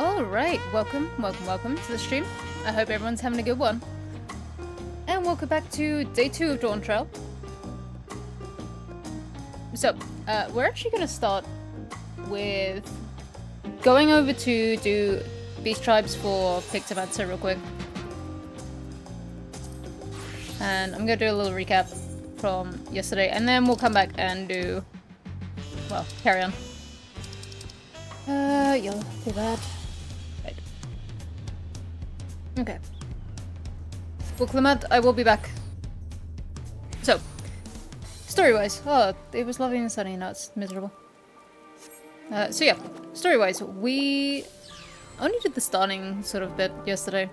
Alright, welcome to the stream. I hope everyone's having a good one. And welcome back to day 2 of Dawntrail. So, we're actually going to start with going over to do Beast Tribes for Pictomancer real quick. And I'm going to do a little recap from yesterday, and then we'll come back and do, well, carry on. You'll do that. Right. Okay. Well, Clement, I will be back. So, story-wise, oh, it was lovely and sunny, now it's miserable. So yeah, story-wise, we only did the starting sort of bit yesterday,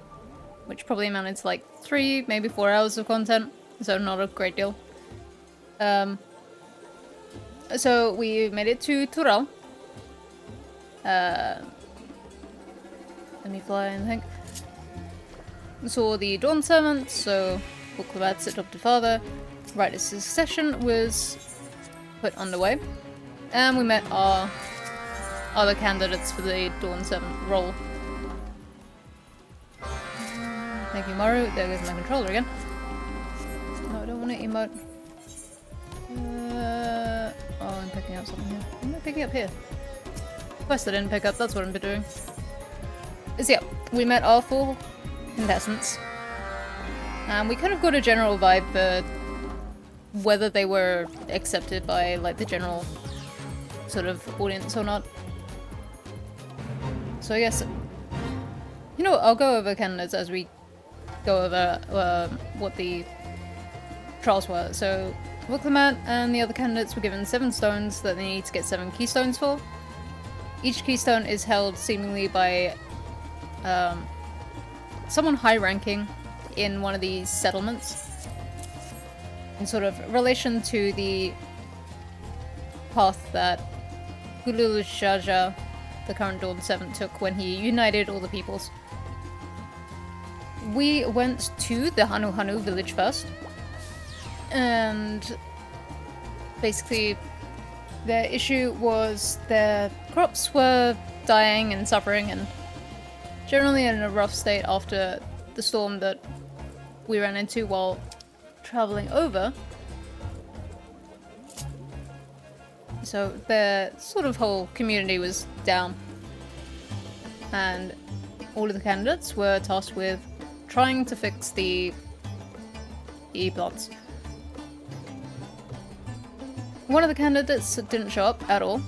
which probably amounted to like 3, maybe 4 hours of content, so not a great deal. So we made it to Tural. Let me fly and think. Saw the Dawn Servant, so Buklavat's adopted father. Right as succession was put underway. And we met our other candidates for the Dawn Servant role. Thank you, Maru. There goes my controller again. No, I don't want to emote. Oh, I'm picking up something here. What am I picking up here? Quest I didn't pick up, that's what I'm doing. So yeah, we met our 4 contestants. And we kind of got a general vibe for whether they were accepted by like the general sort of audience or not. So I guess, you know, I'll go over candidates as we go over what the trials were. So Wuklemat and the other candidates were given 7 stones that they need to get 7 keystones for. Each keystone is held seemingly by someone high-ranking in one of these settlements, in sort of relation to the path that Gulul Shaja, the current Dawn Servant, took when he united all the peoples. We went to the Hanu Hanu village first, and basically the issue was their crops were dying and suffering and generally in a rough state after the storm that we ran into while traveling over. So their sort of whole community was down, and all of the candidates were tasked with trying to fix the plots. One of the candidates didn't show up at all,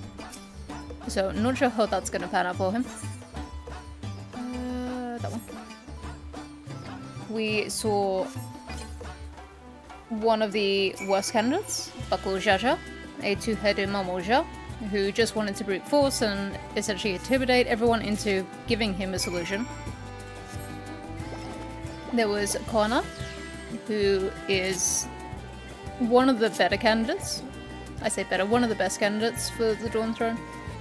so not sure how that's gonna pan out for him. That one. We saw one of the worst candidates, Bakul Jaja, a 2-headed Mamoja, who just wanted to brute force and essentially intimidate everyone into giving him a solution. There was Kona, who is one of the better candidates. I say better, one of the best candidates for the Dawn Throne,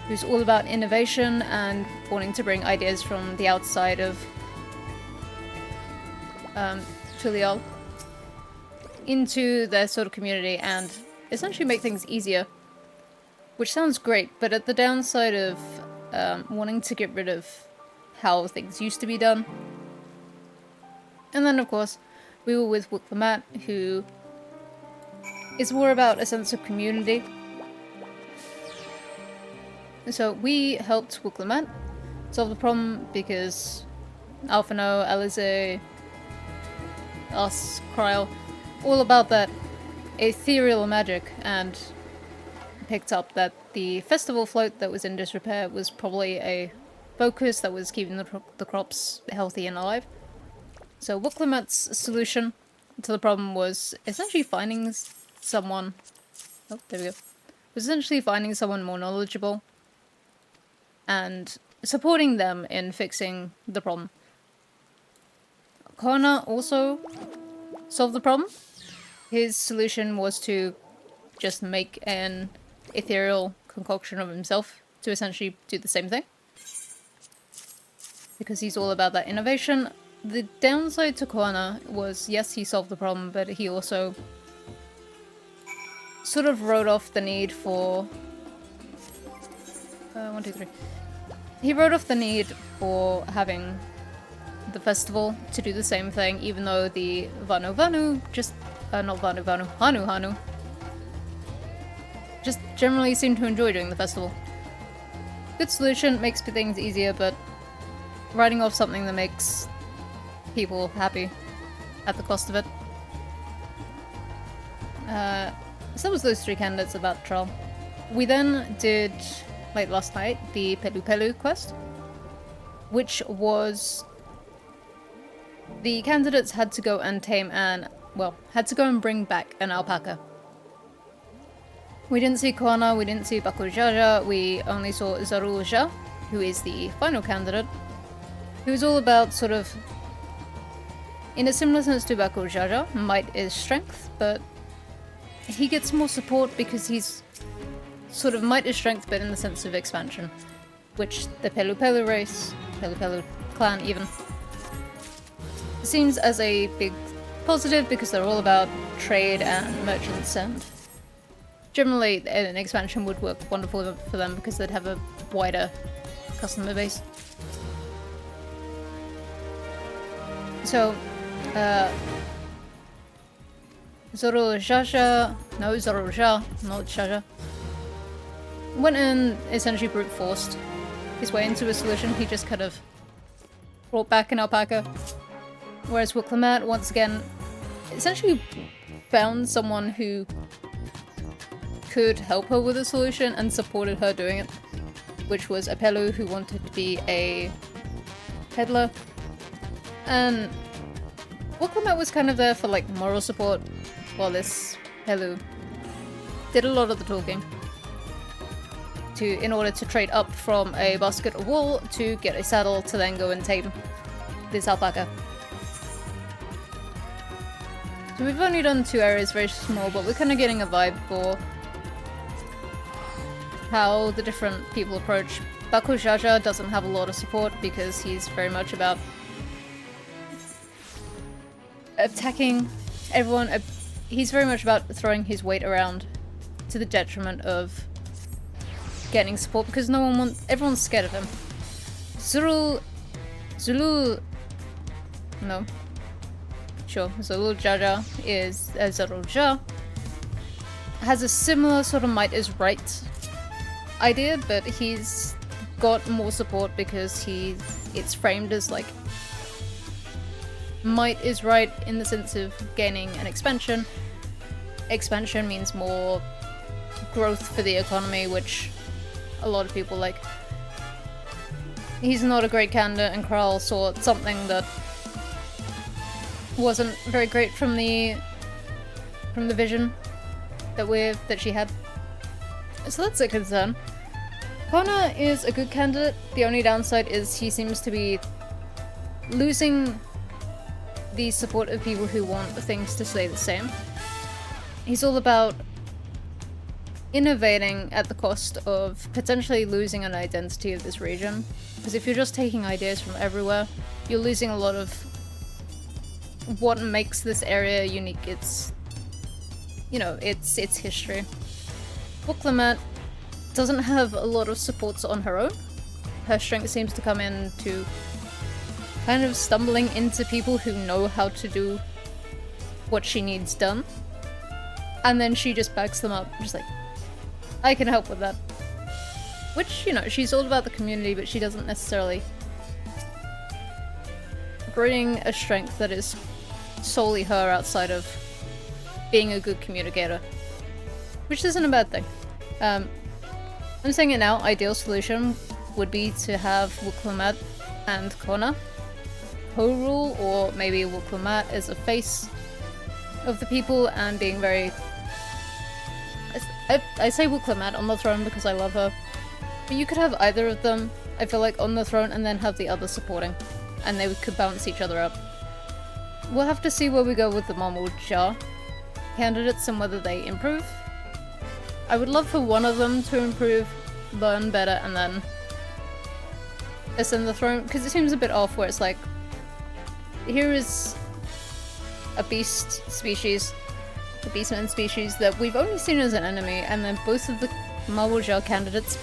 who's all about innovation and wanting to bring ideas from the outside of Tulial into their sort of community and essentially make things easier. Which sounds great, but at the downside of wanting to get rid of how things used to be done. And then, of course, we were with Wuklemat, who is more about a sense of community. So we helped Wuklemat solve the problem because Alphano, Alize, us, Kryl, all about that ethereal magic, and picked up that the festival float that was in disrepair was probably a focus that was keeping the crops healthy and alive. So Wuklemat's solution to the problem was essentially finding someone... Oh, there we go. Was essentially finding someone more knowledgeable and supporting them in fixing the problem. Kona also solved the problem. His solution was to just make an ethereal concoction of himself to essentially do the same thing. Because he's all about that innovation. The downside to Kona was, yes, he solved the problem, but he also sort of wrote off the need for... 1, 2, 3. he wrote off the need for having the festival to do the same thing, even though the Vanu Vanu just not Vanu Vanu, Hanu Hanu just generally seem to enjoy doing the festival. Good solution, makes things easier, but writing off something that makes people happy at the cost of it. So that was those 3 candidates about Dawntrail. We then did, late last night, the Pelu Pelu quest, which was the candidates had to go and tame had to go and bring back an alpaca. We didn't see Koana, we didn't see Bakujaja, we only saw Zaruja, who is the final candidate, who is all about sort of, in a similar sense to Bakujaja, might is strength, but he gets more support because he's sort of might is strength, but in the sense of expansion, which the Pelu Pelu race, Pelu Pelu clan even, seems as a big positive because they're all about trade and merchants, and generally an expansion would work wonderful for them because they'd have a wider customer base. So, Zorojaja, no Zoroja, not Jaja, went and essentially brute forced his way into a solution. He just kind of brought back an alpaca. Whereas Wuklimat, once again, essentially found someone who could help her with a solution and supported her doing it, which was a Pelu who wanted to be a peddler. And Wuklimat was kind of there for like moral support, while this Pelu did a lot of the talking in order to trade up from a basket of wool to get a saddle to then go and tame this alpaca. So we've only done 2 areas, very small, but we're kind of getting a vibe for how the different people approach. Bakujaja doesn't have a lot of support because he's very much about attacking everyone. He's very much about throwing his weight around to the detriment of getting support because everyone's scared of him. Zulul, no. Sure, Zulul Jaja is Zaruja. Has a similar sort of might is right idea, but he's got more support because it's framed as like might is right in the sense of gaining an expansion. Expansion means more growth for the economy, which a lot of people like. He's not a great candidate, and Kral saw something that wasn't very great from the vision that she had. So that's a concern. Kona is a good candidate. The only downside is he seems to be losing the support of people who want things to stay the same. He's all about innovating at the cost of potentially losing an identity of this region. Because if you're just taking ideas from everywhere, you're losing a lot of what makes this area unique. It's, you know, it's history. Wuklimat doesn't have a lot of supports on her own. Her strength seems to come in to kind of stumbling into people who know how to do what she needs done. And then she just backs them up, just like, I can help with that. Which, you know, she's all about the community, but she doesn't necessarily bring a strength that is solely her outside of being a good communicator. Which isn't a bad thing. I'm saying it now, ideal solution would be to have Wuklimat and Kona co-rule, or maybe Wuklimat as a face of the people and being very... I say Wuklimat on the throne because I love her, but you could have either of them, I feel like, on the throne and then have the other supporting, and they could balance each other up. We'll have to see where we go with the Mamuja candidates and whether they improve. I would love for one of them to improve, learn better, and then ascend the throne, because it seems a bit off where it's like, here is a beast species, a beastman species that we've only seen as an enemy, and then both of the Mamuja candidates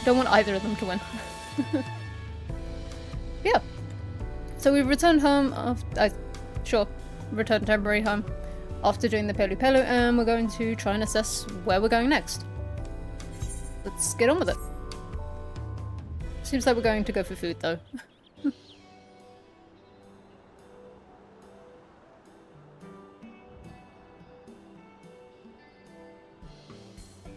Don't want either of them to win. Yeah. So we returned home returned temporary home after doing the Pelu Pelu, and we're going to try and assess where we're going next. Let's get on with it. Seems like we're going to go for food though.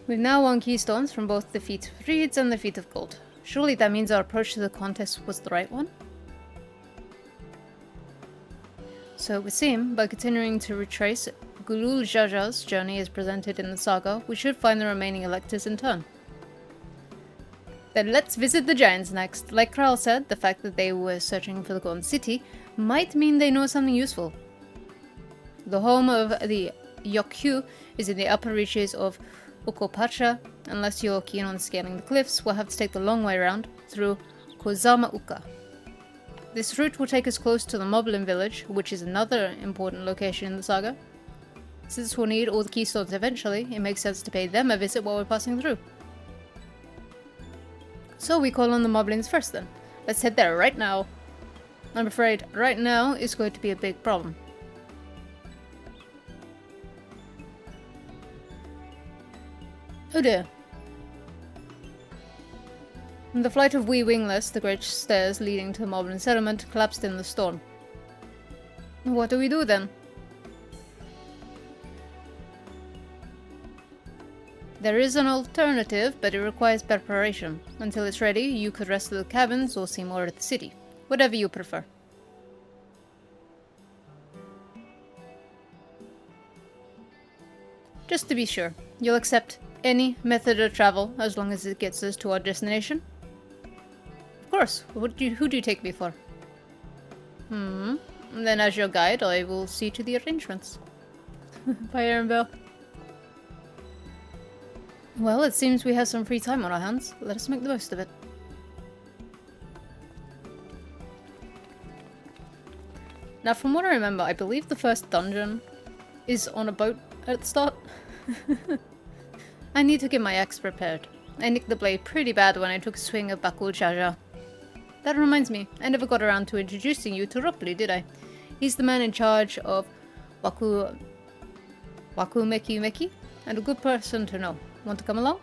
We've now won keystones from both the Feat of Reeds and the Feat of Gold. Surely that means our approach to the contest was the right one? So it would seem, by continuing to retrace Gulul Jaja's journey as presented in the saga, we should find the remaining electors in turn. Then let's visit the giants next. Like Kral said, the fact that they were searching for the Golden City might mean they know something useful. The home of the Yokyu is in the upper reaches of Ukopacha. Unless you're keen on scaling the cliffs, we'll have to take the long way around through Kozama Uka. This route will take us close to the Moblin village, which is another important location in the saga. Since we'll need all the keystones eventually, it makes sense to pay them a visit while we're passing through. So we call on the Moblins first then. Let's head there right now. I'm afraid right now is going to be a big problem. Oh dear. The flight of wee wingless, the great stairs leading to the Moblin settlement, collapsed in the storm. What do we do then? There is an alternative, but it requires preparation. Until it's ready, you could rest at the cabins or see more of the city. Whatever you prefer. Just to be sure, you'll accept any method of travel as long as it gets us to our destination? Of course. Who do you take me for? Then as your guide, I will see to the arrangements. Bye, Aaronville. Well, it seems we have some free time on our hands. Let us make the most of it. Now, from what I remember, I believe the first dungeon is on a boat at the start. I need to get my axe prepared. I nicked the blade pretty bad when I took a swing of Bakul Jaja. That reminds me, I never got around to introducing you to Ropli, did I? He's the man in charge of Waku Meki Meki, and a good person to know. Want to come along?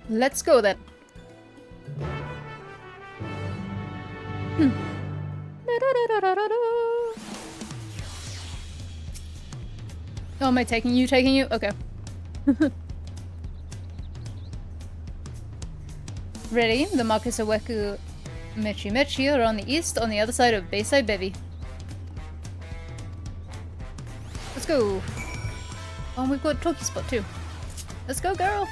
Let's go then. Oh, am I taking you? Okay. Ready? The Marcus of Weku Mechi Mechi are on the east, on the other side of Bayside Bevy. Let's go. Oh, we've got a Toki spot too. Let's go, girl.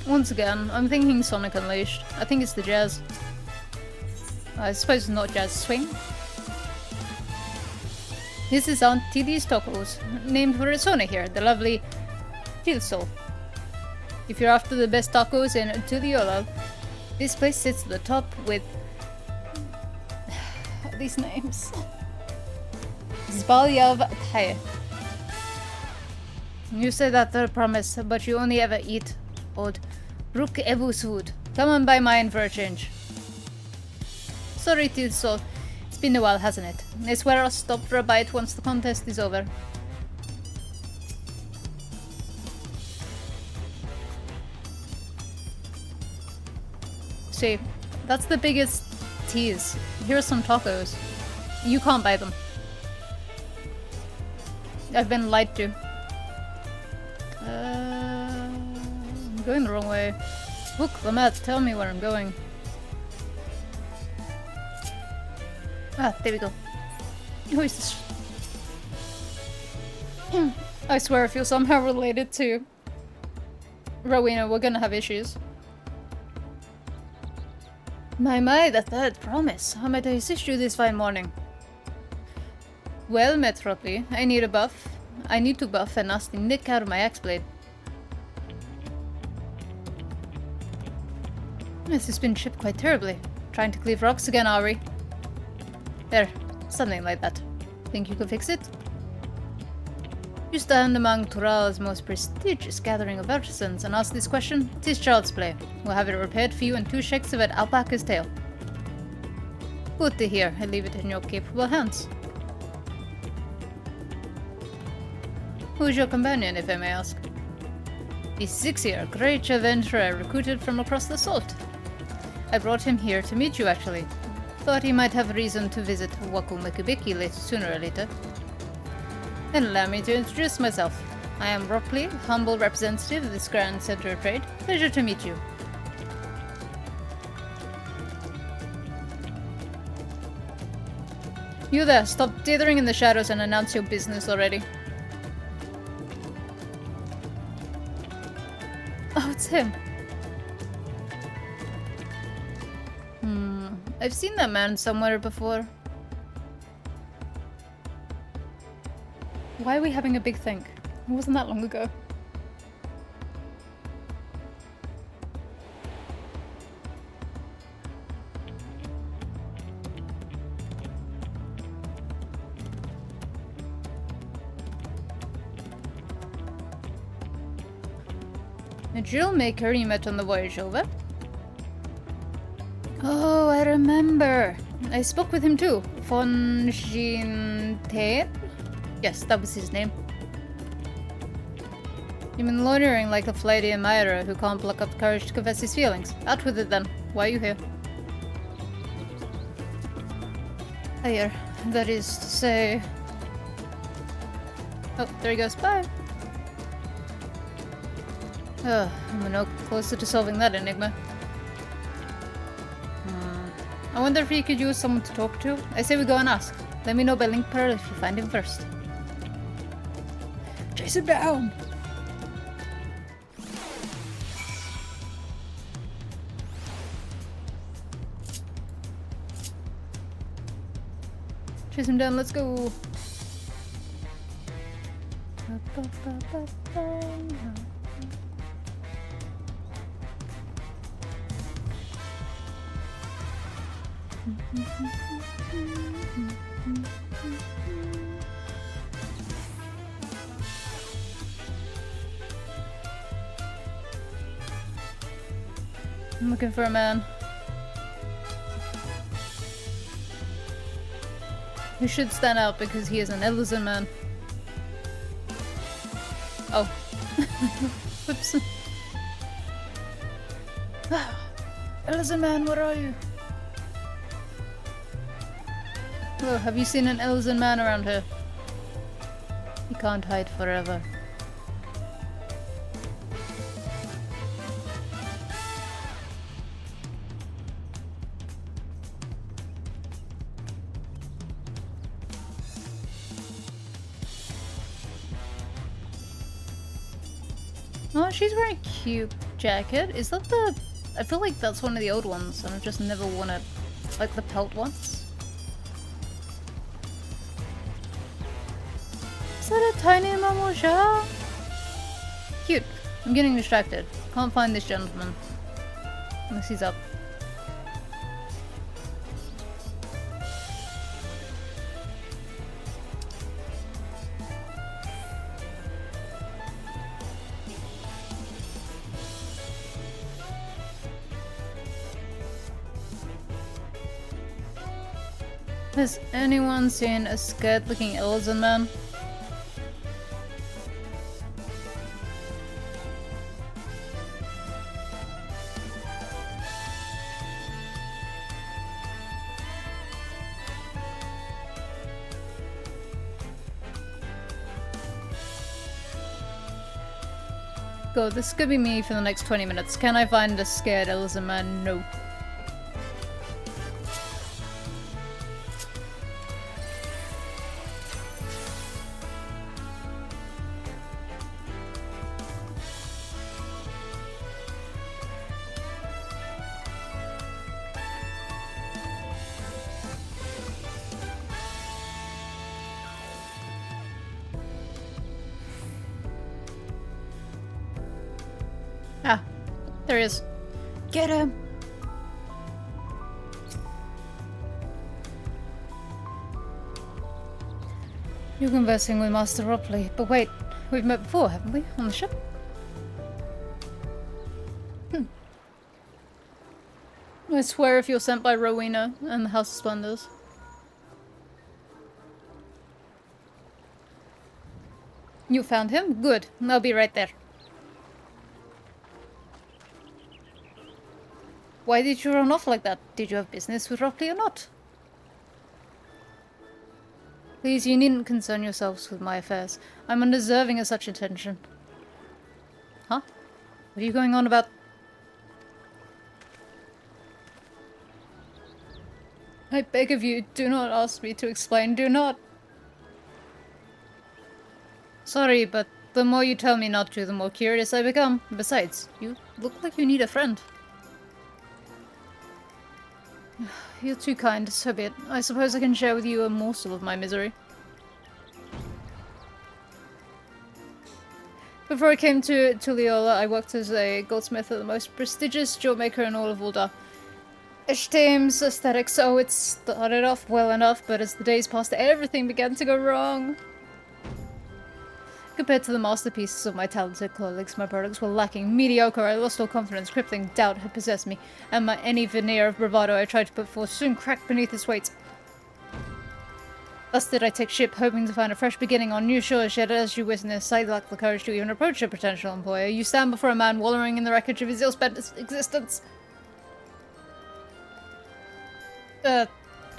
Once again, I'm thinking Sonic Unleashed. I think it's the jazz. I suppose it's not jazz swing. This is Aunt Tidi's Tacos, named for its owner here, the lovely Tilsol. If you're after the best tacos in Tuliola, this place sits at the top with these names. Zbalyav Thai. You say that I promise, but you only ever eat old Brook Evu's food. Come and buy mine for a change. Sorry, Tilsol. It's been a while, hasn't it? I swear I'll stop for a bite once the contest is over. See, that's the biggest tease. Here are some tacos. You can't buy them. I've been lied to. I'm going the wrong way. Look, Lamette, tell me where I'm going. Ah, there we go. Who is this? I swear if you're somehow related to Rowena, we're gonna have issues. My, the third promise. How might I assist you this fine morning? Well, Metroply, I need to buff a nasty nick out of my axe blade. This has been shipped quite terribly. Trying to cleave rocks again, are we? There, something like that. Think you could fix it? You stand among Tural's most prestigious gathering of artisans and ask this question? 'Tis child's play. We'll have it repaired for you in 2 shakes of an alpaca's tail. Good to hear. I leave it in your capable hands. Who's your companion, if I may ask? He's 6-year, great adventurer I recruited from across the salt. I brought him here to meet you, actually. Thought he might have reason to visit Wakumekubiki sooner or later. Then allow me to introduce myself. I am Ropley, humble representative of this grand center of trade. Pleasure to meet you. You there, stop dithering in the shadows and announce your business already. Oh, it's him. I've seen that man somewhere before. Why are we having a big think? It wasn't that long ago. A jewel maker you met on the voyage over? Oh, I remember. I spoke with him too. Von Gintain? Yes, that was his name. You've been loitering like a flighty admirer who can't pluck up courage to confess his feelings. Out with it then. Why are you here? Here. That is to say... Oh, there he goes. Bye. We're no closer to solving that enigma. I wonder if he could use someone to talk to. I say we go and ask. Let me know by link pearl if you find him first. Chase him down! Chase him down, let's go! I'm looking for a man. Who should stand out because he is an Elysian man. Oh. Whoops. Elysian man, where are you? Hello, have you seen an Elysian man around here? He can't hide forever. Oh, she's wearing a cute jacket. Is that the... I feel like that's one of the old ones, and I've just never worn it. Like the pelt ones. Is that a tiny Mamosha? Cute. I'm getting distracted. Can't find this gentleman. Unless he's up. Has anyone seen a scared-looking Elysian man? Go, this could be me for the next 20 minutes. Can I find a scared Elysian man? No. Ah, there he is. Get him! You're conversing with Master Ropley, but wait, we've met before, haven't we? On the ship? I swear if you're sent by Rowena and the House of Splendors. You found him? Good. I'll be right there. Why did you run off like that? Did you have business with Ropley or not? Please, you needn't concern yourselves with my affairs. I'm undeserving of such attention. Huh? What are you going on about? I beg of you, do not ask me to explain. Do not. Sorry, but the more you tell me not to, the more curious I become. Besides, you look like you need a friend. You're too kind, so be it. I suppose I can share with you a morsel of my misery. Before I came to Tulliola, I worked as a goldsmith at the most prestigious jewelmaker in all of Ul'dah. Ishtame's aesthetics, oh, it started off well enough, but as the days passed, everything began to go wrong. Compared to the masterpieces of my talented colleagues, my products were lacking. Mediocre, I lost all confidence, crippling doubt had possessed me, and any veneer of bravado I tried to put forth soon cracked beneath its weight. Thus did I take ship, hoping to find a fresh beginning on new shores, yet as you witness, I lacked the courage to even approach a potential employer. You stand before a man wallowing in the wreckage of his ill-spent existence.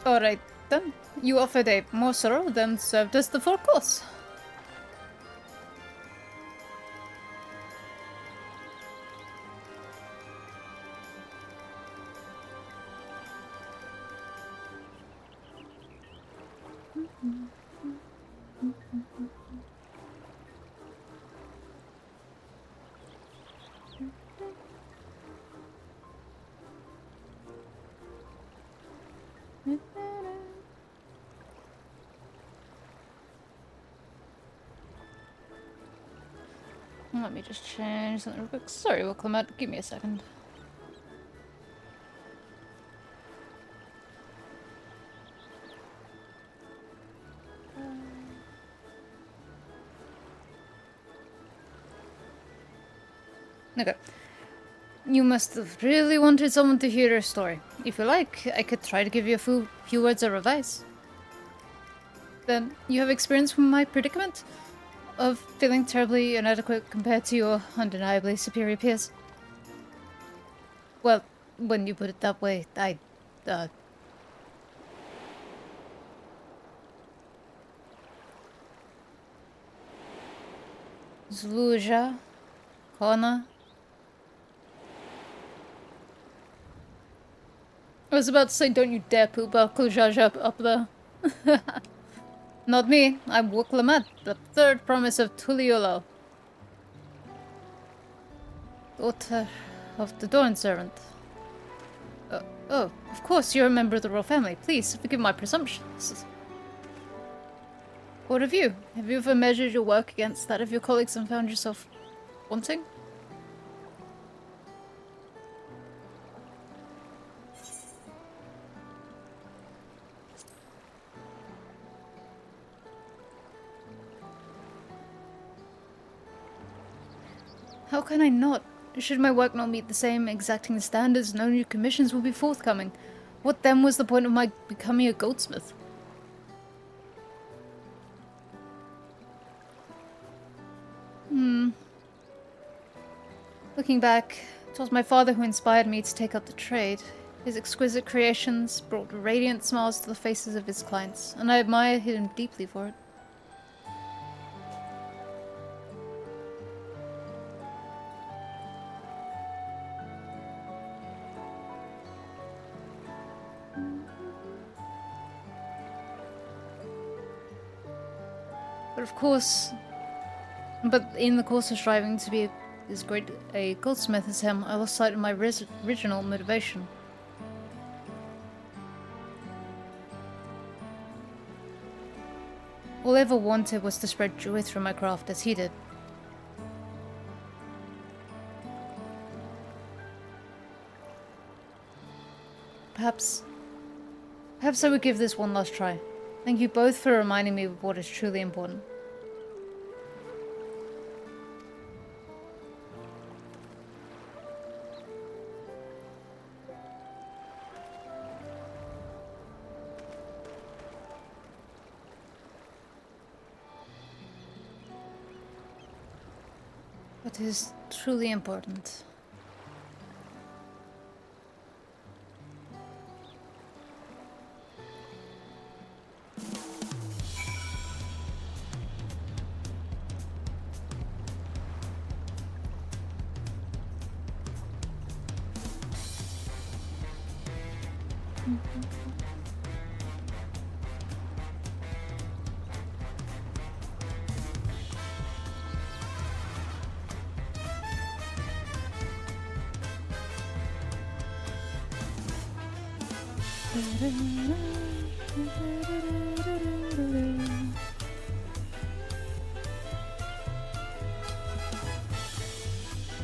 Alright then. You offered a morsel, then served as the full course. Let me just change something real quick. Sorry, we'll come out. Give me a second. Okay. You must have really wanted someone to hear your story. If you like, I could try to give you a few words of advice. Then, you have experience with my predicament? Of feeling terribly inadequate compared to your undeniably superior peers? Well, when you put it that way, Zluja? Kona? I was about to say, don't you dare poop Alkujaja up there. Not me. I'm Wuklamat, the third promise of Tulliola. Daughter of the Dawn servant. Oh, of course you're a member of the royal family. Please, forgive my presumptions. What of you? Have you ever measured your work against that of your colleagues and found yourself wanting? How can I not? Should my work not meet the same exacting standards, no new commissions will be forthcoming. What then was the point of my becoming a goldsmith? Looking back, it was my father who inspired me to take up the trade. His exquisite creations brought radiant smiles to the faces of his clients, and I admire him deeply for it. But in the course of striving to be as great a goldsmith as him, I lost sight of my original motivation. All I ever wanted was to spread joy through my craft as he did. Perhaps I would give this one last try. Thank you both for reminding me of what is truly important. What is truly important?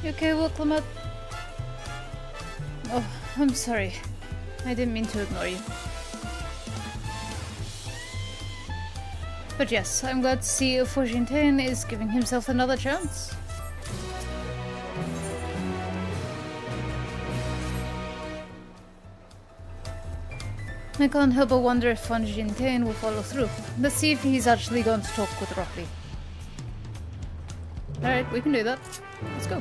You okay, Wilclamette? Oh, I'm sorry. I didn't mean to ignore you. But yes, I'm glad to see Forgintain is giving himself another chance. I can't help but wonder if Forgintain will follow through. Let's see if he's actually going to talk with Ropley. Alright, we can do that. Let's go.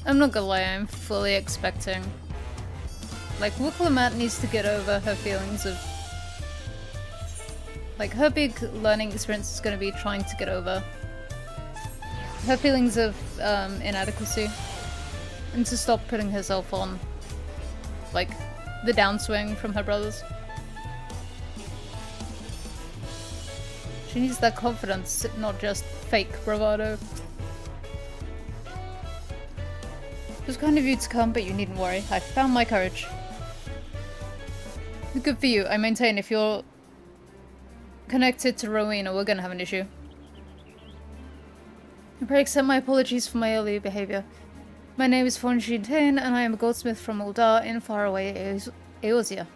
I'm not gonna lie, I'm fully expecting... Like, Wilclamette needs to get over her feelings of... Like, her big learning experience is gonna be trying to get over her feelings of inadequacy. And to stop putting herself on, like, the downswing from her brothers. She needs that confidence, not just fake bravado. It was kind of you to come, but you needn't worry. I found my courage. Good for you. I maintain if you're connected to Rowena, we're gonna have an issue. I pray accept my apologies for my earlier behavior. My name is Forgintain, and I am a goldsmith from Uldar in faraway Eosia.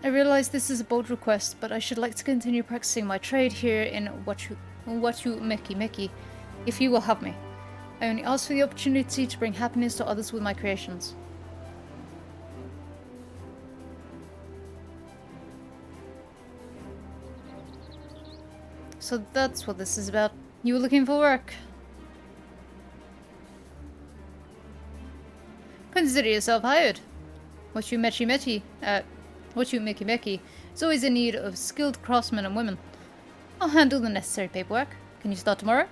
I realize this is a bold request, but I should like to continue practicing my trade here in Watu Meki, if you will have me. I only ask for the opportunity to bring happiness to others with my creations. So that's what this is about. You were looking for work. Consider yourself hired. Watu Meki is always in need of skilled craftsmen and women. I'll handle the necessary paperwork. Can you start tomorrow?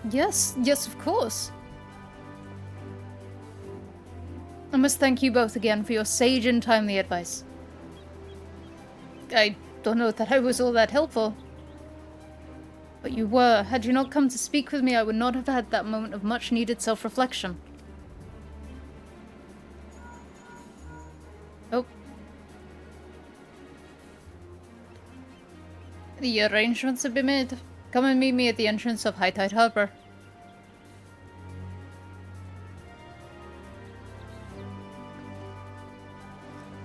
Yes, of course. I must thank you both again for your sage and timely advice. I don't know that I was all that helpful. But you were. Had you not come to speak with me, I would not have had that moment of much needed self-reflection. Oh. The arrangements have been made. Come and meet me at the entrance of High Tide Harbor.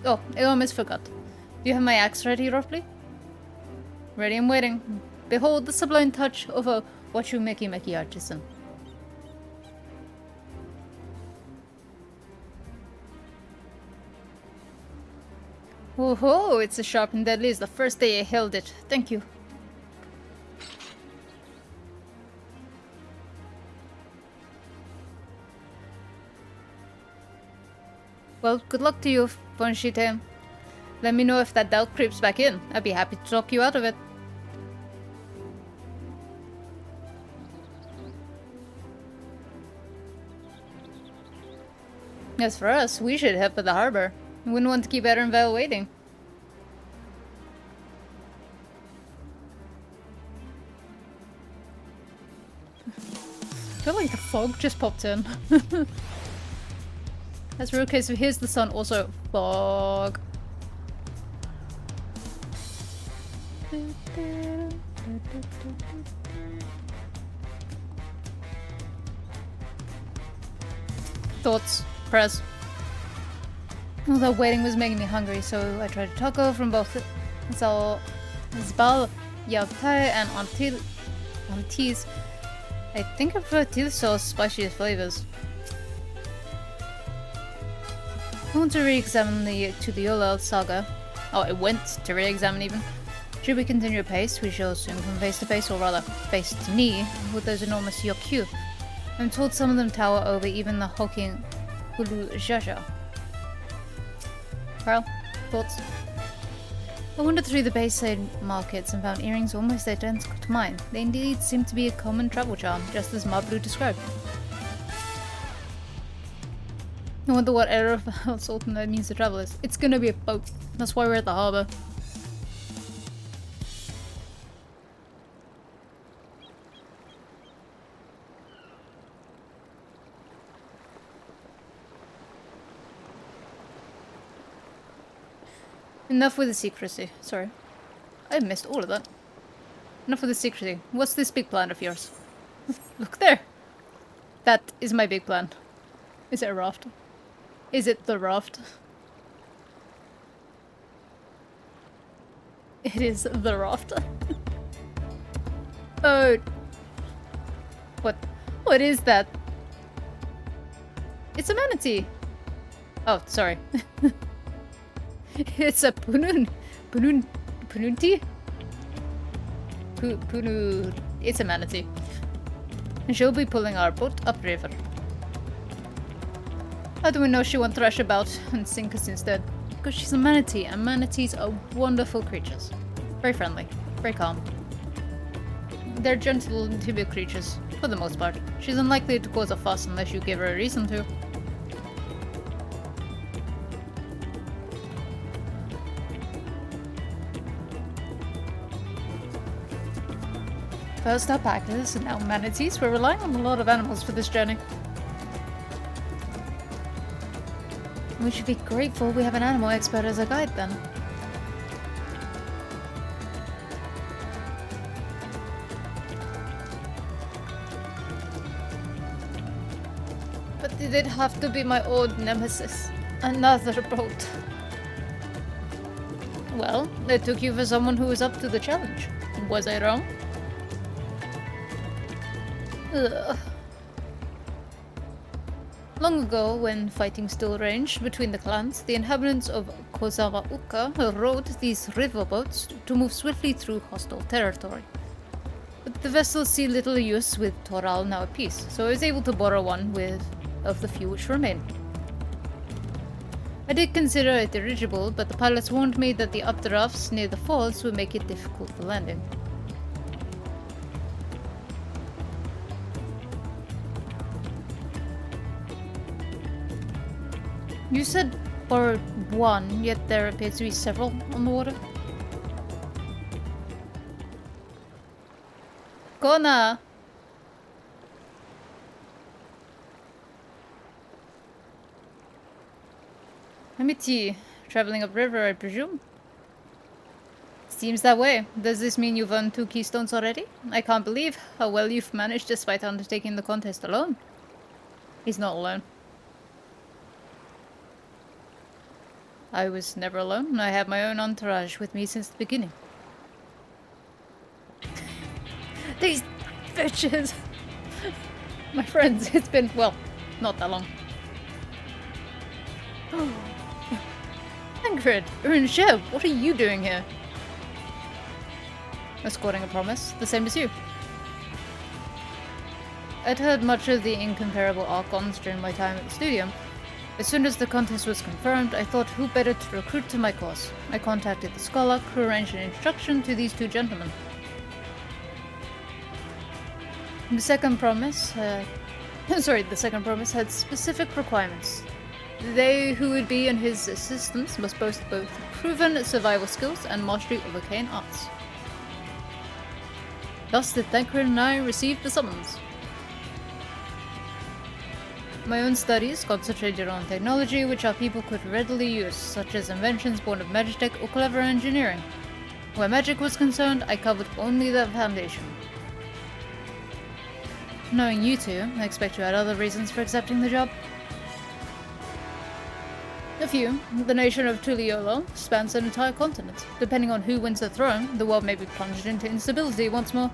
Oh, I almost forgot. Do you have my axe ready, Ropley? Ready and waiting. Behold the sublime touch of a Watu Meki artisan. Oh ho, it's as sharp and deadly as the first day I held it. Thank you. Well, good luck to you, Forgintain. Let me know if that doubt creeps back in. I'd be happy to talk you out of it. As for us, we should head for the harbor. We wouldn't want to keep Erenvale waiting. I feel like the fog just popped in. That's real case. So here's the sun. Also, fog. Thoughts. Press. All that waiting was making me hungry, so I tried a taco from both Zbal, Yavtai, and Antilles. I think I prefer teal sauce spiciest flavors. I want to re-examine the Tuliyola saga. Oh, I went to re-examine even. Should we continue apace, we shall soon come face to face, or rather, face to knee, with those enormous Yokyu. I'm told some of them tower over even the hulking Hulu Jaja. Carl, thoughts? I wandered through the Bayside markets and found earrings almost identical to mine. They indeed seem to be a common travel charm, just as Mablu described. I wonder what era of Sultan that means to travel is. It's gonna be a boat. That's why we're at the harbour. Enough with the secrecy. Sorry. I missed all of that. Enough with the secrecy. What's this big plan of yours? Look there! That is my big plan. Is it a raft? Is it the raft? It is the raft. Oh. What is that? It's a manatee! Oh, sorry. It's a punun. Pununti? Punu. It's a manatee. And she'll be pulling our boat upriver. How do we know she won't thrash about and sink us instead? Because she's a manatee, and manatees are wonderful creatures. Very friendly, very calm. They're gentle and timid creatures, for the most part. She's unlikely to cause a fuss unless you give her a reason to. First alpacas, and now manatees. We're relying on a lot of animals for this journey. We should be grateful we have an animal expert as a guide then. But did it have to be my old nemesis? Another boat. Well, I took you for someone who was up to the challenge. Was I wrong? Ugh. Long ago, when fighting still raged between the clans, the inhabitants of Kozawauka rowed these riverboats to move swiftly through hostile territory. But the vessels see little use with Toral now at peace, so I was able to borrow one of the few which remained. I did consider it dirigible, but the pilots warned me that the updrafts near the falls would make it difficult for landing. You said borrowed one, yet there appears to be several on the water. Kona! Amity, traveling upriver, I presume? Seems that way. Does this mean you've won 2 keystones already? I can't believe how well you've managed despite undertaking the contest alone. He's not alone. I was never alone. I have my own entourage with me since the beginning. These bitches! My friends, it's been, well, not that long. Oh. Ingrid, Rinchev, what are you doing here? Escorting a promise, the same as you. I'd heard much of the incomparable Archons during my time at the studio. As soon as the contest was confirmed, I thought who better to recruit to my cause. I contacted the scholar, who arranged an introduction to these 2 gentlemen. The second promise had specific requirements. They who would be in his assistance must boast both proven survival skills and mastery of arcane arts. Thus did Thancred and I receive the summons. My own studies concentrated on technology which our people could readily use, such as inventions born of magitech or clever engineering. Where magic was concerned, I covered only the foundation. Knowing you two, I expect you had other reasons for accepting the job. A few. The nation of Tuliolo spans an entire continent. Depending on who wins the throne, the world may be plunged into instability once more.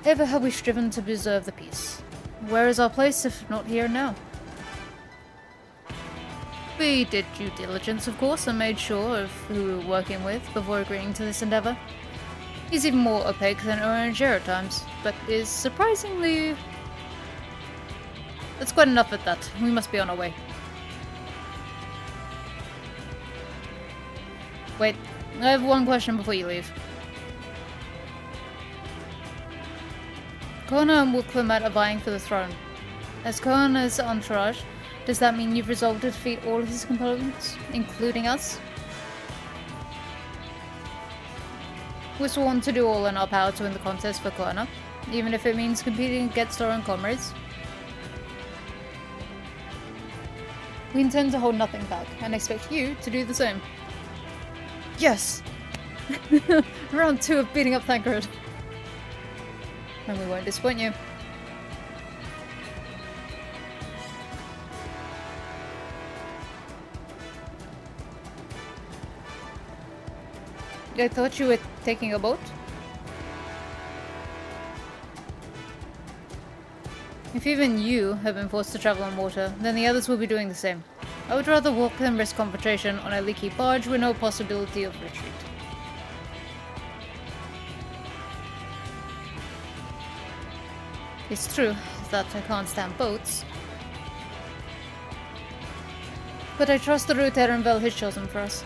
Ever have we striven to preserve the peace? Where is our place if not here now? We did due diligence, of course, and made sure of who we were working with before agreeing to this endeavor. He's even more opaque than Orangero at times, but is surprisingly... That's quite enough at that. We must be on our way. Wait, I have one question before you leave. Kona and Wuklimat are vying for the throne. As Kona's entourage, does that mean you've resolved to defeat all of his components, including us? We're sworn to do all in our power to win the contest for Kona, even if it means competing against our own comrades. We intend to hold nothing back, and expect you to do the same. Yes! Round 2 of beating up Thancred. And we won't disappoint you. I thought you were taking a boat? If even you have been forced to travel on water, then the others will be doing the same. I would rather walk than risk confrontation on a leaky barge with no possibility of retreat. It's true that I can't stand boats, but I trust the route Erenvel has chosen for us.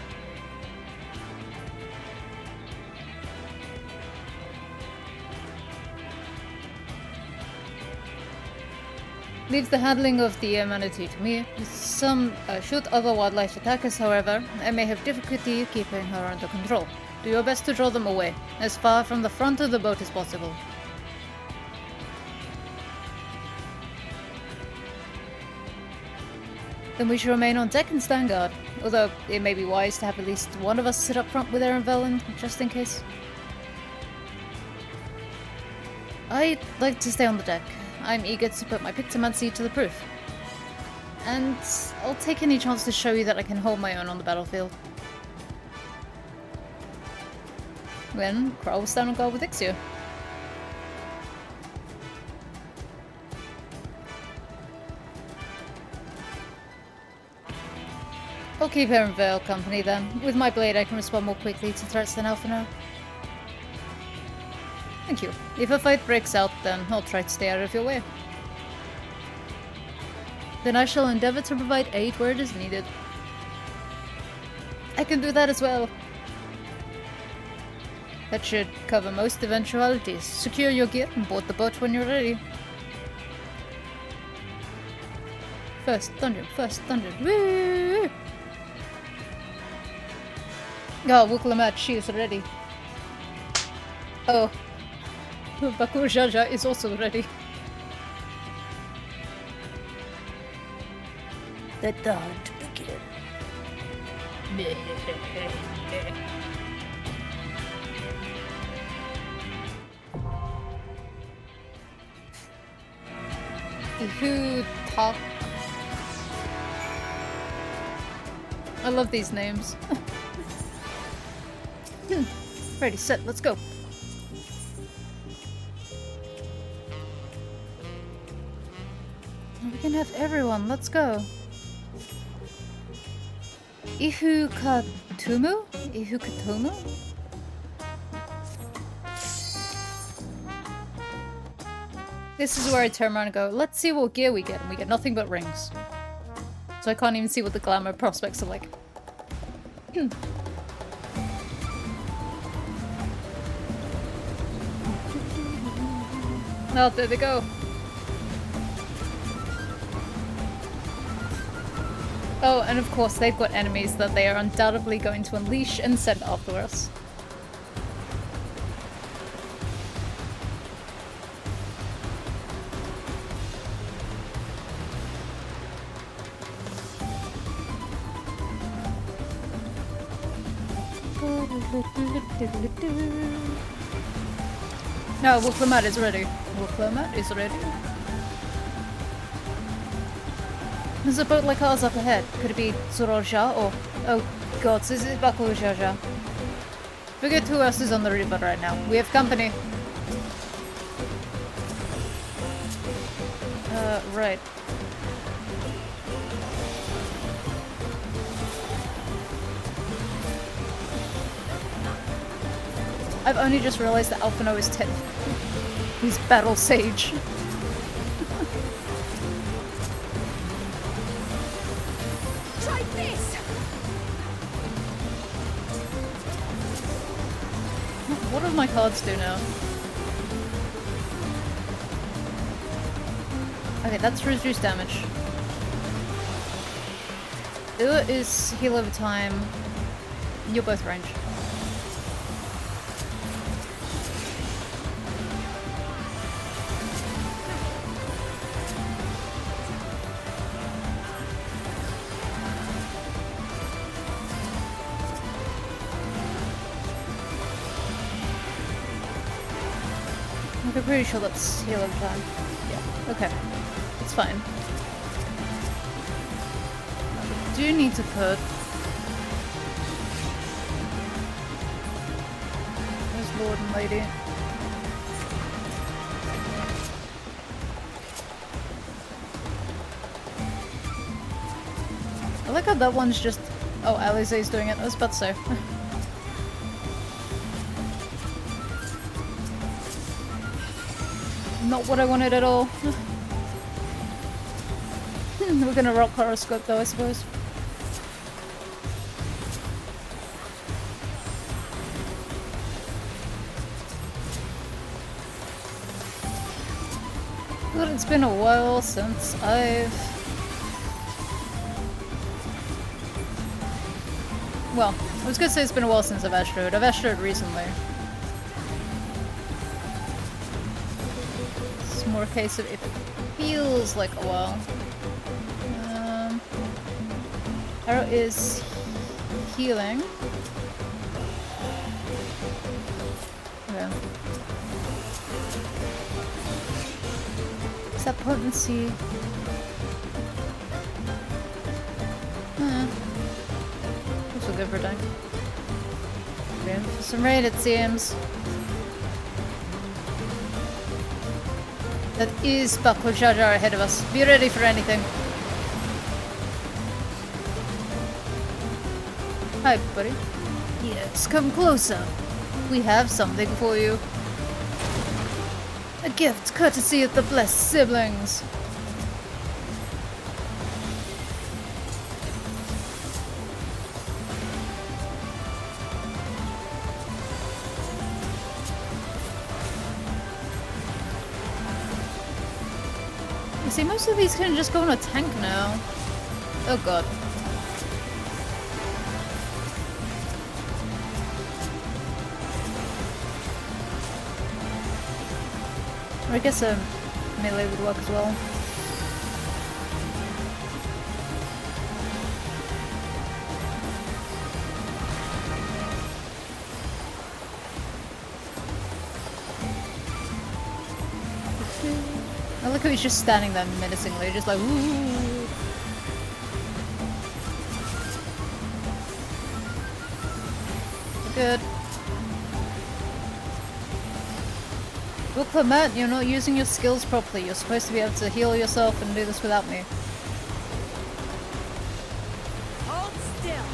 Leave the handling of the manatee to me. Some should other wildlife attack us, however, I may have difficulty keeping her under control. Do your best to draw them away, as far from the front of the boat as possible. Then we should remain on deck and stand guard, although it may be wise to have at least one of us sit up front with Erenvel, just in case. I'd like to stay on the deck. I'm eager to put my Pictomancy to the proof. And I'll take any chance to show you that I can hold my own on the battlefield. Then, Kral will stand on guard with Ixio. I'll keep Erenvel company then. With my blade I can respond more quickly to threats than Alphinaud. Thank you. If a fight breaks out, then I'll try to stay out of your way. Then I shall endeavor to provide aid where it is needed. I can do that as well. That should cover most eventualities. Secure your gear and board the boat when you're ready. First dungeon, woo! Oh, Wuklimat, she is ready. Oh. Bakur Jaja is also ready. The dawn to begin. Who talk? I love these names. Ready, set, let's go. We can have everyone, let's go. Ihukatumu? Ihukatumu? This is where I turn around and go, let's see what gear we get, and we get nothing but rings. So I can't even see what the glamour prospects are like. Oh, there they go. Oh, and of course they've got enemies that they are undoubtedly going to unleash and send after us. No, Wuklemat is ready. Wuklemat is ready. There's a boat like ours up ahead. Could it be Zoroja or... Oh god, this is Bakujaja. Forget who else is on the river right now. We have company. Right. I've only just realized that Alphino is he's Battle Sage. Try this. What do my cards do now? Okay, that's reduced damage. Ua is heal over time. You're both range. I'm pretty sure that's heal over time. Yeah, okay. It's fine. I do need to put... There's Lord and Lady. I like how that one's just... Oh, Alize's doing it. I was about to say. Not what I wanted at all. We're gonna rock horoscope though, I suppose. But it's been a while since I've... Well, I was gonna say it's been a while since I've astroed. I've astroed recently. It's more a case of it feels like a while. Arrow is healing. Okay. Is that potency? Also good for tank. Okay, some raid it seems. That is Bakul Jar Jar ahead of us. Be ready for anything. Hi, buddy. Yes, come closer. We have something for you. A gift courtesy of the blessed siblings. You see, most of these can just go on a tank now. Oh god. Or I guess a melee would work as well. I like how he's just standing there menacingly, just like woo. Good. Well, Clement, you're not using your skills properly. You're supposed to be able to heal yourself and do this without me. Hold still.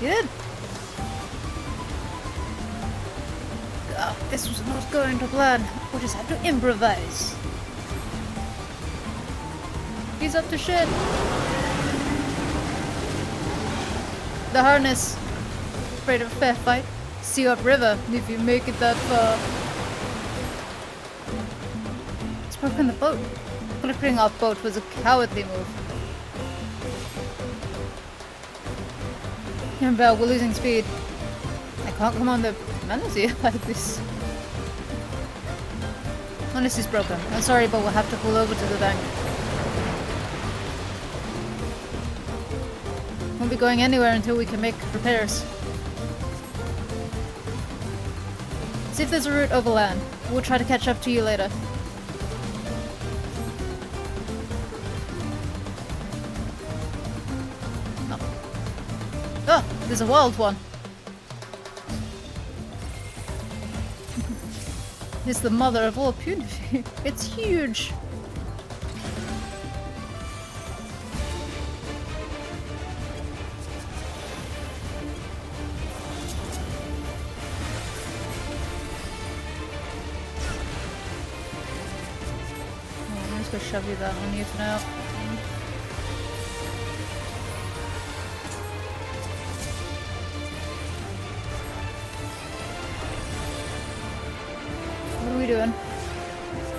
Good. Oh, this was not going to plan. We'll just have to improvise. He's up to shit. The harness. Afraid of a fair fight. See you upriver if you make it that far. It's broken the boat. Flipping our boat was a cowardly move. Remember, we're losing speed. I can't come on the Manatee like this. Harness is broken. I'm sorry, but we'll have to pull over to the bank. Won't be going anywhere until we can make repairs. See if there's a route overland. We'll try to catch up to you later. Oh. Oh, there's a wild one. It's the mother of all punity. It's huge. I'm just gonna shove you that on you for now. What are we doing?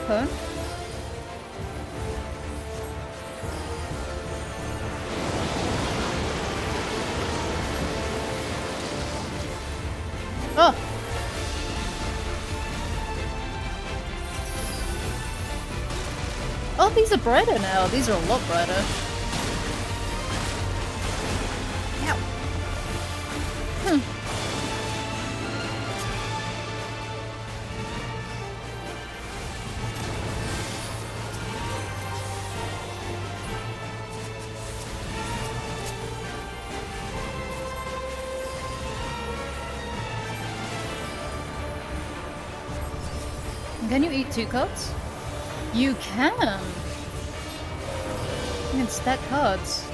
Phone? Oh! Oh, these are brighter now. These are a lot brighter. Ow. Can you eat 2 cards? You can! You can stack cards.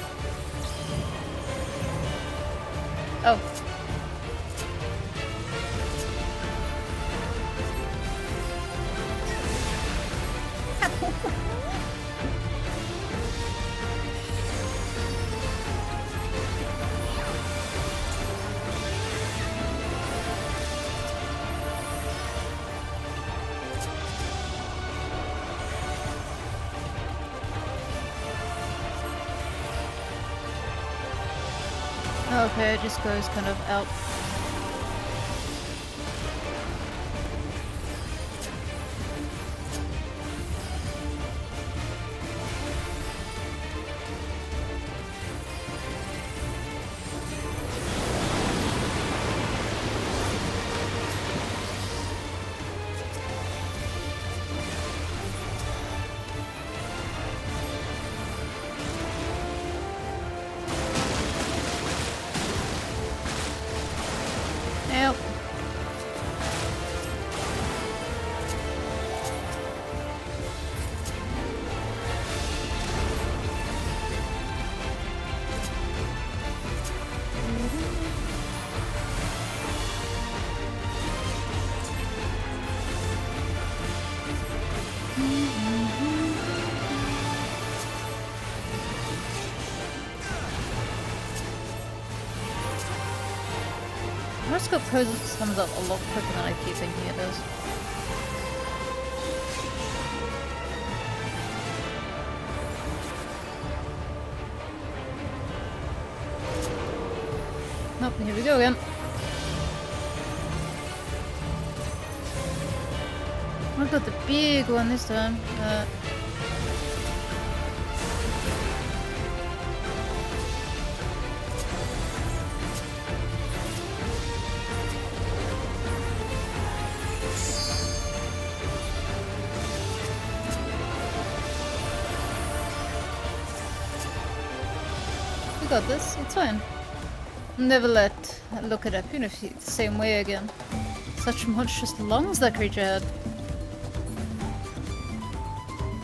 Oh. Okay, it just goes kind of out. Yep. Horoscope comes up a lot quicker than I keep thinking it does. Nope, here we go again. I've got the big one this time. We got this, it's fine. Never look at Punity the same way again. Such monstrous lungs that creature had.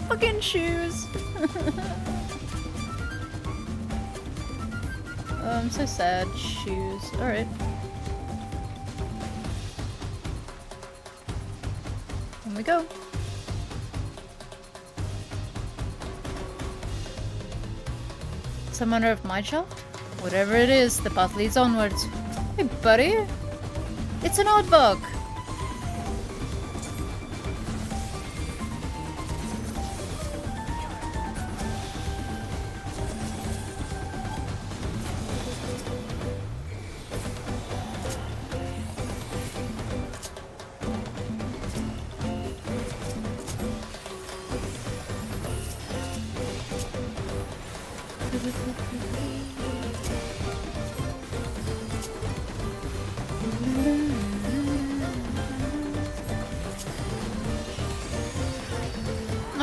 Fucking shoes! Oh, I'm so sad. Shoes. Alright. Here we go. Summoner of my child? Whatever it is, the path leads onwards. Hey, buddy! It's an oddbug!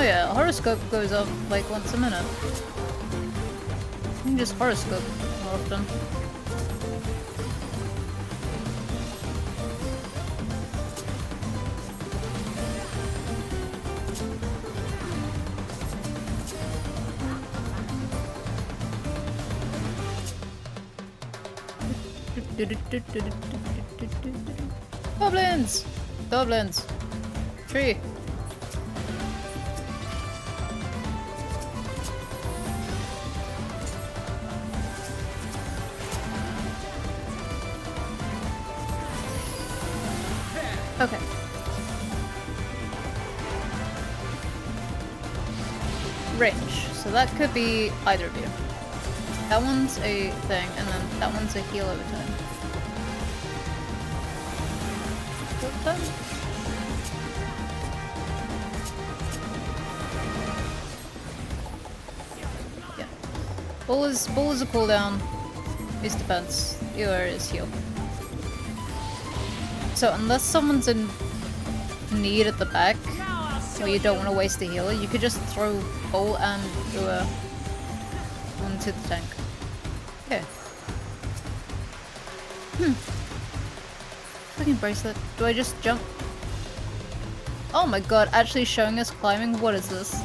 Oh yeah, horoscope goes up like once a minute. You can just horoscope more often. Goblins! Goblins! Tree! Okay. Range. So that could be either of you. That one's a thing, and then that one's a heal over time. Done? Yeah. Bull is a cooldown. Is defense. The other is heal. So unless someone's in need at the back, or you don't want to waste a healer, you could just throw Bull and Ua onto the tank. Okay. Fucking bracelet. Do I just jump? Oh my god, actually showing us climbing? What is this?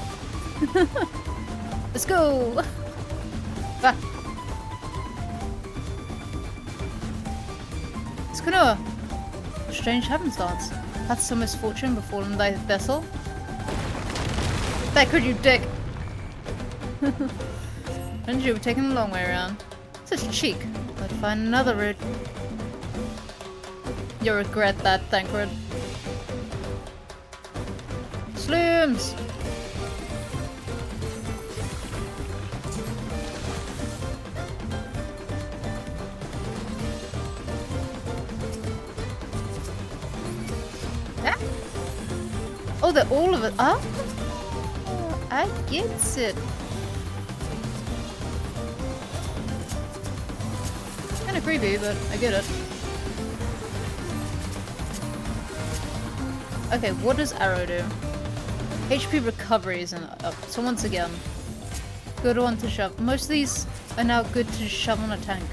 Let's go! Ah. It's kind of strange happenstance. Hath some misfortune befallen thy vessel? Backward, you dick! And you were taking the long way around. Such cheek. I'd find another route. You'll regret that, Thancred. Slims! Ah? Oh, they're all of it. Oh, I get it. Kinda creepy, but I get it. Okay, what does arrow do? HP recovery is up. So once again, good one to shove. Most of these are now good to shove on a tank.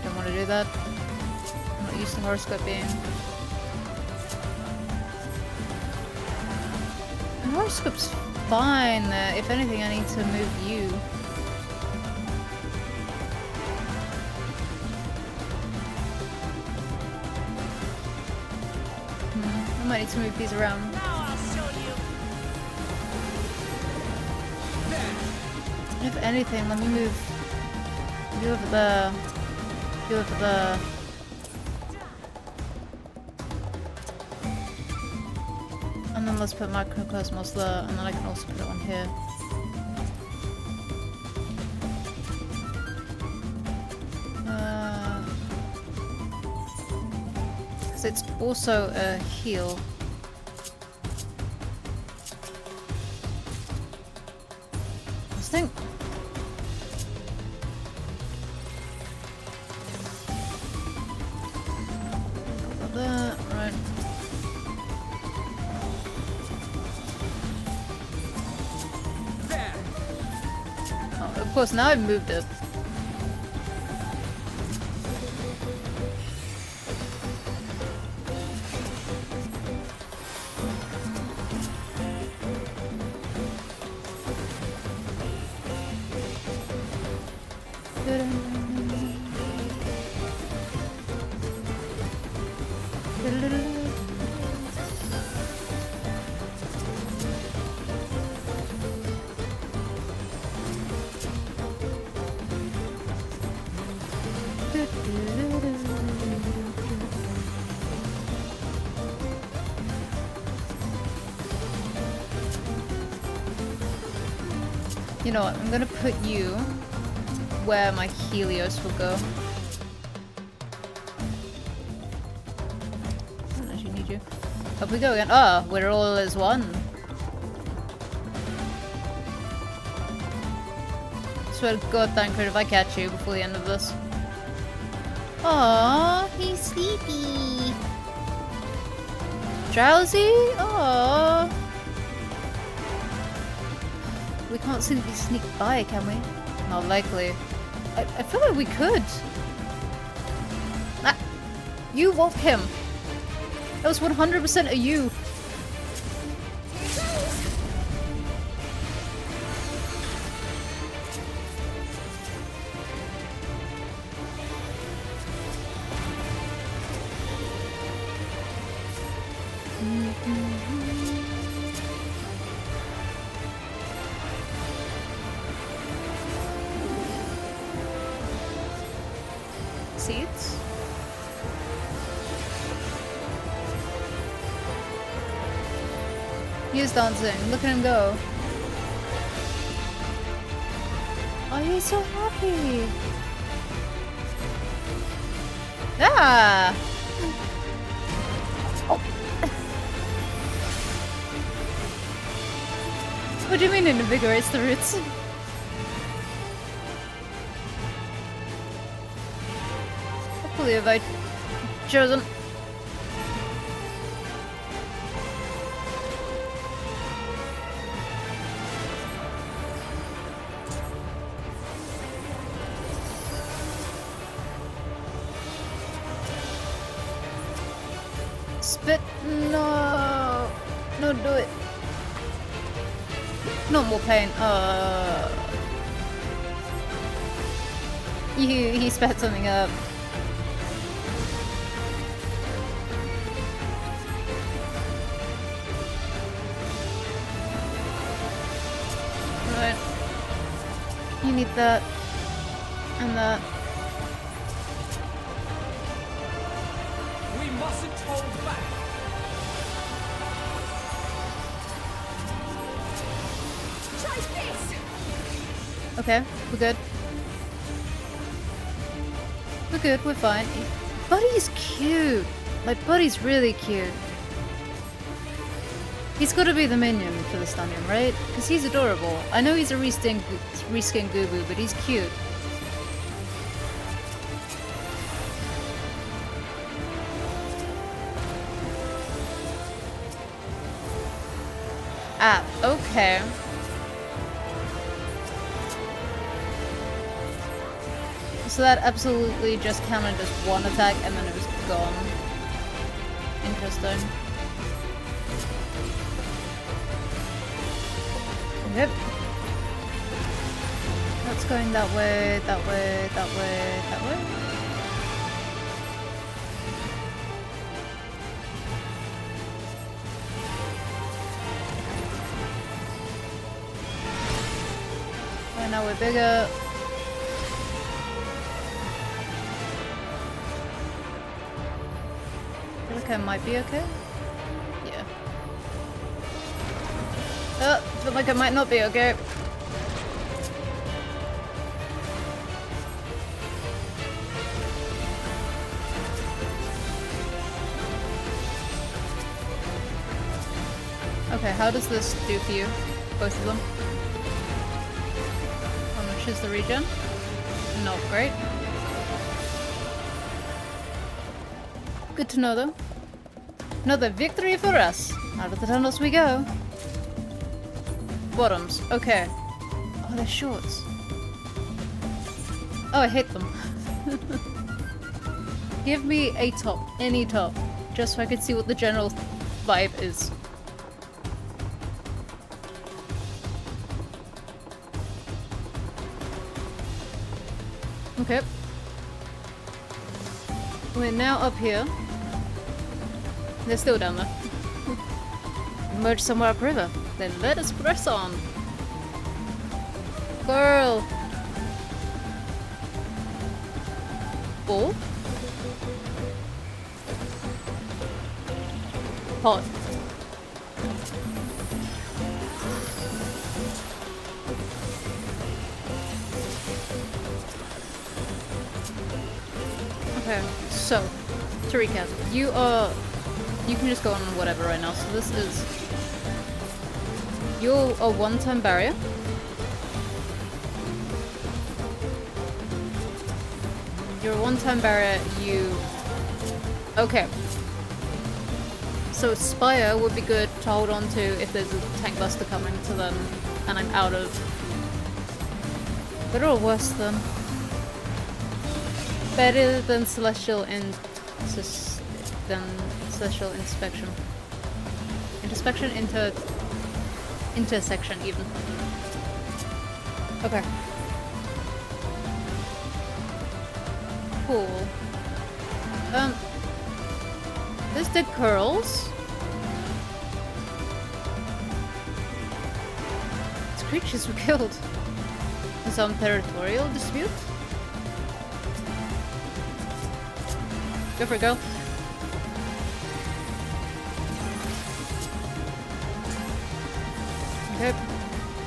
Don't want to do that. I'm not used to horoscope being. And horoscope's fine. If anything, I need to move you. I might need to move these around. Now I'll show you. If anything, let me move you over there. You over there. And then let's put Microcosmos there, and then I can also put it on here. It's also a heal. This thing. Got that, right. Oh, of course, now I've moved it. You know what, I'm gonna put you where my Helios will go. I don't actually need you. Up we go again. Ah, we're all as one. Swear to God, Thancred, if I catch you before the end of this. Aww, he's sleepy. drowsy? Oh. We can't simply sneak by, can we? Not likely. I feel like we could. Ah, you woke him. That was 100% a you. Seeds? He is dancing. Look at him go. Oh, he's so happy. Ah! Oh. What do you mean it invigorates the roots? Hopefully if I chosen. Spit, no, no, do it. No more pain. He spat something up. Right. You need that and that. We mustn't hold back. Try this! Okay, we're good. We're good, we're fine. Buddy's cute. Like, Buddy's really cute. He's gotta be the minion for this dungeon, right? Because he's adorable. I know he's a reskin Gubu, but he's cute. Ah, okay. So that absolutely just counted as one attack and then it was gone. Interesting. Yep. That's going that way, that way, that way, that way. Right now we're bigger. I feel like I might be okay. Yeah. Feel like I might not be okay. Okay, how does this do for you? Both of them? How much is the regen? Not great. Good to know though. Another victory for us. Out of the tunnels we go. Bottoms. Okay. Oh, they're shorts. Oh, I hate them. Give me a top. Any top. Just so I can see what the general vibe is. Okay. We're now up here. They're still down there. Emerge somewhere upriver. Then let us press on. Girl. Ball. Hot. Okay, so to recap, you can just go on whatever right now. So this is you're a one-time barrier. You're a one-time barrier. Okay. So Spire would be good to hold on to if there's a tank buster coming to them and I'm out of. Better or worse than? Better than Celestial Celestial Inspection. Introspection, intersection even. Okay. Cool. There's dead curls. These creatures were killed. In some territorial dispute? Go for it, girl. Okay.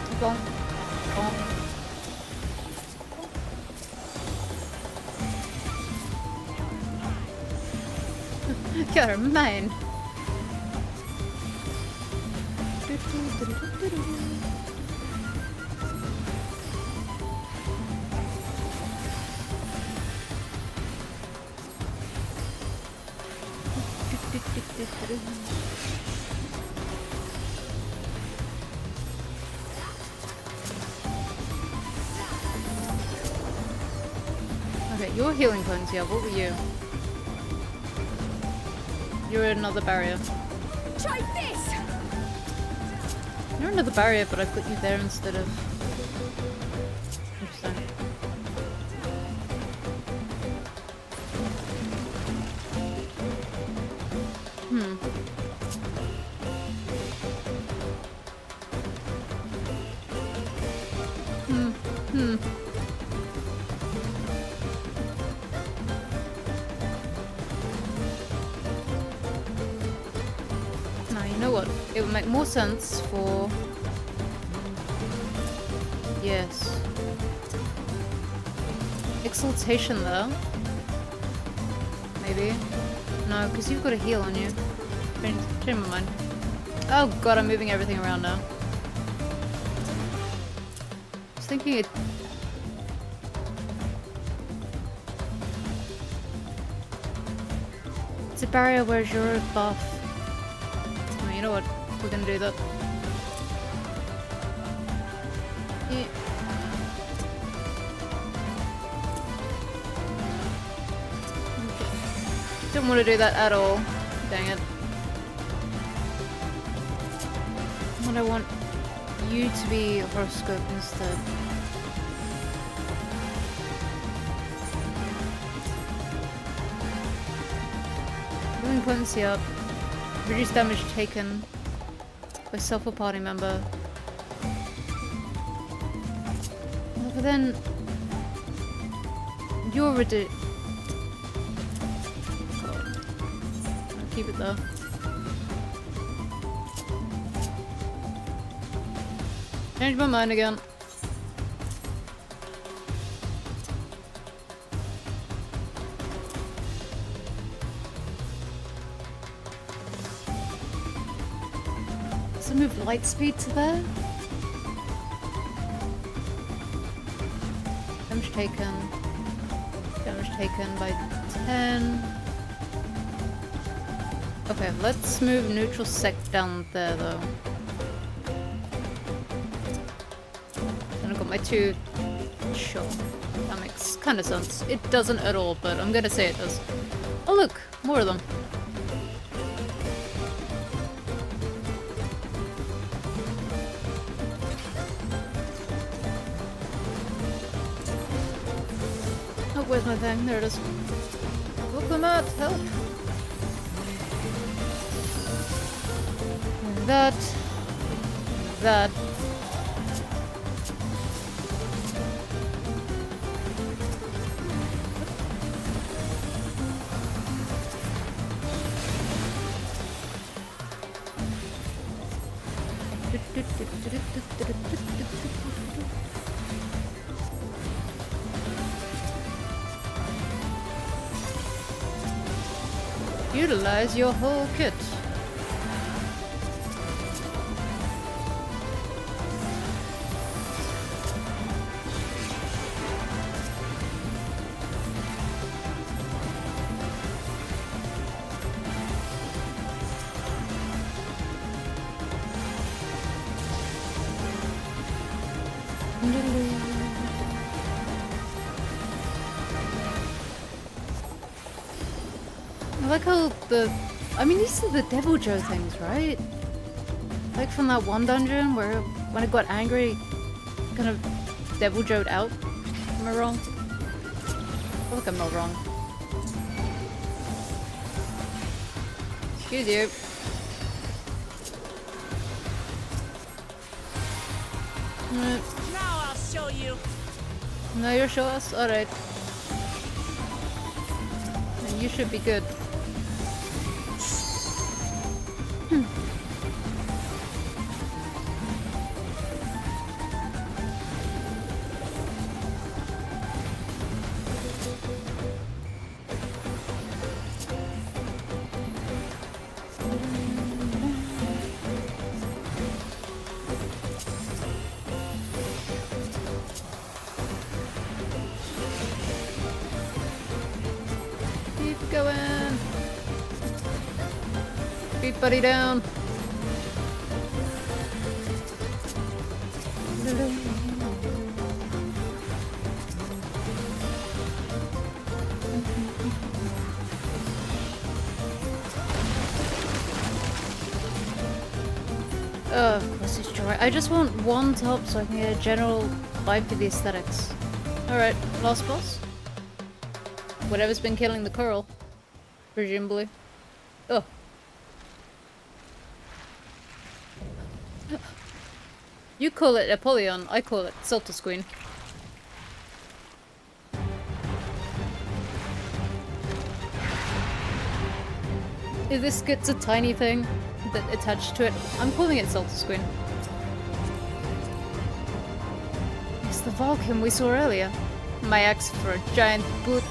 Keep going. Go on. You're mine. Okay, you're healing points, yeah. What were you? You're another barrier. Try this. You're another barrier, but I put you there instead of. Interesting. Now, you know what? It would make more sense for... Yes. Exaltation there. Maybe. No, because you've got a heal on you. Change my mind. Oh god, I'm moving everything around now. I was thinking it... It's a barrier where you're buff. Oh, you know what? We're gonna do that. Yeah. Don't want to do that at all. Dang it. But I want you to be horoscope instead. Moving potency up. Reduce damage taken by self or party member. Oh, but then you're reduced. Keep it though. Change my mind again. So move light speed to there. Damage taken. Damage taken by 10. Okay, let's move neutral sec down there though. Then I've got my two. Sure. That makes kind of sense. It doesn't at all, but I'm gonna say it does. Oh look! More of them. Oh, where's my thing? There it is. Look them out! Help! That. Utilize your whole kit. how the... I mean, these are the Devil Joe things, right? Like from that one dungeon where when it got angry, it kind of Devil Joe'd out. Am I wrong? I feel like I'm not wrong. Excuse you. Now I'll show you. No, you'll show us? Alright. Then you should be good. Keep going. Beat buddy down. Oh, of course it's dry. I just want one top so I can get a general vibe for the aesthetics. Alright, last boss. Whatever's been killing the coral. Presumably. Oh. You call it Apollyon, I call it Sultus Queen. If this gets a tiny thing that attached to it, I'm calling it Sultus Queen. It's the Vulcan we saw earlier. My axe for a giant boot.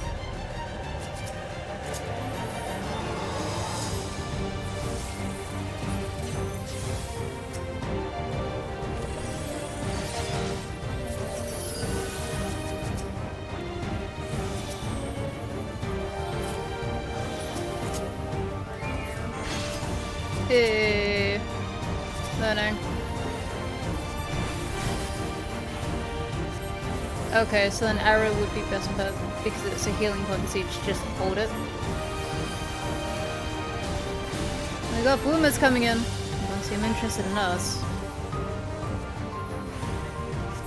Learning. Okay, so then arrow would be best bet because it's a healing point, so you just hold it. We got boomers coming in. Don't seem interested in us.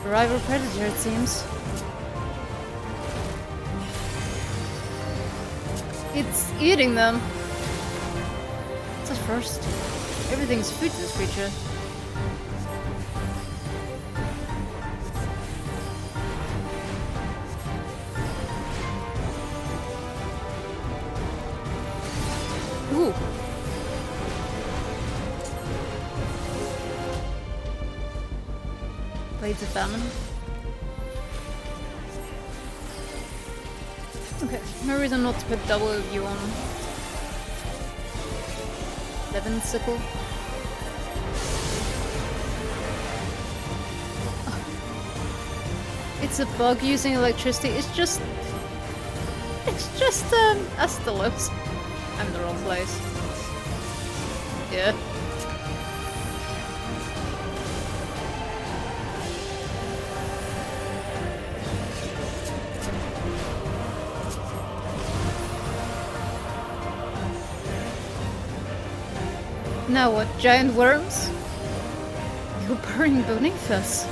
A rival predator, it seems. It's eating them. It's a first. Everything's food to this creature. Ooh. Blades of Famine. Okay, no reason not to put double of you on. Levin sickle. It's a bug using electricity. It's just Astalos. I'm in the wrong place. Yeah. Now what? Giant worms? You're burrowing beneath us.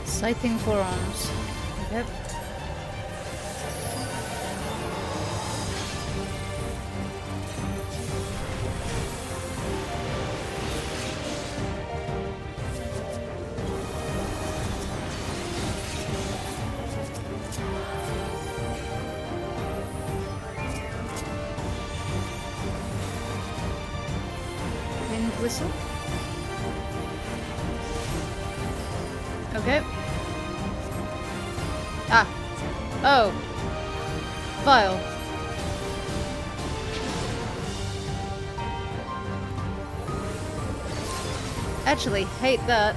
Sighting forearms. Yep. Wind whistle. Okay. Ah. Oh. Vile. Actually, hate that.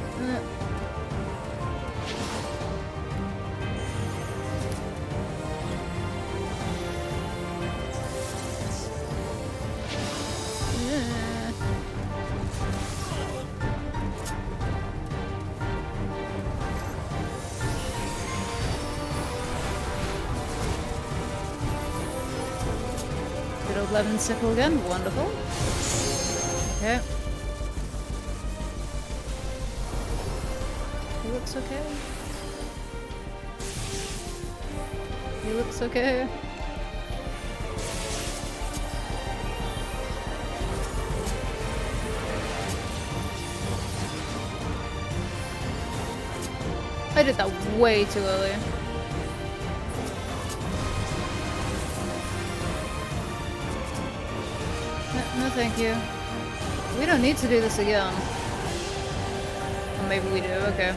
Lemon sickle again, wonderful. Okay. He looks okay. He looks okay. I did that way too early. No, thank you. We don't need to do this again. Or maybe we do, okay.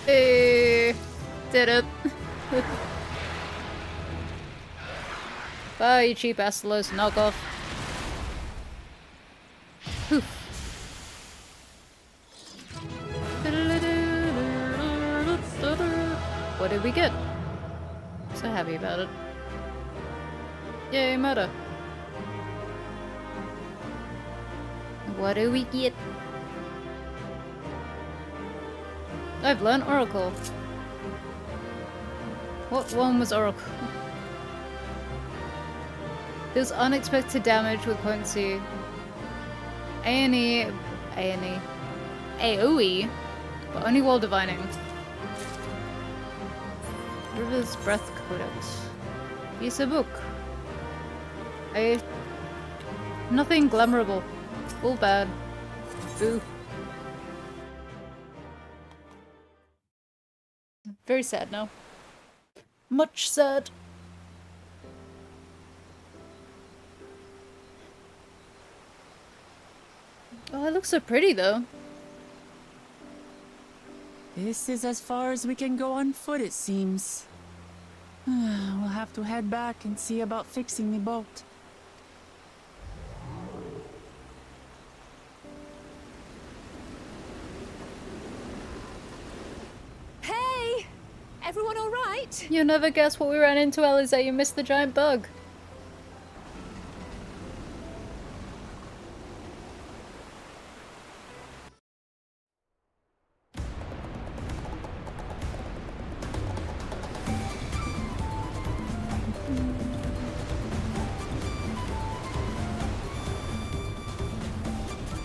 Hey, did it. Bye, you cheap Astalos knockoff. Whew. What did we get? So happy about it. Yay, murder. What do we get? I've learned Oracle. What one was Oracle? There's unexpected damage with potency. AOE, but only while divining. River's Breath Codex. Use a book. Nothing glamourable. All bad. Boo. Very sad now. Much sad. Oh, it looks so pretty though. This is as far as we can go on foot, it seems. We'll have to head back and see about fixing the boat. Hey! Everyone all right? You'll never guess what we ran into, Alize. You missed the giant bug.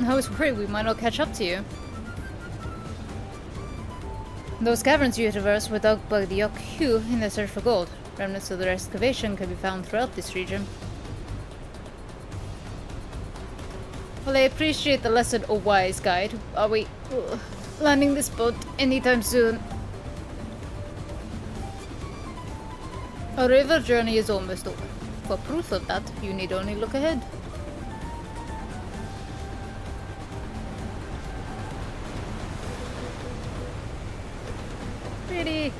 I was worried we might not catch up to you. Those caverns you traversed were dug by the Yokhu in their search for gold. Remnants of their excavation can be found throughout this region. Well, I appreciate the lesson, O wise guide. Are we landing this boat anytime soon? Our river journey is almost over. For proof of that, you need only look ahead. Pretty.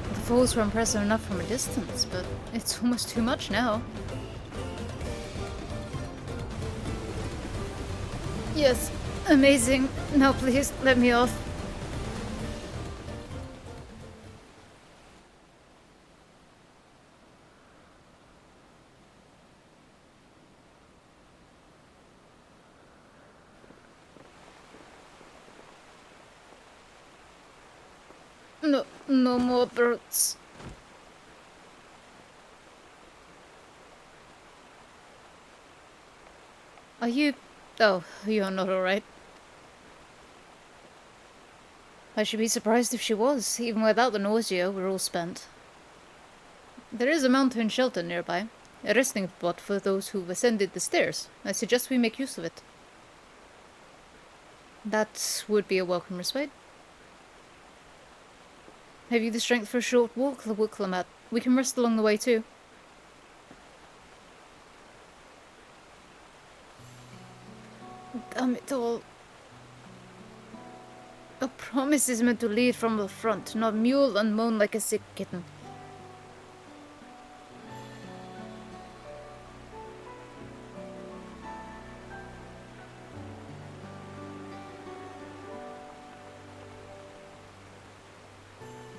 The falls were impressive enough from a distance, but it's almost too much now. Yes, amazing. Now please, let me off. No more birds. Are you... Oh, you're not alright. I should be surprised if she was. Even without the nausea, we're all spent. There is a mountain shelter nearby. A resting spot for those who've ascended the stairs. I suggest we make use of it. That would be a welcome respite. Have you the strength for a short walk, the Wicklamat? We can rest along the way too. Damn it all. A promise is meant to lead from the front, not mule and moan like a sick kitten.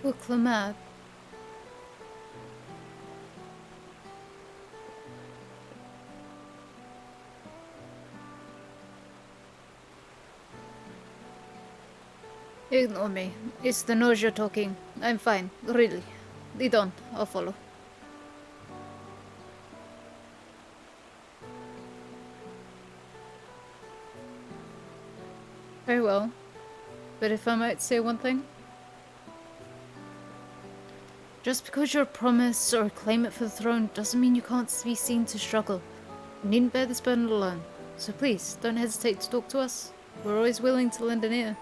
Look, Lamab. Ignore me. It's the nausea talking. I'm fine, really. Lead on. I'll follow. Very well. But if I might say one thing? Just because you're promised or claim it for the throne doesn't mean you can't be seen to struggle. You needn't bear this burden alone. So please, don't hesitate to talk to us. We're always willing to lend an ear.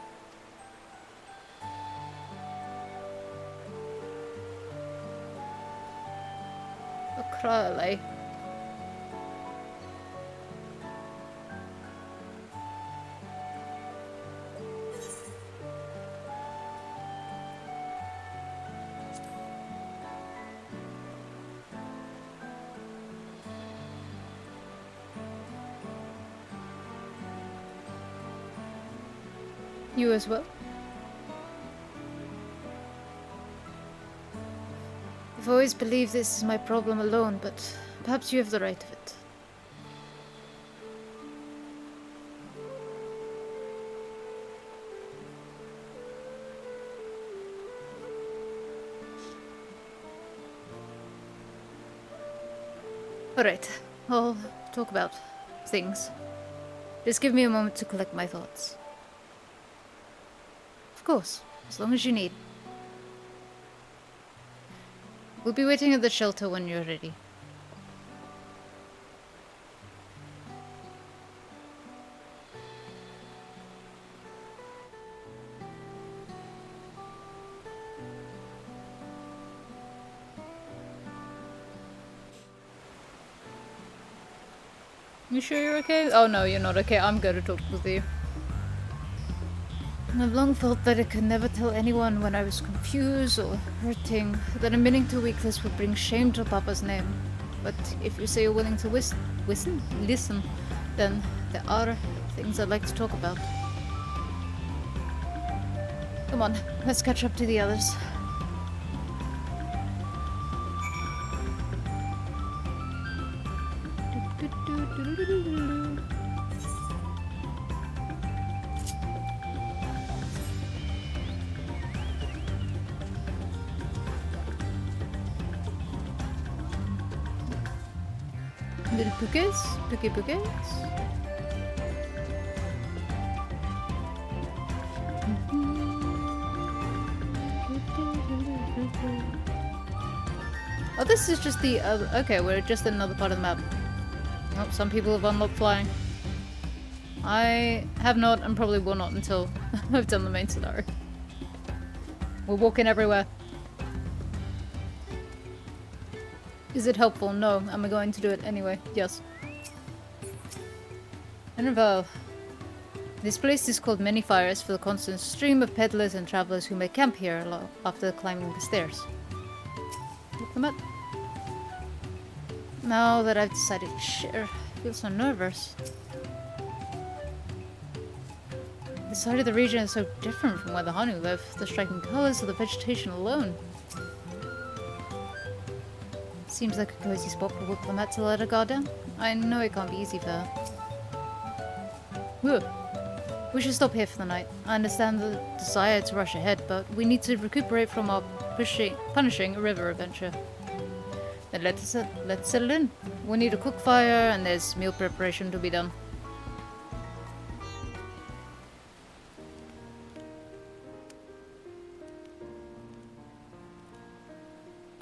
A Crowley. You as well? I've always believed this is my problem alone, but perhaps you have the right of it. Alright, I'll talk about things. Just give me a moment to collect my thoughts. Of course, as long as you need. We'll be waiting at the shelter when you're ready. You sure you're okay? Oh no, you're not okay. I'm going to talk with you. I've long felt that I could never tell anyone when I was confused or hurting, that admitting to weakness would bring shame to Papa's name. But if you say you're willing to listen, then there are things I'd like to talk about. Come on, let's catch up to the others. Little bouquets. Oh, this is just the other. Okay, we're just in another part of the map. Oh, some people have unlocked flying. I have not, and probably will not until I've done the main scenario. We're walking everywhere. Is it helpful? No. Am I going to do it anyway? Yes. Annabelle. This place is called Many Fires for the constant stream of peddlers and travelers who may camp here after climbing the stairs. Look them up. Now that I've decided to share, I feel so nervous. This side of the region is so different from where the Hanu live. The striking colors of the vegetation alone. Seems like a cozy spot for Wicklamat to let her guard down. I know it can't be easy for her. Whoa. We should stop here for the night. I understand the desire to rush ahead, but we need to recuperate from our punishing river adventure. Then let's settle in. We need a cook fire and there's meal preparation to be done.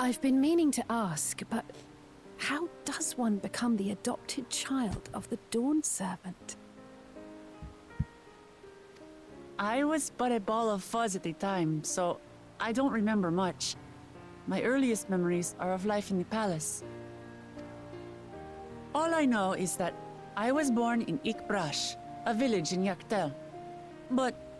I've been meaning to ask, but how does one become the adopted child of the Dawn Servant? I was but a ball of fuzz at the time, so I don't remember much. My earliest memories are of life in the palace. All I know is that I was born in Ikbrash, a village in Yaktel. But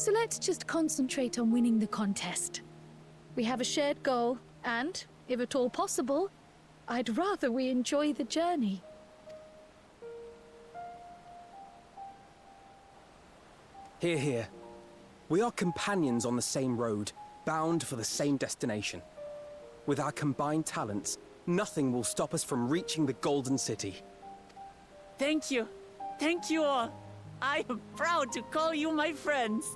So let's just concentrate on winning the contest. We have a shared goal, and, if at all possible, I'd rather we enjoy the journey. Hear, hear. We are companions on the same road, bound for the same destination. With our combined talents, nothing will stop us from reaching the Golden City. Thank you. Thank you all. I am proud to call you my friends.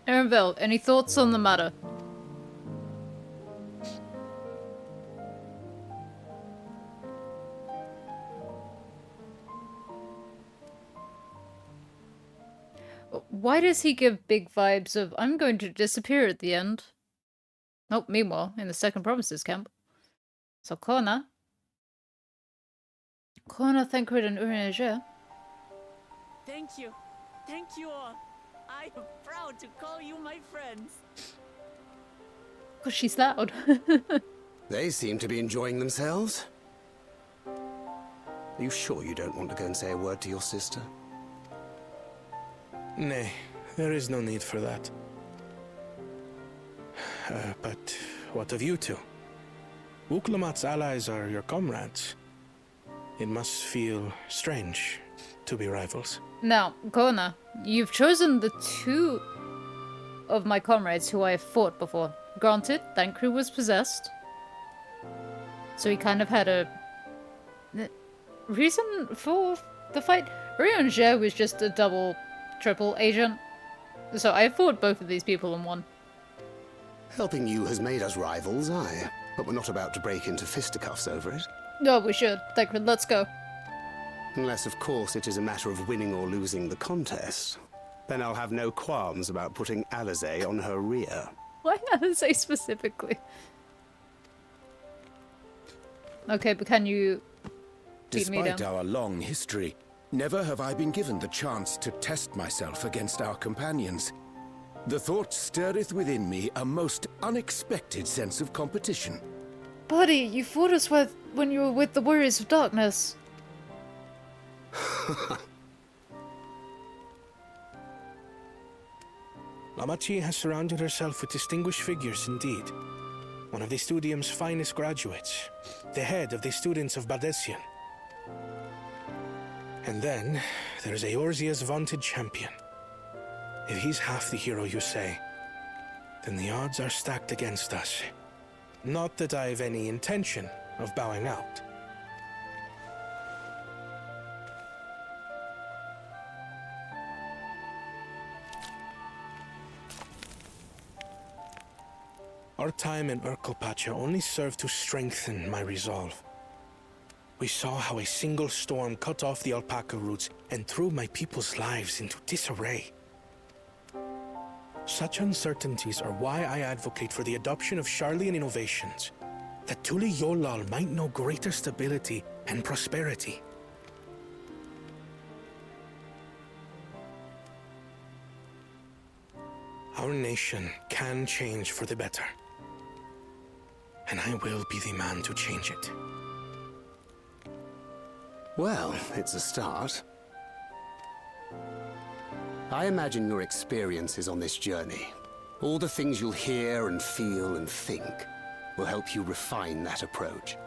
Erenville, any thoughts on the matter? Why does he give big vibes of, I'm going to disappear at the end? Oh, meanwhile, in the second provinces camp. So Kona, Thancred, and Urianger. Thank you. Thank you all. I am proud to call you my friends. Because she's loud. They seem to be enjoying themselves. Are you sure you don't want to go and say a word to your sister? Nay, there is no need for that. But what of you two? Wuklamat's allies are your comrades. It must feel strange to be rivals. Now, Kona, you've chosen the two of my comrades who I have fought before. Granted, Thancred was possessed, so he kind of had a reason for the fight. Urianger was just a double, triple agent, so I fought both of these people in one. Helping you has made us rivals, aye. But we're not about to break into fisticuffs over it. No, we should. Thancred, let's go. Unless, of course, it is a matter of winning or losing the contest. Then I'll have no qualms about putting Alizé on her rear. Why Alizé specifically? Okay, but can you beat me Despite down? our long history, never have I been given the chance to test myself against our companions. The thought stirreth within me a most unexpected sense of competition. Buddy, you fought us when you were with the Warriors of Darkness. Lamachi has surrounded herself with distinguished figures indeed. One of the Studium's finest graduates, the head of the students of Bardessian. And then, there's Eorzea's vaunted champion. If he's half the hero you say, then the odds are stacked against us. Not that I've any intention of bowing out. Our time in Urkelpacha only served to strengthen my resolve. We saw how a single storm cut off the alpaca roots and threw my people's lives into disarray. Such uncertainties are why I advocate for the adoption of Sharlayan innovations, that Tuli Yolal might know greater stability and prosperity. Our nation can change for the better, and I will be the man to change it. Well, it's a start. I imagine your experiences on this journey, all the things you'll hear and feel and think, will help you refine that approach.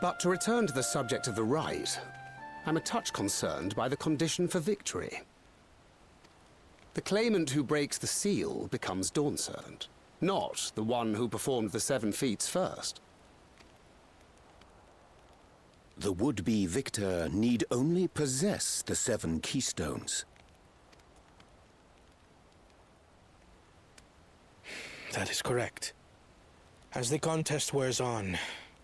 But to return to the subject of the rite, I'm a touch concerned by the condition for victory. The claimant who breaks the seal becomes Dawn Servant, not the one who performed the 7 feats first. The would-be victor need only possess the 7 keystones. That is correct. As the contest wears on,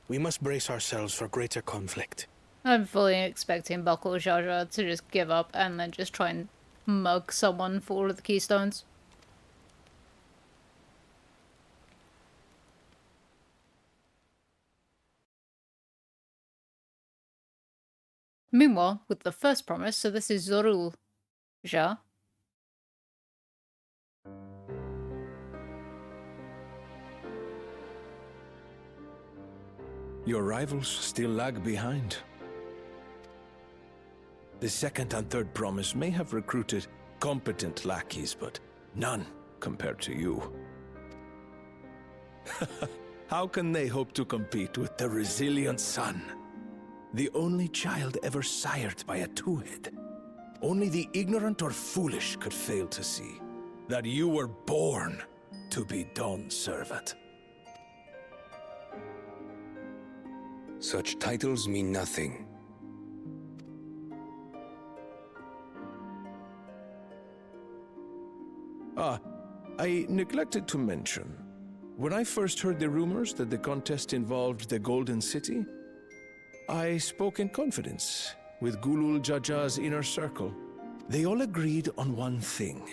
we must brace ourselves for greater conflict. I'm fully expecting Buckle Jaja to just give up and then just try and mug someone for all of the keystones. Meanwhile, with the first promise, so this is Zorul Ja. Your rivals still lag behind. The second and third promise may have recruited competent lackeys, but none compared to you. How can they hope to compete with the resilient son? The only child ever sired by a two-head. Only the ignorant or foolish could fail to see that you were born to be Dawn's servant. Such titles mean nothing. I neglected to mention, when I first heard the rumors that the contest involved the Golden City, I spoke in confidence with Gulul Jaja's inner circle. They all agreed on one thing.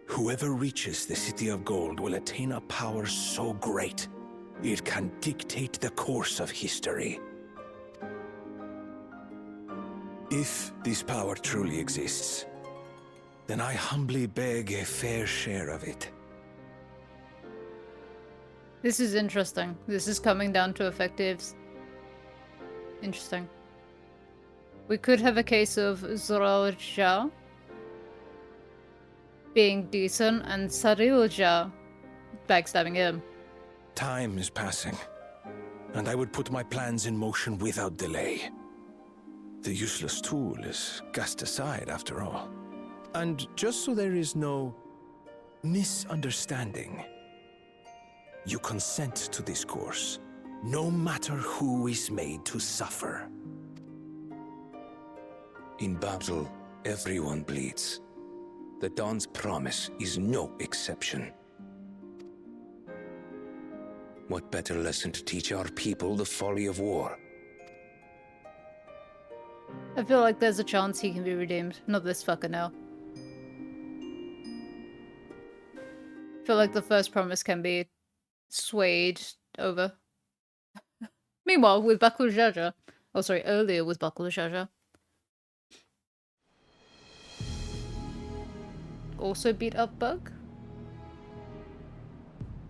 Whoever reaches the City of Gold will attain a power so great, it can dictate the course of history. If this power truly exists, then I humbly beg a fair share of it. This is interesting. This is coming down to effectives. Interesting. We could have a case of Zoralja being decent and Sarilja backstabbing him. Time is passing, and I would put my plans in motion without delay. The useless tool is cast aside after all. And just so there is no misunderstanding, you consent to this course, no matter who is made to suffer. In battle, everyone bleeds. The Dawn's promise is no exception. What better lesson to teach our people the folly of war? I feel like there's a chance he can be redeemed. Not this fucker now. I feel like the first promise can be swayed over. Meanwhile, with Bakul Jaja. Oh, sorry, earlier with Bakul Jaja. Also beat up Bug?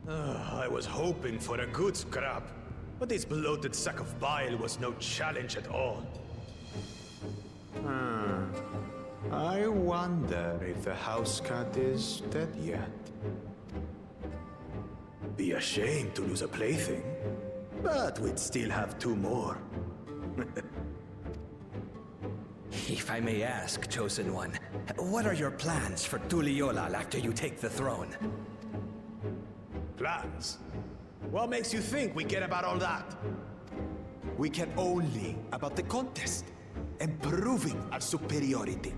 I was hoping for a good scrap, but this bloated sack of bile was no challenge at all. I wonder if the house cat is dead yet. Be ashamed to lose a plaything, but we'd still have two more. If I may ask, Chosen One, what are your plans for Tuliolal after you take the throne? Plans? What makes you think we care about all that? We care only about the contest and proving our superiority.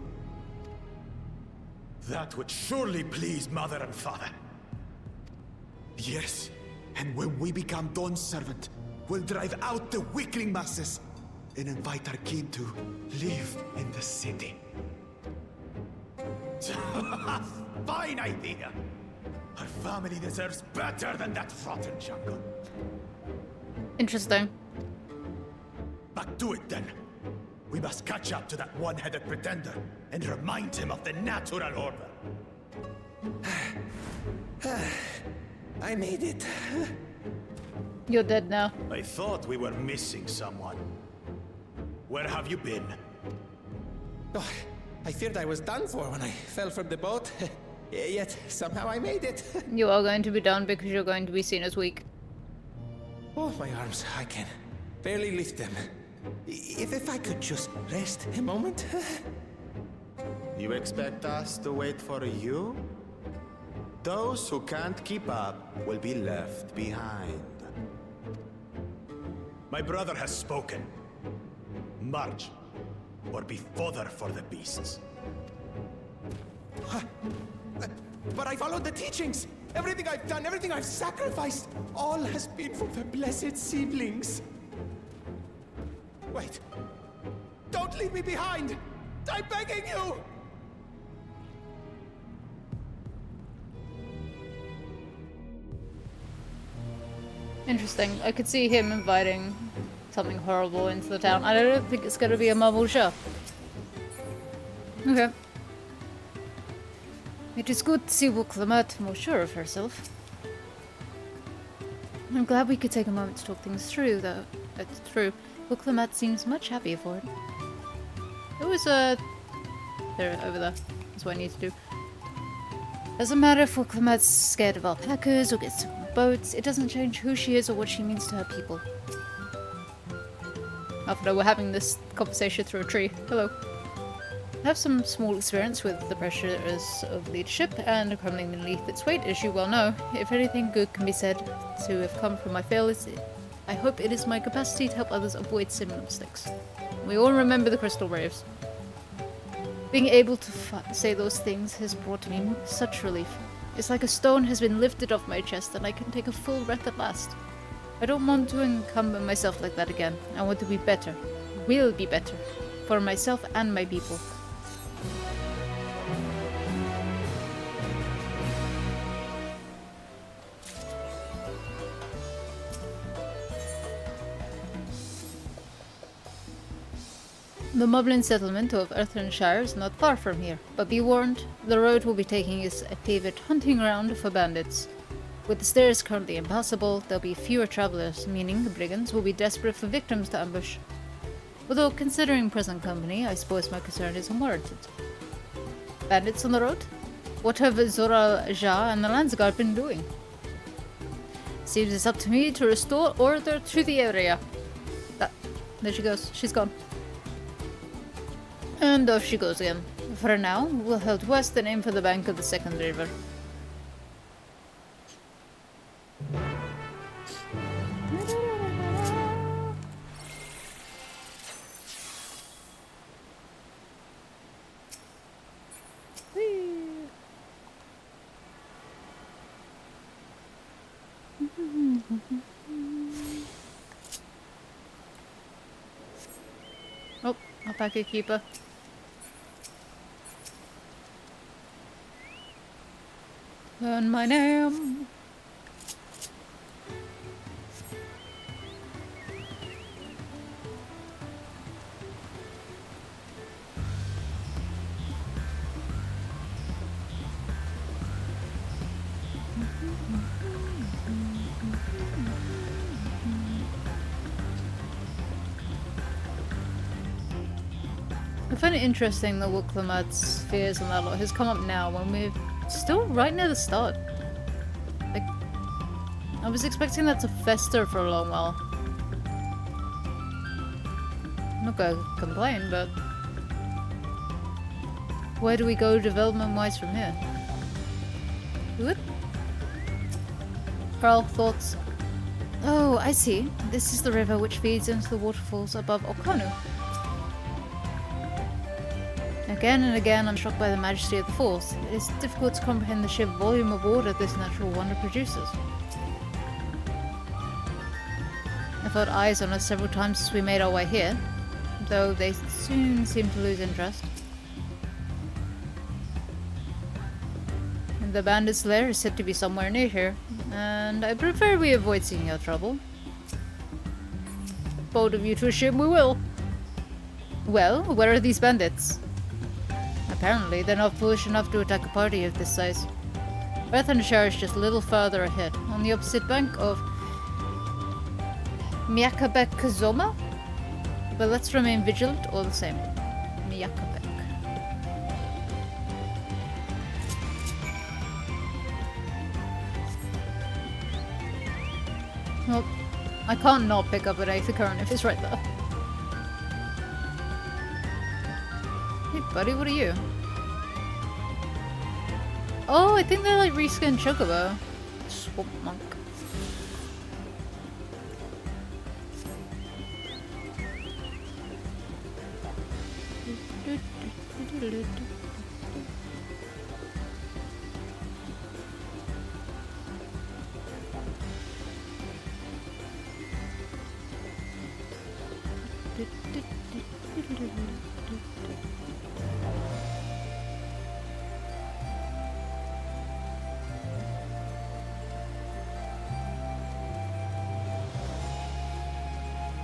That would surely please Mother and Father. Yes, and when we become Dawn's servant, we'll drive out the weakling masses and invite our kin to live in the city. Fine idea! Our family deserves better than that rotten jungle. Interesting. Back to it then. We must catch up to that one-headed pretender and remind him of the natural order. I made it. You're dead now. I thought we were missing someone. Where have you been? Oh, I feared I was done for when I fell from the boat. Yet somehow I made it. You are going to be done because you're going to be seen as weak. Oh, my arms, I can barely lift them. If I could just rest a moment. You expect us to wait for you? Those who can't keep up will be left behind. My brother has spoken. March, or be fodder for the beasts. But I followed the teachings. Everything I've done, everything I've sacrificed, all has been for the blessed seedlings. Wait. Don't leave me behind! I'm begging you! Interesting. I could see him inviting something horrible into the town. I don't think it's gonna be a marble show. Okay. It is good to see Wuklamat more sure of herself. I'm glad we could take a moment to talk things through, though. It's true. Wuklamat seems much happier for it. It was there, over there. That's what I need to do. Doesn't matter if Wuklemat's scared of alpacas or gets stuck on boats. It doesn't change who she is or what she means to her people. After we're having this conversation through a tree. Hello. I have some small experience with the pressures of leadership and crumbling beneath its weight, as you well know. If anything good can be said to have come from my failures, I hope it is my capacity to help others avoid similar mistakes. We all remember the crystal raves. Being able to say those things has brought me such relief. It's like a stone has been lifted off my chest and I can take a full breath at last. I don't want to encumber myself like that again. I want to be better. Will be better. For myself and my people. The Moblin settlement of Earthlandshire is not far from here, but be warned, the road we'll be taking is a favorite hunting ground for bandits. With the stairs currently impassable, there'll be fewer travelers, meaning the brigands will be desperate for victims to ambush. Although, considering present company, I suppose my concern is unwarranted. Bandits on the road? What have Zoral Jah and the Landsguard been doing? Seems it's up to me to restore order to the area. There she goes. She's gone. And off she goes again. For now, we'll head west and aim for the bank of the second river. Oh, alpaca keeper. Learn my name. I find it interesting that Wuklemat's fears and that lot has come up now when we're still right near the start. Like, I was expecting that to fester for a long while. I'm not gonna complain, but where do we go development-wise from here? Good? Carl, thoughts? Oh, I see. This is the river which feeds into the waterfalls above Okanu. Again and again I'm struck by the majesty of the falls. It is difficult to comprehend the sheer volume of water this natural wonder produces. I felt eyes on us several times as we made our way here, though they soon seemed to lose interest. And the bandit's lair is said to be somewhere near here, and I prefer we avoid seeking out trouble. Bold of you to assume we will. Well, where are these bandits? Apparently, they're not foolish enough to attack a party of this size. Earthlandshire is just a little further ahead, on the opposite bank of Miakabek Kazoma? But let's remain vigilant all the same. Miakabek. Well, I can't not pick up an Aether Current if it's right there. Hey buddy, what are you? Oh, I think they're like reskinned Chocobo. Swamp Monk.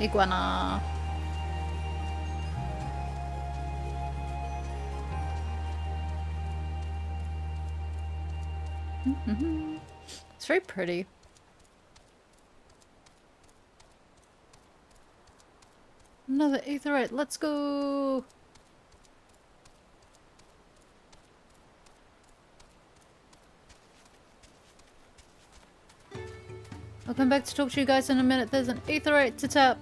Iguana. It's very pretty. Another aetherite, let's go! I'll come back to talk to you guys in a minute. There's an aetheryte to tap.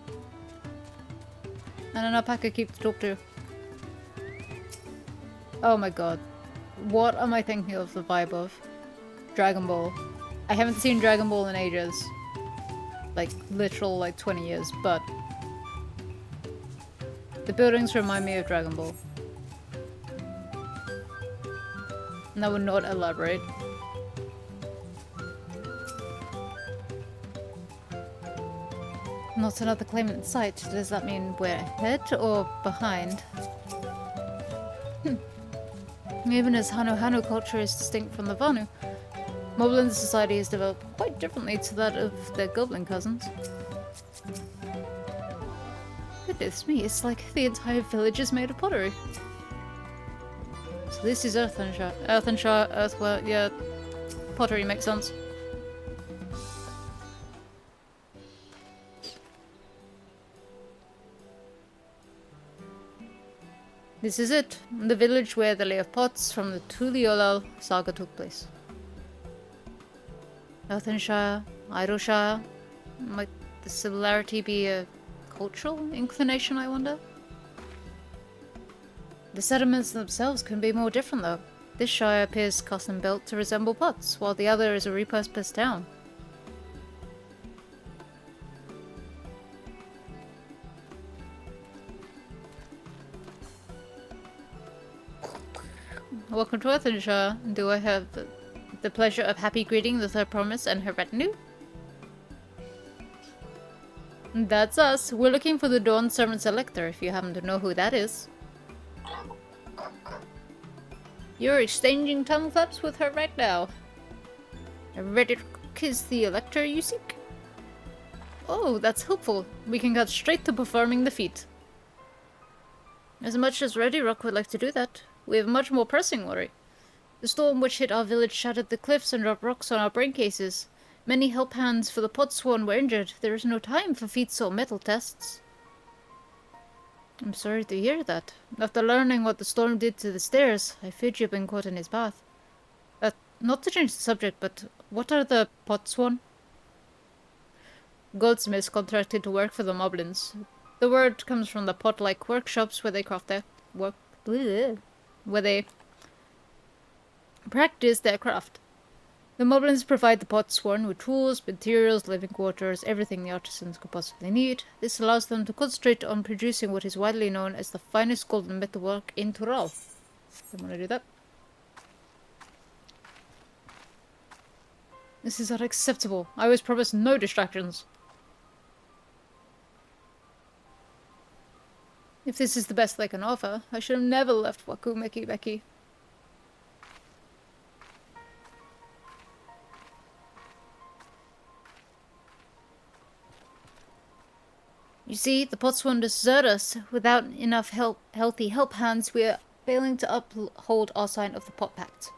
And an alpaca keep to talk to. Oh my god. What am I thinking of the vibe of? Dragon Ball. I haven't seen Dragon Ball in ages. Like, literal, like, 20 years, but... the buildings remind me of Dragon Ball. And I would not elaborate. Not another claimant in sight. Does that mean we're ahead or behind? Even as Hanu culture is distinct from the Vanu, Moblin society is developed quite differently to that of their goblin cousins. Goodness me, it's like the entire village is made of pottery. So this is Earthenshire. Earthenshire, Earthwork, yeah. Pottery makes sense. This is it, the village where the Lay of Pots from the Tuliolal saga took place. Earthenshire, Idleshire, might the similarity be a cultural inclination, I wonder? The settlements themselves can be more different though. This shire appears custom built to resemble Pots, while the other is a repurposed town. Welcome to Earthenshire. Do I have the pleasure of happy greeting the Third Promise and her retinue? That's us. We're looking for the Dawn Servant Selector, if you happen to know who that is. You're exchanging tongue flaps with her right now. Ready is the Elector you seek? Oh, that's helpful. We can cut straight to performing the feat. As much as Ready Rock would like to do that, we have a much more pressing worry. The storm which hit our village shattered the cliffs and dropped rocks on our brain cases. Many help hands for the Potsworn were injured. There is no time for feats or metal tests. I'm sorry to hear that. After learning what the storm did to the stairs, I feared you've been caught in his path. Not to change the subject, but what are the Potsworn? Goldsmiths contracted to work for the Moblins. The word comes from the pot-like workshops where they craft their work. Where they practice their craft. The Moblins provide the Potsworn with tools, materials, living quarters, everything the artisans could possibly need. This allows them to concentrate on producing what is widely known as the finest golden metalwork in Tural. Don't want to do that. This is unacceptable. I was promised no distractions. If this is the best they can offer, I should have never left Waku Meki Beki. You see, the Potsworn desert us. Without enough healthy help hands, we are failing to uphold our sign of the Pot Pact.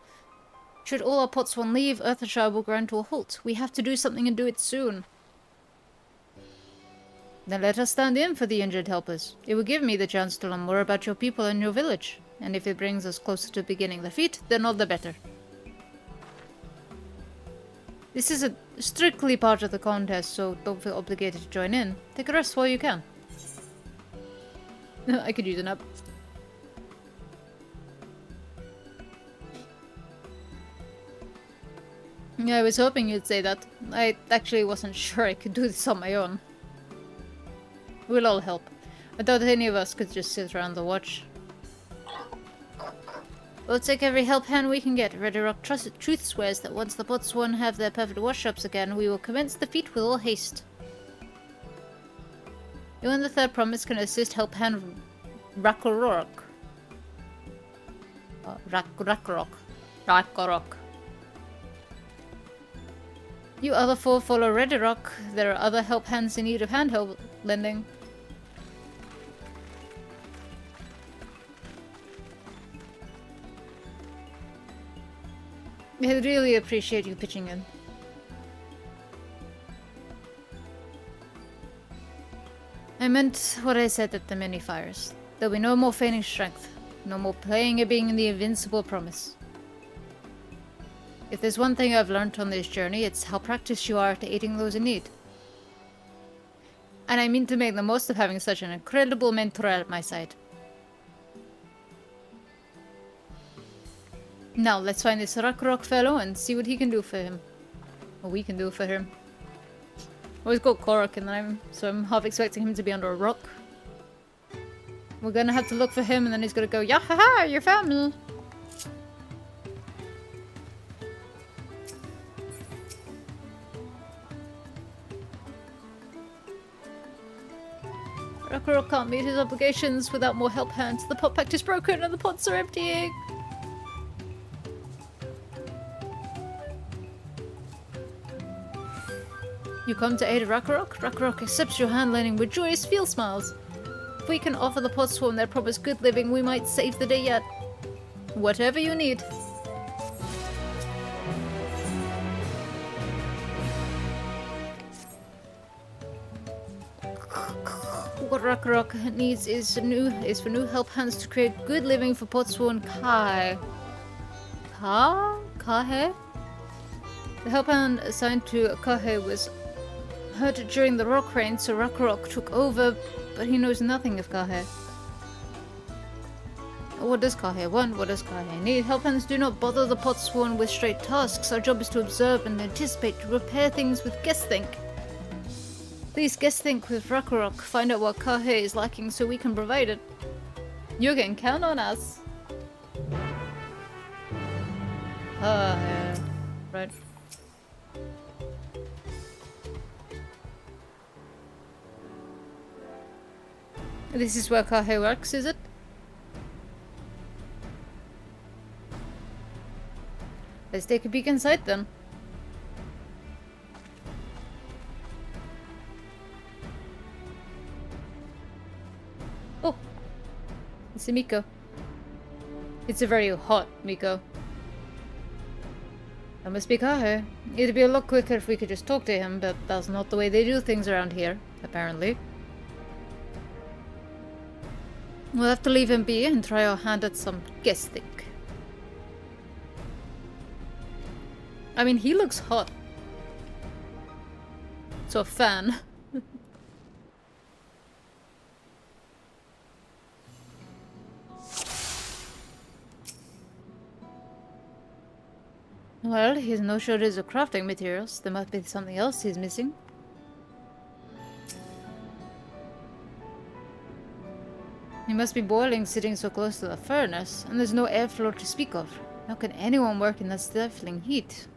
Should all our Potsworn leave, Earthenshire will grind to a halt. We have to do something and do it soon. Then let us stand in for the injured helpers. It will give me the chance to learn more about your people and your village. And if it brings us closer to beginning the feat, then all the better. This is strictly part of the contest, so don't feel obligated to join in. Take a rest while you can. I could use a nap. Yeah, I was hoping you'd say that. I actually wasn't sure I could do this on my own. We'll all help. I thought any of us could just sit around and watch. We'll take every help hand we can get. Red Rock Truth swears that once the Potsworn have their perfect workshops again, we will commence the feat with all haste. You and the Third Promise can assist help hand Rakorok. Rakorok. You other four follow Red Rock. There are other help hands in need of handheld lending. I really appreciate you pitching in. I meant what I said at the many fires. There'll be no more feigning strength. No more playing at being the invincible promise. If there's one thing I've learned on this journey, it's how practiced you are at aiding those in need. And I mean to make the most of having such an incredible mentor at my side. Now, let's find this Rock fellow and see what he can do for him. Or we can do for him. Always got Korok in the name, so I'm half expecting him to be under a rock. We're gonna have to look for him and then he's gonna go, "Yahaha, you found me!" Rock can't meet his obligations without more help hands. The pot pact is broken and the pots are emptying. You come to aid Rakarok? Rakarok accepts your hand-lending with joyous field smiles. If we can offer the pot swarm their promised good living, we might save the day yet. Whatever you need. What Rakarok needs is for new help hands to create good living for Potsworn Kai. Kahe? The help hand assigned to Kahe was hurt during the rock rain, so Rakarok took over, but he knows nothing of Kahe. What does Kahe want? What does Kahe need? Help hands do not bother the Potsworn with straight tasks. Our job is to observe and anticipate, to repair things with guess think. Please guess think with Rakarok, find out what Kahe is lacking so we can provide it. You can count on us. Right. This is where Kahe works, is it? Let's take a peek inside then. Oh, it's a Miko. It's a very hot Miko. That must be Kahe. It'd be a lot quicker if we could just talk to him, but that's not the way they do things around here, apparently. We'll have to leave him be and try our hand at some guess think. I mean, he looks hot. So a fan. Well, he's no shortage of crafting materials. There must be something else he's missing. He must be boiling sitting so close to the furnace, and there's no airflow to speak of. How can anyone work in that stifling heat?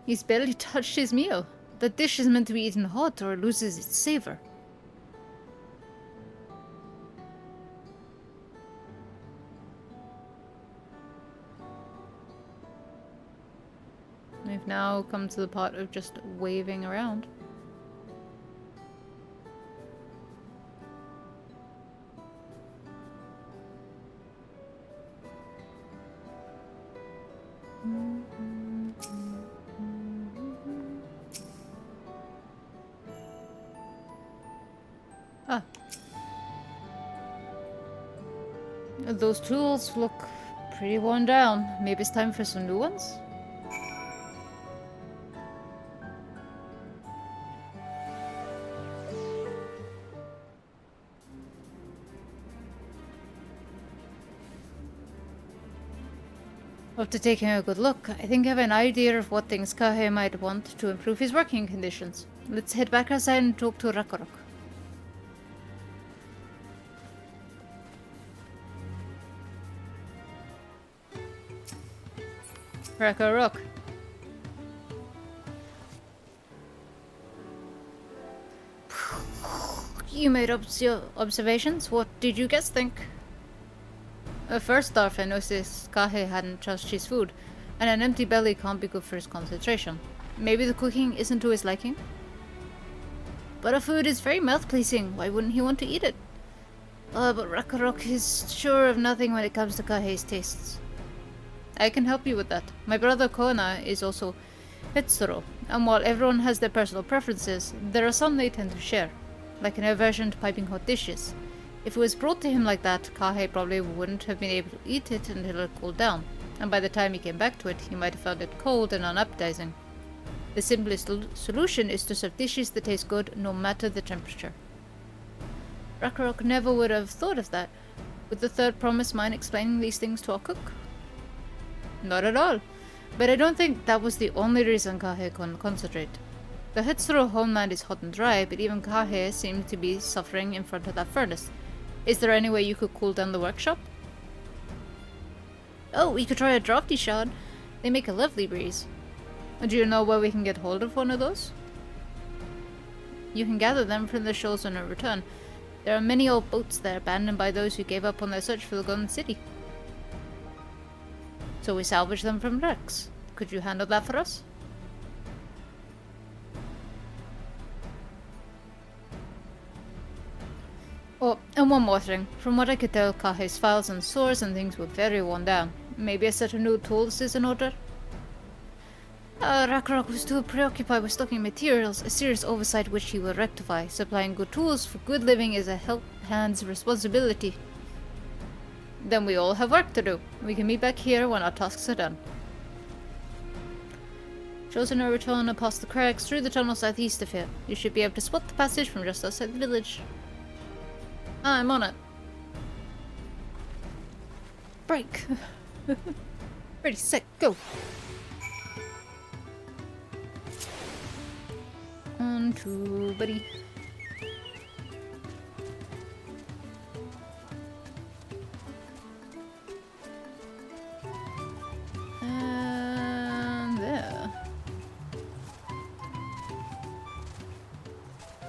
He's barely touched his meal. The dish is meant to be eaten hot or it loses its savor. We've now come to the part of just waving around. Ah. Those tools look pretty worn down. Maybe it's time for some new ones? After taking a good look, I think I have an idea of what things Kahe might want to improve his working conditions. Let's head back outside and talk to Rakarok. Rakarok. You made observations? What did you guys think? First off, I noticed Kahe hadn't touched his food, and an empty belly can't be good for his concentration. Maybe the cooking isn't to his liking? But our food is very mouth-pleasing, why wouldn't he want to eat it? But Rakarok is sure of nothing when it comes to Kahe's tastes. I can help you with that. My brother Kona is also Hetsuro, and while everyone has their personal preferences, there are some they tend to share, like an aversion to piping hot dishes. If it was brought to him like that, Kahe probably wouldn't have been able to eat it until it cooled down, and by the time he came back to it, he might have found it cold and unappetizing. The simplest solution is to serve dishes that taste good no matter the temperature. Ragnarok never would have thought of that. Would the third promise mind explaining these things to our cook? Not at all. But I don't think that was the only reason Kahe couldn't concentrate. The Hitsuru homeland is hot and dry, but even Kahe seemed to be suffering in front of that furnace. Is there any way you could cool down the workshop? Oh, we could try a drafty shard. They make a lovely breeze. Do you know where we can get hold of one of those? You can gather them from the shores on our return. There are many old boats there abandoned by those who gave up on their search for the Golden City. So we salvage them from wrecks. Could you handle that for us? Oh, and one more thing. From what I could tell, Kahe's files and swords and things were very worn down. Maybe a set of new tools is in order? Ragnarok was too preoccupied with stocking materials, a serious oversight which he will rectify. Supplying good tools for good living is a help hand's responsibility. Then we all have work to do. We can meet back here when our tasks are done. Chosen a return past the cracks through the tunnel southeast of here. You should be able to spot the passage from just outside the village. I'm on it. Break. Ready, set, go. On to buddy. And there.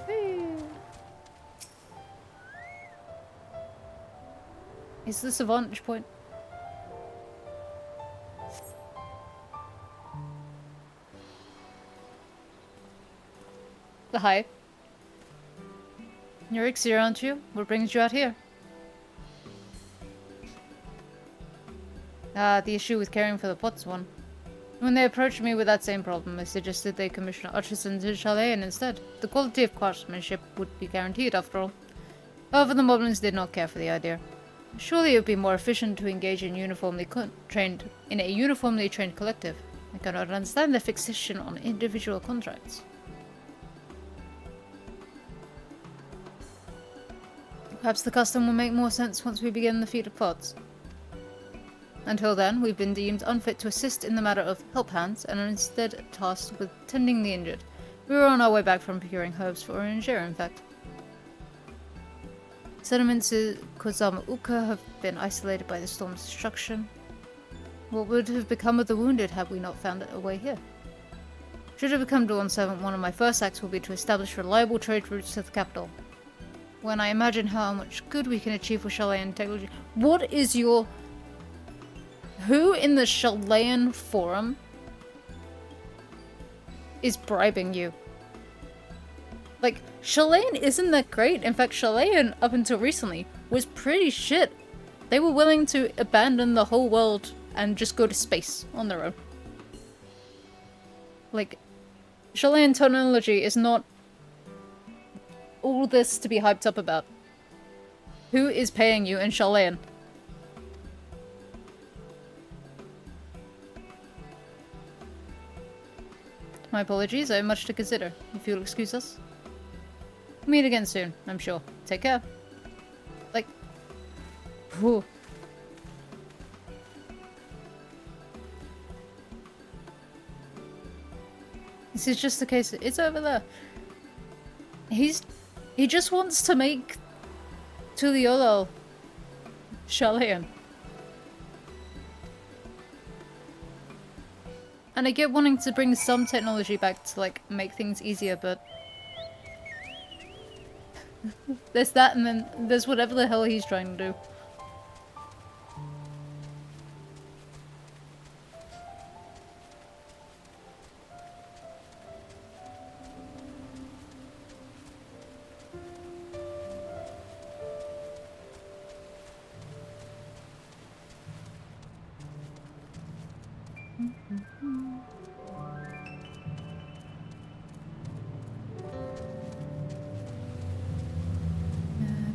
Hey. Is this a vantage point? Hi. You're XIV, aren't you? What brings you out here? The issue with caring for the pots one. When they approached me with that same problem, I suggested they commission artisans in Chalayan instead. The quality of craftsmanship would be guaranteed after all. However, the moblins did not care for the idea. Surely it would be more efficient to engage in a uniformly trained collective. I cannot understand the fixation on individual contracts. Perhaps the custom will make more sense once we begin the feat of pots. Until then, we've been deemed unfit to assist in the matter of help hands and are instead tasked with tending the injured. We were on our way back from procuring herbs for our injure, in fact. Settlements in Kozama Uka have been isolated by the storm's destruction. What would have become of the wounded had we not found a way here? Should I become Dawn Servant, one of my first acts will be to establish reliable trade routes to the capital. When I imagine how much good we can achieve with Chalayan technology. What is your... Who in the Chalayan forum is bribing you? Like, Chalayan isn't that great. In fact, Chalayan, up until recently, was pretty shit. They were willing to abandon the whole world and just go to space on their own. Like, Chalayan technology is not all this to be hyped up about. Who is paying you in Chalayan? My apologies, I have much to consider. If you'll excuse us. We'll meet again soon, I'm sure. Take care. Like... Whew. This is just the case. It's over there. He just wants to make Tuliolo Chalayan. And I get wanting to bring some technology back to, like, make things easier, but... there's that, and then there's whatever the hell he's trying to do.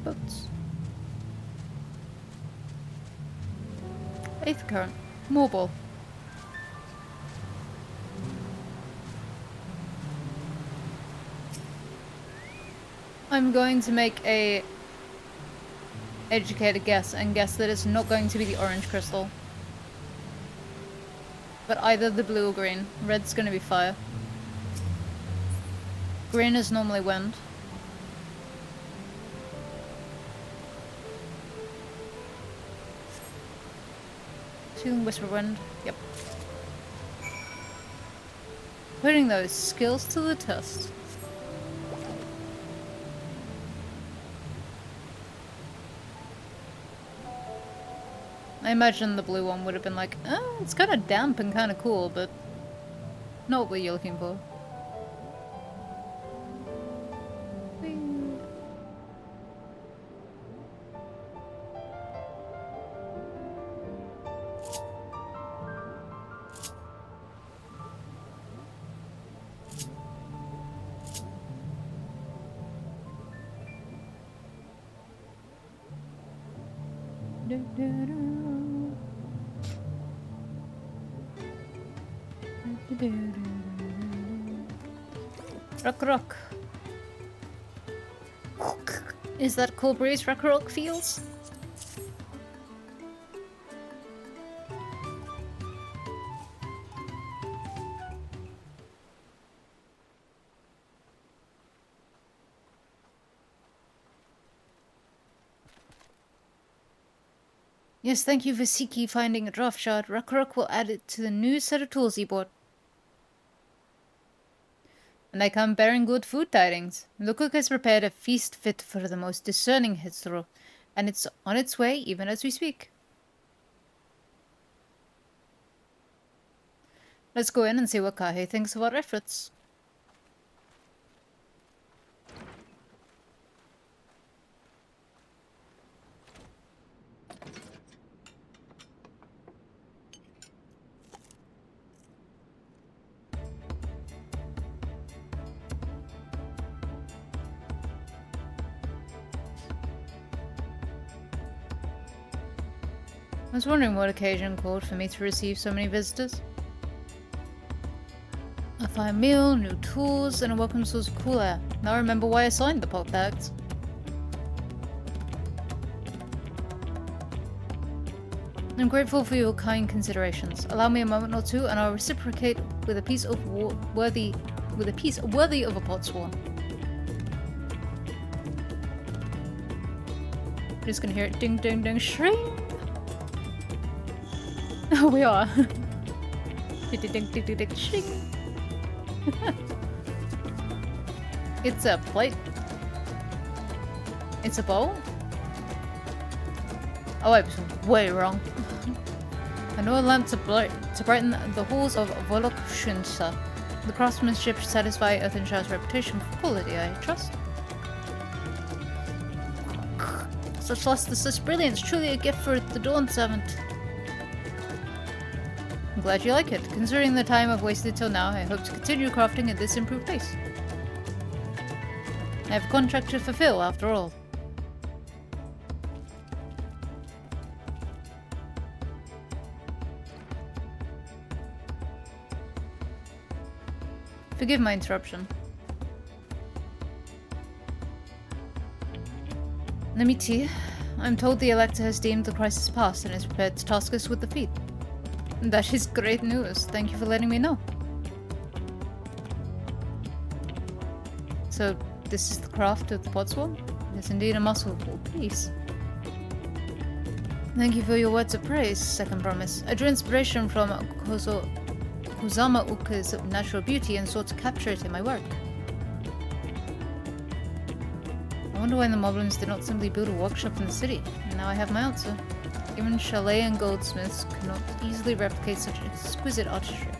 Boats. 8th current. Mobile. I'm going to make a educated guess and guess that it's not going to be the orange crystal. But either the blue or green. Red's gonna be fire. Green is normally wind. Feeling whisper wind. Yep. Putting those skills to the test. I imagine the blue one would have been like, oh, it's kind of damp and kind of cool, but not what you're looking for. Rock rock. Is that cool breeze rock rock feels? Yes, thank you for Siki finding a draft shard. Rock will add it to the new set of tools he bought. And they come bearing good food tidings. The cook has prepared a feast fit for the most discerning Hitsuru, and it's on its way even as we speak. Let's go in and see what Kahe thinks of our efforts. I was wondering what occasion called for me to receive so many visitors. A fine meal, new tools, and a welcome source of cool air. Now I remember why I signed the pop tags. I'm grateful for your kind considerations. Allow me a moment or two, and I'll reciprocate with a piece worthy of a pot swan. I'm just gonna hear it ding ding ding shring. Oh, we are. Ding ding ding ding ding shring. It's a plate. It's a bowl? Oh, I was way wrong. I know a lamp to brighten the halls of Volokshunsa. The craftsmanship should satisfy Earthenshaw's reputation for quality, I trust. Such luster, such brilliance, truly a gift for the Dawn Servant. I'm glad you like it. Considering the time I've wasted till now, I hope to continue crafting at this improved pace. I have a contract to fulfill, after all. Forgive my interruption. Namiti, I'm told the Elector has deemed the crisis past and is prepared to task us with the feat. That is great news. Thank you for letting me know. So, this is the craft of the Potswan? It's indeed a masterful piece. Thank you for your words of praise, second promise. I drew inspiration from Kozama Uka's natural beauty and sought to capture it in my work. I wonder why the Moblins did not simply build a workshop in the city, and now I have my answer. Even chalet and goldsmiths could not easily replicate such exquisite artistry.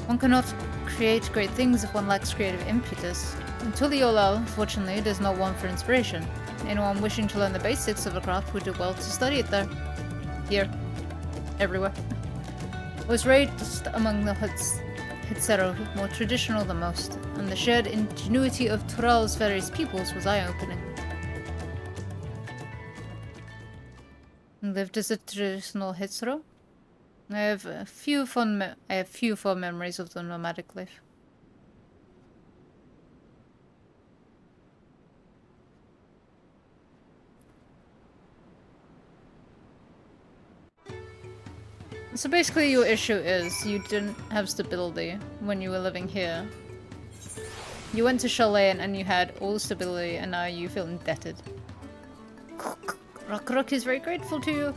One cannot create great things if one lacks creative impetus. Tuliolal, fortunately, does not want for inspiration. Anyone wishing to learn the basics of a craft would do well to study it there. Here. Everywhere. I was raised among the Hitsero, more traditional than most, and the shared ingenuity of Tural's various peoples was eye-opening. Lived as a traditional Hitsuro. I have few fond memories of the nomadic life. So basically your issue is you didn't have stability when you were living here. You went to Chalet and you had all the stability and now you feel indebted. Rock is very grateful to you.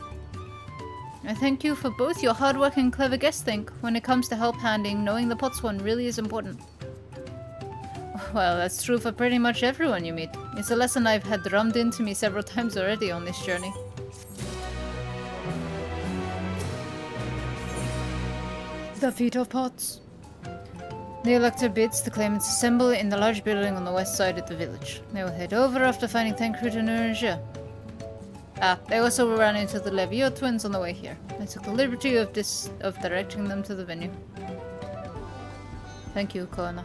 I thank you for both your hard work and clever guest think. When it comes to help handing, knowing the pots one really is important. Well, that's true for pretty much everyone you meet. It's a lesson I've had drummed into me several times already on this journey. The Feet of Pots. The Elector bids the claimants assemble in the large building on the west side of the village. They will head over after finding Tancred and Urgia. They also ran into the Levio twins on the way here. I took the liberty of directing them to the venue. Thank you, Koana.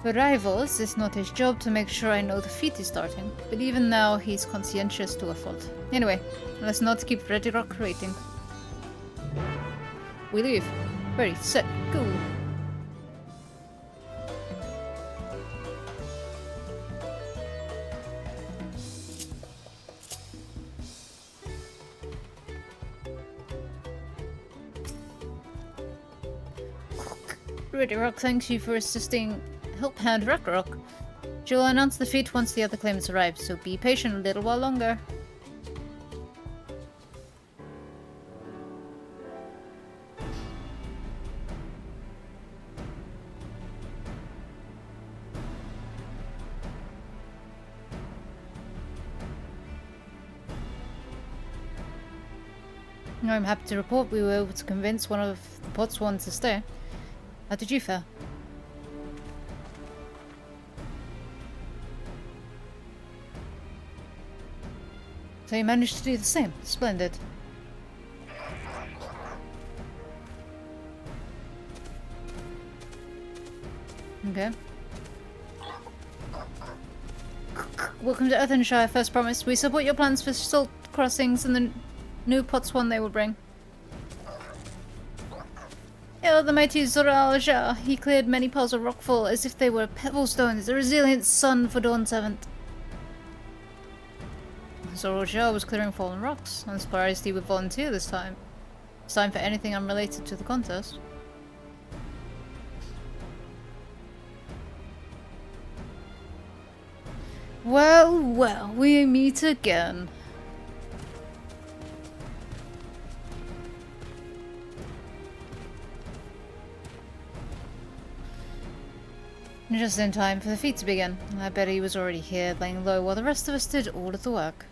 For rivals, it's not his job to make sure I know the feat is starting, but even now he's conscientious to a fault. Anyway, let's not keep Ready Rock waiting. We leave. Ready, set, go! Ready Rock thanks you for assisting Help Hand Rock. She'll announce the feat once the other claimants arrive, so be patient a little while longer. I'm happy to report we were able to convince one of the Potswans to stay. How did you fare? So you managed to do the same. Splendid. Okay. Welcome to Earthenshire, first promise. We support your plans for salt crossings and the new Potswan they will bring. Hail the mighty Zoralja. He cleared many piles of rockfall as if they were pebble stones, a resilient son for Dawn Servant. Zoralja was clearing fallen rocks. I'm surprised he would volunteer this time. It's time for anything unrelated to the contest. Well, well, we meet again. Just in time for the feat to begin. I bet he was already here, laying low while the rest of us did all of the work.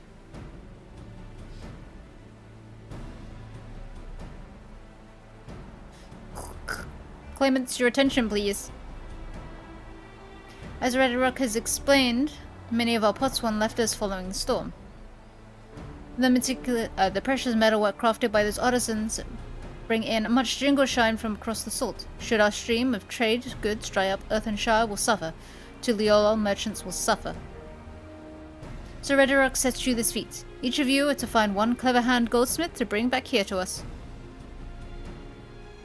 Claimants, your attention, please. As Red Rock has explained, many of our Potswan left us following the storm. The precious metalwork crafted by those artisans bring in much jingle shine from across the salt. Should our stream of trade goods dry up, Earthenshire will suffer. To Leolol, merchants will suffer. So Redderock sets you this feat. Each of you are to find one clever hand goldsmith to bring back here to us.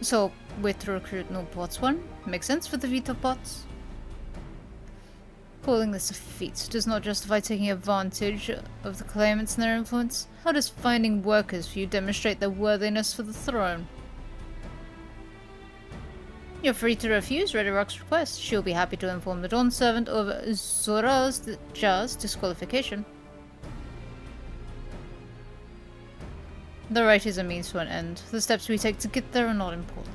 So, we're to recruit no Potswan. Makes sense for the feat of pots. Calling this a feat does not justify taking advantage of the claimants and their influence. How does finding workers for you demonstrate their worthiness for the throne? You're free to refuse Redderock's request. She'll be happy to inform the Dawn Servant of Zoralja's disqualification. The right is a means to an end. The steps we take to get there are not important.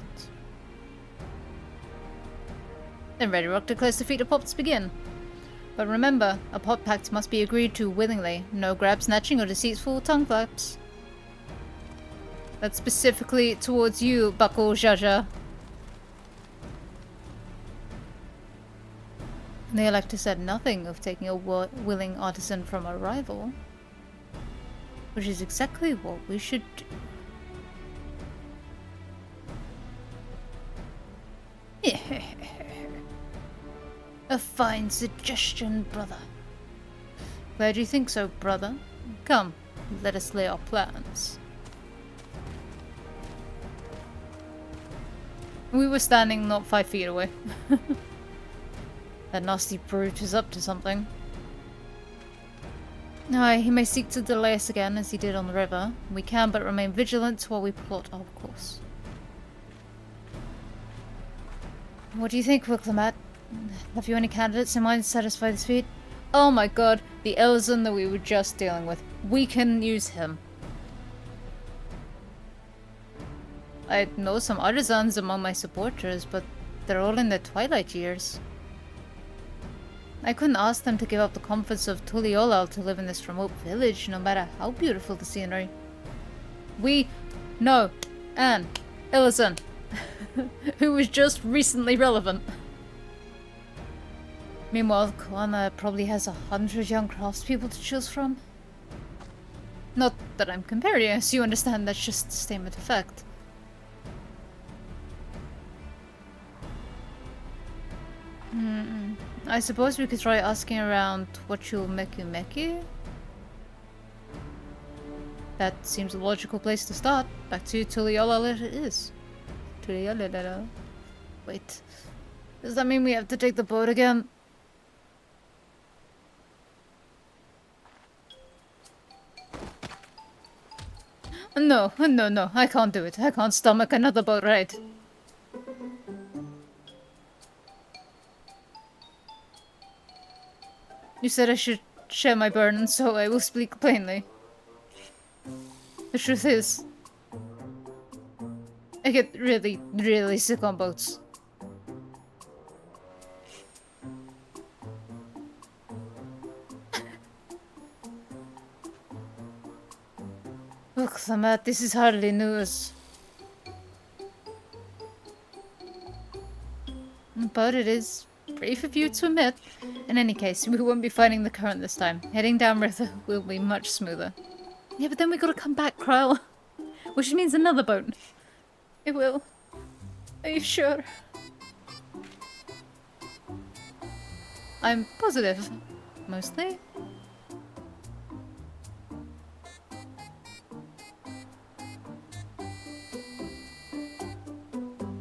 Then Redderock declares the feat of pots begin. But remember, a pot pact must be agreed to willingly. No grab snatching or deceitful tongue flaps. That's specifically towards you, Buckle Jaja. The Elector said nothing of taking a willing artisan from a rival. Which is exactly what we should do. A fine suggestion, brother. Glad you think so, brother. Come, let us lay our plans. We were standing not 5 feet away. That nasty brute is up to something. Aye, he may seek to delay us again as he did on the river. We can but remain vigilant while we plot our course. What do you think, Wicklamat? Have you any candidates in mind to satisfy this feat? Oh my god, the Elzen that we were just dealing with. We can use him. I know some artisans among my supporters, but they're all in their twilight years. I couldn't ask them to give up the comforts of Tuliolal to live in this remote village, no matter how beautiful the scenery. We know Anne Ellison, who was just recently relevant. Meanwhile, Koana probably has 100 young craftspeople to choose from. Not that I'm comparing us, you understand, that's just a statement of fact. I suppose we could try asking around what you'll Meki. That seems a logical place to start. Back to Tuliolala it is. Tuliolala. Wait. Does that mean we have to take the boat again? No, I can't do it. I can't stomach another boat ride. You said I should share my burden, so I will speak plainly. The truth is, I get really, really sick on boats. Look, Thamat, this is hardly news. But it is brave of you to admit. In any case, we won't be fighting the current this time. Heading downriver will be much smoother. Yeah, but then we gotta come back, Kryle. Which means another boat. It will. Are you sure? I'm positive. Mostly.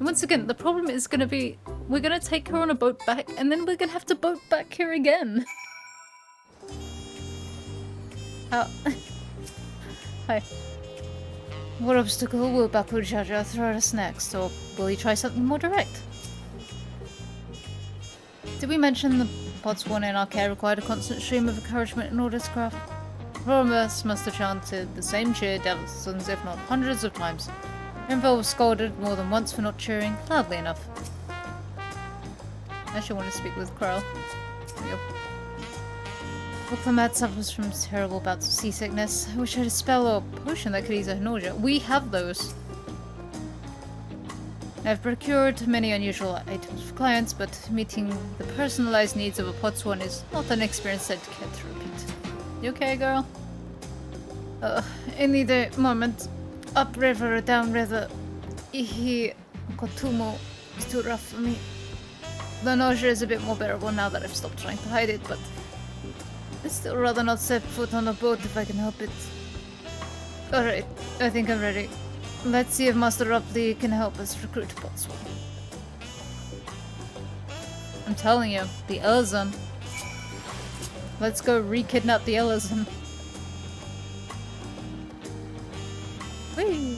Once again, the problem is gonna be we're gonna take her on a boat back, and then we're gonna have to boat back here again. How? Hi. What obstacle will Baku Jaja throw at us next, or will he try something more direct? Did we mention the pots one in our care required a constant stream of encouragement in order to craft? All of us must have chanted the same cheer dozens, if not hundreds of times. Rinvo was scolded more than once for not cheering loudly enough. I actually want to speak with Krell. Yep. Wicklamat suffers from terrible bouts of seasickness. I wish I had a spell or potion that could ease her nausea. We have those. I've procured many unusual items for clients, but meeting the personalized needs of a Potswan is not an experience I'd care to repeat. You okay, girl? In either moment, upriver or downriver, Ihi Kotumo is too rough for me. The nausea is a bit more bearable now that I've stopped trying to hide it, but I'd still rather not set foot on a boat if I can help it. Alright, I think I'm ready. Let's see if Master Rupley can help us recruit Potswan. I'm telling you, the Elizon. Let's go re-kidnap the Elizon. Whee!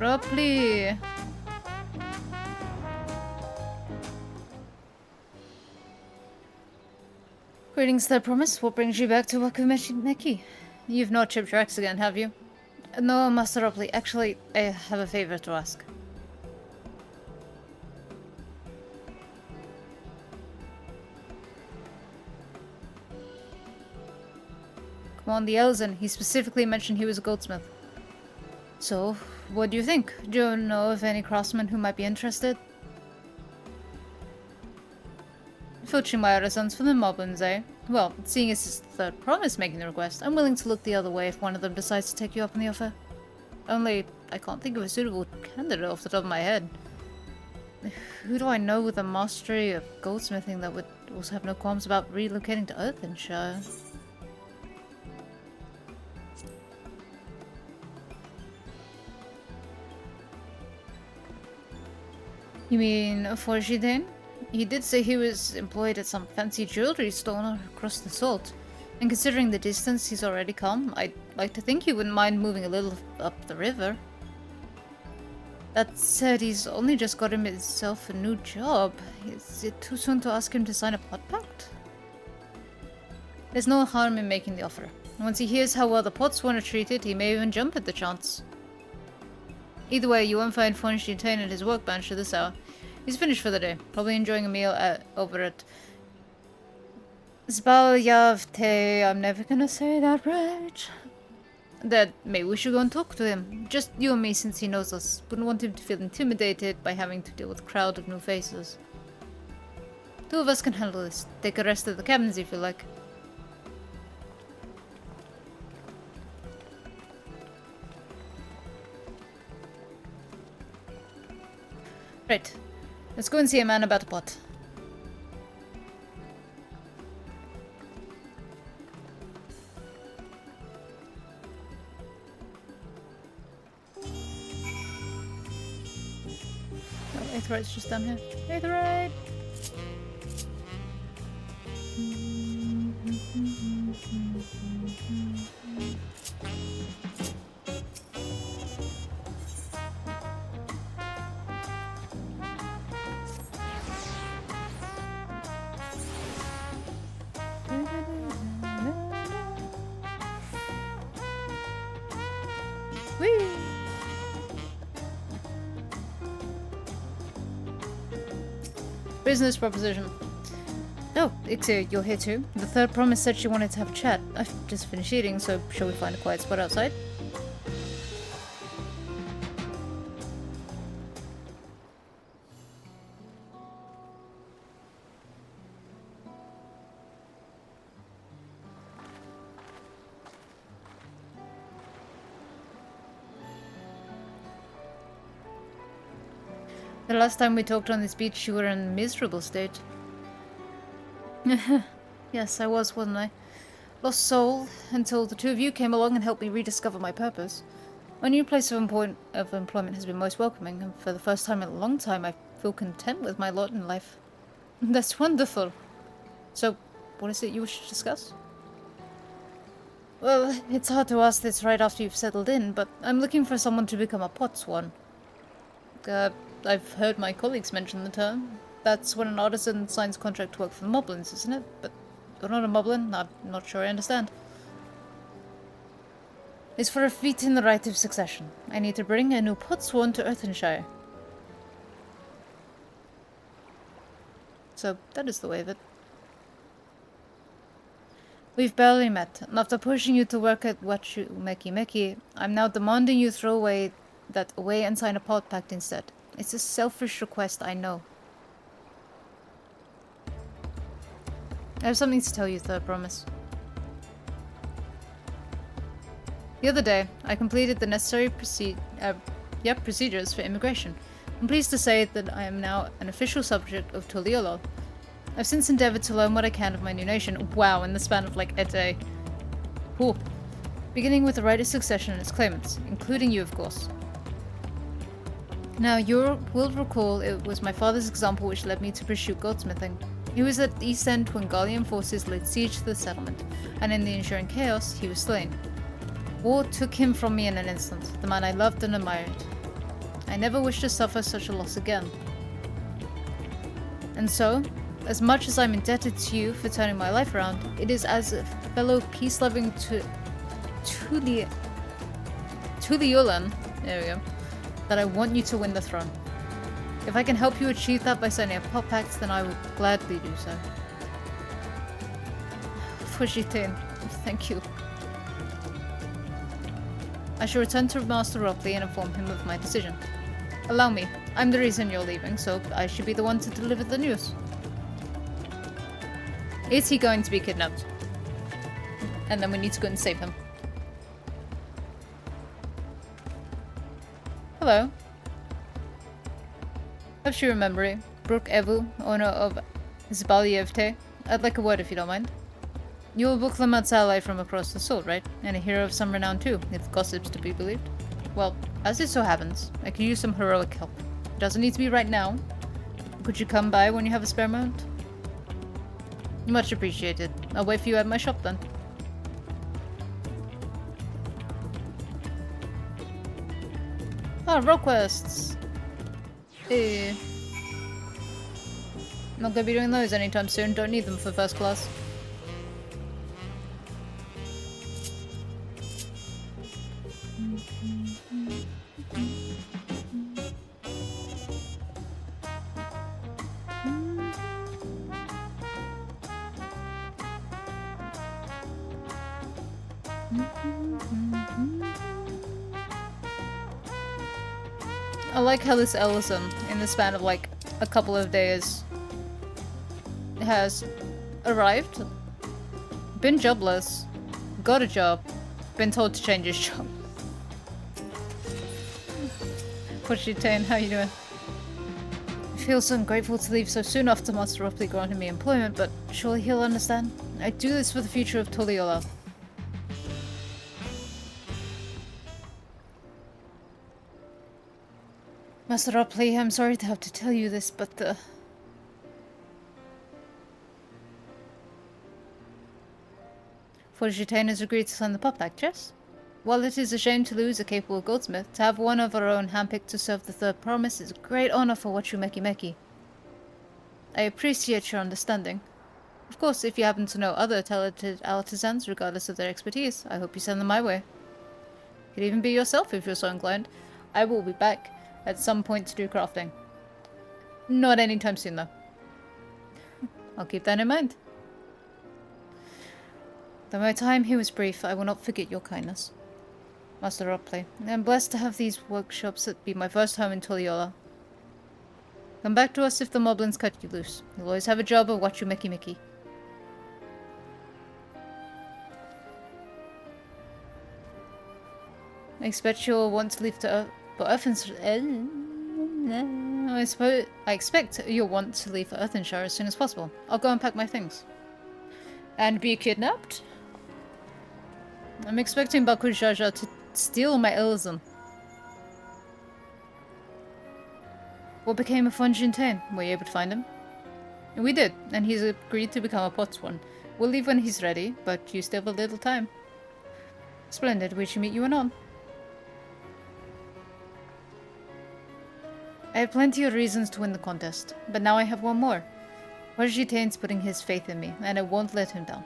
Rupley! Greetings, I promise. What brings you back to Wakumeki? You've not chipped your axe again, have you? No, Master Rupley. Actually, I have a favor to ask. Come on, the Elzen. He specifically mentioned he was a goldsmith. So, what do you think? Do you know of any craftsmen who might be interested? Filching my artisans for the moblins, eh? Well, seeing as it's the third promise making the request, I'm willing to look the other way if one of them decides to take you up on the offer. Only, I can't think of a suitable candidate off the top of my head. Who do I know with a mastery of goldsmithing that would also have no qualms about relocating to Earthenshire? You mean Forgidane? He did say he was employed at some fancy jewelry store across the salt. And considering the distance he's already come, I'd like to think he wouldn't mind moving a little up the river. That said, he's only just got himself a new job. Is it too soon to ask him to sign a pot pact? There's no harm in making the offer. Once he hears how well the Potswan are treated, he may even jump at the chance. Either way, you won't find Fonstein at his workbench at this hour. He's finished for the day, probably enjoying a meal over at Zbaljavte. I'm never gonna say that right. That maybe we should go and talk to him. Just you and me, since he knows us. Wouldn't want him to feel intimidated by having to deal with a crowd of new faces. Two of us can handle this. Take a rest at the cabins if you like. Right. Let's go and see a man about a pot. Oh, Aetheryte's just down here. Aetheryte! Whee! Business proposition. Oh, XIV, you're here too. The third promise said she wanted to have a chat. I've just finished eating, so shall we find a quiet spot outside? The last time we talked on this beach, you were in a miserable state. Yes, I was, wasn't I? Lost soul, until the two of you came along and helped me rediscover my purpose. My new place of employment has been most welcoming, and for the first time in a long time, I feel content with my lot in life. That's wonderful. So, what is it you wish to discuss? Well, it's hard to ask this right after you've settled in, but I'm looking for someone to become a potswan. I've heard my colleagues mention the term. That's when an artisan signs a contract to work for the Moblins, isn't it? But you're not a Moblin, I'm not sure I understand. It's for a feat in the right of succession. I need to bring a new potswan to Earthenshire. So, that is the way of it. We've barely met, and after pushing you to work at Wachu Meki, I'm now demanding you throw that away and sign a pot pact instead. It's a selfish request, I know. I have something to tell you, Third Promise. The other day, I completed the necessary procedures for immigration. I'm pleased to say that I am now an official subject of Tuliolo. I've since endeavored to learn what I can of my new nation. Wow, in the span of like a day. Cool. Beginning with the right of succession and its claimants, including you, of course. Now, you will recall it was my father's example which led me to pursue goldsmithing. He was at the East End when Gallian forces laid siege to the settlement, and in the ensuing chaos, he was slain. War took him from me in an instant, the man I loved and admired. I never wish to suffer such a loss again. And so, as much as I'm indebted to you for turning my life around, it is as a fellow peace-loving Tuliolan, there we go, that I want you to win the throne. If I can help you achieve that by signing a pot pact, then I will gladly do so. Fujitin, thank you. I shall return to Master Ropley and inform him of my decision. Allow me. I'm the reason you're leaving, so I should be the one to deliver the news. Is he going to be kidnapped? And then we need to go and save him. Hello. Hope you remember it. Brooke Evu, owner of Zbalyevte. I'd like a word if you don't mind. You're Buklamat's ally from across the sword, right? And a hero of some renown too, if gossip's to be believed. Well, as it so happens, I could use some heroic help. It doesn't need to be right now. Could you come by when you have a spare moment? Much appreciated. I'll wait for you at my shop then. Ah, roll quests! Not gonna be doing those anytime soon, don't need them for first class. I like how this Ellison, in the span of like a couple of days, has arrived, been jobless, got a job, been told to change his job. Pushitane, how you doing? I feel so ungrateful to leave so soon after Master Ropley granted me employment, but surely he'll understand. I do this for the future of Toliola. Master Ropley, I'm sorry to have to tell you this, but Forgitane has agreed to sign the Pop Act, yes? While it is a shame to lose a capable goldsmith, to have one of our own handpicked to serve the Third Promise is a great honor for Wachumeki. I appreciate your understanding. Of course, if you happen to know other talented artisans, regardless of their expertise, I hope you send them my way. Could even be yourself if you're so inclined. I will be back at some point to do crafting. Not anytime soon, though. I'll keep that in mind. Though my time here was brief, I will not forget your kindness. Master Ropley, I am blessed to have these workshops that be my first home in Toliola. Come back to us if the moblins cut you loose. You'll always have a job at Wachumeki. I expect you'll want to leave to I expect you'll want to leave for Earthenshire as soon as possible. I'll go and pack my things. And be kidnapped? I'm expecting Bakujaja to steal my Elzen. What became of Fonjintain? Were you able to find him? We did, and he's agreed to become a Potswan. We'll leave when he's ready, but you still have a little time. Splendid, we should meet you anon. I have plenty of reasons to win the contest, but now I have one more. Forgitane's putting his faith in me, and I won't let him down.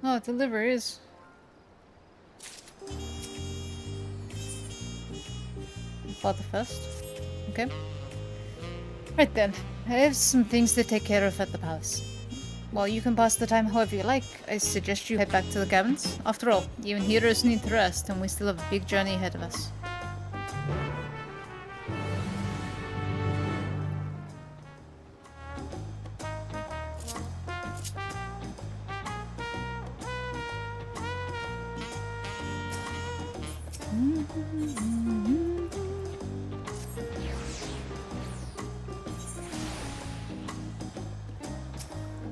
Oh, deliveries. Father first. Okay. Right then, I have some things to take care of at the palace. While you can pass the time however you like, I suggest you head back to the cabins. After all, even heroes need to rest, and we still have a big journey ahead of us.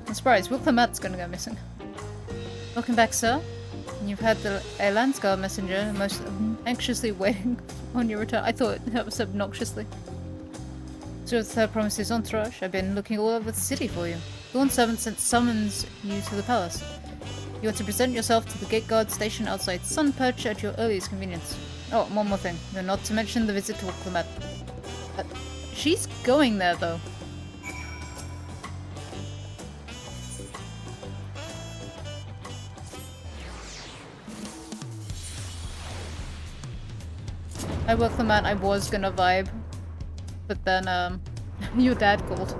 I'm surprised. Wilclamat's gonna go missing. Welcome back, sir. You've had the Landsguard messenger most anxiously waiting on your return. I thought that was obnoxiously. So the Third Promise's entourage. I've been looking all over the city for you. Dawn servant summons you to the palace. You are to present yourself to the gate guard stationed outside Sunperch at your earliest convenience. Oh, one more thing. You're not to mention the visit to Wilclamat. She's going there, though. I Wilclamat, I was gonna vibe, but then, your dad called.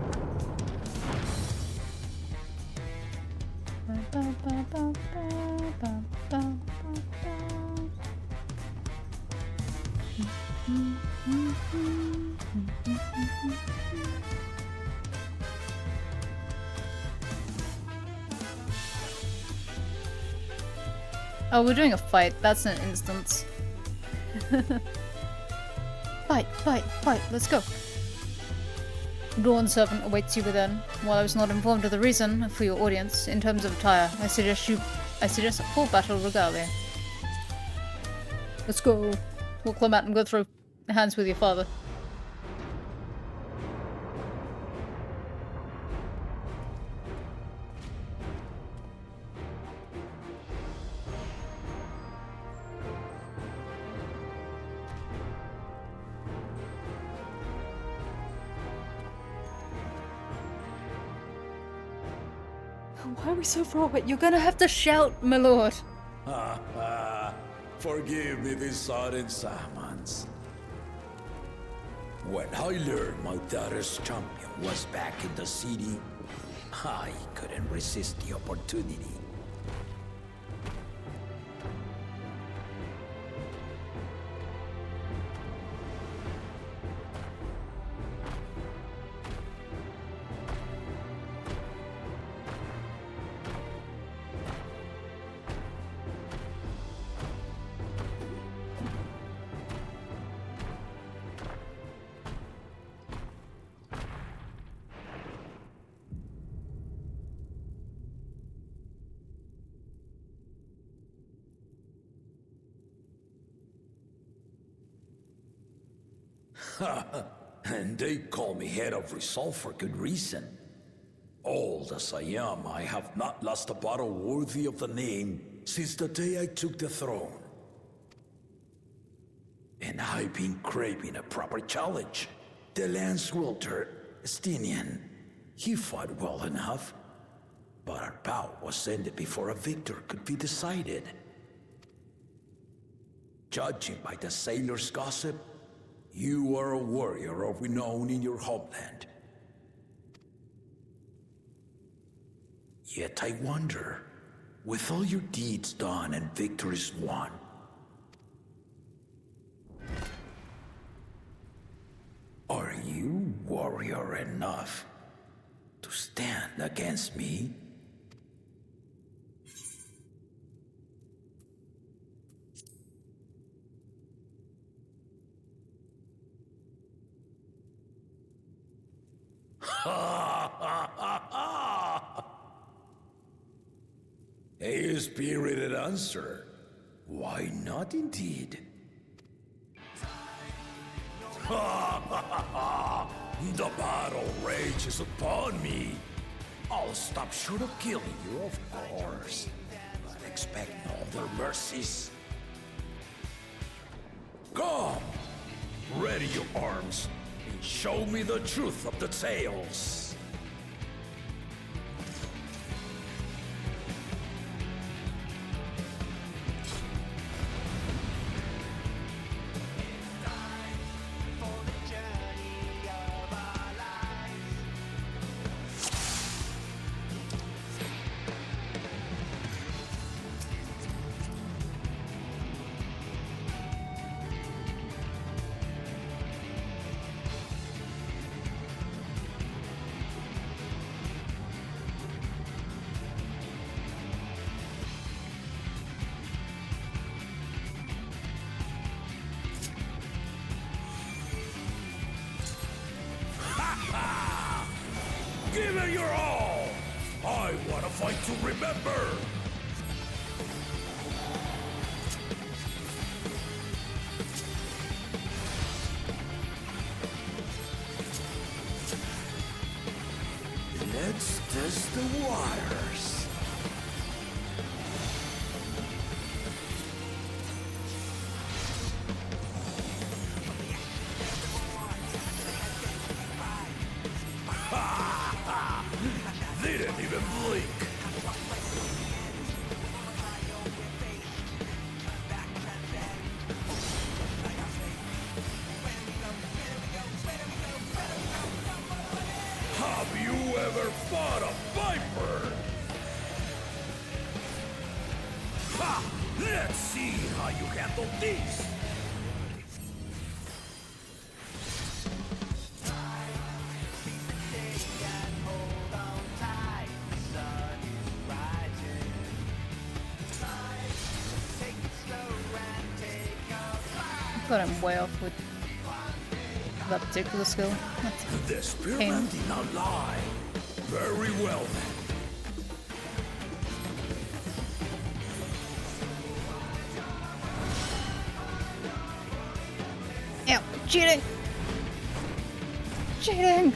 Oh, we're doing a fight. That's an instance. Fight, fight, fight. Let's go. Dawn servant awaits you within. While I was not informed of the reason for your audience, in terms of attire, I suggest a full battle regalia. Let's go. We'll climb out and go through hands with your father. Why are we so far away? You're gonna have to shout, my lord. Forgive me this sudden summons. When I learned my daughter's champion was back in the city, I couldn't resist the opportunity. And they call me head of resolve for good reason. Old as I am, I have not lost a battle worthy of the name since the day I took the throne. And I've been craving a proper challenge. The Lance Wielder, Estinian, he fought well enough, but our bout was ended before a victor could be decided. Judging by the sailors' gossip, you are a warrior of renown in your homeland. Yet I wonder, with all your deeds done and victories won, are you warrior enough to stand against me? A spirited answer. Why not indeed? The battle rages upon me. I'll stop short of killing you, of course, but expect no other mercies. Come, ready your arms, and show me the truth of the tales. Give it your all! I want to fight to remember! Let's test the waters. Didn't even blink. Have you ever fought a viper? how you handle this. Got him way off with that particular skill. The spearman did not lie. Very well then. Ew, cheating! Cheating!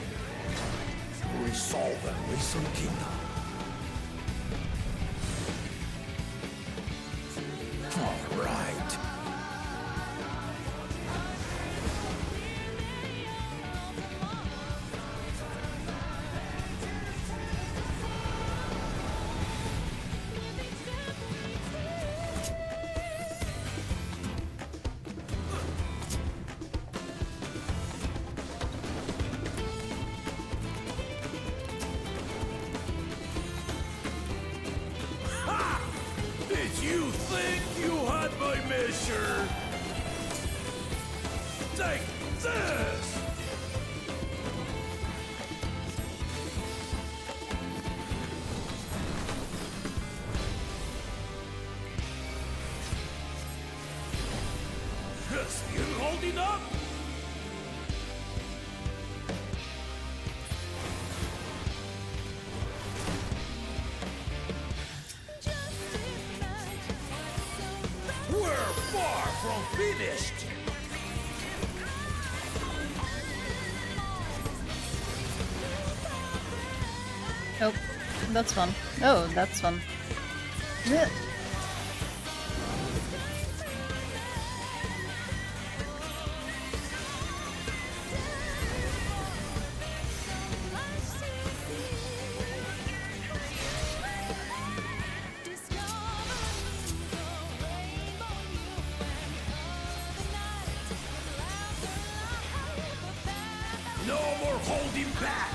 Resolve and listen, Kingdom. All right. Did you think you had my measure? Take this! Still holding up? We're far from finished! Oh, that's fun. Oh, that's fun. Yeah. No more holding back!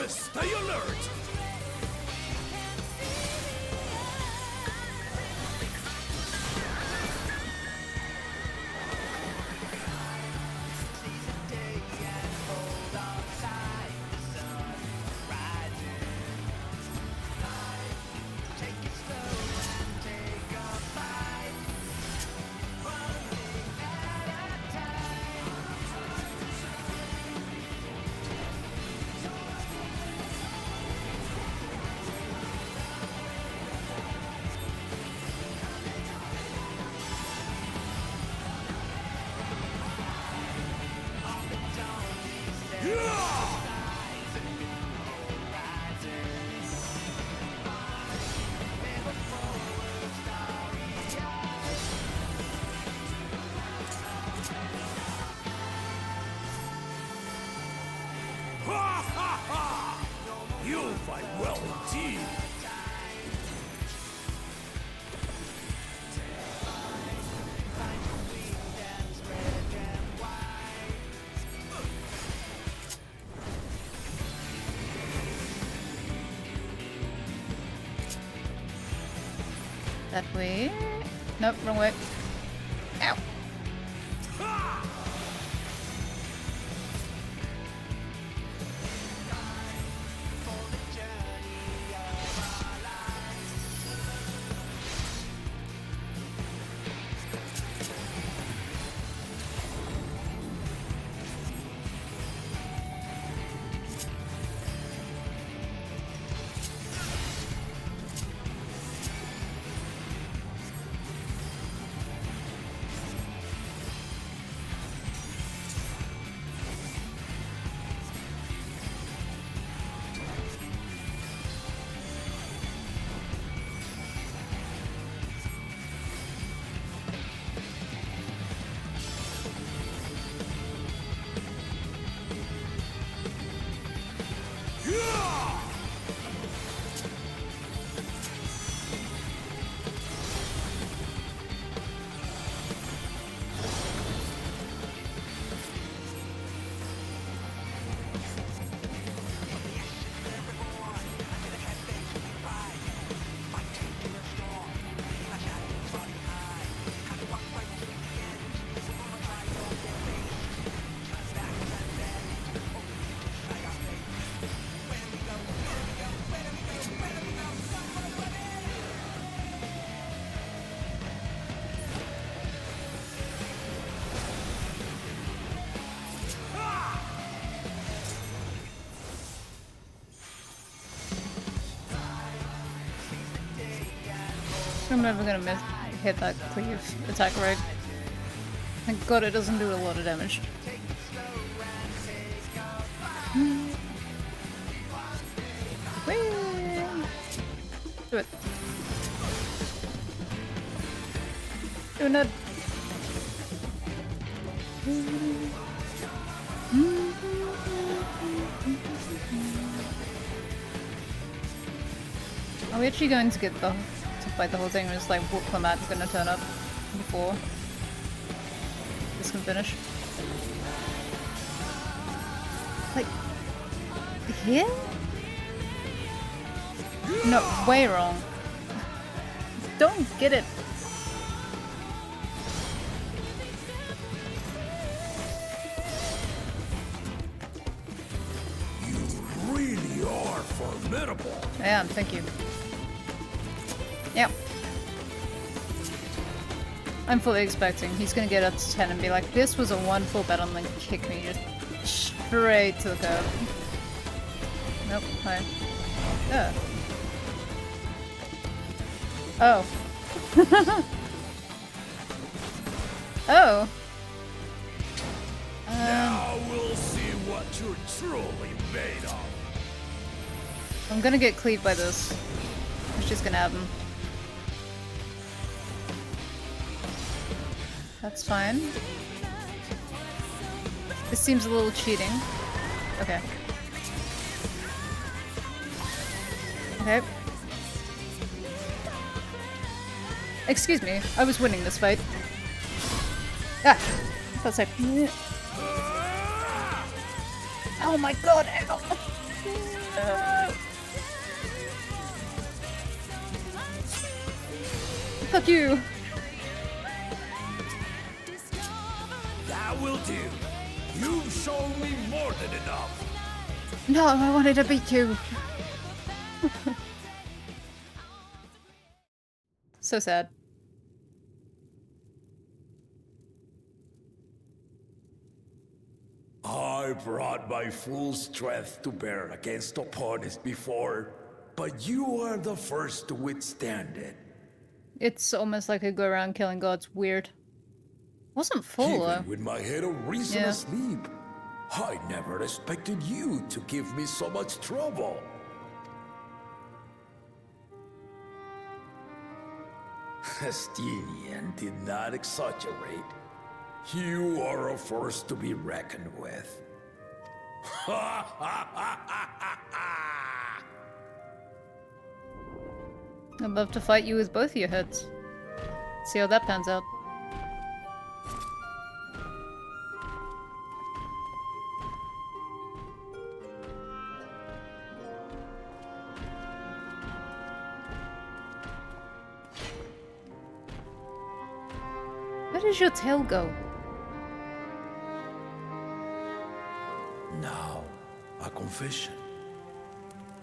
Stay alert! You'll fight well indeed. That way. Nope, wrong way. Ow. I'm never gonna hit that cleave attack right. Thank god it doesn't do a lot of damage. Whee! Do it. Doing it. Are we actually going to get to fight the whole thing, or is like Wuklemat gonna turn up before this can finish? Like here? No, way wrong. Don't get it. You really are formidable. I am, thank you. Yep. I'm fully expecting he's gonna get up to 10 and be like, this was a wonderful battle, and then kick me just straight to the curb. Nope, hi. Yeah. Oh. Oh. Now we'll see what you're truly made of. I'm gonna get cleaved by this. It's just gonna happen. That's fine. This seems a little cheating. Okay. Okay. Excuse me, I was winning this fight. Ah! That's like. Oh my god! Fuck you! That will do. You've shown me more than enough. No, I wanted to beat you. So sad. I brought my full strength to bear against opponents before, but you are the first to withstand it. It's almost like a go around killing gods. Weird. Wasn't full though. Even with my head of reason Yeah. asleep, I never expected you to give me so much trouble. Estinian did not exaggerate. You are a force to be reckoned with. I'd love to fight you with both of your heads. See how that pans out. Where does your tail go? Now, a confession.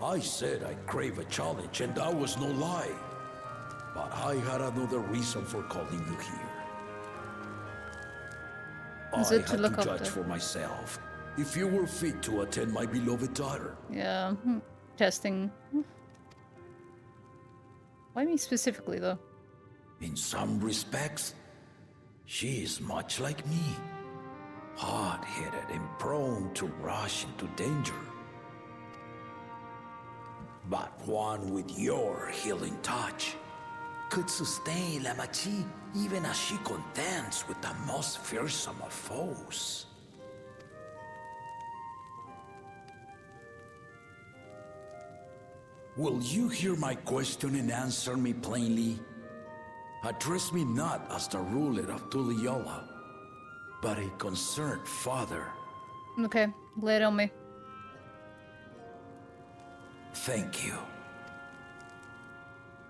I said I crave a challenge, and that was no lie. But I had another reason for calling you here. Is I it to had look to up judge the- for myself if you were fit to attend my beloved daughter. Yeah, testing. Why me specifically though? In some respects, she is much like me. Hard-headed and prone to rush into danger. But one with your healing touch could sustain La Machi even as she contends with the most fearsome of foes. Will you hear my question and answer me plainly? Address me not as the ruler of Tuliyola, but a concerned father. Okay, lay it on me. Thank you.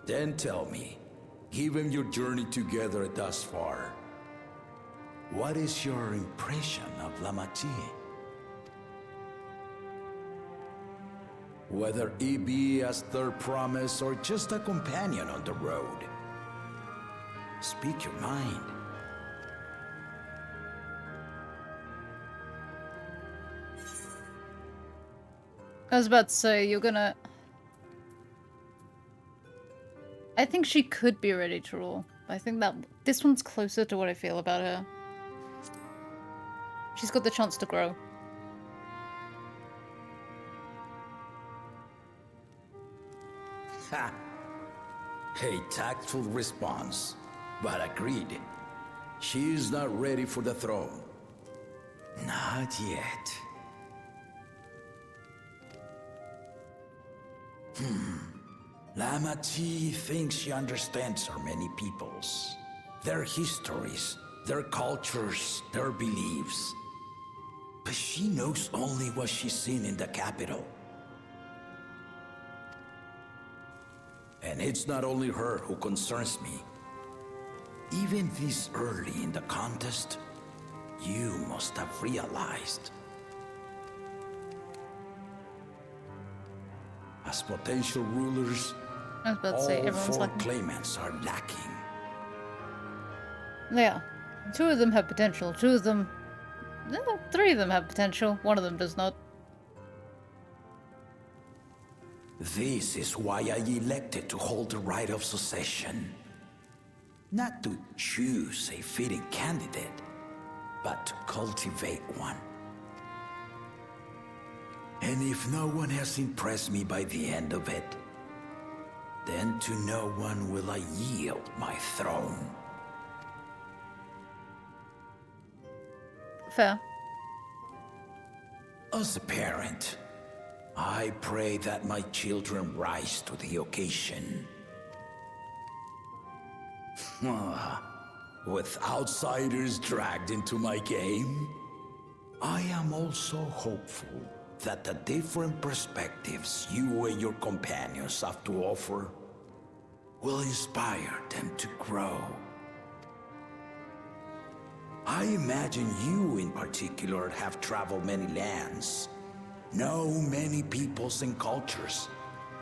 Then tell me, given your journey together thus far, what is your impression of La Machi? Whether it be as their promise or just a companion on the road. Speak your mind. I was about to say, you're gonna... I think she could be ready to rule. I think that this one's closer to what I feel about her. She's got the chance to grow. Ha! A tactful response, but agreed. She is not ready for the throne. Not yet. Lama Chi thinks she understands her many peoples. Their histories, their cultures, their beliefs. But she knows only what she's seen in the capital. And it's not only her who concerns me. Even this early in the contest, you must have realized. As potential rulers, I was about to say, all everyone's four lacking. claimants are lacking. Yeah. 2 of them have potential. 2 of them... No, 3 of them have potential. 1 of them does not. This is why I elected to hold the right of succession. Not to choose a fitting candidate, but to cultivate one. And if no one has impressed me by the end of it, then to no one will I yield my throne. Fair. As a parent, I pray that my children rise to the occasion. With outsiders dragged into my game, I am also hopeful that the different perspectives you and your companions have to offer will inspire them to grow. I imagine you in particular have traveled many lands, know many peoples and cultures,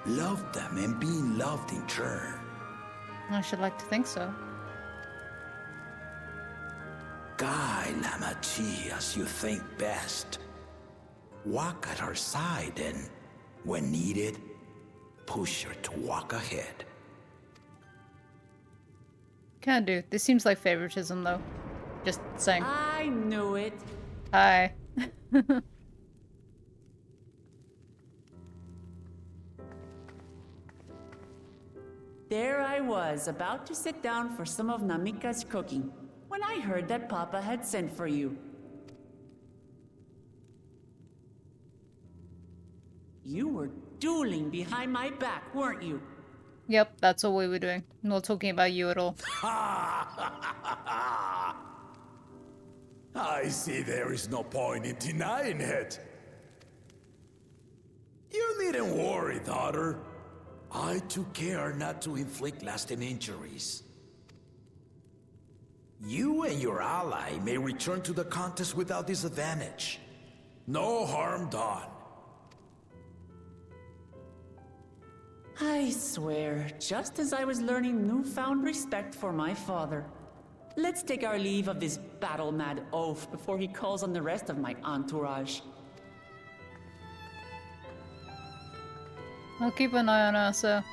loved them and been loved in turn. I should like to think so. Guide Lama Chi as you think best. Walk at her side and, when needed, push her to walk ahead. Can do. This seems like favoritism, though. Just saying. I knew it. Hi. There I was, about to sit down for some of Namika's cooking, when I heard that Papa had sent for you. You were dueling behind my back, weren't you? Yep, that's all we were doing. Not talking about you at all. I see there is no point in denying it. You needn't worry, daughter. I took care not to inflict lasting injuries. You and your ally may return to the contest without disadvantage. No harm done. I swear, just as I was learning newfound respect for my father. Let's take our leave of this battle-mad oaf before he calls on the rest of my entourage. I'll keep an eye on her, sir.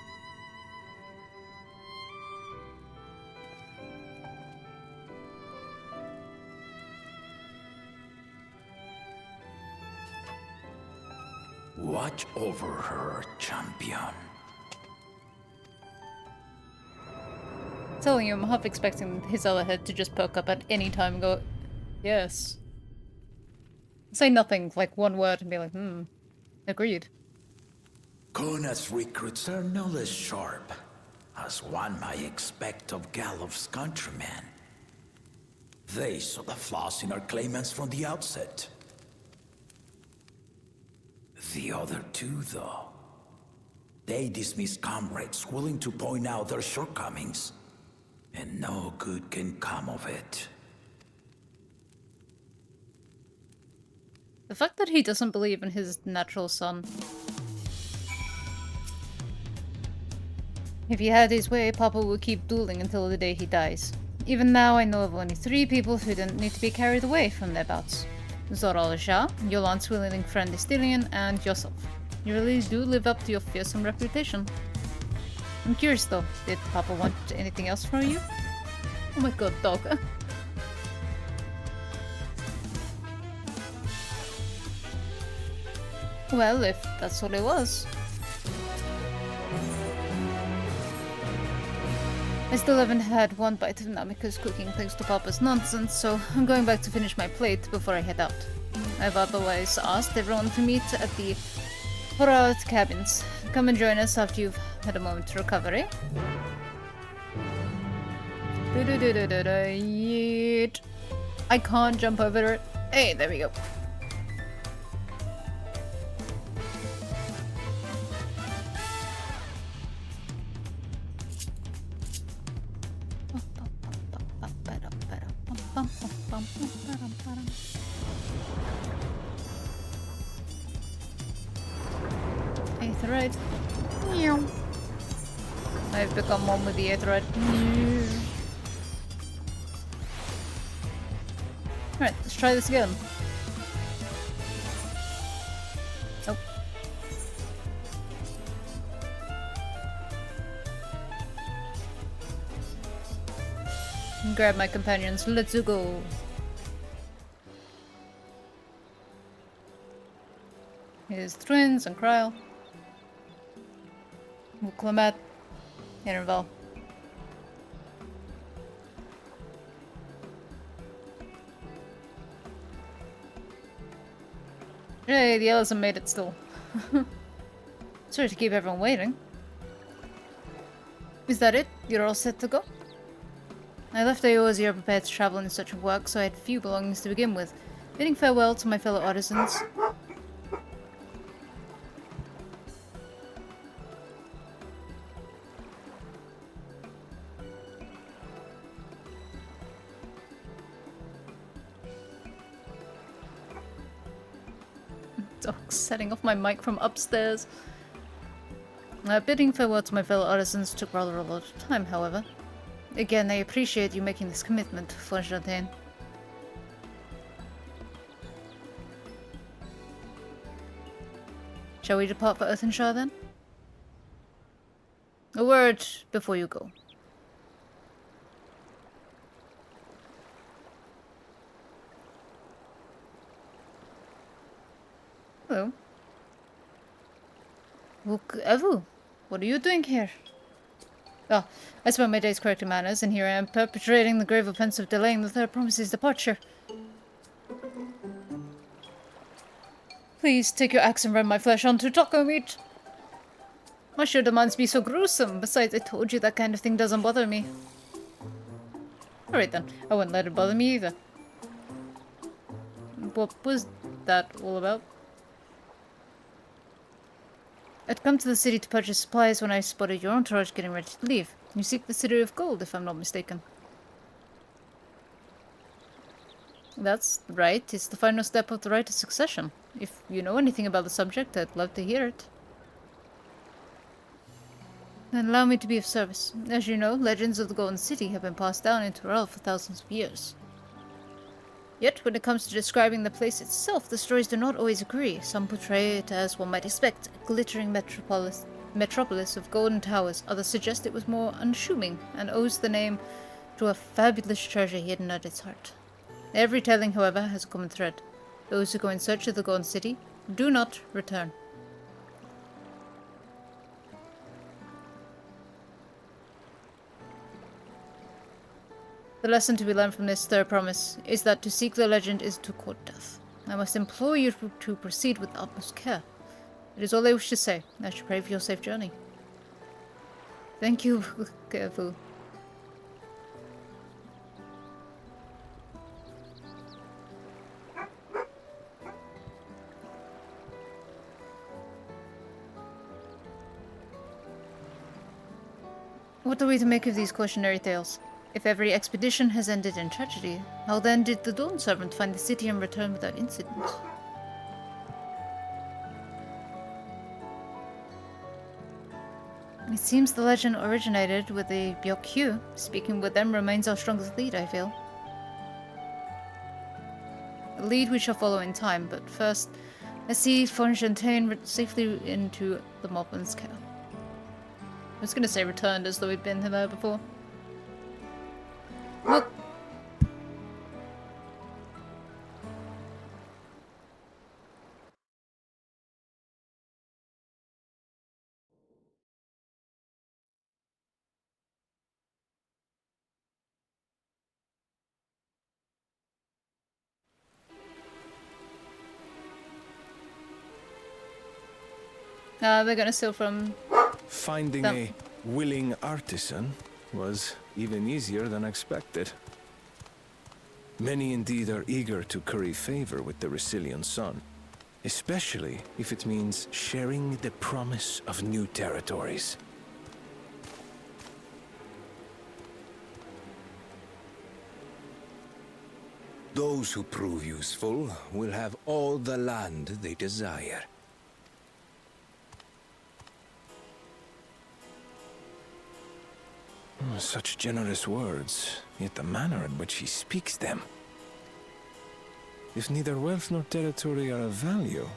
Watch over her, champion. Telling you, I'm half expecting his other head to just poke up at any time and go, yes. Say nothing, like 1 word, and be like, agreed. Kona's recruits are no less sharp, as one might expect of Galloff's countrymen. They saw the flaws in our claimants from the outset. The other 2, though, they dismiss comrades willing to point out their shortcomings, and no good can come of it. The fact that he doesn't believe in his natural son. If he had his way, Papa would keep dueling until the day he dies. Even now, I know of only 3 people who didn't need to be carried away from their bouts. Zoral Shah, Yolan's willing friend Estilian, and yourself. You really do live up to your fearsome reputation. I'm curious though, did Papa want anything else from you? Oh my god, dog. Well, if that's all it was. I still haven't had one bite of Namika's cooking thanks to Papa's nonsense, so I'm going back to finish my plate before I head out. I've otherwise asked everyone to meet at the Horaut cabins. Come and join us after you've had a moment to recover, eh? Yeet. I can't jump over it. Hey, there we go. Aetherite. Meow. I've become one with the Aetherite. Alright, let's try this again. Nope. Grab my companions. Let's go. Here's the twins and Kryl. Clement. Interval. Hey, the Ellison made it still. Sorry to keep everyone waiting. Is that it? You're all set to go? I left Eorzea prepared to travel in search of work, so I had few belongings to begin with. Bidding farewell to my fellow artisans. Dog setting off my mic from upstairs. Bidding farewell to my fellow artisans took rather a lot of time, however. Again, I appreciate you making this commitment, Fontaine. Shall we depart for Earthenshire then? A word before you go. Hello. Look, Evu, what are you doing here? Oh, I spent my days correcting manners, and here I am perpetrating the grave offense of delaying the third promise's departure. Please take your axe and rend my flesh onto taco meat. Why should demands be so gruesome? Besides, I told you that kind of thing doesn't bother me. Alright then, I wouldn't let it bother me either. What was that all about? I'd come to the city to purchase supplies when I spotted your entourage getting ready to leave. You seek the City of Gold, if I'm not mistaken. That's right. It's the final step of the rite of succession. If you know anything about the subject, I'd love to hear it. Then allow me to be of service. As you know, legends of the Golden City have been passed down into Rel for thousands of years. Yet, when it comes to describing the place itself, the stories do not always agree. Some portray it as one might expect, a glittering metropolis of golden towers. Others suggest it was more unassuming, and owes the name to a fabulous treasure hidden at its heart. Every telling, however, has a common thread. Those who go in search of the Golden City do not return. The lesson to be learned from this third promise is that to seek the legend is to court death. I must implore you to proceed with the utmost care. It is all I wish to say. I should pray for your safe journey. Thank you, Kevu. What are we to make of these cautionary tales? If every expedition has ended in tragedy, how then did the Dawn Servant find the city and return without incident? It seems the legend originated with the Byokyu. Speaking with them remains our strongest lead, I feel. A lead we shall follow in time, but first, let's see Fontaine safely into the Moblin's care. was gonna say returned as though we'd been there before. Look. They're gonna steal from Finding them. a willing artisan was even easier than expected. Many indeed are eager to curry favor with the Resilian sun, especially if it means sharing the promise of new territories. Those who prove useful will have all the land they desire. Such generous words, yet the manner in which he speaks them. If neither wealth nor territory are of value,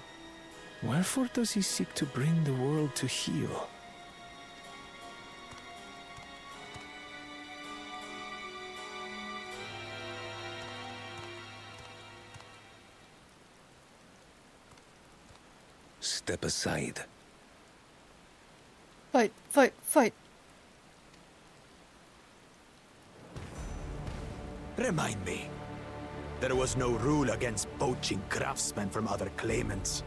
wherefore does he seek to bring the world to heel? Step aside. Fight, fight, fight. Remind me. There was no rule against poaching craftsmen from other claimants.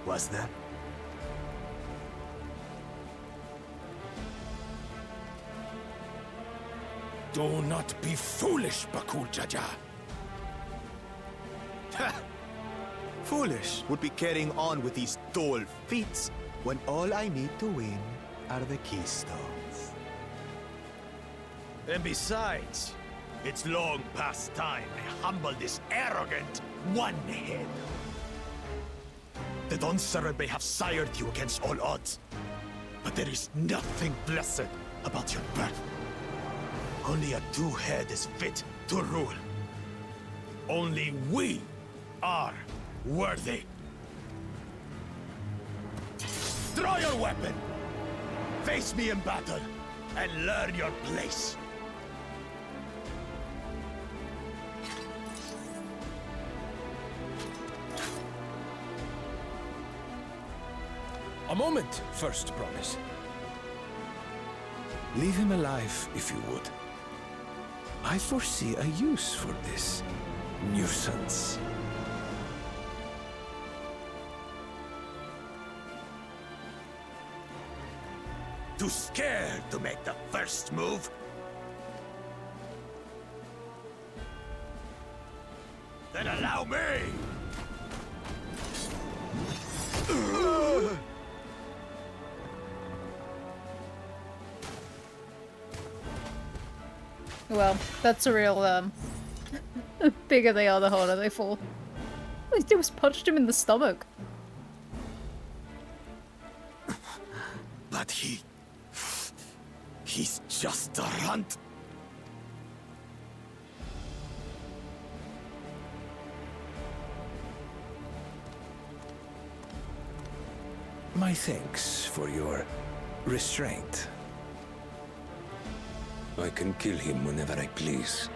Was there? Do not be foolish, Bakul Jaja. Foolish would be carrying on with these dull feats when all I need to win are the keystones. And besides, it's long past time I humble this arrogant one-head. The Dawn servant may have sired you against all odds, but there is nothing blessed about your birth. Only a two-head is fit to rule. Only we are worthy. Draw your weapon! Face me in battle, and learn your place. A moment, first promise. Leave him alive, if you would. I foresee a use for this nuisance. Too scared to make the first move? Then allow me! Well, that's a real, the bigger they are, the harder they fall. All he did was punched him in the stomach. But he's just a runt. My thanks for your restraint. I can kill him whenever I please.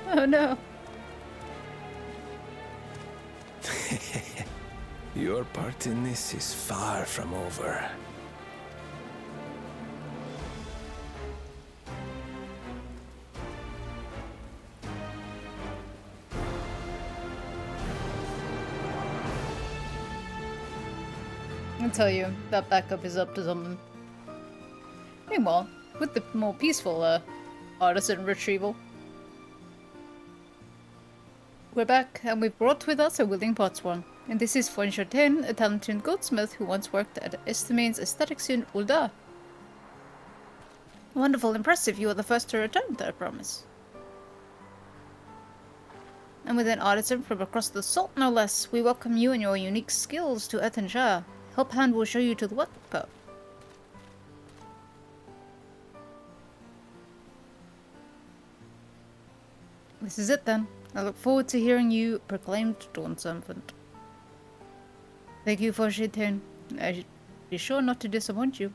Oh no. Your part in this is far from over. I'll tell you, that backup is up to something. Meanwhile, with the more peaceful, artisan retrieval, we're back, and we've brought with us a willing potswan. And this is Fonchaten, a talented goldsmith who once worked at Estimane's aesthetics in Ulda. Wonderful, impressive. You are the first to return, I promise. And with an artisan from across the salt, no less, we welcome you and your unique skills to Etanjar. Help Hand will show you to the workshop. This is it then. I look forward to hearing you proclaimed Dawn Servant. Thank you for Shitane. I should be sure not to disappoint you.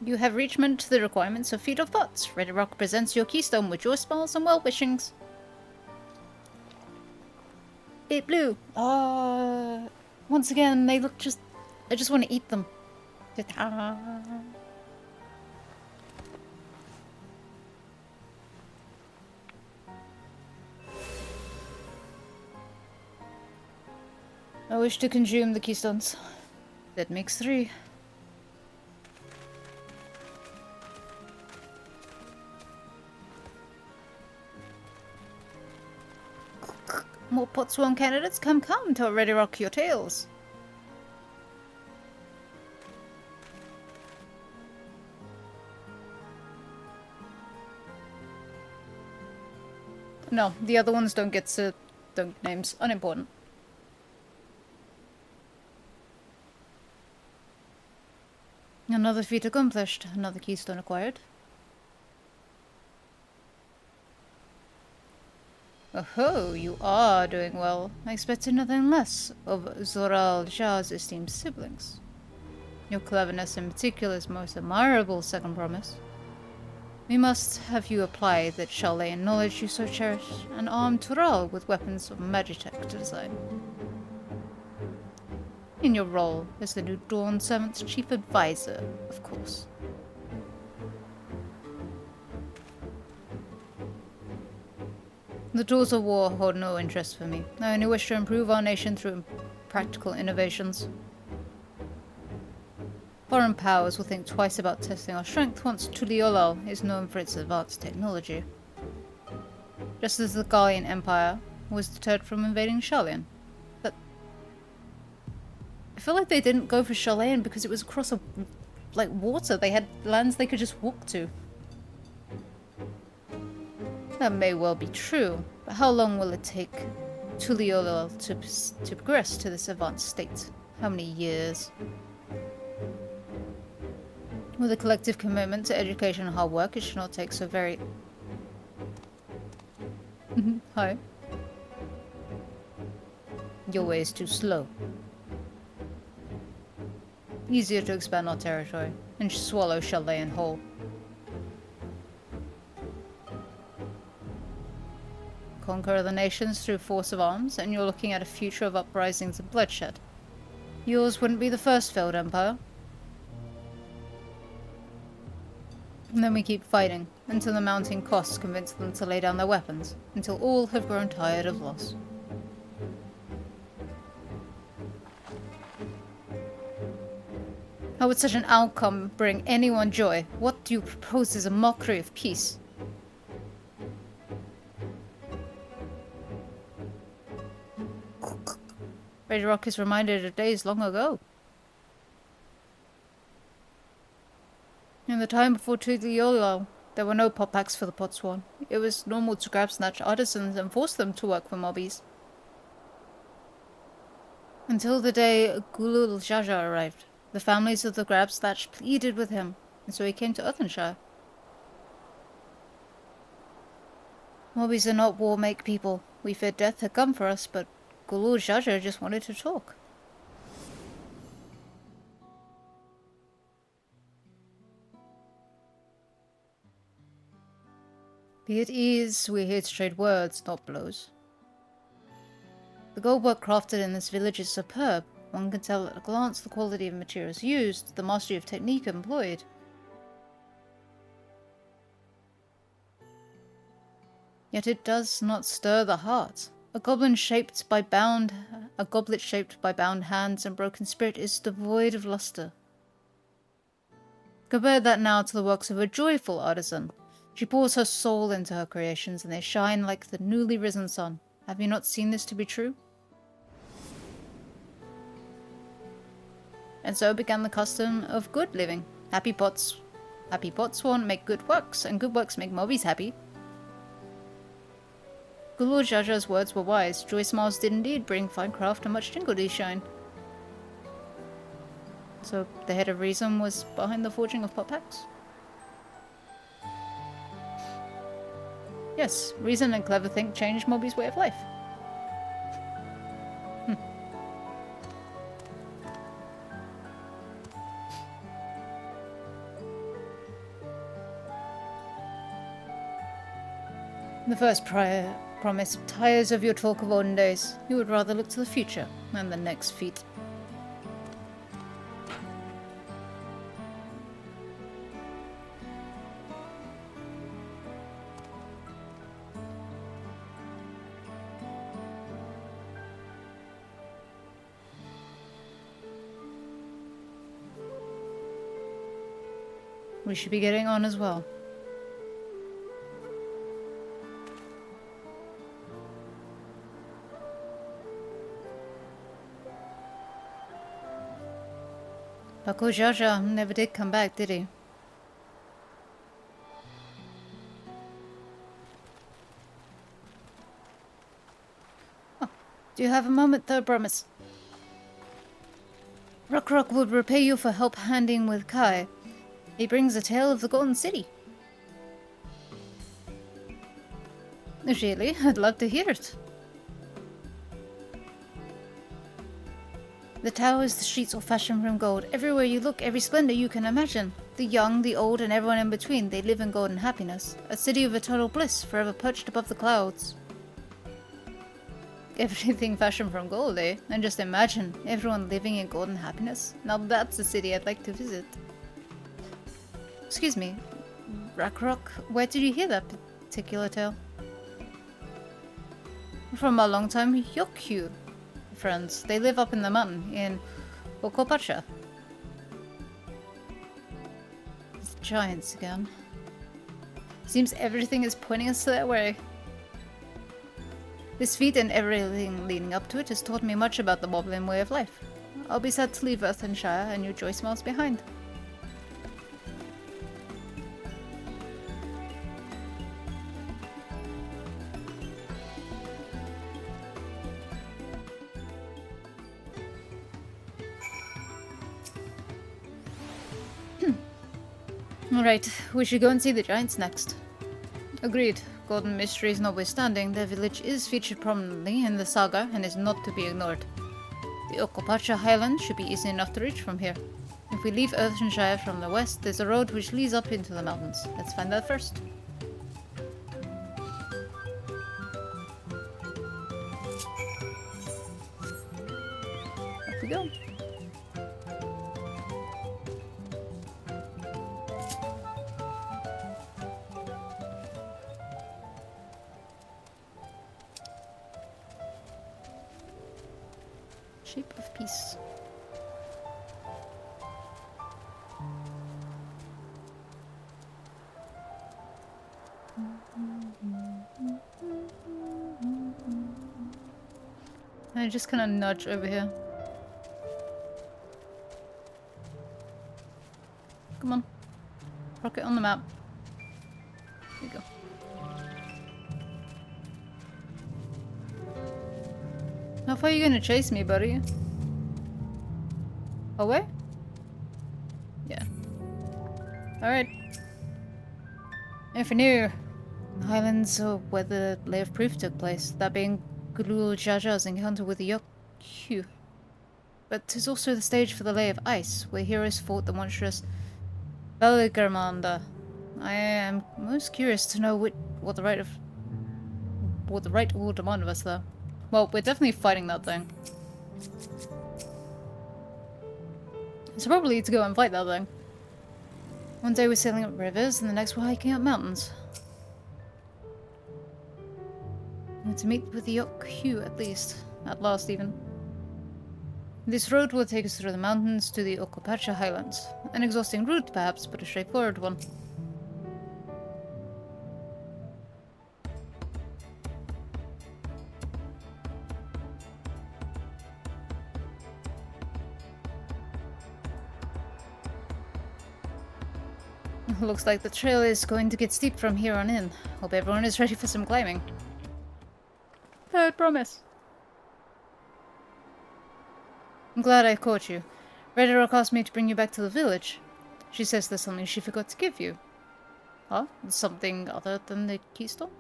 You have reached the requirements of Feet of Thoughts. Red Rock presents your keystone with your smiles and well-wishings. It blue. Once again, they look just... I just want to eat them. I wish to consume the keystones. That makes 3. More Potswan candidates, come to Ready Rock your tails. No, the other ones don't get names. Unimportant. Another feat accomplished, another keystone acquired. Oh, you are doing well. I expected nothing less of Zoral Shah's esteemed siblings. Your cleverness in particular is most admirable, second promise. We must have you apply that Shalane knowledge you so cherish and arm Tural with weapons of Magitech design. In your role as the new Dawn Servant's chief advisor, of course. The tools of war hold no interest for me. I only wish to improve our nation through practical innovations. Foreign powers will think twice about testing our strength once Tuliolal is known for its advanced technology. Just as the Gallian Empire was deterred from invading Shalyan. But I feel like they didn't go for Shalyan because it was across water. They had lands they could just walk to. That may well be true, but how long will it take Tuliolal to progress to this advanced state? How many years? With a collective commitment to education and hard work, it should not take so very... Hi. Your way is too slow. Easier to expand our territory and swallow Shalane whole. Conquer other nations through force of arms, and you're looking at a future of uprisings and bloodshed. Yours wouldn't be the first failed empire. And then we keep fighting, until the mounting costs convince them to lay down their weapons, until all have grown tired of loss. How would such an outcome bring anyone joy? What do you propose is a mockery of peace? Red Rock is reminded of days long ago. In the time before Tuliolal, there were no pot packs for the Potswan. It was normal to grab snatch artisans and force them to work for mobbies. Until the day Gulul Jaja arrived, the families of the grab snatch pleaded with him, and so he came to Earthenshire. Mobbies are not war-make people. We feared death had come for us, but Gulul Jaja just wanted to talk. Be at ease, we're here to trade words, not blows. The goldwork crafted in this village is superb. One can tell at a glance the quality of materials used, the mastery of technique employed. Yet it does not stir the heart. A goblet shaped by bound hands and broken spirit is devoid of luster. Compare that now to the works of a joyful artisan. She pours her soul into her creations, and they shine like the newly risen sun. Have you not seen this to be true? And so began the custom of good living. Happy pots Happy pots won't make good works, and good works make mobbies happy. Good Lord Jaja's words were wise. Joy Smiles did indeed bring fine craft and much tingle shine. So the head of reason was behind the forging of pot packs? Yes, reason and clever think changed Mobby's way of life. The first prior promise tires of your talk of olden days. You would rather look to the future than the next feat. We should be getting on as well. Bako Jaja never did come back, did he? Oh, do you have a moment, though, Promise? Rock would repay you for help handing with Kai. He brings a tale of the Golden City. Really? I'd love to hear it. The towers, the streets all fashioned from gold. Everywhere you look, every splendor you can imagine. The young, the old, and everyone in between, they live in golden happiness. A city of eternal bliss, forever perched above the clouds. Everything fashioned from gold, eh? And just imagine, everyone living in golden happiness. Now that's a city I'd like to visit. Excuse me, Rock, where did you hear that particular tale? From a long time Yokyu friends. They live up in the mountain in Okopacha. It's giants again. Seems everything is pointing us that way. This feat and everything leading up to it has taught me much about the Moblin way of life. I'll be sad to leave Earthenshire and your Joy Smiles behind. Alright, we should go and see the giants next. Agreed. Golden mysteries notwithstanding, their village is featured prominently in the saga and is not to be ignored. The Okopacha Highlands should be easy enough to reach from here. If we leave Earthenshire from the west, there's a road which leads up into the mountains. Let's find that first. Up we go. Shape of peace. I just kind of nudge over here. Come on. Rocket on the map. There you go. How far are you gonna chase me, buddy? Away? Yeah. Alright. If you're new, the Highlands are where the Lay of Proof took place, that being Gulul Jaja's encounter with the Yokyu. But 'tis also the stage for the Lay of Ice, where heroes fought the monstrous Belgermanda. I am most curious to know what the right will demand of us, though. Well, we're definitely fighting that thing. So probably to go and fight that thing. One day we're sailing up rivers, and the next we're hiking up mountains. And to meet with the Yokyu, at least. At last, even. This road will take us through the mountains to the Okopacha Highlands. An exhausting route, perhaps, but a straightforward one. Looks like the trail is going to get steep from here on in. Hope everyone is ready for some climbing. I promise. I'm glad I caught you. Redrock asked me to bring you back to the village. She says there's something she forgot to give you. Huh? Something other than the keystone?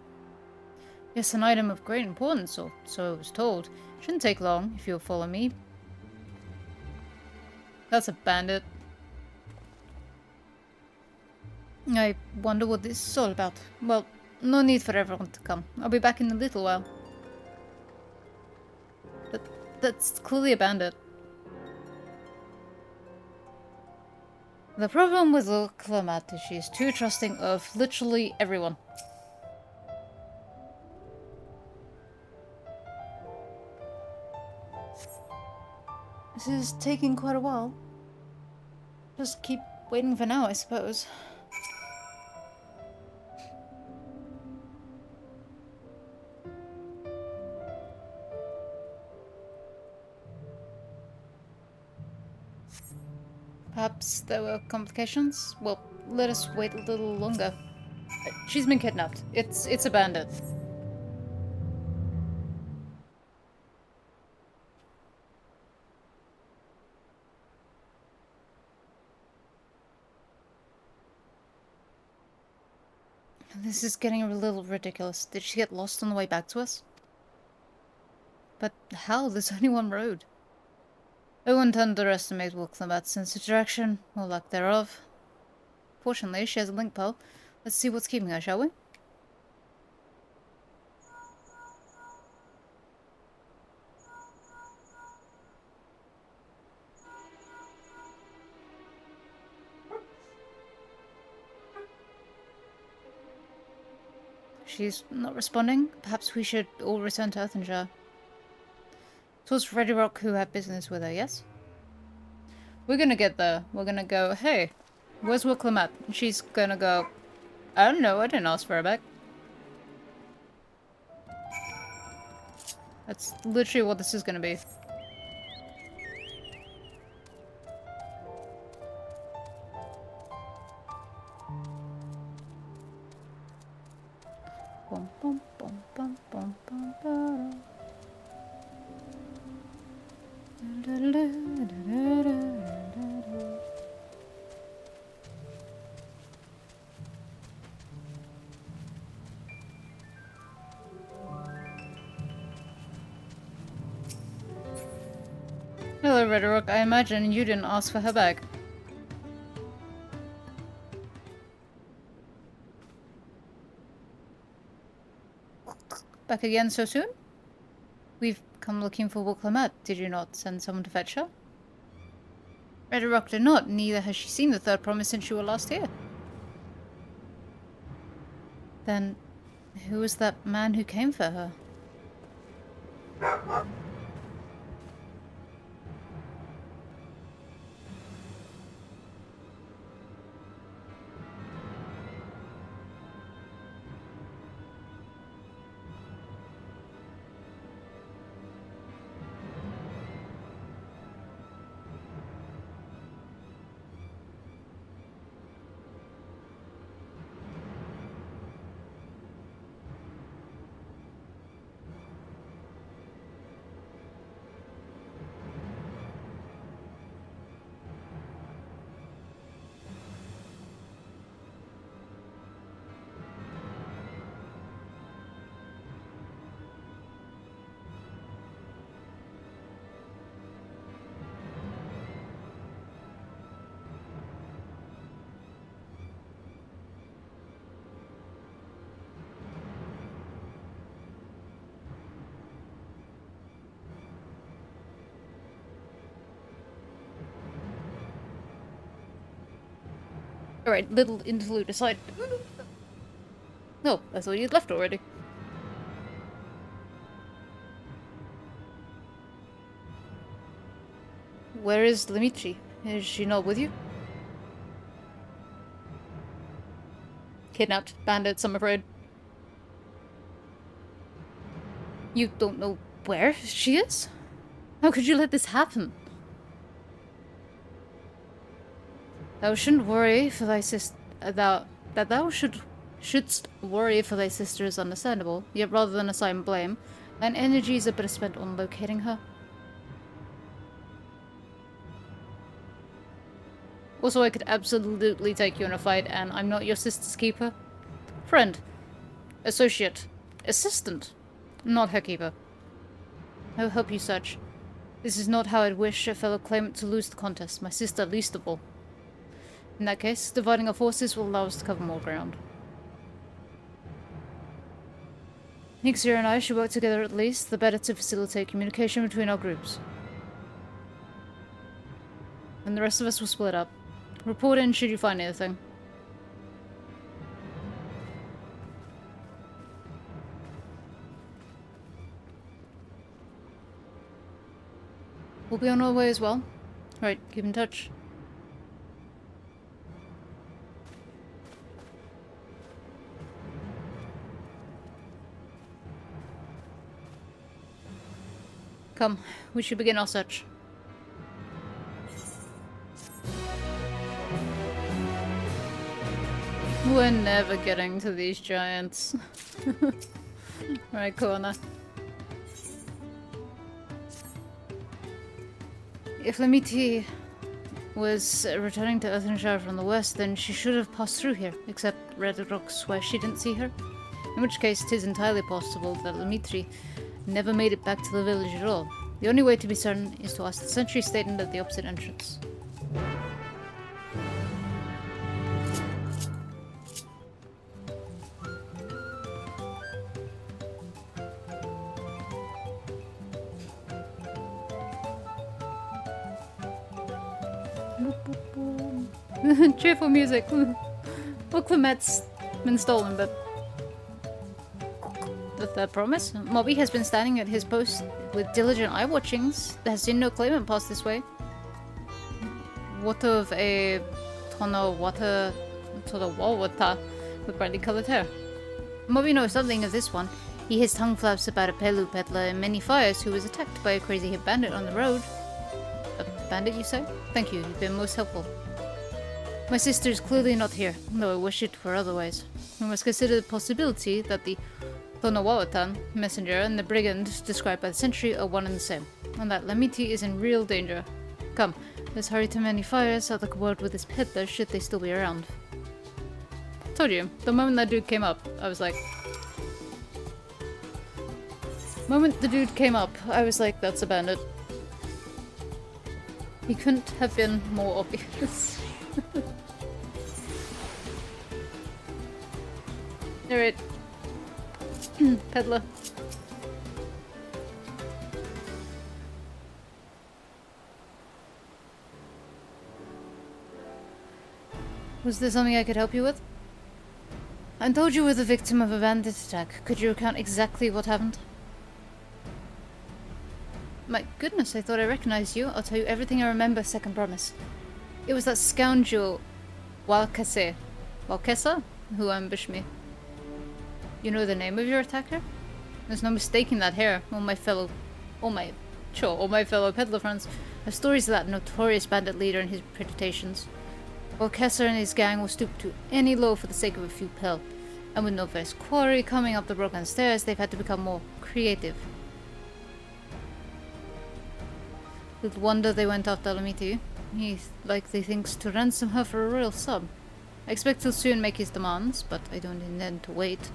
Yes, an item of great importance, or so I was told. Shouldn't take long if you'll follow me. That's a bandit. I wonder what this is all about. Well, no need for everyone to come. I'll be back in a little while. That's clearly a bandit. The problem with Clamat is she's too trusting of literally everyone. This is taking quite a while. Just keep waiting for now, I suppose. Perhaps there were complications? Well, let us wait a little longer. She's been kidnapped. It's a bandit. This is getting a little ridiculous. Did she get lost on the way back to us? But how? There's only one road. I wouldn't underestimate Wilklamat's sense of direction, or lack thereof. Fortunately, she has a link pearl. Let's see what's keeping her, shall we? She's not responding. Perhaps we should all return to Earthenshire. It was Redrock who had business with her, yes? We're gonna get there. We're gonna go, hey, where's Wilklamat? And she's gonna go, I don't know, I didn't ask for her back. That's literally what this is gonna be. Bum, bum, bum, bum, bum, bum, bum. Hello, Redrock. I imagine you didn't ask for her bag. Back again so soon? We've come looking for Wilklamat. Did you not send someone to fetch her? Redrock did not. Neither has she seen the third promise since you were last here. Then, who was that man who came for her? Alright, little interlude aside. No, I thought you'd left already. Where is Dimitri? Is she not with you? Kidnapped. Bandits, I'm afraid. You don't know where she is? How could you let this happen? Thou shouldn't worry for thy sister. that thou shouldst worry for thy sister is understandable, yet rather than assign blame, thine energies are better spent on locating her. Also, I could absolutely take you in a fight, and I'm not your sister's keeper. Friend. Associate. Assistant. Not her keeper. I will help you search. This is not how I'd wish a fellow claimant to lose the contest, my sister least of all. In that case, dividing our forces will allow us to cover more ground. Nixia and I should work together at least, the better to facilitate communication between our groups. And the rest of us will split up. Report in should you find anything. We'll be on our way as well. Right, keep in touch. Come, we should begin our search. We're never getting to these giants. Right corner. If Lamiti was returning to Earthenshire from the west, then she should have passed through here, except Red Rocks where she didn't see her. In which case, it is entirely possible that Lamiti never made it back to the village at all. The only way to be certain is to ask the sentry stationed at the opposite entrance. Cheerful music. Well, Clemet's been stolen, but the third promise? Moby has been standing at his post with diligent eye watchings. There has seen no claimant pass this way. What of a Tonawata with brightly coloured hair? Moby knows something of this one. He hears tongue flaps about a Pelu peddler in many fires who was attacked by a crazy hip bandit on the road. A bandit, you say? Thank you, you've been most helpful. My sister is clearly not here, though I wish it were otherwise. We must consider the possibility that the Tonawawatan messenger and the brigand described by the sentry are one and the same, and that Lamiti is in real danger. Come, let's hurry to many fires, I'll look word with this peddler should they still be around. Told you, the moment that dude came up, I was like... that's a bandit. He couldn't have been more obvious. Alright. Peddler. Was there something I could help you with? I'm told you were the victim of a bandit attack. Could you recount exactly what happened? My goodness, I thought I recognized you. I'll tell you everything I remember, second promise. It was that scoundrel, Walkesa, who ambushed me. You know the name of your attacker? There's no mistaking that hair. All my fellow peddler friends have stories of that notorious bandit leader and his predations. Walkesa and his gang will stoop to any low for the sake of a few pel, and with no first quarry coming up the broken stairs, they've had to become more creative. Little wonder they went after Lamiti. He likely thinks to ransom her for a royal sum. I expect he'll soon make his demands, but I don't intend to wait.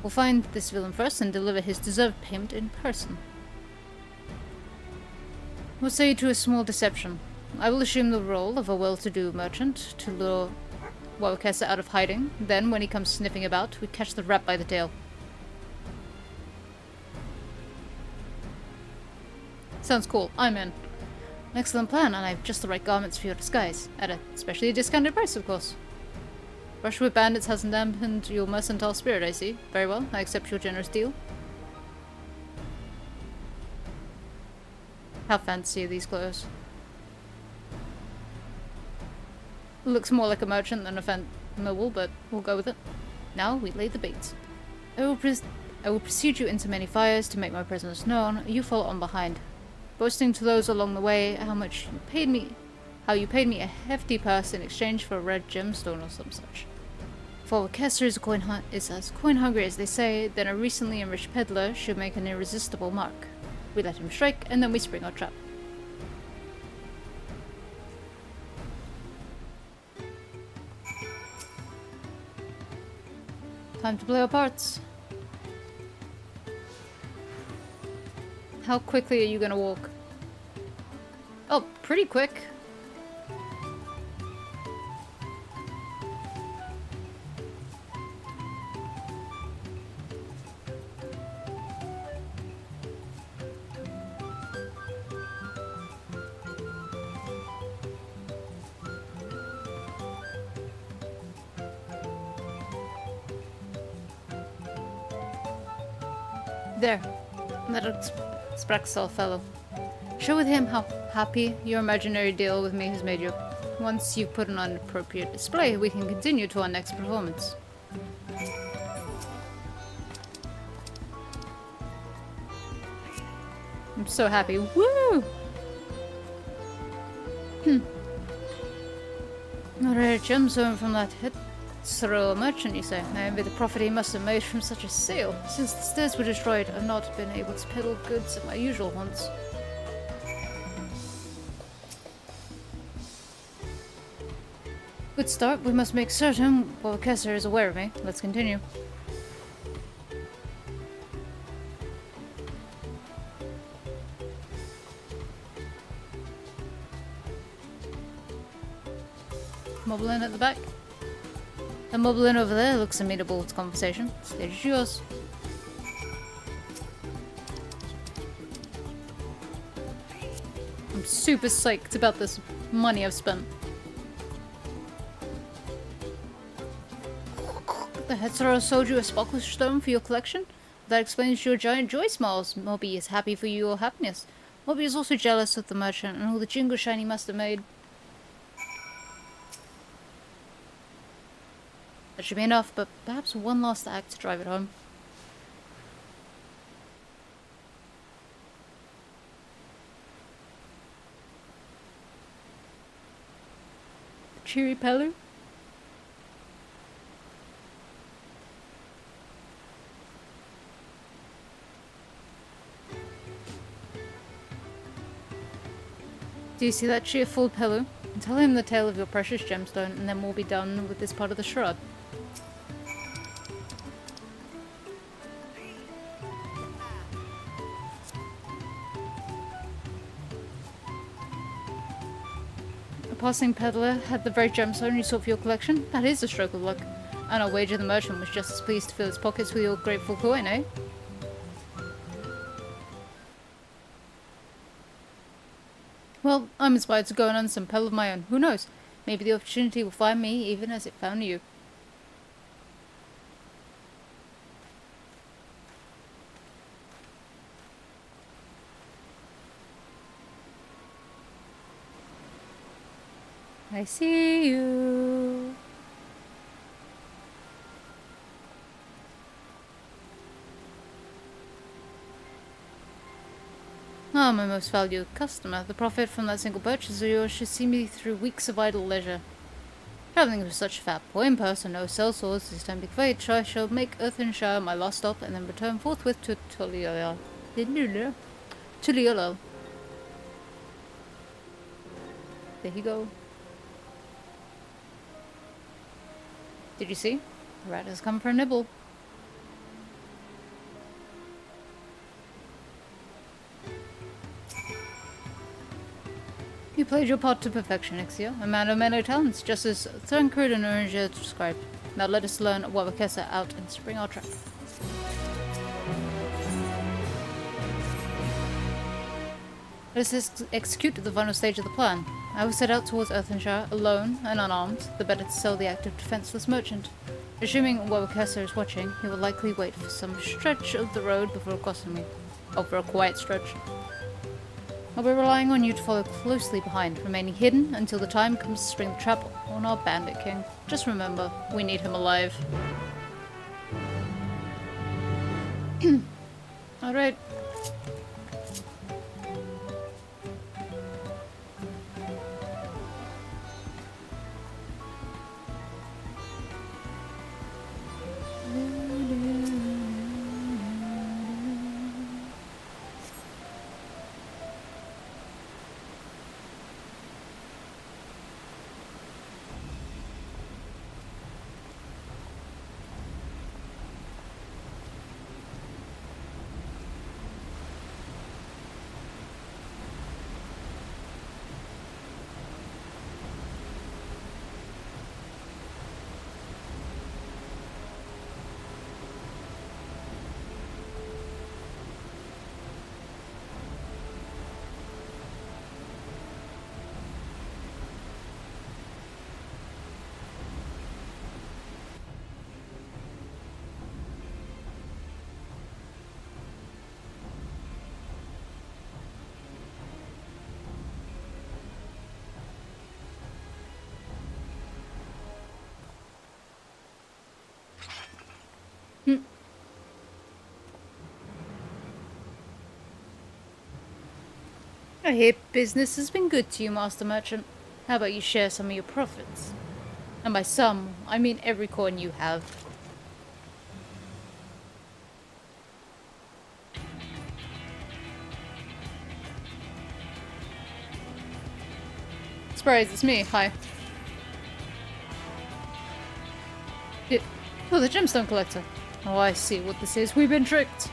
We'll find this villain first and deliver his deserved payment in person. What say you to a small deception? I will assume the role of a well-to-do merchant to lure Walkesa out of hiding. Then, when he comes sniffing about, we catch the rat by the tail. Sounds cool. I'm in. An excellent plan, and I've just the right garments for your disguise. At a specially discounted price, of course. Brush with bandits hasn't dampened your mercantile spirit, I see. Very well, I accept your generous deal. How fancy are these clothes? Looks more like a merchant than a noble, but we'll go with it. Now we lay the bait. I will precede you into many fires to make my presence known. You follow on behind, boasting to those along the way how you paid me a hefty purse in exchange for a red gemstone or some such. If our Kessler is as coin-hungry as they say, then a recently enriched peddler should make an irresistible mark. We let him strike, and then we spring our trap. Time to play our parts. How quickly are you gonna walk? Oh, pretty quick. There. That Spraxel fellow. Share with him how happy your imaginary deal with me has made you. Once you've put it on appropriate display, we can continue to our next performance. I'm so happy. Woo! Not a gemstone from that hit. Through a merchant, you say? I envy the profit he must have made from such a sale. Since the stairs were destroyed, I've not been able to peddle goods at my usual haunts. Good start. We must make certain Kessler is aware of me. Let's continue. Moblin at the back. The Moblin over there looks amenable to conversation. Stage is yours. I'm super psyched about this money I've spent. The Hetzero sold you a sparkle stone for your collection? That explains your giant joy smiles. Moby is happy for your happiness. Moby is also jealous of the merchant and all the jingle shine he must have made. That should be enough, but perhaps one last act to drive it home. Cheery Pelu? Do you see that cheerful Pelu? Tell him the tale of your precious gemstone, and then we'll be done with this part of the charade. A passing peddler had the very gemstone you sought for your collection. That is a stroke of luck. And I'll wager the merchant was just as pleased to fill his pockets with your grateful coin, eh? Well, I'm inspired to go and earn some pearl of my own. Who knows? Maybe the opportunity will find me even as it found you. I see you. Ah, my most valued customer. The profit from that single purchase of yours should see me through weeks of idle leisure. Travelling with such a fat boy in person, no sellswords, this tempting fate, I shall make Earthenshire my last stop and then return forthwith to Tuliolal. Tuliolal. There you go. Did you see? The rat has come for a nibble. You played your part to perfection, Ixia, a man of many talents, just as Thrankard and Uringer described. Now let us learn Wabakessa out and spring our trap. Let us execute the final stage of the plan. I will set out towards Earthenshire, alone and unarmed, the better to sell the active defenseless merchant. Assuming Wabakessa is watching, he will likely wait for some stretch of the road before crossing me. Oh, for a quiet stretch. I'll be relying on you to follow closely behind, remaining hidden until the time comes to spring the trap on our bandit king. Just remember, we need him alive. Alright. I hear business has been good to you, Master Merchant. How about you share some of your profits? And by some, I mean every coin you have. Surprise, it's me. Hi. Oh, the gemstone collector. Oh, I see what this is. We've been tricked.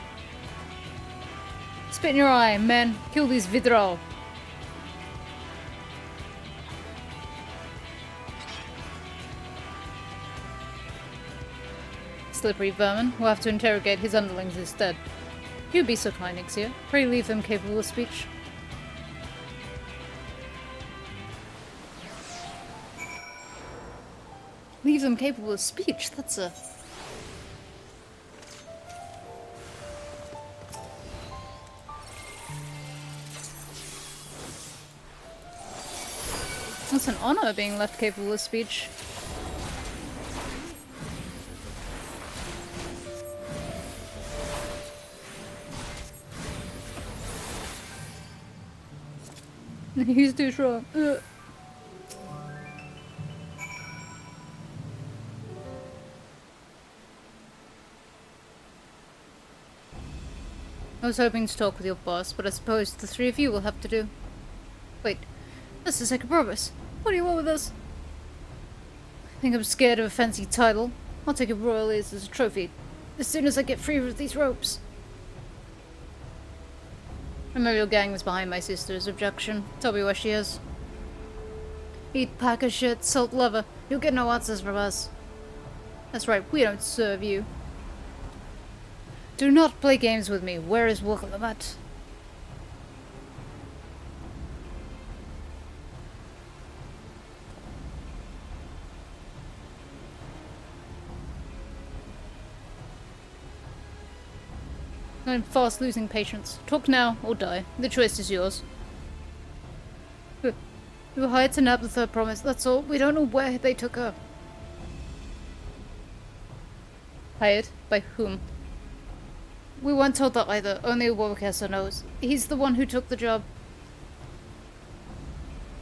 Spit in your eye, man. Kill these Vidral. Slippery vermin. We'll have to interrogate his underlings instead. You be so kind, Ixia. Pray leave them capable of speech. Leave them capable of speech? That's a... That's an honor, being left capable of speech. He's too strong. Ugh. I was hoping to talk with your boss, but I suppose the three of you will have to do. Wait, that's the second promise. What do you want with us? I think I'm scared of a fancy title. I'll take a royal ears as a trophy, as soon as I get free of these ropes. I know your gang was behind my sister's objection. Tell me where she is. Eat pack of shit, salt lover. You'll get no answers from us. That's right, we don't serve you. Do not play games with me. Where is Wukalamat? I'm fast losing patience. Talk now or die. The choice is yours. We were hired to nab the third promise, that's all. We don't know where they took her. Hired? By whom? We weren't told that either. Only Wobakessa knows. He's the one who took the job.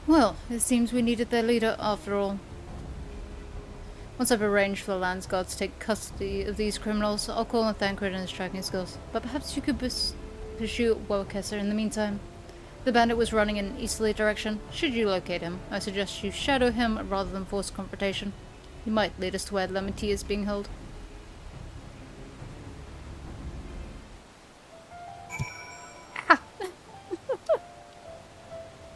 Well, it seems we needed their leader after all. Once I've arranged for the Lands Guard to take custody of these criminals, I'll call on Thancred and his tracking skills. But perhaps you could pursue Wobakessa in the meantime. The bandit was running in an easterly direction. Should you locate him, I suggest you shadow him rather than force confrontation. He might lead us to where lemon tea is being held.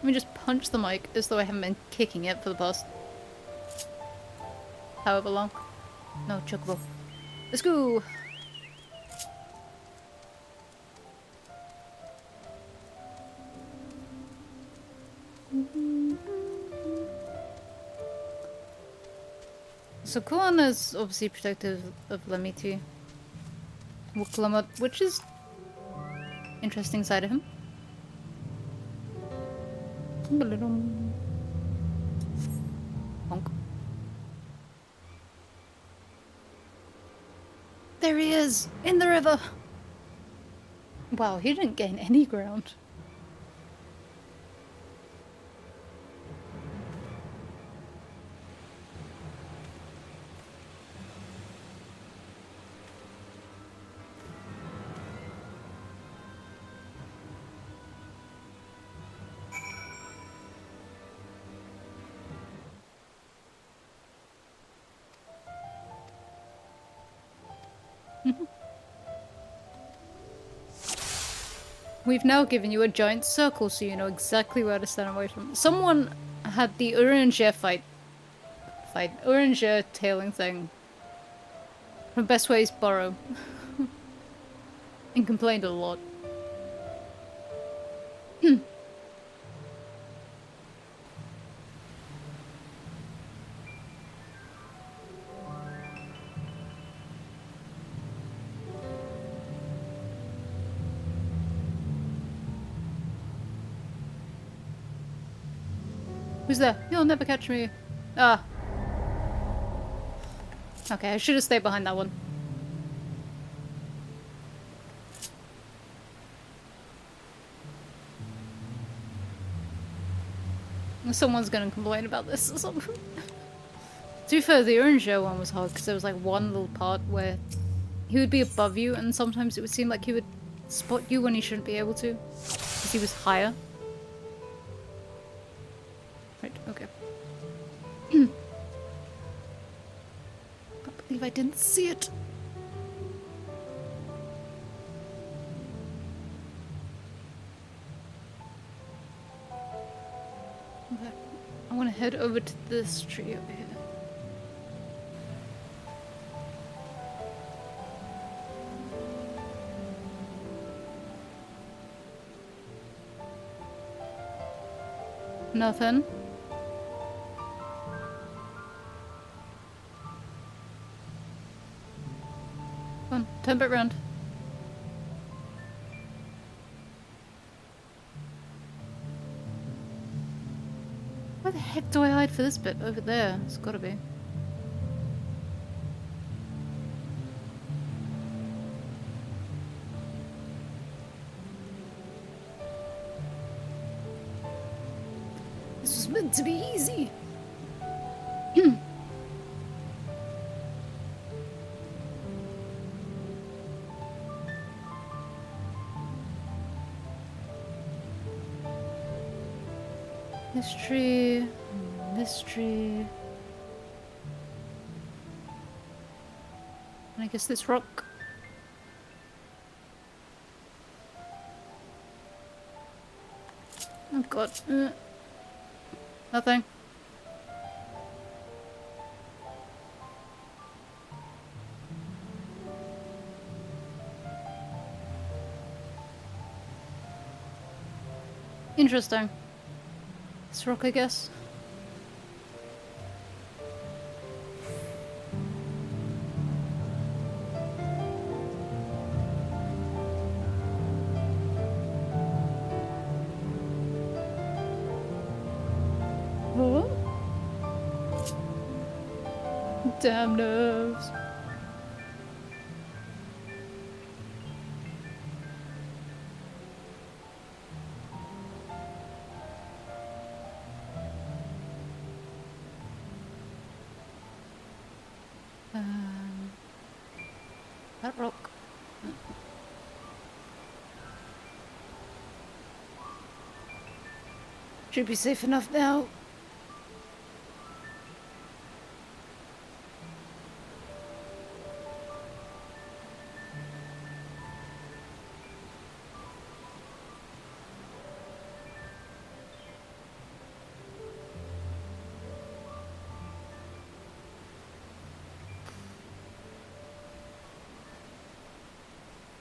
Let me just punch the mic as though I haven't been kicking it for the past however long. No, chocobo. Let's go! So Kuan is obviously protective of Lemiti. Wuklamot, which is interesting side of him. Honk. There he is! In the river! Wow, he didn't gain any ground. We've now given you a giant circle so you know exactly where to stand away from. Someone had the Uringer Uringer tailing thing from Best Ways Borrow and complained a lot. Who's there? You'll never catch me. Ah. Okay, I should have stayed behind that one. Someone's gonna complain about this or something. To be fair, the orange show one was hard because there was like one little part where he would be above you and sometimes it would seem like he would spot you when he shouldn't be able to because he was higher. Right, okay. Can't believe I didn't see it. Okay. I want to head over to this tree over here. Nothing. Come on, turn back round. Where the heck do I hide for this bit? Over there. It's gotta be. This was meant to be easy. This tree, this tree. And I guess this rock. Oh god. Nothing. Interesting. This rock, I guess. Huh? Damn nerves. That rock. Should be safe enough now.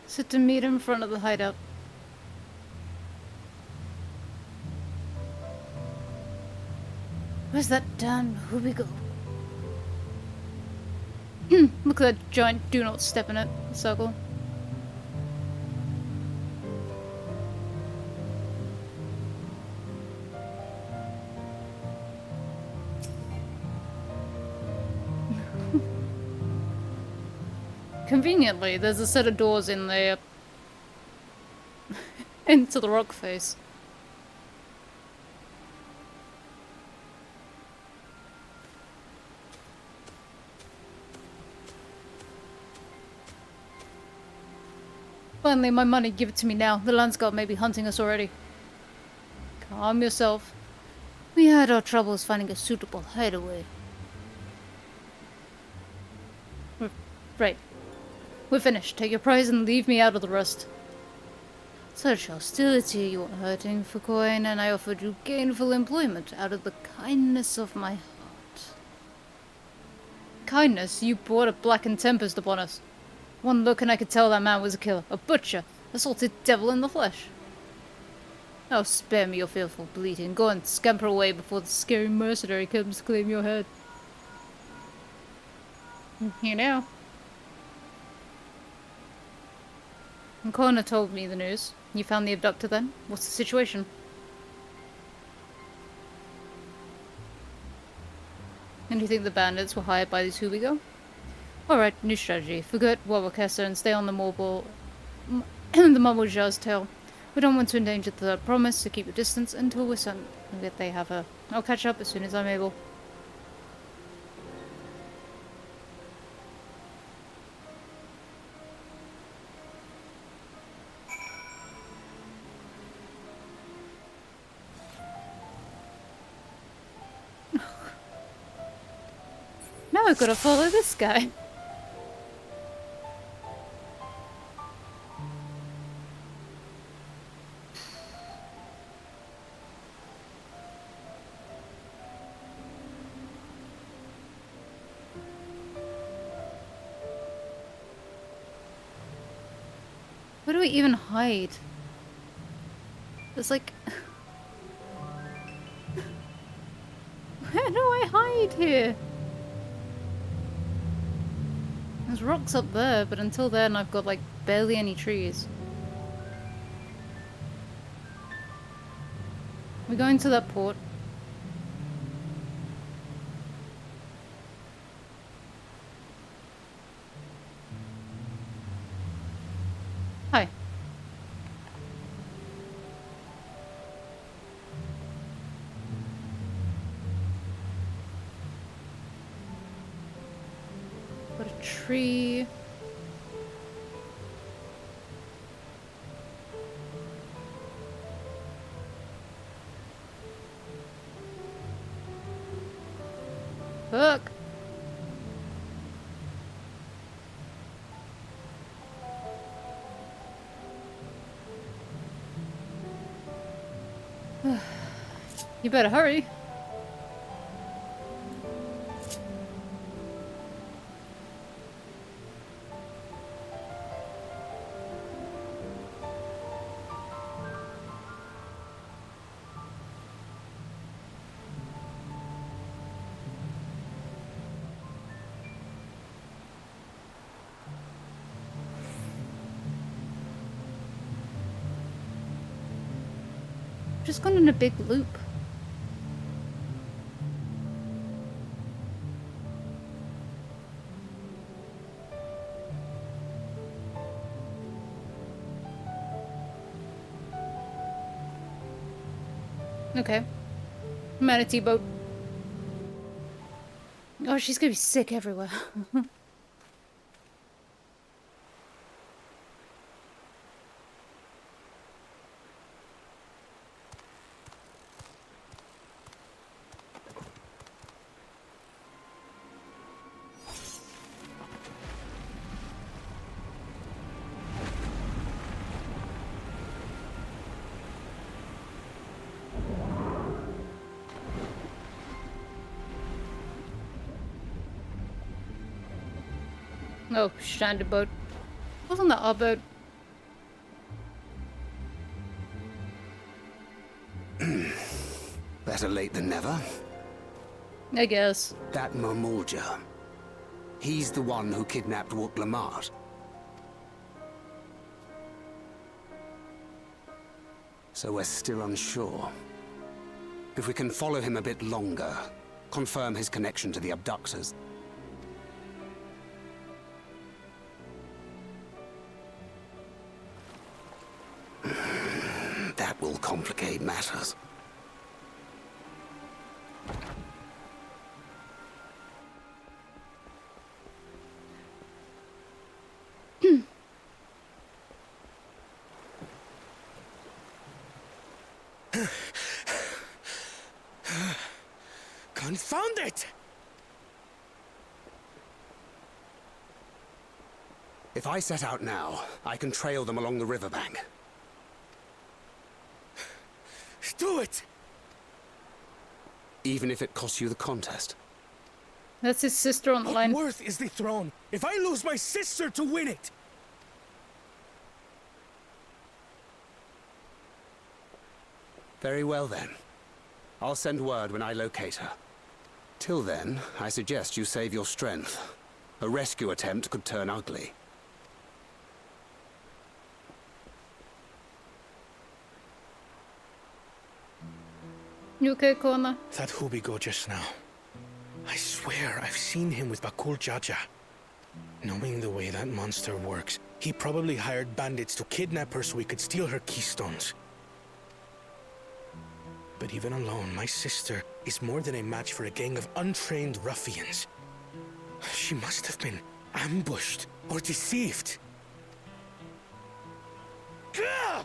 Sit to meet him in front of the hideout. Where's that damn Hubigo? Look at that giant do not step in it circle. Conveniently, there's a set of doors in there into the rock face. Finally, my money, give it to me now. The Landsguard may be hunting us already. Calm yourself. We had our troubles finding a suitable hideaway. Right. We're finished. Take your prize and leave me out of the rest. Such hostility you were hurting for coin, and I offered you gainful employment out of the kindness of my heart. Kindness? You brought a blackened tempest upon us. One look and I could tell that man was a killer, a butcher, a salted devil in the flesh. Oh, spare me your fearful bleating. Go and scamper away before the scary mercenary comes to claim your head. You know. And Connor told me the news. You found the abductor then? What's the situation? And you think the bandits were hired by these Hubigo? Alright, new strategy. Forget Wawakessa and stay on the mobile... the Mamuja's tail. We don't want to endanger the promise, so keep your distance until we're certain that they have a I'll catch up as soon as I'm able. Now I've got to follow this guy. Where do we even hide? It's like... Where do I hide here? There's rocks up there, but until then I've got like barely any trees. We're going to that port. Hi. Got a tree. Look. You better hurry. Just gone in a big loop. Okay. Manatee boat. Oh, she's gonna be sick everywhere. Oh, stranded boat. Wasn't that our boat? Better late than never. I guess. That Momulja. He's the one who kidnapped Wuk-Lamat. So we're still unsure. If we can follow him a bit longer, confirm his connection to the abductors. That will complicate matters. Confound it! If I set out now, I can trail them along the riverbank. Do it! Even if it costs you the contest. That's his sister on the line. What worth is the throne if I lose my sister to win it? Very well then. I'll send word when I locate her. Till then, I suggest you save your strength. A rescue attempt could turn ugly. You okay, Kona? That Hubigo just now. I swear I've seen him with Bakul Jaja. Knowing the way that monster works, he probably hired bandits to kidnap her so we could steal her keystones. But even alone, my sister is more than a match for a gang of untrained ruffians. She must have been ambushed or deceived. Gah!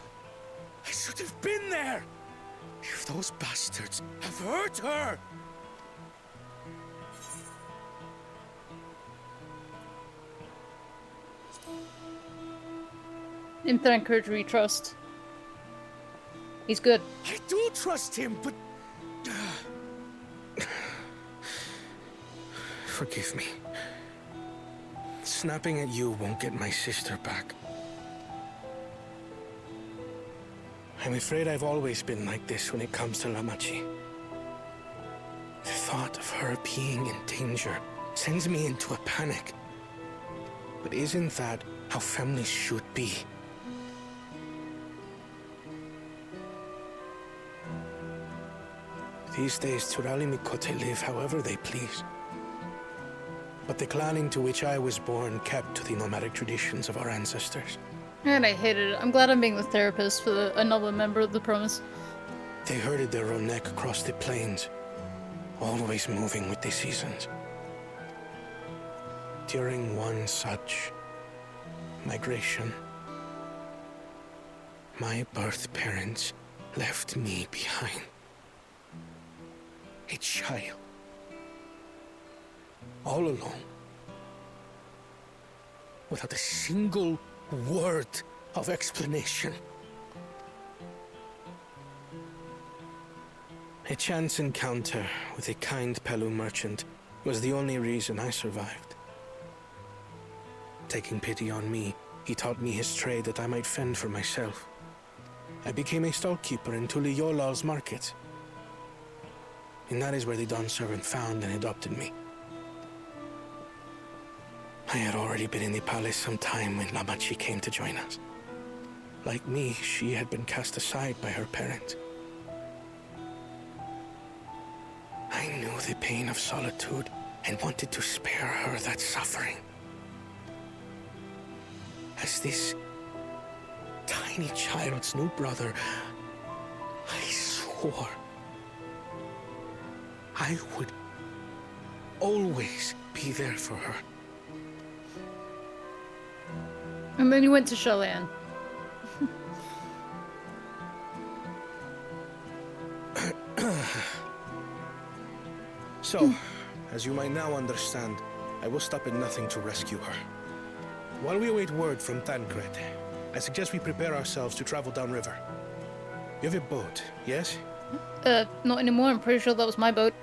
I should have been there! If those bastards have hurt her! In Tancred, we trust. He's good. I do trust him, but... Forgive me. Snapping at you won't get my sister back. I'm afraid I've always been like this when it comes to Lamachi. The thought of her being in danger sends me into a panic. But isn't that how families should be? These days, Turali Mikote live however they please. But the clan into which I was born kept to the nomadic traditions of our ancestors. And I hated it. I'm glad I'm being the therapist for another member of the Promise. They herded their own neck across the plains, always moving with the seasons. During one such migration, my birth parents left me behind. A child. All alone. Without a single word of explanation. A chance encounter with a kind Pelu merchant was the only reason I survived. Taking pity on me, he taught me his trade that I might fend for myself. I became a stallkeeper in Tuliyolal's market. And that is where the Dawn servant found and adopted me. I had already been in the palace some time when Lamachi came to join us. Like me, she had been cast aside by her parents. I knew the pain of solitude and wanted to spare her that suffering. As this tiny child's new brother, I swore I would always be there for her. And then you went to Shallan. So, as you might now understand, I will stop at nothing to rescue her. While we await word from Tancred, I suggest we prepare ourselves to travel downriver. You have a boat, yes? Not anymore. I'm pretty sure that was my boat.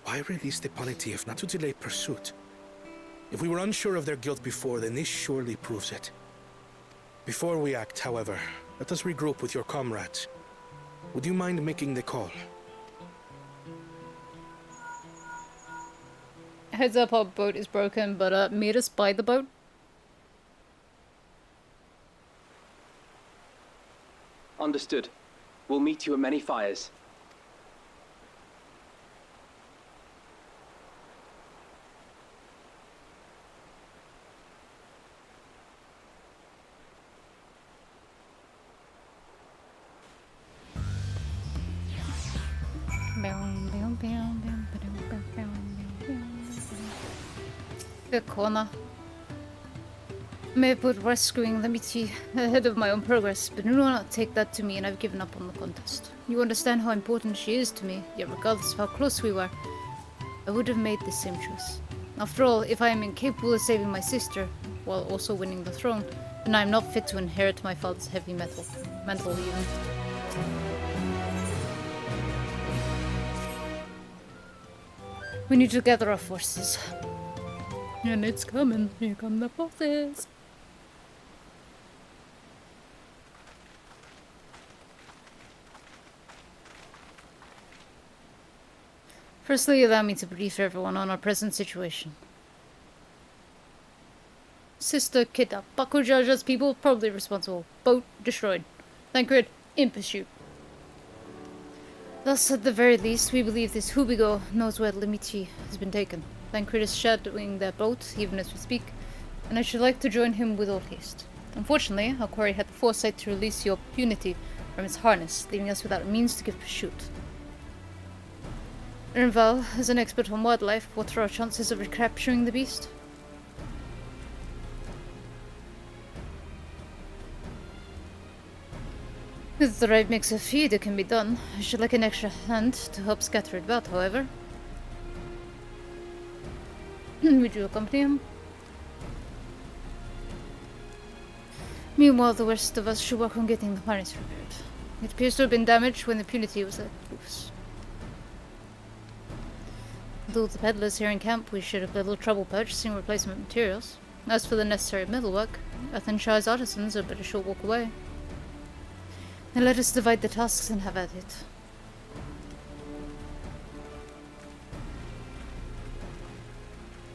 Why release the Paniti if not to delay pursuit? If we were unsure of their guilt before, then this surely proves it. Before we act, however, let us regroup with your comrades. Would you mind making the call? Heads up, our boat is broken, but meet us by the boat. Understood. We'll meet you at many fires. Good corner. May have put rescuing the Michi ahead of my own progress, but do not take that to mean I've given up on the contest. You understand how important she is to me, yet regardless of how close we were, I would have made the same choice. After all, if I am incapable of saving my sister, while also winning the throne, then I am not fit to inherit my father's heavy mental even. We need to gather our forces. And it's coming. Here come the forces. Firstly, allow me to brief everyone on our present situation. Sister kidnapped. Bakujaja's people probably responsible. Boat destroyed. Tancred in pursuit. Thus, at the very least, we believe this Hubigo knows where Limichi has been taken. Tancred is shadowing their boat, even as we speak, and I should like to join him with all haste. Unfortunately, our quarry had the foresight to release your punity from its harness, leaving us without a means to give pursuit. Ernval, as an expert on wildlife, what are our chances of recapturing the beast? With the right mix of feed, it can be done. I should like an extra hand to help scatter it about, however. Would you accompany him? Meanwhile, the rest of us should work on getting the harness repaired. It appears to have been damaged when the punity was let loose. Though the peddlers here in camp, we should have little trouble purchasing replacement materials. As for the necessary metalwork, Athenshire's artisans are but a short walk away. Then let us divide the tasks and have at it.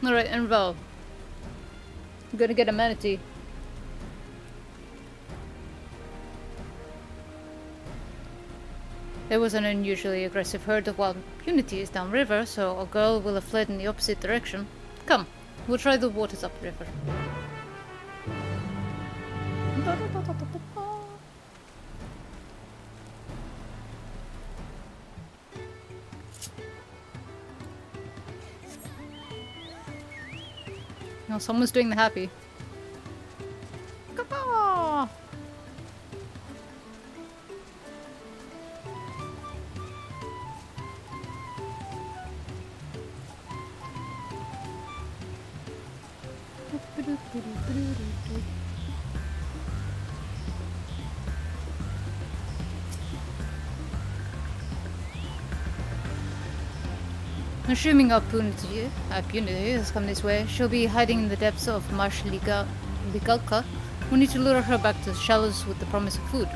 Alright, Enval. I'm gonna get a manatee. There was an unusually aggressive herd of wild punities downriver, so our girl will have fled in the opposite direction. Come, we'll try the waters upriver. No, someone's doing the happy. Caw-caw! Assuming our punity has come this way, she'll be hiding in the depths of Marsh Ligalka. We need to lure her back to the shallows with the promise of food.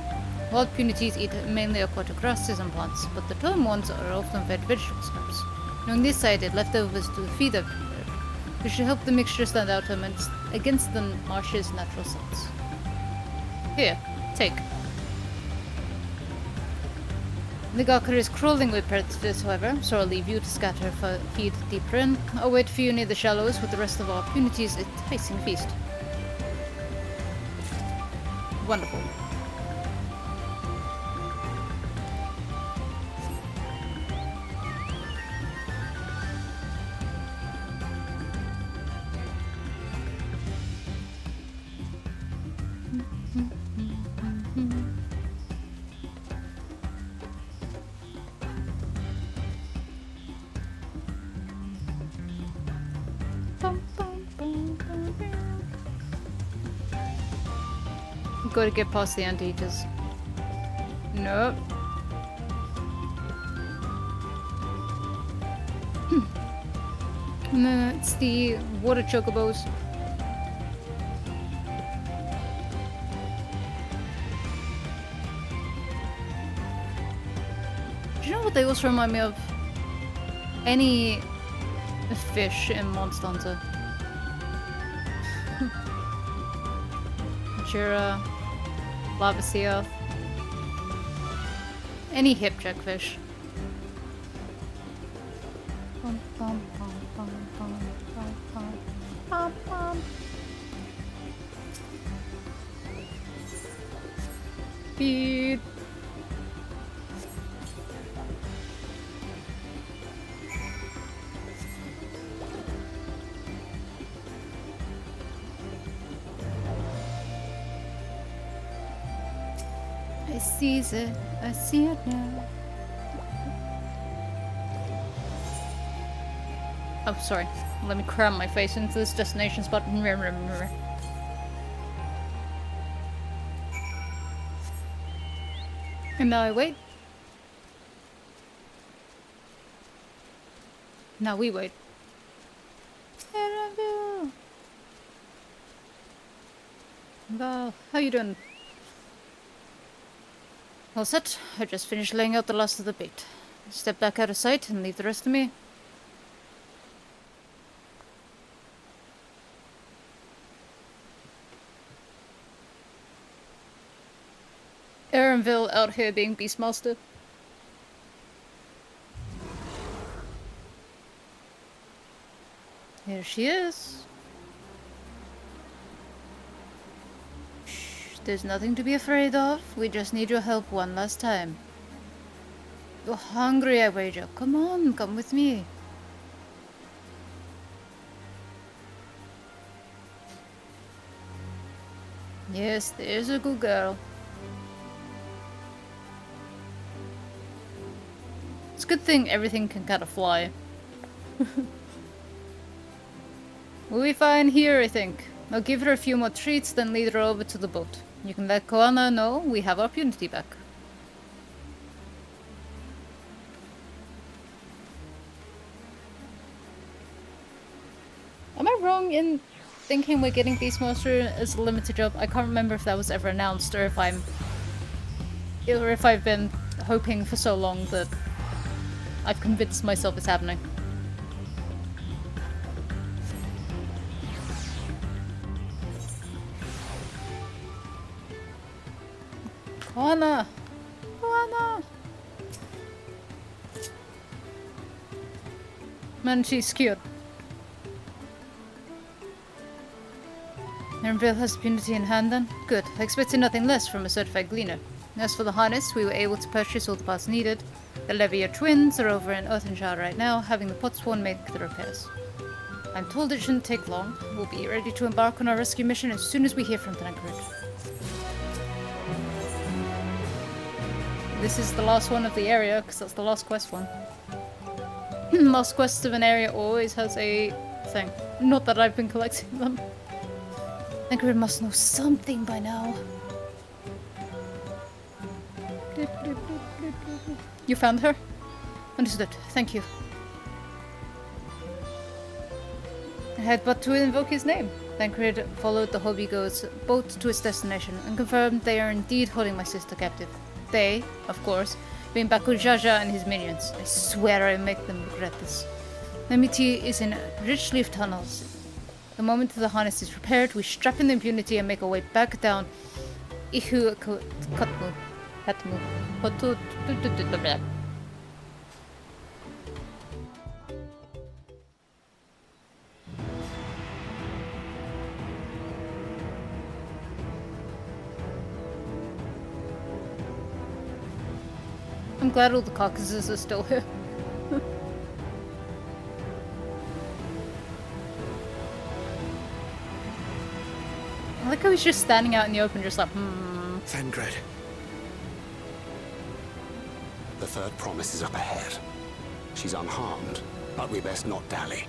Wild punities eat mainly aquatic grasses and plants, but the tame ones are often fed vegetable scraps. Knowing this side, it leftovers to feed them. We should help the mixture stand out against the marsh's natural salts. Here, take. The Gawker is crawling with predators, however, so I'll leave you to scatter feed deeper in. I'll wait for you near the shallows with the rest of our punity's enticing feast. Wonderful. Gotta get past the anteaters. Nope. And then it's the water chocobos. Do you know what they also remind me of? Any fish in Monster Hunter. Jura, lava seal, any hipjack fish. Feed. I sees it. I see it now. Oh, sorry. Let me cram my face into this destination spot. And now I wait. Now we wait. Val, how you doing? All set. I just finished laying out the last of the bait. Step back out of sight and leave the rest to me. Aaronville out here being Beastmaster. Here she is. There's nothing to be afraid of. We just need your help one last time. You're hungry, I wager. Come on, come with me. Yes, there's a good girl. It's a good thing everything can kind of fly. We'll be fine here, I think. I'll give her a few more treats, then lead her over to the boat. You can let Koana know we have our purity back. Am I wrong in thinking we're getting Beastmaster as a limited job? I can't remember if that was ever announced, or if I've been hoping for so long that I've convinced myself it's happening. Koana! Koana! Man, she's cute. Nernville has purity in hand then? Good. I expected nothing less from a certified gleaner. As for the harness, we were able to purchase all the parts needed. The Levier twins are over in Earthenshire right now, having the Potsworn make the repairs. I'm told it shouldn't take long. We'll be ready to embark on our rescue mission as soon as we hear from Tancred. This is the last one of the area, because that's the last quest one. Last quest of an area always has a thing. Not that I've been collecting them. Tancred must know something by now. You found her? Understood. Thank you. I had but to invoke his name. Tancred followed the Hobbygoat's boat to its destination and confirmed they are indeed holding my sister captive. They, of course, being Bakujaja and his minions. I swear I make them regret this. Nemiti is in rich leaf tunnels. The moment the harness is repaired, we strap in the impunity and make our way back down Ihu Katmu. I'm glad all the carcasses are still here. I like how he's just standing out in the open, just like, Tancred. The third promise is up ahead. She's unharmed, but we best not dally.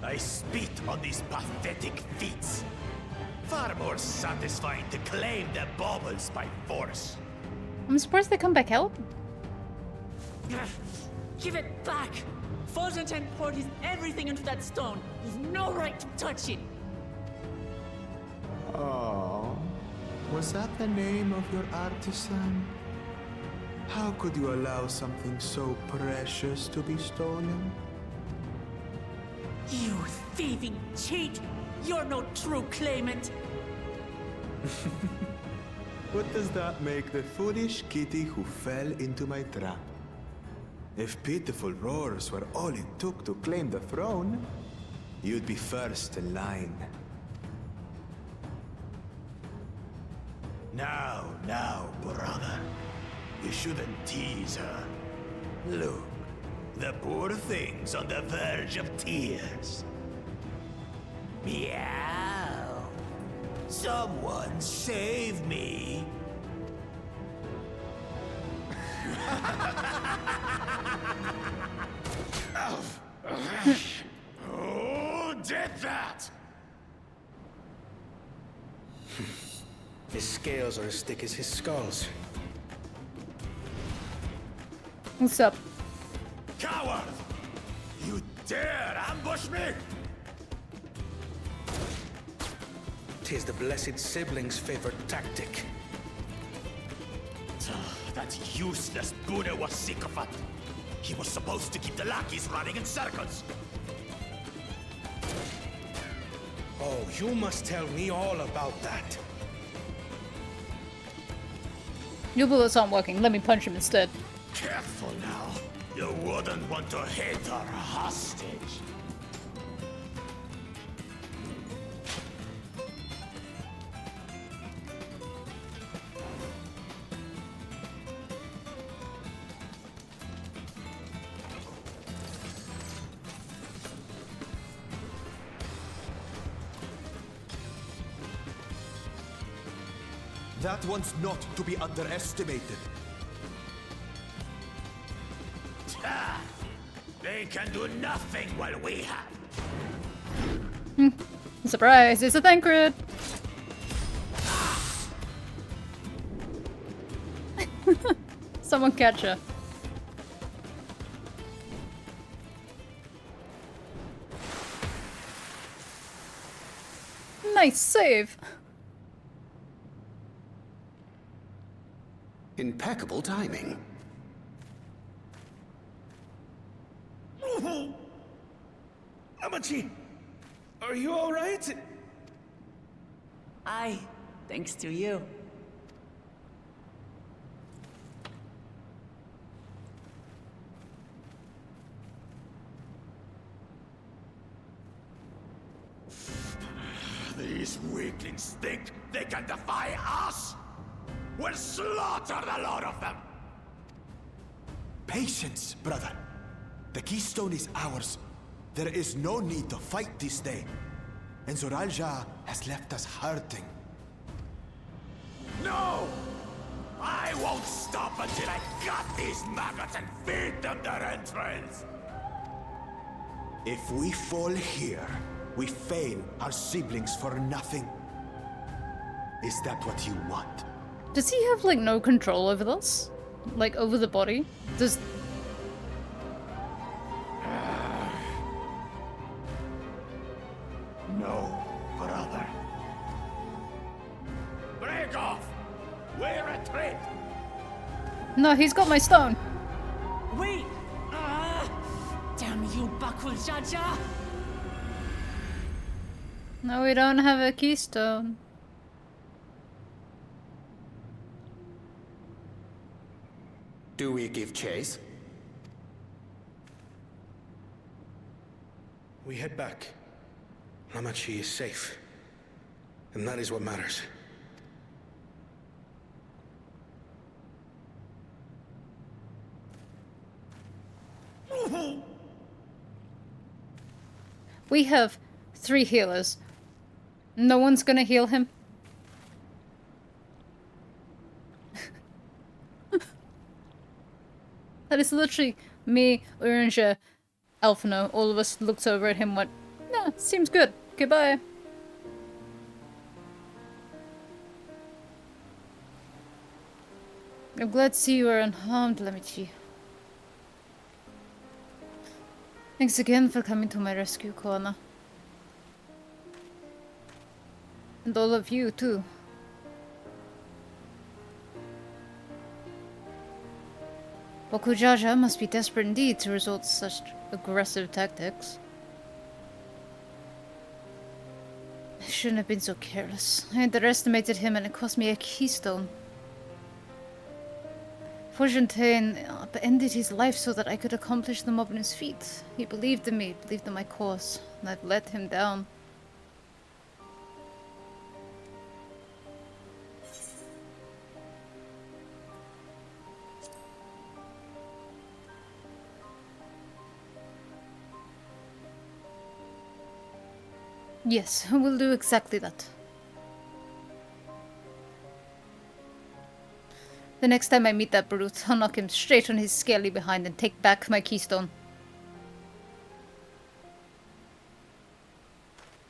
I spit on these pathetic feats. Far more satisfying to claim the baubles by force. I'm surprised they come back out. Give it back! Fosunten poured his everything into that stone. You've no right to touch it. Oh, was that the name of your artisan? How could you allow something so precious to be stolen? You thieving cheat! You're no true claimant! What does that make the foolish kitty who fell into my trap? If pitiful roars were all it took to claim the throne, you'd be first in line. Now, brother. You shouldn't tease her. Look, the poor thing's on the verge of tears. Meow. Someone save me. Who did that? His scales are as thick as his skulls. What's up? Coward! You dare ambush me? 'tis the blessed siblings' favorite tactic. That useless Buddha was sycophant. He was supposed to keep the lackeys running in circles. Oh, you must tell me all about that. Your bullets aren't working. Let me punch him instead. Careful now. You wouldn't want to hit her hostage. That one's not to be underestimated. They can do nothing while we have. Surprise! It's a Thancred! Someone catch her. Nice save! Impeccable timing. Amachi, are you all right? Aye, thanks to you. These weaklings think they can defy us? We'll slaughter the lot of them! Patience, brother. The keystone is ours. There is no need to fight this day. And Zoralja has left us hurting. No! I won't stop until I gut these maggots and feed them their entrails! If we fall here, we fail our siblings for nothing. Is that what you want? Does he have, like, no control over this? Like, over the body? Does... No, brother. Break off! We're a trick! No, he's got my stone! Wait! Damn you, Bakul Jaja! No, we don't have a keystone. Do we give chase? We head back. Amachi is safe. And that is what matters. We have 3 healers. No one's gonna heal him. That is literally me, Uringer, Alphino. All of us looked over at him and went, nah, seems good. Goodbye. I'm glad to see you are unharmed, Lamichi. Thanks again for coming to my rescue, Koana. And all of you, too. Bokujaja must be desperate indeed to resort to such aggressive tactics. I shouldn't have been so careless. I underestimated him and it cost me a keystone. Fortuntain ended his life so that I could accomplish the mob in his feet. He believed in me, believed in my cause, and I've let him down. Yes, we'll do exactly that. The next time I meet that brute, I'll knock him straight on his scaly behind and take back my keystone.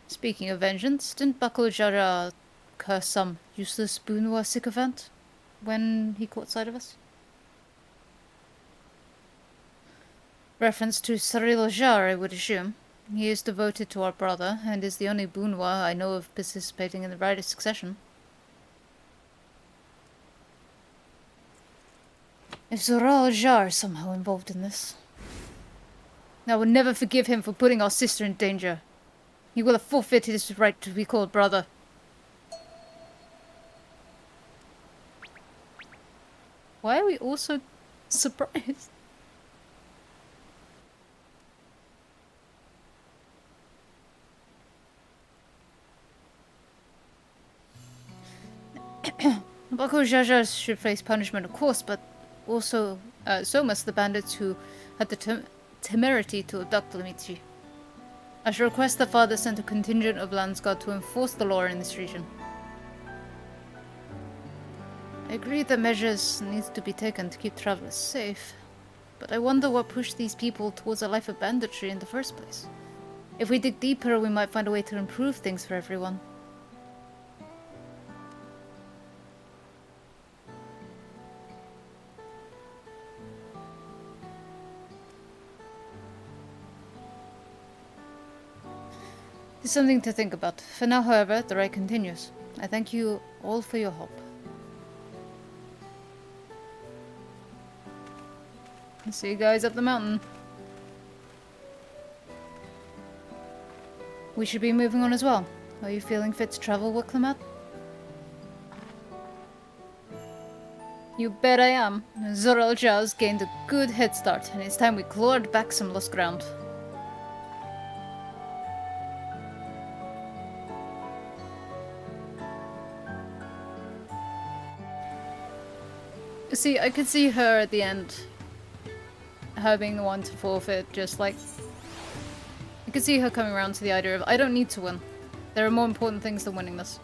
Speaking of vengeance, didn't Bakulajara curse some useless Bunua sycophant when he caught sight of us? Reference to Sarilajar, I would assume. He is devoted to our brother, and is the only Boonwa I know of participating in the rite of succession. If Zoral Jar is somehow involved in this, I will never forgive him for putting our sister in danger. He will have forfeited his right to be called brother. Why are we all so surprised? Bako Jaja should face punishment, of course, but also so must the bandits who had the temerity to abduct Lamichi. I shall request the father send a contingent of Landsguard to enforce the law in this region. I agree that measures need to be taken to keep travelers safe, but I wonder what pushed these people towards a life of banditry in the first place. If we dig deeper, we might find a way to improve things for everyone. It's something to think about. For now, however, the ride continues. I thank you all for your help. I'll see you guys up the mountain. We should be moving on as well. Are you feeling fit to travel, Wicklamat? You bet I am. Zoral Jaz gained a good head start, and it's time we clawed back some lost ground. See, I could see her at the end, her being the one to forfeit, just like... I could see her coming around to the idea of, I don't need to win. There are more important things than winning this.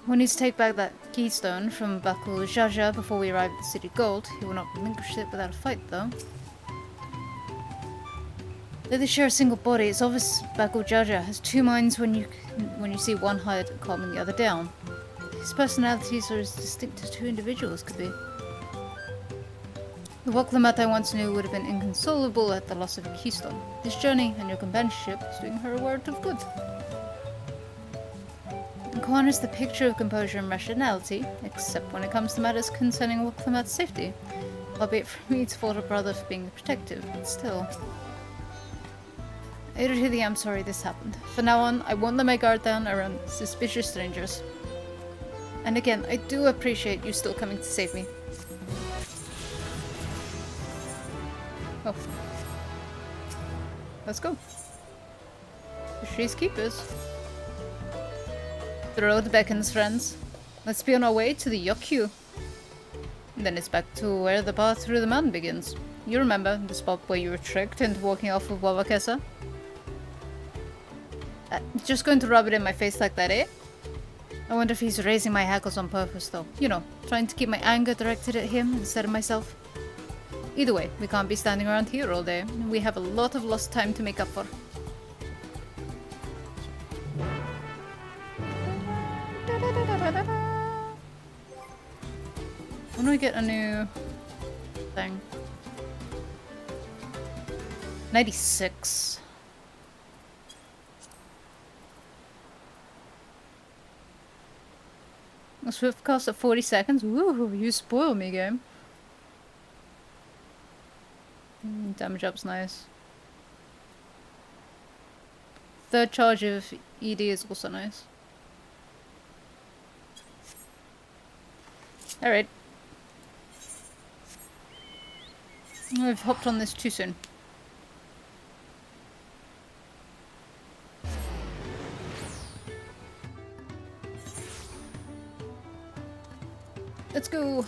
We need to take back that keystone from Bakul Jaja before we arrive at the City Gold. He will not relinquish it without a fight, though. Though they share a single body, it's obvious Bakul Jaja has two minds when you see one head calming the other down. His personalities are as distinct as two individuals could be. The Wicklamat I once knew would have been inconsolable at the loss of a keystone. This journey and your companionship is doing her a world of good. Kwan is the picture of composure and rationality, except when it comes to matters concerning Wicklamat's safety. Albeit for me to fault her brother for being protective, but still. Adrian, I'm sorry this happened. From now on, I won't let my guard down around suspicious strangers. And again, I do appreciate you still coming to save me. Oh. Let's go. She's keepers. The road beckons, friends. Let's be on our way to the Yokyu. Then it's back to where the path through the mountain begins. You remember the spot where you were tricked into walking off with Wawakesa? Just going to rub it in my face like that, eh? I wonder if he's raising my hackles on purpose, though. You know, trying to keep my anger directed at him instead of myself. Either way, we can't be standing around here all day. We have a lot of lost time to make up for. When do we get a new thing? 96. A swift cast at 40 seconds? Woo, you spoil me, game. Damage up's nice. Third charge of ED is also nice. Alright. I've hopped on this too soon. Let's go!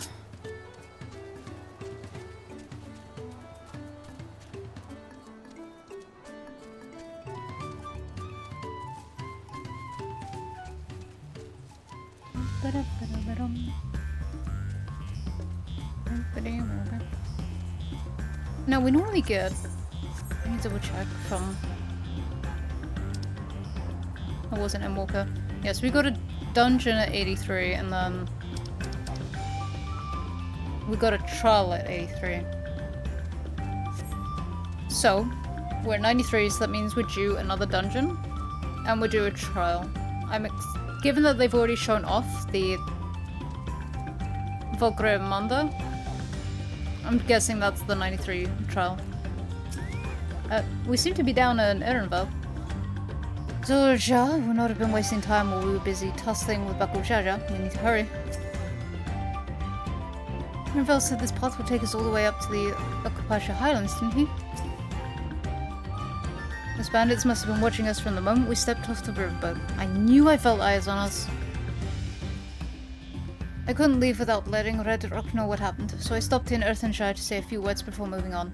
Now we normally get... Let me double check from... I wasn't in Walker. Yes, we got a dungeon at 83 and then... we got a trial at 83. So, We're 93, so that means we're due another dungeon. And we're due a trial. Given that they've already shown off the Volkre Manda, I'm guessing that's the 93 trial. We seem to be down in Erenville. Zorja would not have been wasting time while we were busy tussling with Bakujaja. We need to hurry. Erenville said this path would take us all the way up to the Okapasha Highlands, didn't he? Those bandits must have been watching us from the moment we stepped off the riverboat. I knew I felt eyes on us. I couldn't leave without letting Red Rock know what happened, so I stopped in Earthenshire to say a few words before moving on.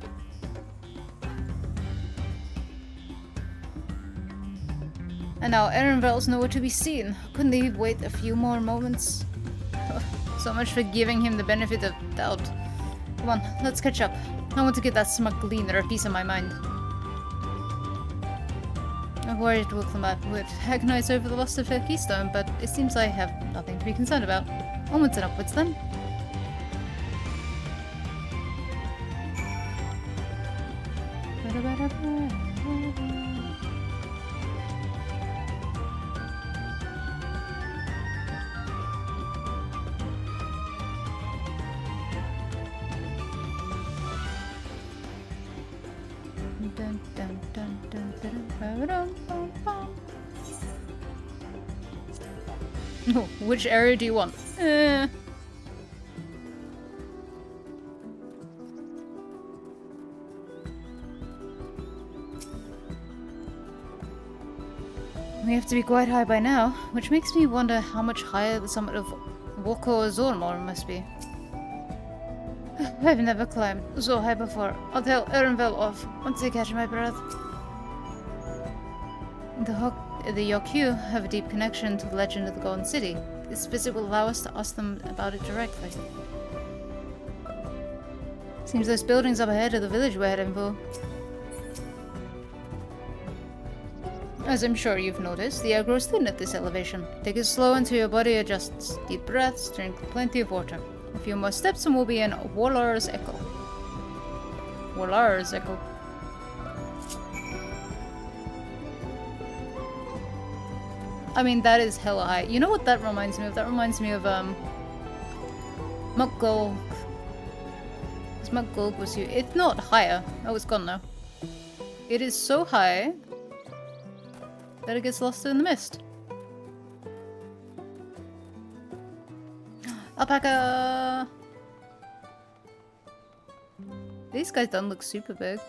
And now Erenvel's nowhere to be seen. Couldn't he wait a few more moments? So much for giving him the benefit of doubt. Come on, let's catch up. I want to get that smug gleaner a piece of my mind. I'm worried Wilclamat would agonize over the loss of her keystone, but it seems I have nothing to be concerned about. Onwards and upwards then. Oh, which area do you want? We have to be quite high by now, which makes me wonder how much higher the summit of Woko Zormor must be. I've never climbed so high before. I'll tell Erenvel off once I catch my breath. The Yokyu have a deep connection to the legend of the Golden City. This visit will allow us to ask them about it directly. Seems those buildings up ahead are the village we're heading for. As I'm sure you've noticed, the air grows thin at this elevation. Take it slow until your body adjusts. Deep breaths, drink plenty of water. A few more steps and we'll be in Wallar's Echo. Wallar's Echo. I mean, that is hella high. You know what that reminds me of? That reminds me of, Mukgulg. Because Mukgulg was here. It's not higher. Oh, it's gone now. It is so high that it gets lost in the mist. Alpaca! These guys don't look super big.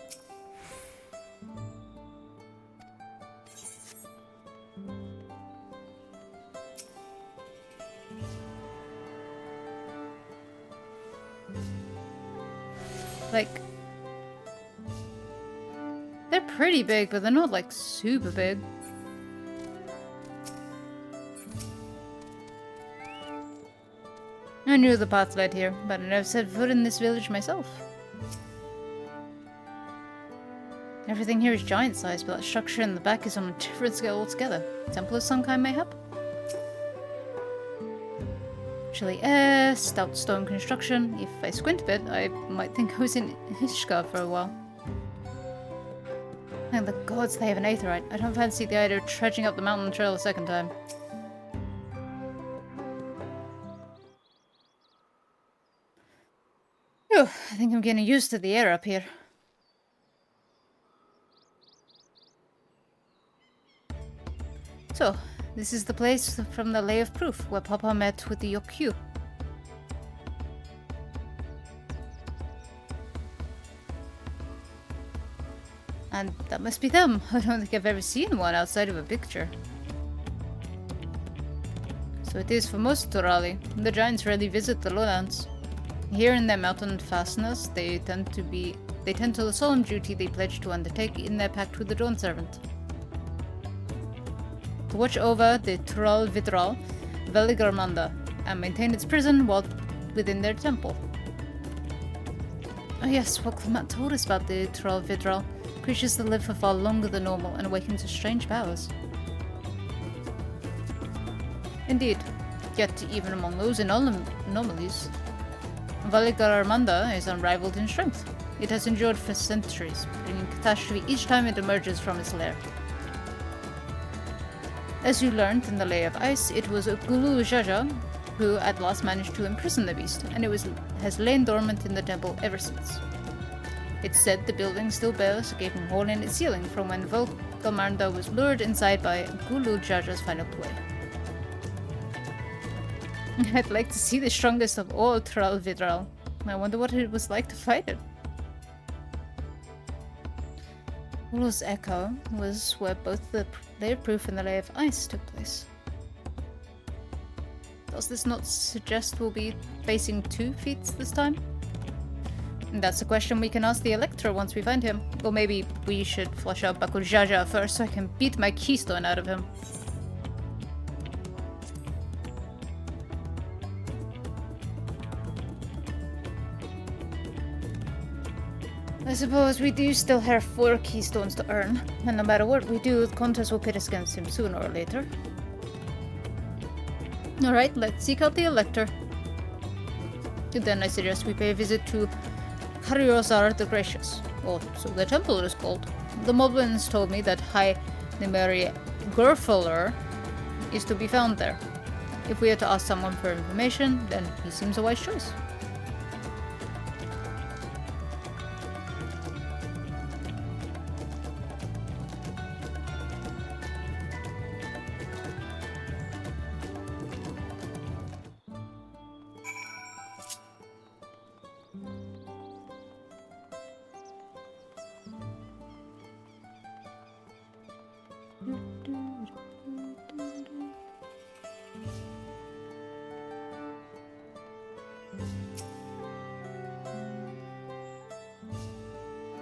Like, they're pretty big, but they're not like super big. I knew the path led here, but I never set foot in this village myself. Everything here is giant-sized, but that structure in the back is on a different scale altogether. Temple of some kind, mayhap? Chilly air, stout stone construction. If I squint a bit, I might think I was in Ishka for a while. Thank the gods they have an aetheryte. I don't fancy the idea of trudging up the mountain trail a second time. Phew, I think I'm getting used to the air up here. So, this is the place from the Lay of Proof, where Papa met with the Yokyu. And that must be them. I don't think I've ever seen one outside of a picture. So it is for most Torali. The giants rarely visit the lowlands. Here in their mountain fastness, they tend to the solemn duty they pledge to undertake in their pact with the Dawn Servant. To watch over the Tural Vidral, Veligarmanda, and maintain its prison while within their temple. Oh yes, what Clement told us about the Tural Vidral. Creatures that live for far longer than normal and awaken to strange powers. Indeed, yet even among those anomalies, Veligarmanda is unrivaled in strength. It has endured for centuries, bringing catastrophe each time it emerges from its lair. As you learned in the Lay of Ice, it was Gulu Jaja who at last managed to imprison the beast, and it has lain dormant in the temple ever since. It's said the building still bears a gaping hole in its ceiling from when Volkamarda was lured inside by Gulu Jaja's final ploy. I'd like to see the strongest of all Tral Vidral. I wonder what it was like to fight it. Ulu's Echo was where both the Lay of Proof and the Lay of Ice took place. Does this not suggest we'll be facing 2 feats this time? And that's a question we can ask the Elector once we find him. Or maybe we should flush out Bakul Jaja first so I can beat my keystone out of him. I suppose we do still have 4 keystones to earn, and no matter what we do, the contest will pit us against him sooner or later. Alright, let's seek out the Elector. Then I suggest we pay a visit to Kariosar the Gracious, or so the temple is called. The Moblins told me that High Nimeri Gurfuller is to be found there. If we are to ask someone for information, then he seems a wise choice.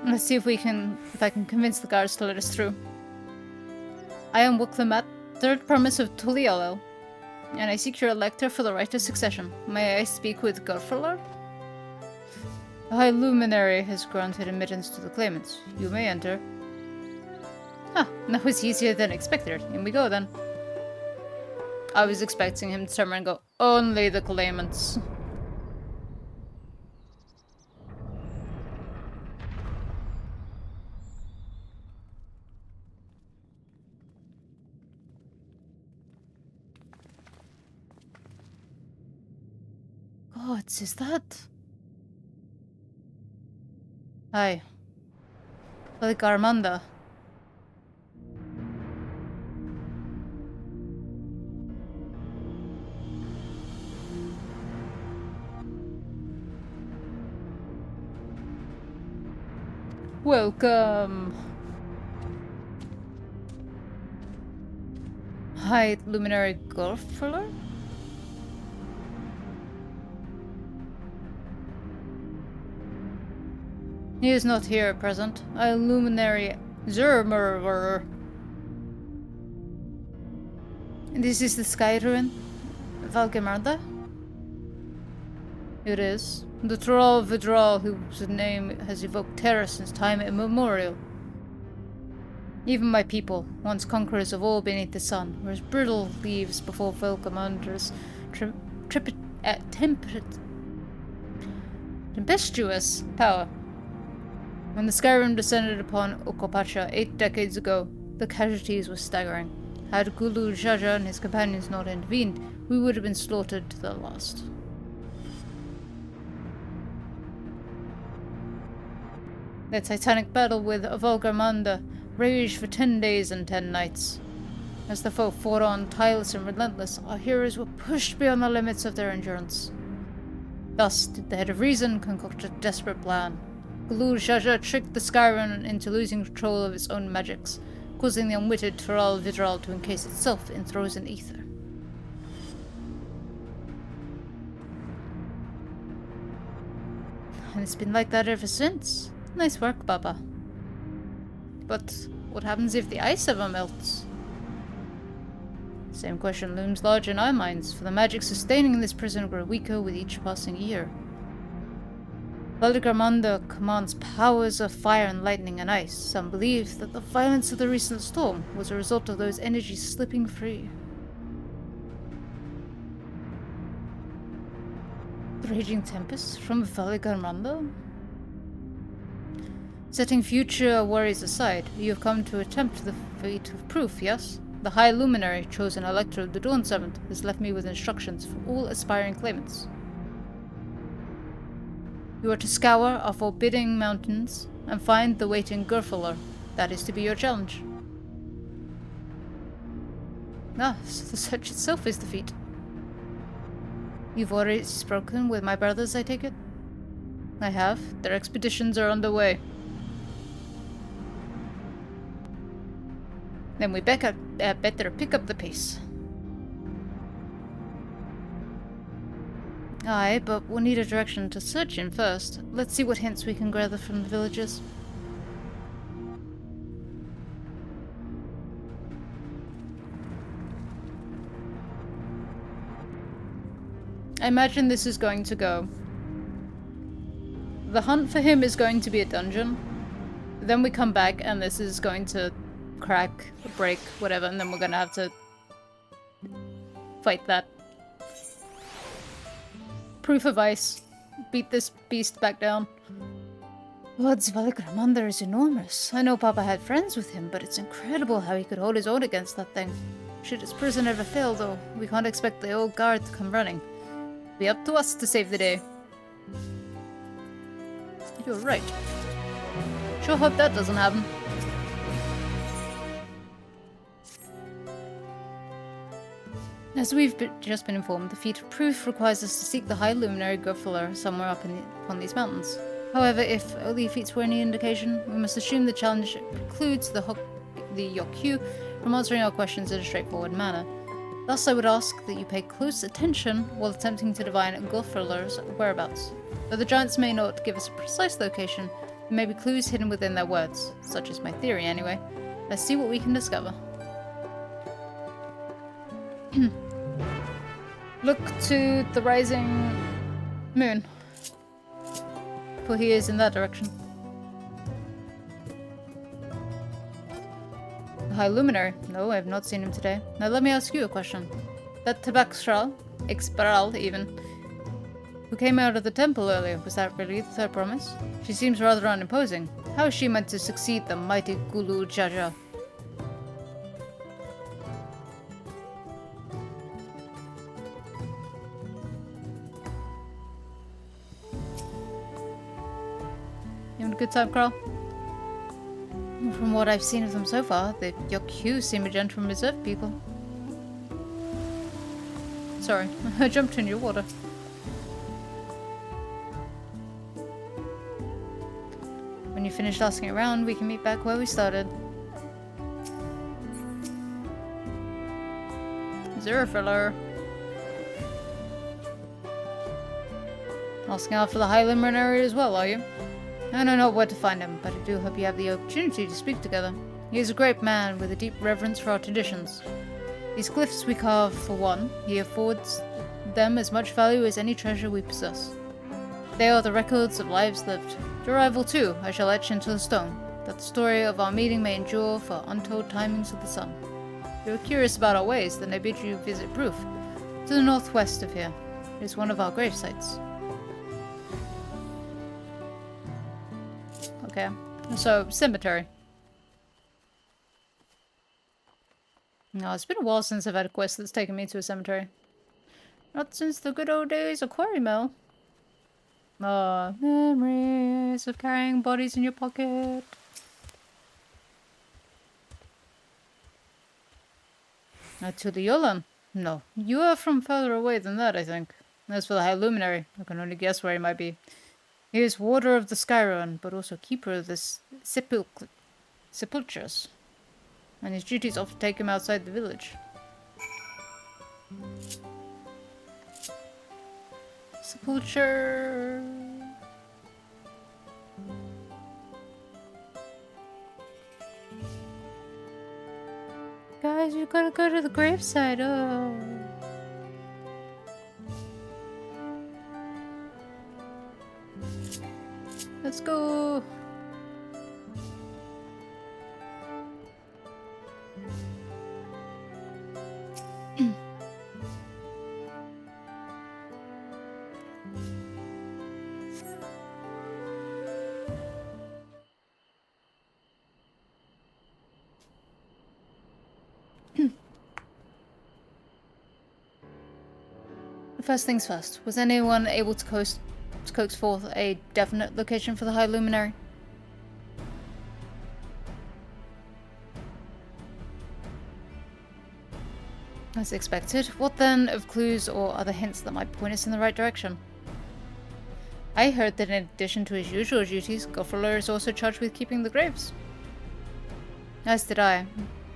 Let's see if I can convince the guards to let us through. I am Wuklemat, 3rd Promise of Tulialel, and I seek your Elector for the right of succession. May I speak with Gurfuller? The High Luminary has granted admittance to the claimants. You may enter. That was easier than expected. In we go then. I was expecting him to turn around and go, only the claimants. Gods, is that? Hi. Like Armanda. Welcome. Hi, Luminary Gurfuller? He is not here at present. I Luminary Zermerer. This is the Sky Ruin? Valgamarda? It is. The Tral Vidral, whose name has evoked terror since time immemorial. Even my people, once conquerors of all beneath the sun, were as brittle leaves before Valgamarda's tempestuous power. When the Skyrim descended upon Okopacha 8 decades ago, the casualties were staggering. Had Gulu Jaja and his companions not intervened, we would have been slaughtered to the last. The titanic battle with Volgarmanda raged for 10 days and 10 nights. As the foe fought on, tireless and relentless, our heroes were pushed beyond the limits of their endurance. Thus did the Head of Reason concoct a desperate plan. Gulu Jaja tricked the Skyrim into losing control of its own magics, causing the unwitted Tral Vidral to encase itself in frozen ether. And it's been like that ever since. Nice work, Baba. But what happens if the ice ever melts? Same question looms large in our minds, for the magic sustaining this prison grew weaker with each passing year. Valgarmanda commands powers of fire and lightning and ice. Some believe that the violence of the recent storm was a result of those energies slipping free. The raging tempest from Valgarmanda? Setting future worries aside, you have come to attempt the feat of proof, yes? The High Luminary, chosen Elector of the Dawn Servant, has left me with instructions for all aspiring claimants. You are to scour our forbidding mountains and find the waiting Gurfuller. That is to be your challenge. Ah, so the search itself is the feat. You've already spoken with my brothers, I take it? I have. Their expeditions are underway. Then we better pick up the pace. Aye, but we'll need a direction to search in first. Let's see what hints we can gather from the villagers. I imagine this is going to go. The hunt for him is going to be a dungeon. Then we come back and this is going to crack, break, whatever, and then we're gonna have to fight that. Proof of ice. Beat this beast back down. Lord's Valigramander is enormous. I know Papa had friends with him, but it's incredible how he could hold his own against that thing. Should his prison ever fail, though, we can't expect the old guard to come running. It'll be up to us to save the day. You're right. Sure hope that doesn't happen. As we've just been informed, the feat of proof requires us to seek the High Luminary Gurfuller somewhere upon these mountains. However, if early feats were any indication, we must assume the challenge precludes the Yokyu from answering our questions in a straightforward manner. Thus, I would ask that you pay close attention while attempting to divine Gurfuller's whereabouts. Though the giants may not give us a precise location, there may be clues hidden within their words. Such is my theory, anyway. Let's see what we can discover. Look to the rising moon, for he is in that direction. The High Luminary? No, I have not seen him today. Now let me ask you a question. That Expral even, who came out of the temple earlier, was that really the third promise? She seems rather unimposing. How is she meant to succeed the mighty Gulu Jaja? Good time, Carl. From what I've seen of them so far, the Yokyu seem a gentle and reserved people. Sorry, I jumped in your water. When you finished asking around, we can meet back where we started. Zerfiller. Asking after the High Luminary as well, are you? I don't know where to find him, but I do hope you have the opportunity to speak together. He is a great man with a deep reverence for our traditions. These glyphs we carve, for one, he affords them as much value as any treasure we possess. They are the records of lives lived. Your arrival, too, I shall etch into the stone, that the story of our meeting may endure for untold timings of the sun. If you are curious about our ways, then I bid you visit Proof, to the northwest of here. It is one of our grave sites. Okay, so cemetery. No, it's been a while since I've had a quest that's taken me to a cemetery. Not since the good old days of Quarry Mill. Ah, memories of carrying bodies in your pocket. Now to the Yolan. No, you are from further away than that, I think. As for the High Luminary, I can only guess where he might be. He is warder of the Skyruin, but also keeper of the sepulchres, and his duties often take him outside the village. Sepulchre. Guys, you gotta go to the graveside. Oh. Let's go. First things first, was anyone able to coax forth a definite location for the High Luminary? As expected. What then of clues or other hints that might point us in the right direction? I heard that in addition to his usual duties, Gofferler is also charged with keeping the graves. As did I.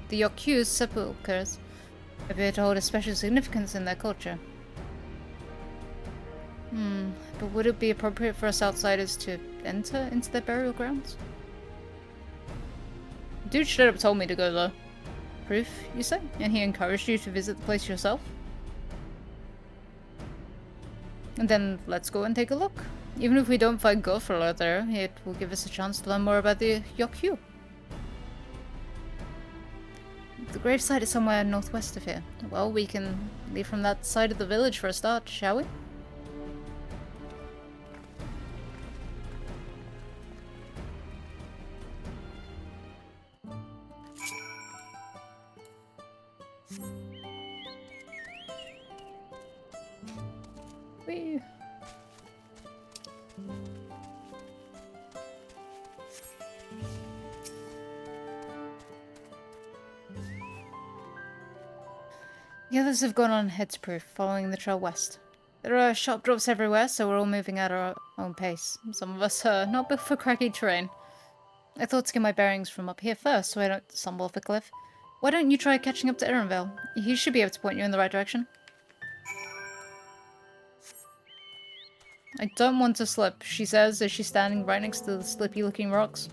The Yokyu's sepulchres appear to hold a special significance in their culture. But would it be appropriate for us outsiders to enter into their burial grounds? Dude straight up told me to go though. Proof, you say? And he encouraged you to visit the place yourself? And then let's go and take a look. Even if we don't find Gofferler there, it will give us a chance to learn more about the Yokyu. The gravesite is somewhere northwest of here. Well, we can leave from that side of the village for a start, shall we? Whee! The others have gone on headsproof, following the trail west. There are sharp drops everywhere, so we're all moving at our own pace. Some of us are not built for craggy terrain. I thought to get my bearings from up here first, so I don't stumble off a cliff. Why don't you try catching up to Erenvale? He should be able to point you in the right direction. I don't want to slip, she says as she's standing right next to the slippy-looking rocks.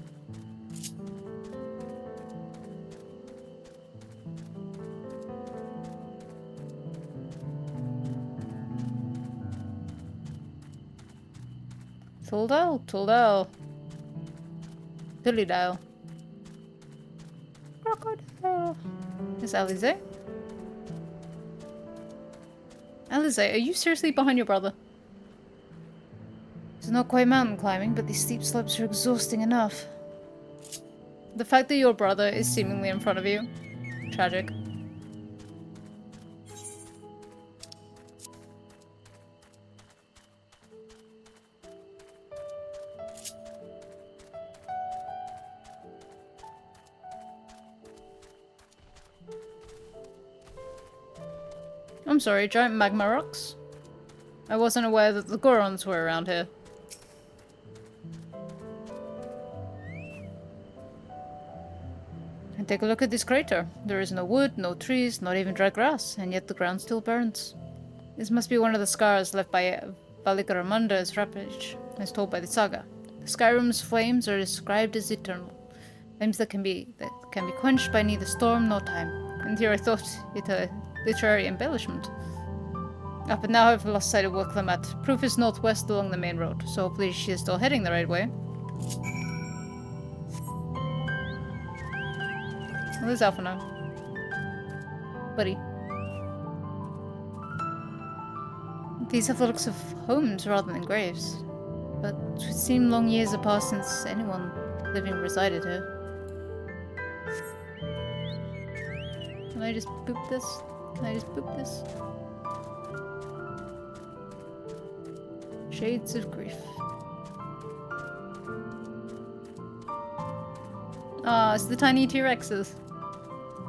Tooldale. Tillydale. Crocodile. Is Alize? Alize, are you seriously behind your brother? It's not quite mountain climbing, but these steep slopes are exhausting enough. The fact that your brother is seemingly in front of you, tragic. I'm sorry, giant magma rocks? I wasn't aware that the Gorons were around here. And take a look at this crater. There is no wood, no trees, not even dry grass, and yet the ground still burns. This must be one of the scars left by Valikamander's rampage, as told by the saga. The Skyrim's flames are described as eternal. Flames that can be quenched by neither storm nor time. And here I thought it a literary embellishment. But now I've lost sight of Wilklamat. Proof is northwest along the main road, so hopefully she is still heading the right way. Well, there's Alpha now. Buddy. These have the looks of homes rather than graves. But it would seem long years have passed since anyone living resided here. Can I just boop this? Can I just boop this? Shades of grief. Ah, it's the tiny T-Rexes.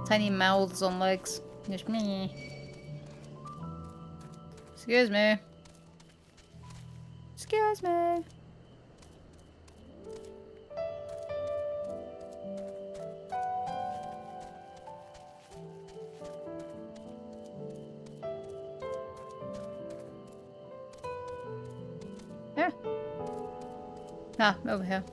Tiny mouths on legs. Just me. Excuse me. Excuse me. Here. Ah, over here.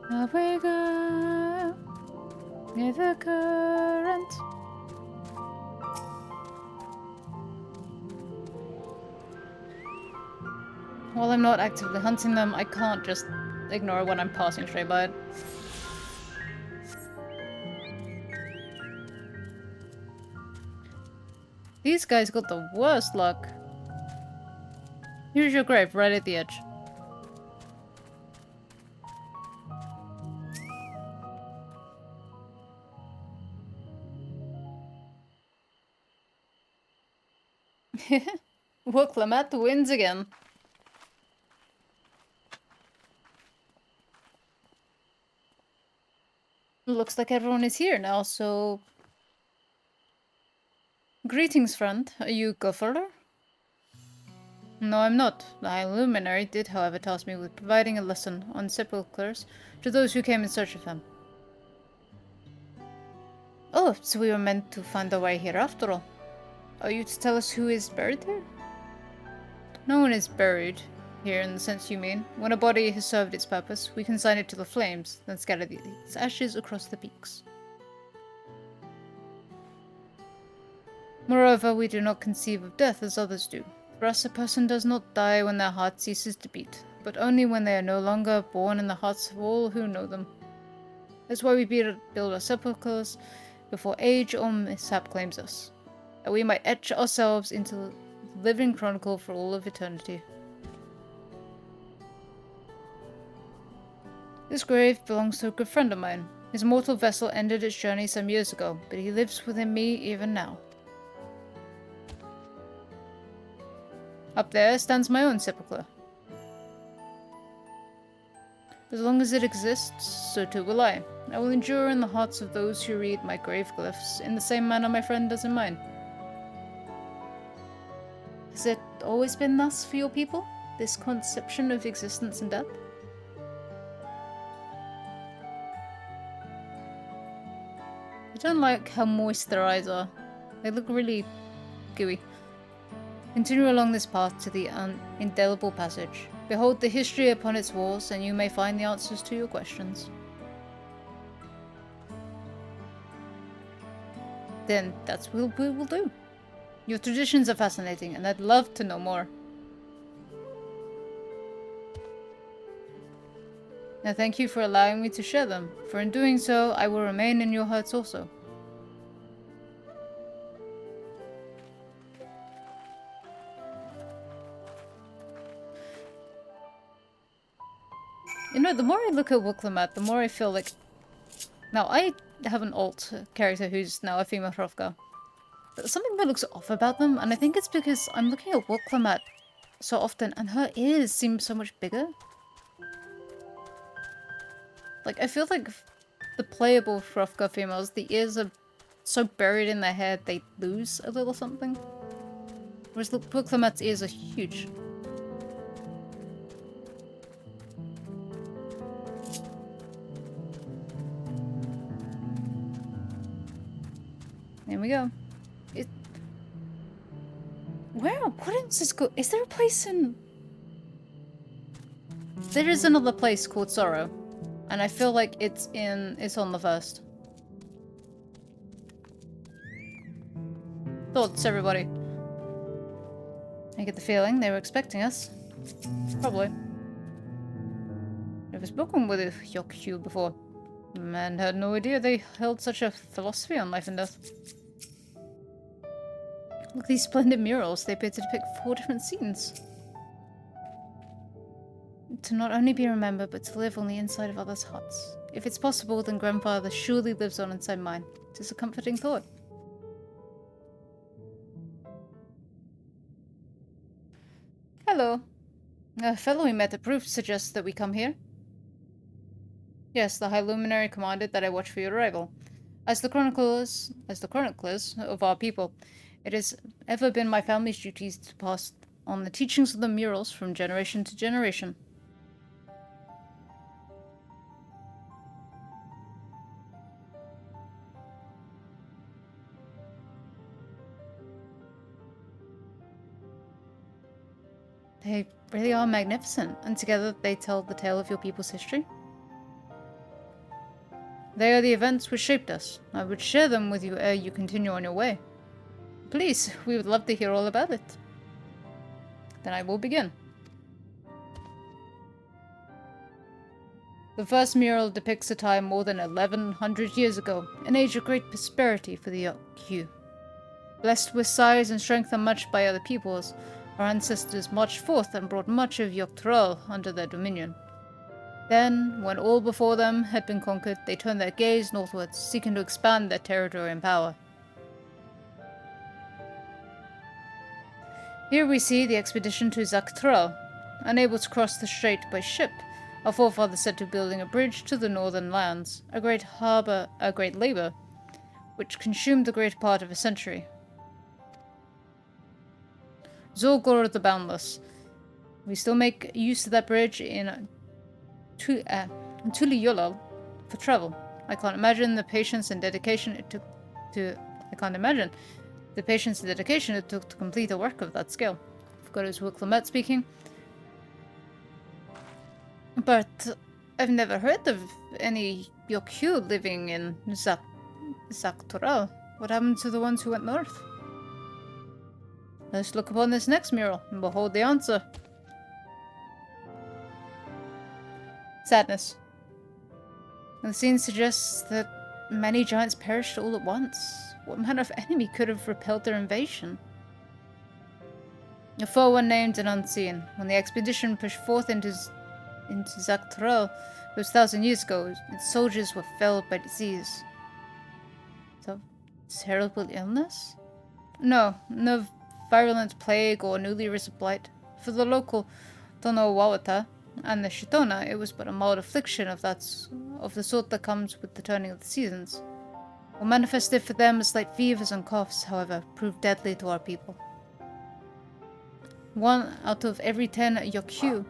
Up we go with the current. While I'm not actively hunting them, I can't just ignore when I'm passing straight by it. These guys got the worst luck. Here's your grave, right at the edge. Woklamat wins again. Looks like everyone is here now, so... Greetings, friend. Are you Gofferler? No, I'm not. The High Luminary did, however, task me with providing a lesson on sepulchres to those who came in search of them. Oh, so we were meant to find our way here after all. Are you to tell us who is buried here? No one is buried here in the sense you mean. When a body has served its purpose, we consign it to the flames, then scatter its ashes across the peaks. Moreover, we do not conceive of death as others do. For us, a person does not die when their heart ceases to beat, but only when they are no longer born in the hearts of all who know them. That's why we build our sepulchres before age or mishap claims us, that we might etch ourselves into the living chronicle for all of eternity. This grave belongs to a good friend of mine. His mortal vessel ended its journey some years ago, but he lives within me even now. Up there stands my own sepulchre. As long as it exists, so too will I. I will endure in the hearts of those who read my grave glyphs in the same manner my friend does in mine. Has it always been thus for your people? This conception of existence and death? I don't like how moist their eyes are. They look really gooey. Continue along this path to the indelible passage. Behold the history upon its walls, and you may find the answers to your questions. Then that's what we will do. Your traditions are fascinating, and I'd love to know more. Now thank you for allowing me to share them, for in doing so, I will remain in your hearts also. You know, the more I look at Woklamat, the more I feel like... Now, I have an alt character who's now a female Hrothgar. But there's something that looks off about them, and I think it's because I'm looking at Woklamat so often, and her ears seem so much bigger. Like, I feel like the playable Hrothgar females, the ears are so buried in their head, they lose a little something. Whereas Woklamat's ears are huge. There we go. What is this go? Is there a place in... There is another place called Sorrow. And I feel like it's on the first. Thoughts, everybody? I get the feeling they were expecting us. Probably. Never spoken with a Yokyu before. And had no idea they held such a philosophy on life and death. Look at these splendid murals. They appear to depict 4 different scenes. To not only be remembered, but to live on the inside of others' hearts. If it's possible, then grandfather surely lives on inside mine. It is a comforting thought. Hello. A fellow we met at Proof suggests that we come here. Yes, the High Luminary commanded that I watch for your arrival. As the chroniclers of our people, it has ever been my family's duties to pass on the teachings of the murals from generation to generation. They really are magnificent, and together they tell the tale of your people's history. They are the events which shaped us. I would share them with you ere you continue on your way. Please, we would love to hear all about it. Then I will begin. The first mural depicts a time more than 1100 years ago, an age of great prosperity for the Yokyu. Blessed with size and strength unmatched by other peoples, our ancestors marched forth and brought much of Dawntrail under their dominion. Then, when all before them had been conquered, they turned their gaze northwards, seeking to expand their territory and power. Here we see the expedition to XIV. Unable to cross the strait by ship, our forefathers set to building a bridge to the northern lands, a great labor, which consumed the greater part of a century. Zorgor the Boundless. We still make use of that bridge in Tuliyolal for travel. I can't imagine the patience and dedication it took to complete a work of that scale. I forgot it was Wilclamette speaking. But I've never heard of any Yokyu living in Zaktoral. What happened to the ones who went north? Let's look upon this next mural and behold the answer. Sadness. The scene suggests that many giants perished all at once. What manner of enemy could have repelled their invasion? A foe unnamed and unseen. When the expedition pushed forth into Zaktoral, it was 1,000 years ago. Its soldiers were felled by disease. So, terrible illness? No virulent plague or newly risen blight. For the local Tonowawata and the Shitona, it was but a mild affliction of the sort that comes with the turning of the seasons. What manifested for them as slight fevers and coughs, however, proved deadly to our people. 1 out of every 10 Yokyu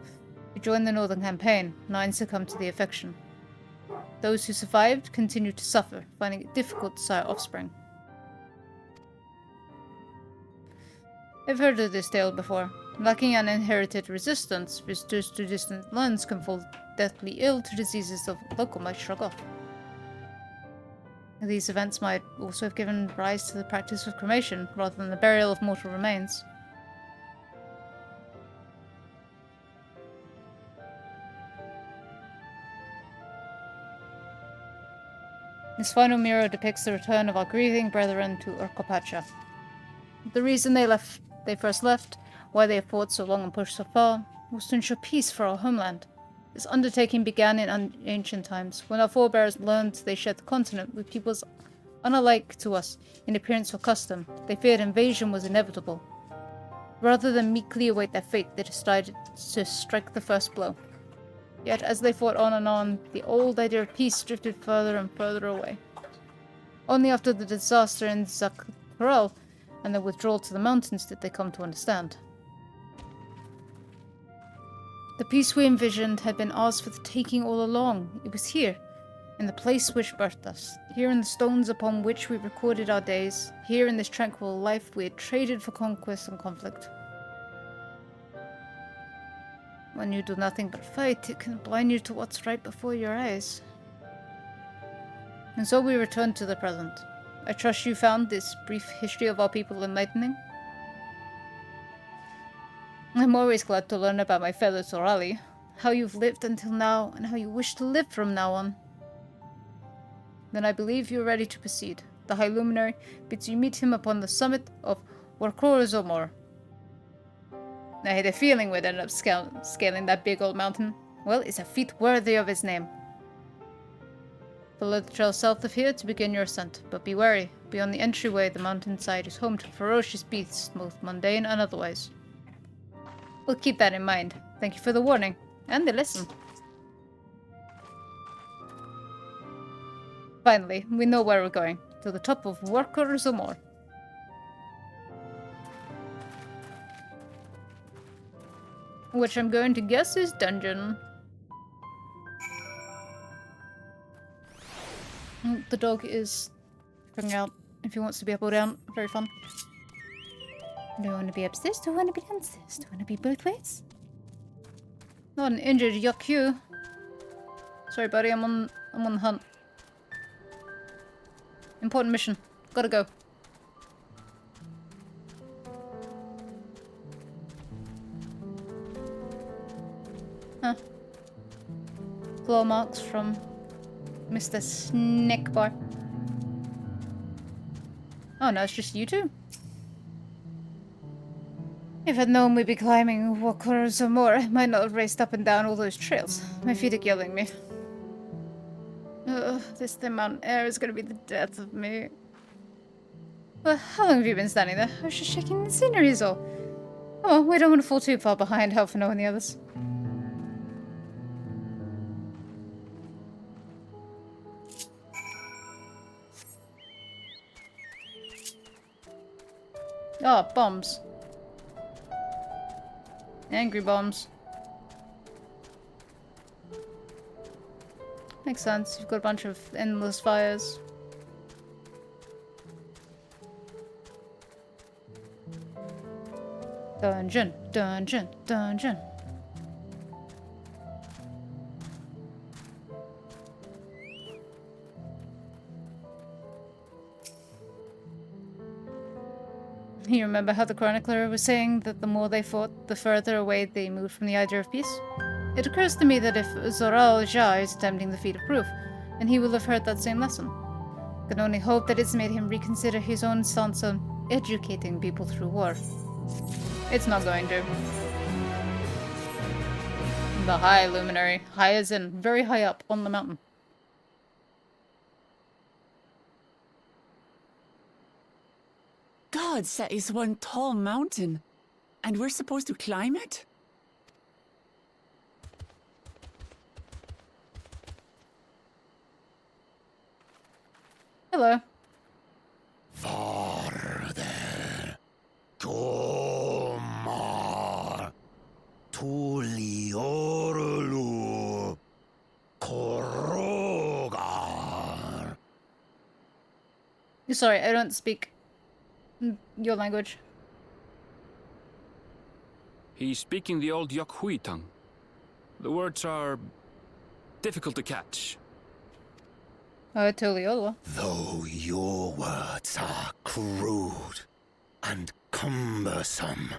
who joined the Northern Campaign, 9 succumbed to the infection. Those who survived continued to suffer, finding it difficult to sire offspring. I've heard of this tale before. Lacking an inherited resistance, visitors to distant lands can fall deathly ill to diseases the local might shrug off. These events might also have given rise to the practice of cremation, rather than the burial of mortal remains. This final mural depicts the return of our grieving brethren to Urkopacha. The reason they first left, why they have fought so long and pushed so far, was to ensure peace for our homeland. This undertaking began in ancient times, when our forebears learned they shared the continent with peoples unalike to us in appearance or custom. They feared invasion was inevitable. Rather than meekly await their fate, they decided to strike the first blow. Yet, as they fought on and on, the old idea of peace drifted further and further away. Only after the disaster in Zakral and the withdrawal to the mountains did they come to understand. The peace we envisioned had been ours for the taking all along. It was here, in the place which birthed us, here in the stones upon which we recorded our days, here in this tranquil life we had traded for conquest and conflict. When you do nothing but fight, it can blind you to what's right before your eyes. And so we return to the present. I trust you found this brief history of our people enlightening? I'm always glad to learn about my fellow Sorali, how you've lived until now, and how you wish to live from now on. Then I believe you're ready to proceed. The High Luminary bids you meet him upon the summit of Warkorzomor. I had a feeling we'd end up scaling that big old mountain. Well, it's a feat worthy of his name. Follow the trail south of here to begin your ascent, but be wary. Beyond the entryway, the mountainside is home to ferocious beasts, both mundane and otherwise. We'll keep that in mind. Thank you for the warning, and the lesson. Finally, we know where we're going. To the top of Warkorzomor. Which I'm going to guess is dungeon. The dog is figuring out if he wants to be up or down. Very fun. Do I want to be upstairs? Do I want to be downstairs? Do I want to be both ways? Not an injured Yokyu. Sorry, buddy. I'm on the hunt. Important mission. Gotta go. Huh. Claw marks from Mr. Snakebar. Oh no, it's just you two? If I'd known we'd be climbing walkers or more, I might not have raced up and down all those trails. My feet are killing me. Ugh, this thin mountain air is gonna be the death of me. Well, how long have you been standing there? I was just checking the scenery is all. Oh, well, we don't want to fall too far behind Helfino and the others. Oh, bombs. Angry bombs. Makes sense. You've got a bunch of endless fires. Dungeon, dungeon, dungeon. You remember how the chronicler was saying that the more they fought, the further away they moved from the idea of peace? It occurs to me that if Zoral Jah is attempting the feat of proof, then he will have heard that same lesson. I can only hope that it's made him reconsider his own stance on educating people through war. It's not going to. The high luminary. High as in very high up on the mountain. God, that is one tall mountain. And we're supposed to climb it? Hello. Farther. Tomar. Tuliorlu. Korogar. Sorry, I don't speak your language. He's speaking the old Yokhui tongue. The words are difficult to catch. Toliolo. Though your words are crude and cumbersome,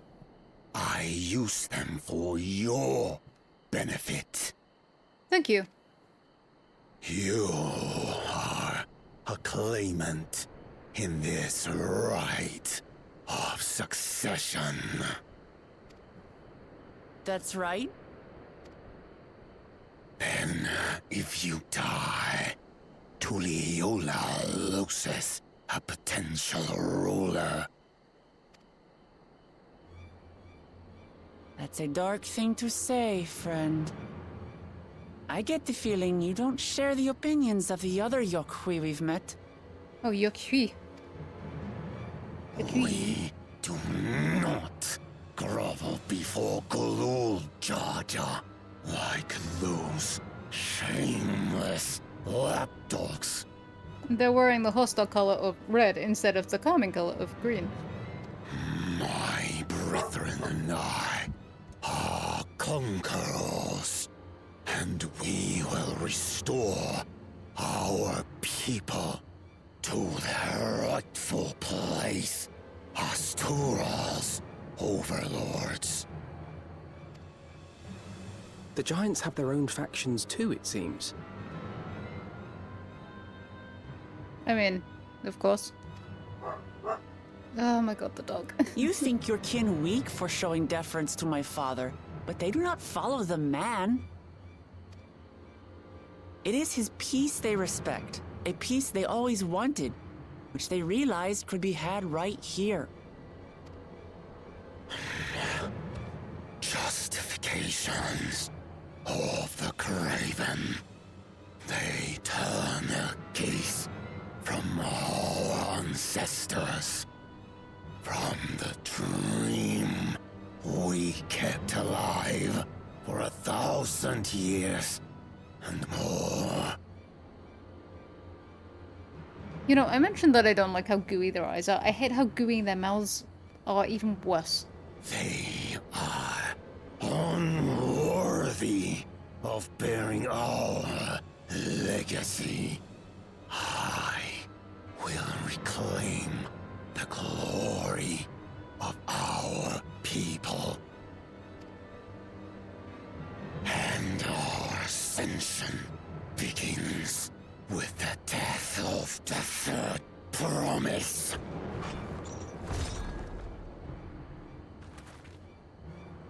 I use them for your benefit. Thank you. You are a claimant in this right of succession. That's right. Then, if you die, Tuliola loses a potential ruler. That's a dark thing to say, friend. I get the feeling you don't share the opinions of the other Yokhui we've met. Oh, Yokhui. We do not grovel before Gulul Jaja like those shameless lapdogs. They're wearing the hostile color of red instead of the calming color of green. My brethren and I are conquerors, and we will restore our people to their rightful place as Tura's overlords. The giants have their own factions too, it seems. I mean, of course. Oh my god, the dog. You think your kin weak for showing deference to my father, but they do not follow the man. It is his peace they respect, a peace they always wanted, which they realized could be had right here. Justifications of the craven. They turn their gaze from our ancestors, from the dream we kept alive for 1,000 years and more. You know, I mentioned that I don't like how gooey their eyes are. I hate how gooey their mouths are even worse. They are unworthy of bearing our legacy. I will reclaim the glory of our people. And our ascension begins with the death of the third promise.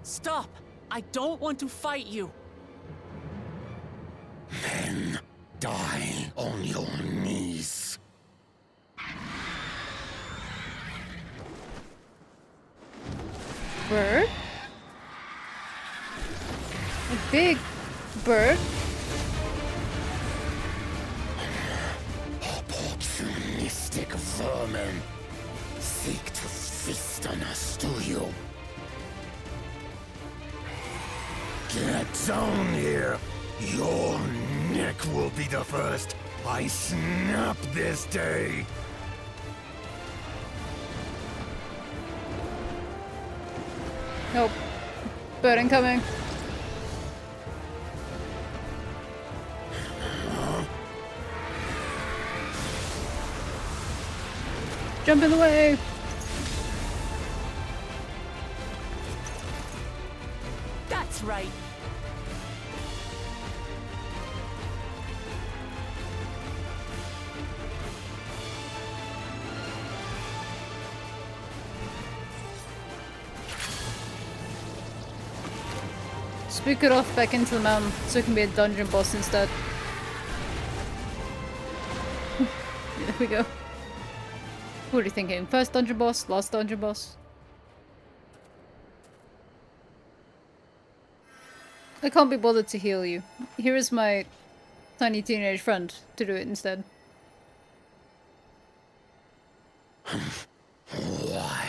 Stop! I don't want to fight you. Then die on your knees. Bird? A big bird? Opportunistic vermin. Seek to feast on us, do you? Get down here! Your neck will be the first I snap this day! Nope. Bird incoming. Jump in the way! That's right. Spook it off back into the mountain so it can be a dungeon boss instead. There we go. What are you thinking? First dungeon boss? Last dungeon boss? I can't be bothered to heal you. Here is my tiny teenage friend to do it instead. Why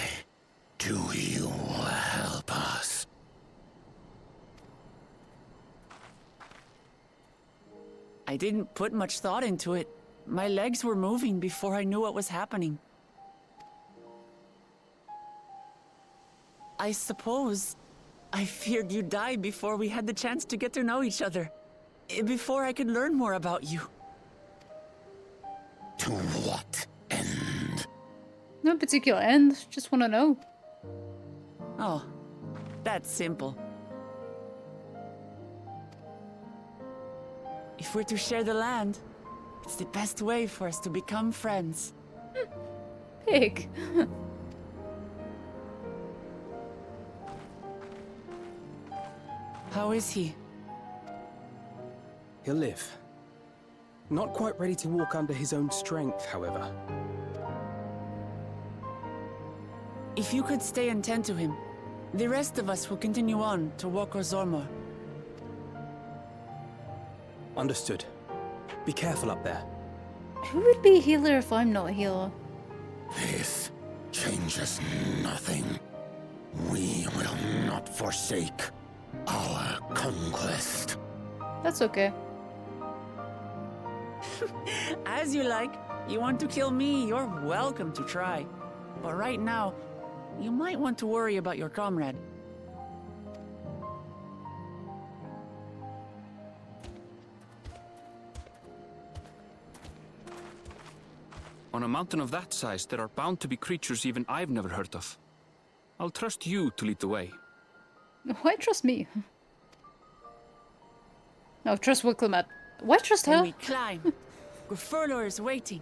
do you help us? I didn't put much thought into it. My legs were moving before I knew what was happening. I suppose I feared you'd die before we had the chance to get to know each other. Before I could learn more about you. To what end? No particular end, just want to know. Oh, that's simple. If we're to share the land, it's the best way for us to become friends. Pig. How is he? He'll live. Not quite ready to walk under his own strength, however. If you could stay and tend to him, the rest of us will continue on to Woko Zormor. Understood. Be careful up there. Who would be a healer if I'm not a healer? This changes nothing. We will not forsake our conquest. That's okay. As you like. You want to kill me, you're welcome to try. But right now, you might want to worry about your comrade. On a mountain of that size, there are bound to be creatures even I've never heard of. I'll trust you to lead the way. Why trust me? No, trust Wicklamat. Why trust Then her? we climb. Gurfurlor is waiting.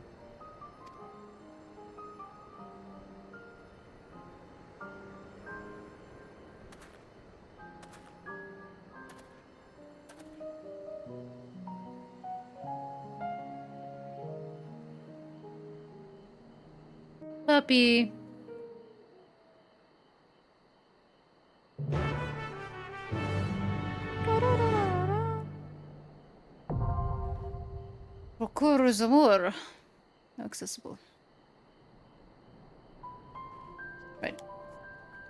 Puppy. Rokur's Amor. Accessible. Right.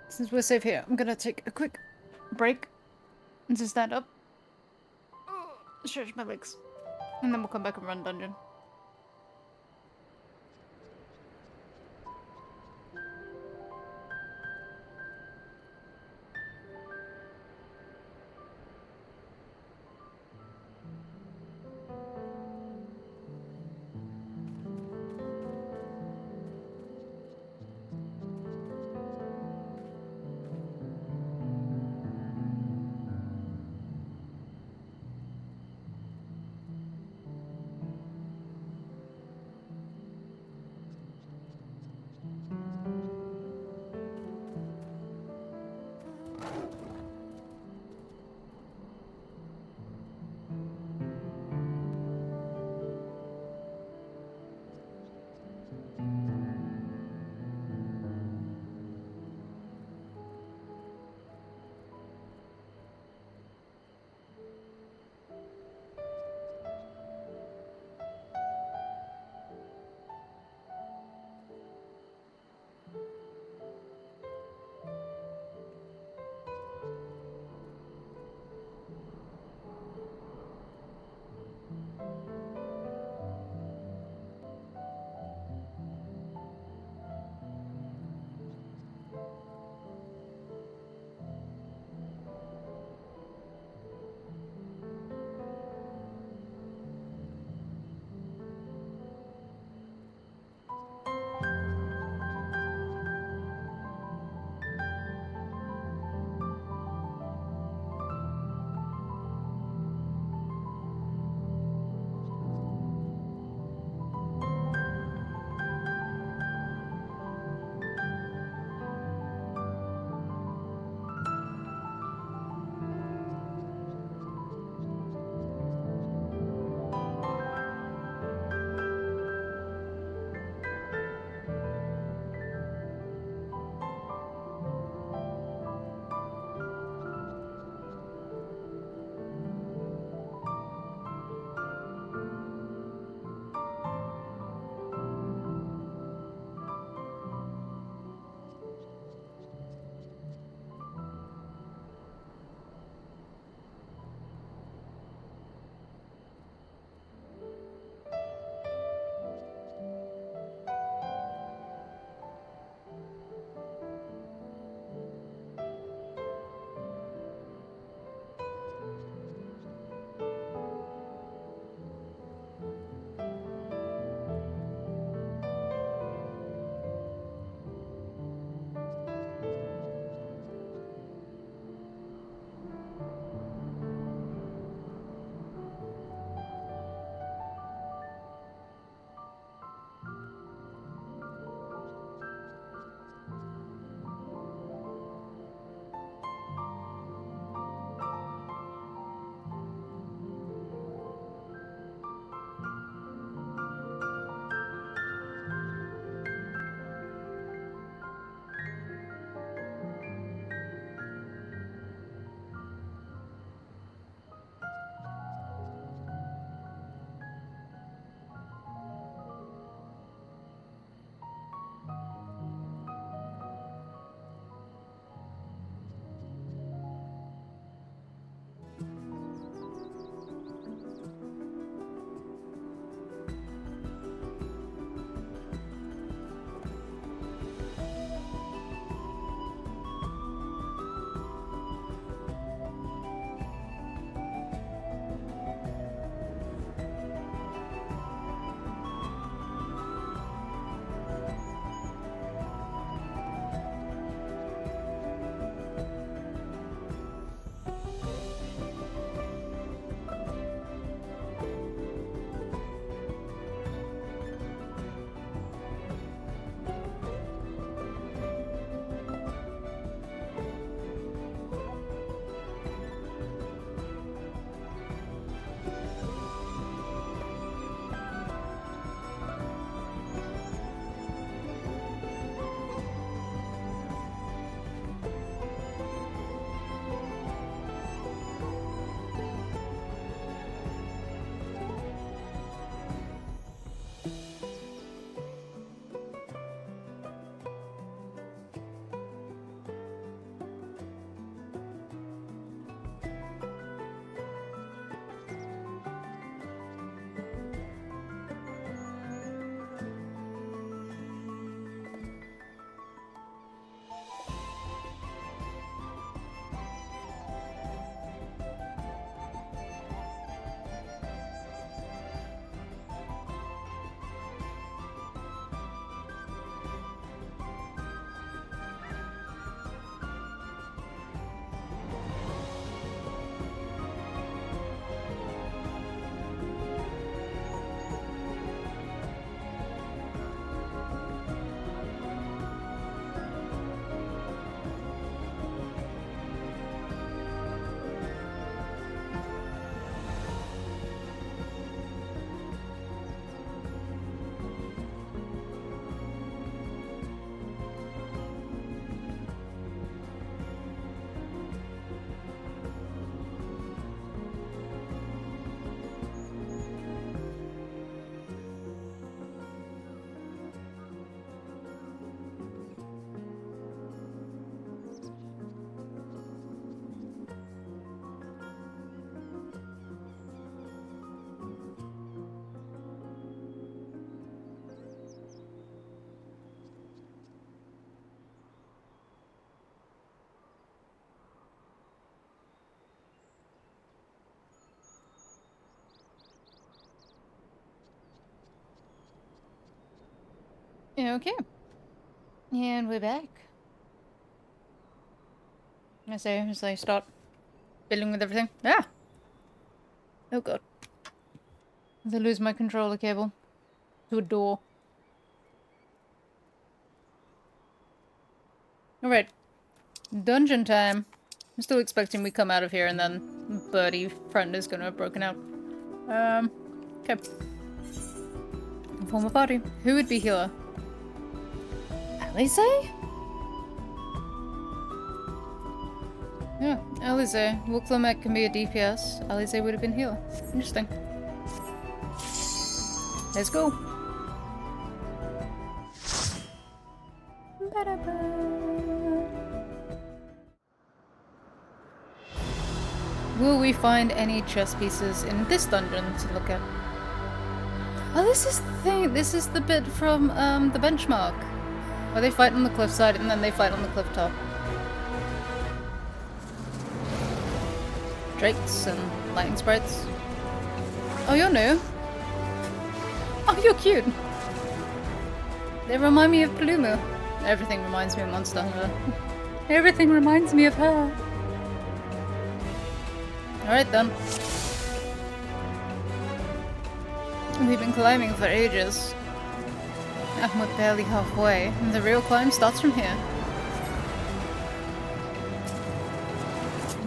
Since we're safe here, I'm gonna take a quick break and just stand up. Stretch my legs. And then we'll come back and run dungeon. Okay. And we're back. As I start fiddling with everything. Ah! Oh god. As I lose my controller cable to a door. Alright. Dungeon time. I'm still expecting we come out of here and then Birdie friend is gonna have broken out. Okay. Form a party. Who would be healer? Alize? Yeah, Alize. Wuklomek can be a DPS. Alize would have been healer. Interesting. Let's go. Will we find any chess pieces in this dungeon to look at? Oh, this is the thing. This is the bit from the benchmark. Where they fight on the cliffside and then they fight on the cliff top. Drakes and lightning sprites. Oh, you're new. Oh, you're cute. They remind me of Paluma. Everything reminds me of Monster Hunter. Everything reminds me of her. Alright then. We've been climbing for ages. And we're barely halfway. And the real climb starts from here.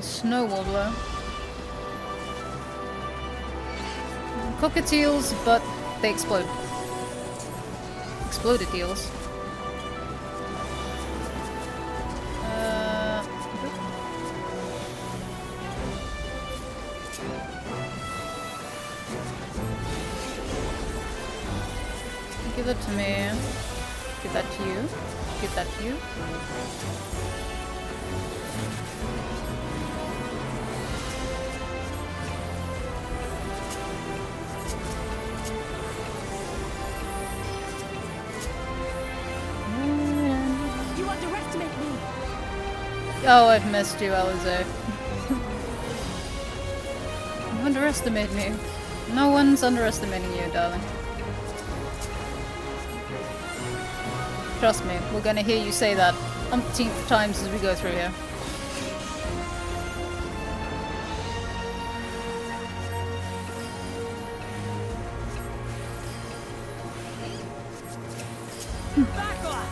Snow warbler. Cockatiels, but they explode. Exploded eels. Give that to me. Give that to you. Give that to you. You underestimate me. Oh, I've missed you, Alize. You underestimate me. No one's underestimating you, darling. Trust me, we're gonna hear you say that umpteenth times as we go through here. Back off!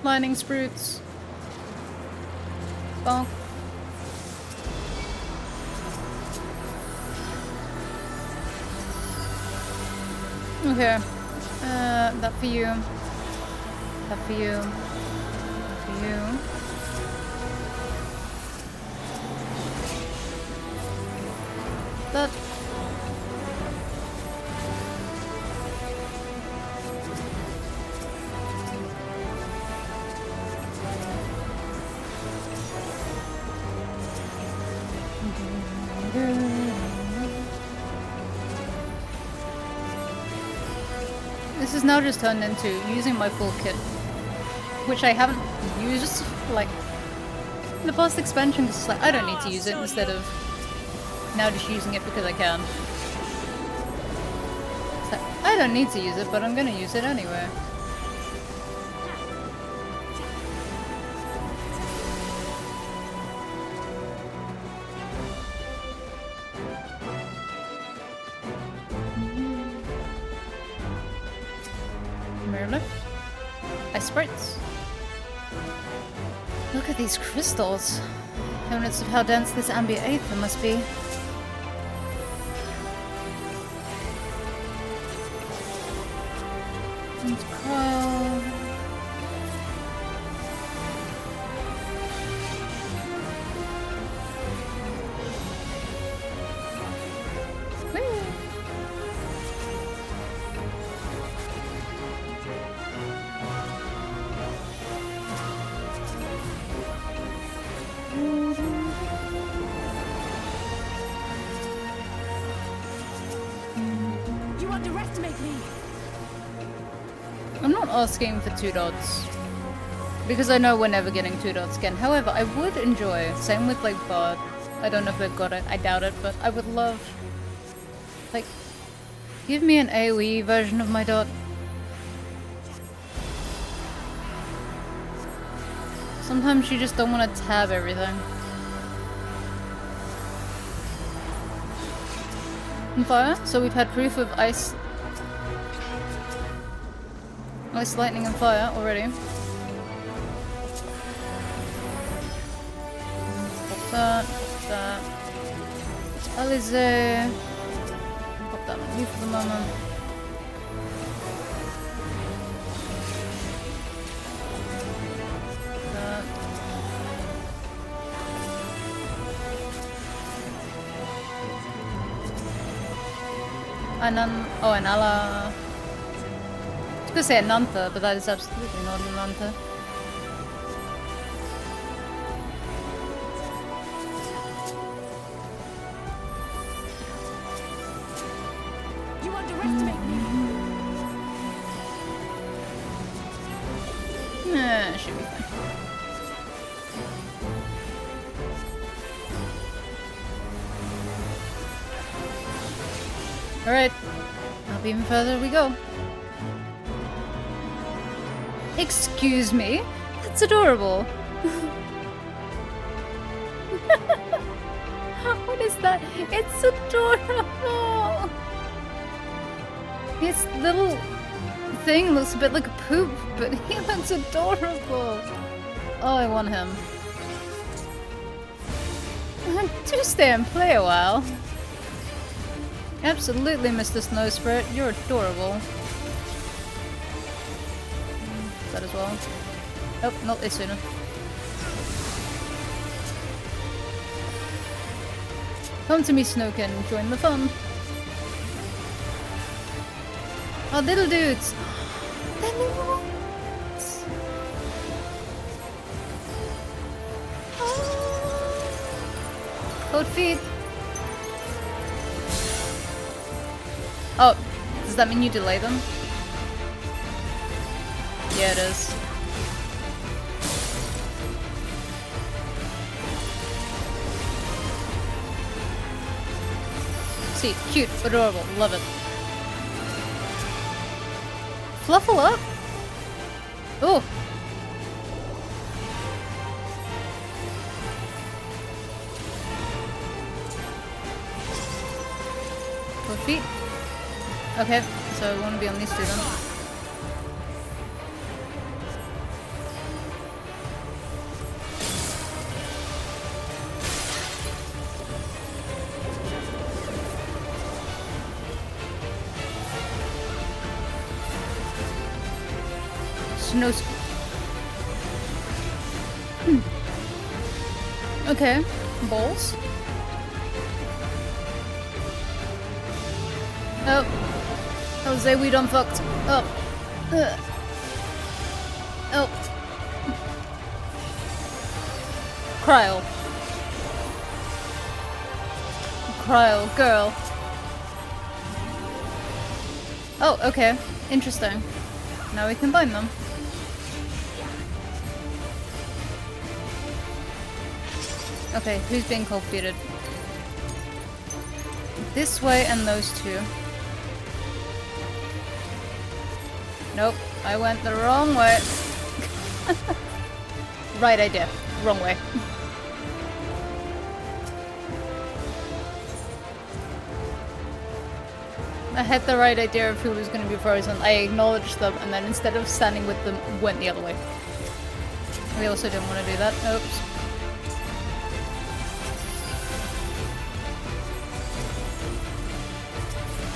Lightning spruits. Bonk. Okay. That for you. That for you. That for you. That. This is now just turned into using my full kit, which I haven't used, like, in the past expansion, because it's like, I don't need to use it, instead of now just using it because I can. It's like, I don't need to use it, but I'm gonna use it anyway. Ice sprites. Look at these crystals. Evidence of how dense this ambient aether must be. And cryo. You underestimate me. I'm not asking for 2 dots. Because I know we're never getting 2 dots again. However, I would enjoy, same with like Bard, I don't know if they've got it. I doubt it, but I would love... Like, give me an AoE version of my dot. Sometimes you just don't want to tab everything. And fire, so we've had proof of ice, lightning, and fire already. Pop that. Alize. Pop that on you for the moment. An Ala. I was gonna say a Nantha, but that is absolutely not a Nantha. You underestimate me. Nah, should be fine. Alright, up even further we go. Excuse me? That's adorable. What is that? It's adorable! His little thing looks a bit like a poop, but he looks adorable. Oh, I want him. Do stay and play a while. Absolutely, Mr. Snow Spirit. You're adorable. That as well. Oh, not this sooner. Come to me, Snowkin. Join the fun. Oh, little dudes. They're little ones. Oh. Cold feet. Oh, does that mean you delay them? Yeah, it is. See, cute, adorable, love it. Fluffle up? Ooh. 4 feet. Okay, so I want to be on these two then. Snow. Okay, balls. Oh. Jose, we done fucked. Oh. Oh. Cryle. Cryle, girl. Oh, okay. Interesting. Now we combine them. Okay, who's being cold-feeded? This way and those two. Nope, I went the wrong way. Right idea, wrong way. I had the right idea of who was going to be frozen. I acknowledged them, and then instead of standing with them, went the other way. We also didn't want to do that. Oops.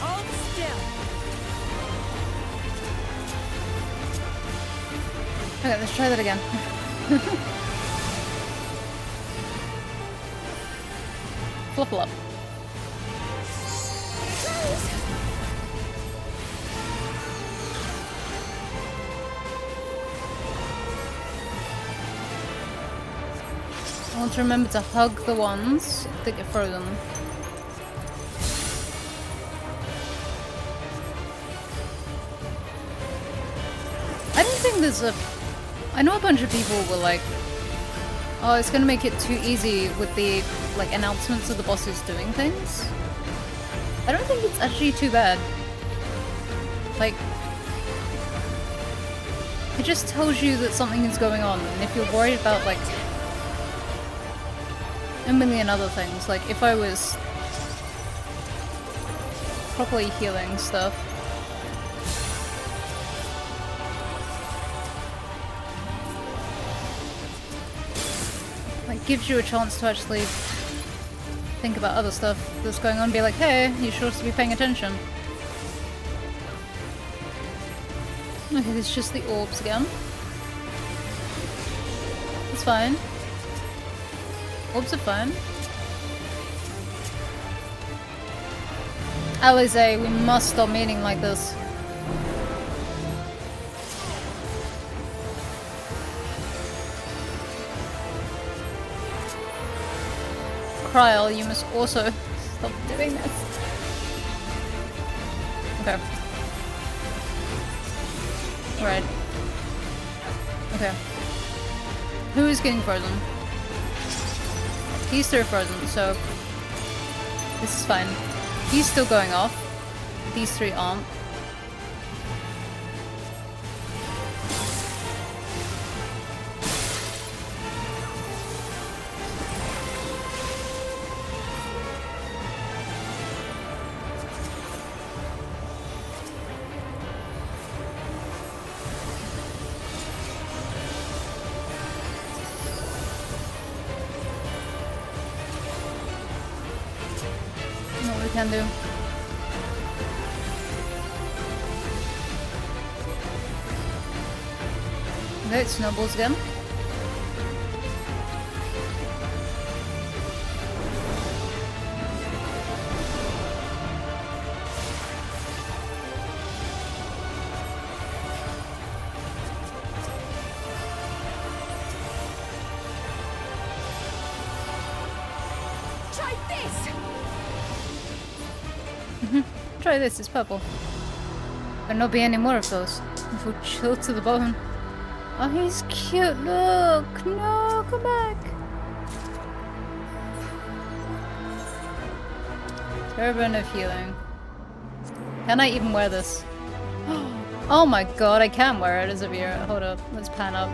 Hold still. Okay, let's try that again. Flip-flop. I want to remember to hug the ones that get frozen. I don't think there's a... I know a bunch of people were like Oh, it's gonna make it too easy with the, like, announcements of the bosses doing things. I don't think it's actually too bad. Like, it just tells you that something is going on, and if you're worried about, like, a million other things, like, if I was properly healing stuff. Like, gives you a chance to actually think about other stuff that's going on, be like, hey, you sure to be paying attention. Okay, it's just the orbs again. It's fine. Orbs are fine. Alize, we must stop meeting like this. Kryl, you must also stop doing this. Okay. Right. Okay. Who is getting frozen? He's still frozen, so this is fine. He's still going off. These three aren't. Can do. Okay, it snowballs again. Try this! Try this, it's purple. There'll not be any more of those. It will chill to the bone. Oh, he's cute, look! No, come back! Turban of healing. Can I even wear this? Oh my god, I can wear it as a viewer. Hold up, let's pan up.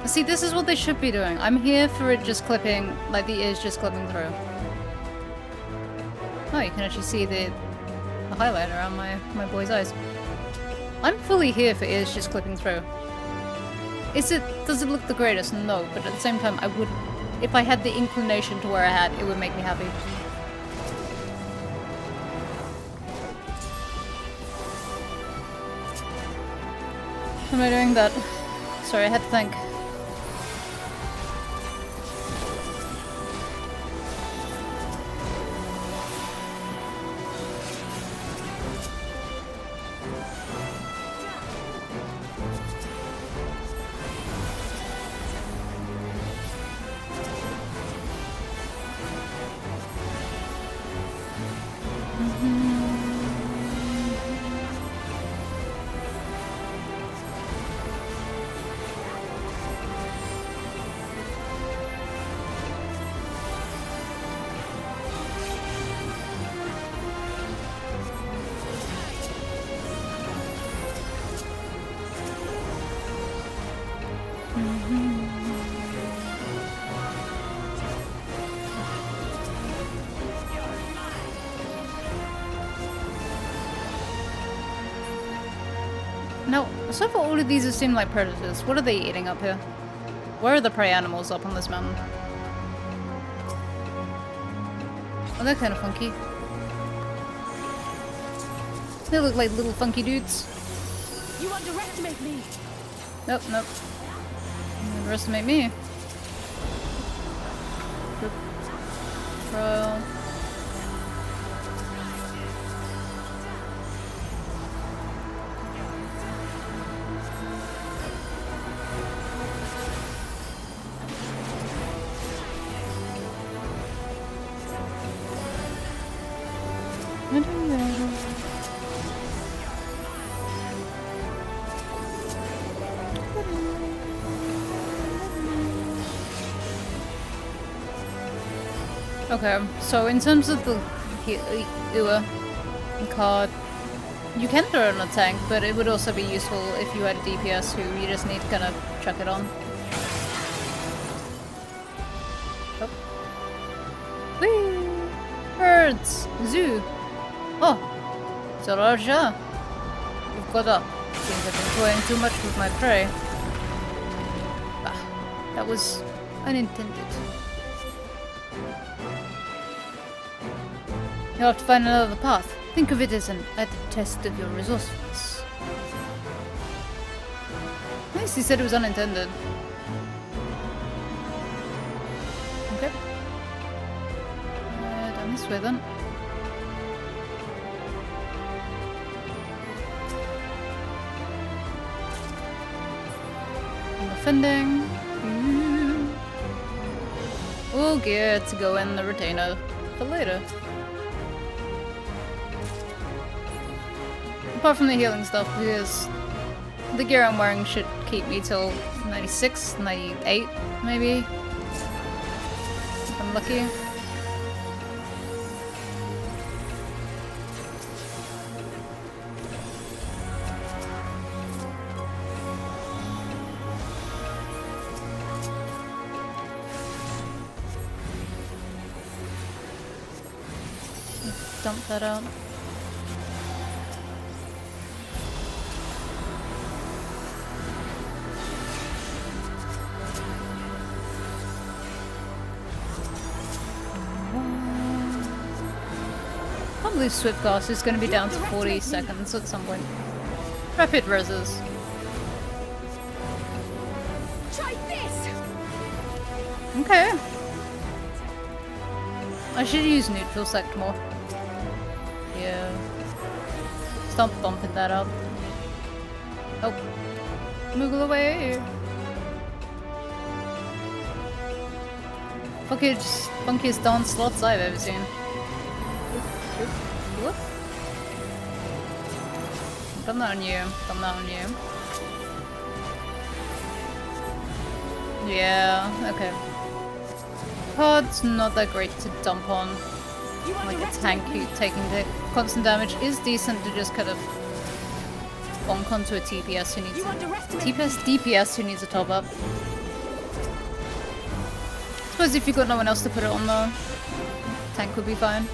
See, this is what they should be doing. I'm here for it just clipping, like the ears just clipping through. Oh, you can actually see the highlight around my boy's eyes. I'm fully here for ears just clipping through. Does it look the greatest? No, but at the same time, I would, if I had the inclination to wear a hat, it would make me happy. How am I doing that? Sorry, I had to think. Now, so far all of these have seemed like predators. What are they eating up here? Where are the prey animals up on this mountain? Oh, they're kind of funky. They look like little funky dudes. You underestimate me. Nope, nope. You underestimate me. Good. Trial. Okay, so in terms of the Ua card, you can throw it on a tank, but it would also be useful if you had a DPS who you just need to kind of chuck it on. Oh. Whee! Birds! Zoo! Oh! Zaraja! You've got up. Seems I've been toying too much with my prey. Ah, that was unintended. You'll have to find another path. Think of it as an added test of your resourcefulness. At least he said it was unintended. Okay. Down this way then. I'm offending. All geared to go in the retainer for later. Apart from the healing stuff, because the gear I'm wearing should keep me till 96, 98, maybe. If I'm lucky. Dump that out. I believe Swiftcast is going to be down to 40 seconds at some point. Rapid reses. Try this. Okay. I should use neutral sect more. Yeah. Stop bumping that up. Oh. Moogle away. Funkiest dance slots I've ever seen. Whoop. Done that on you. Done that on you. Yeah, okay. Pod's not that great to dump on. Like a tank who taking the constant damage is decent to just kind of bonk onto a TPS who needs DPS who needs a top up. I suppose if you've got no one else to put it on though, tank would be fine.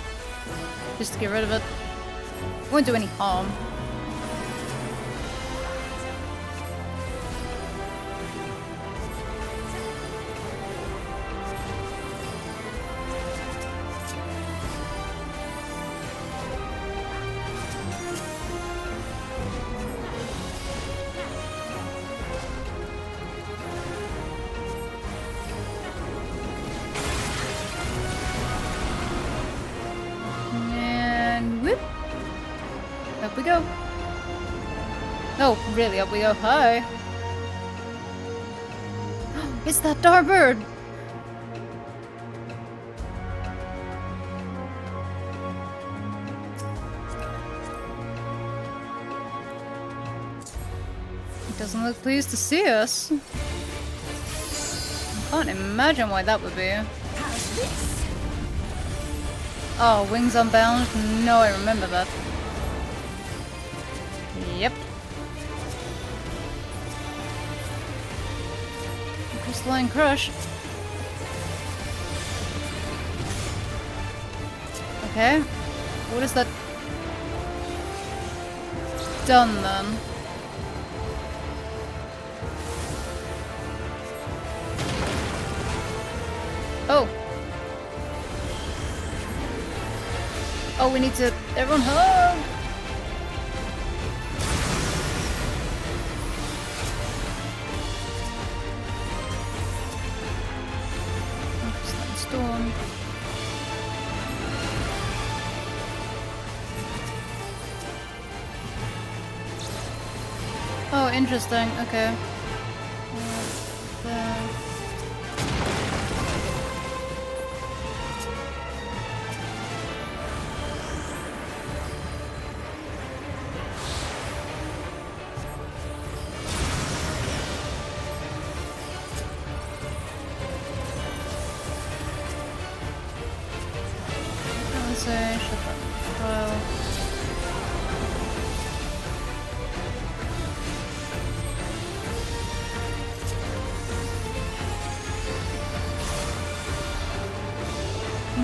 Just to get rid of it. Won't do any harm. Up we go. Oh, really, up we go. Hi. It's that dark bird. It doesn't look pleased to see us. I can't imagine why that would be. Oh, Wings Unbound? No, I remember that. Yep. Crystalline Crush. Okay. What is that done then? Oh. Oh, we need to... Everyone hug! Storm. Oh, interesting. Okay.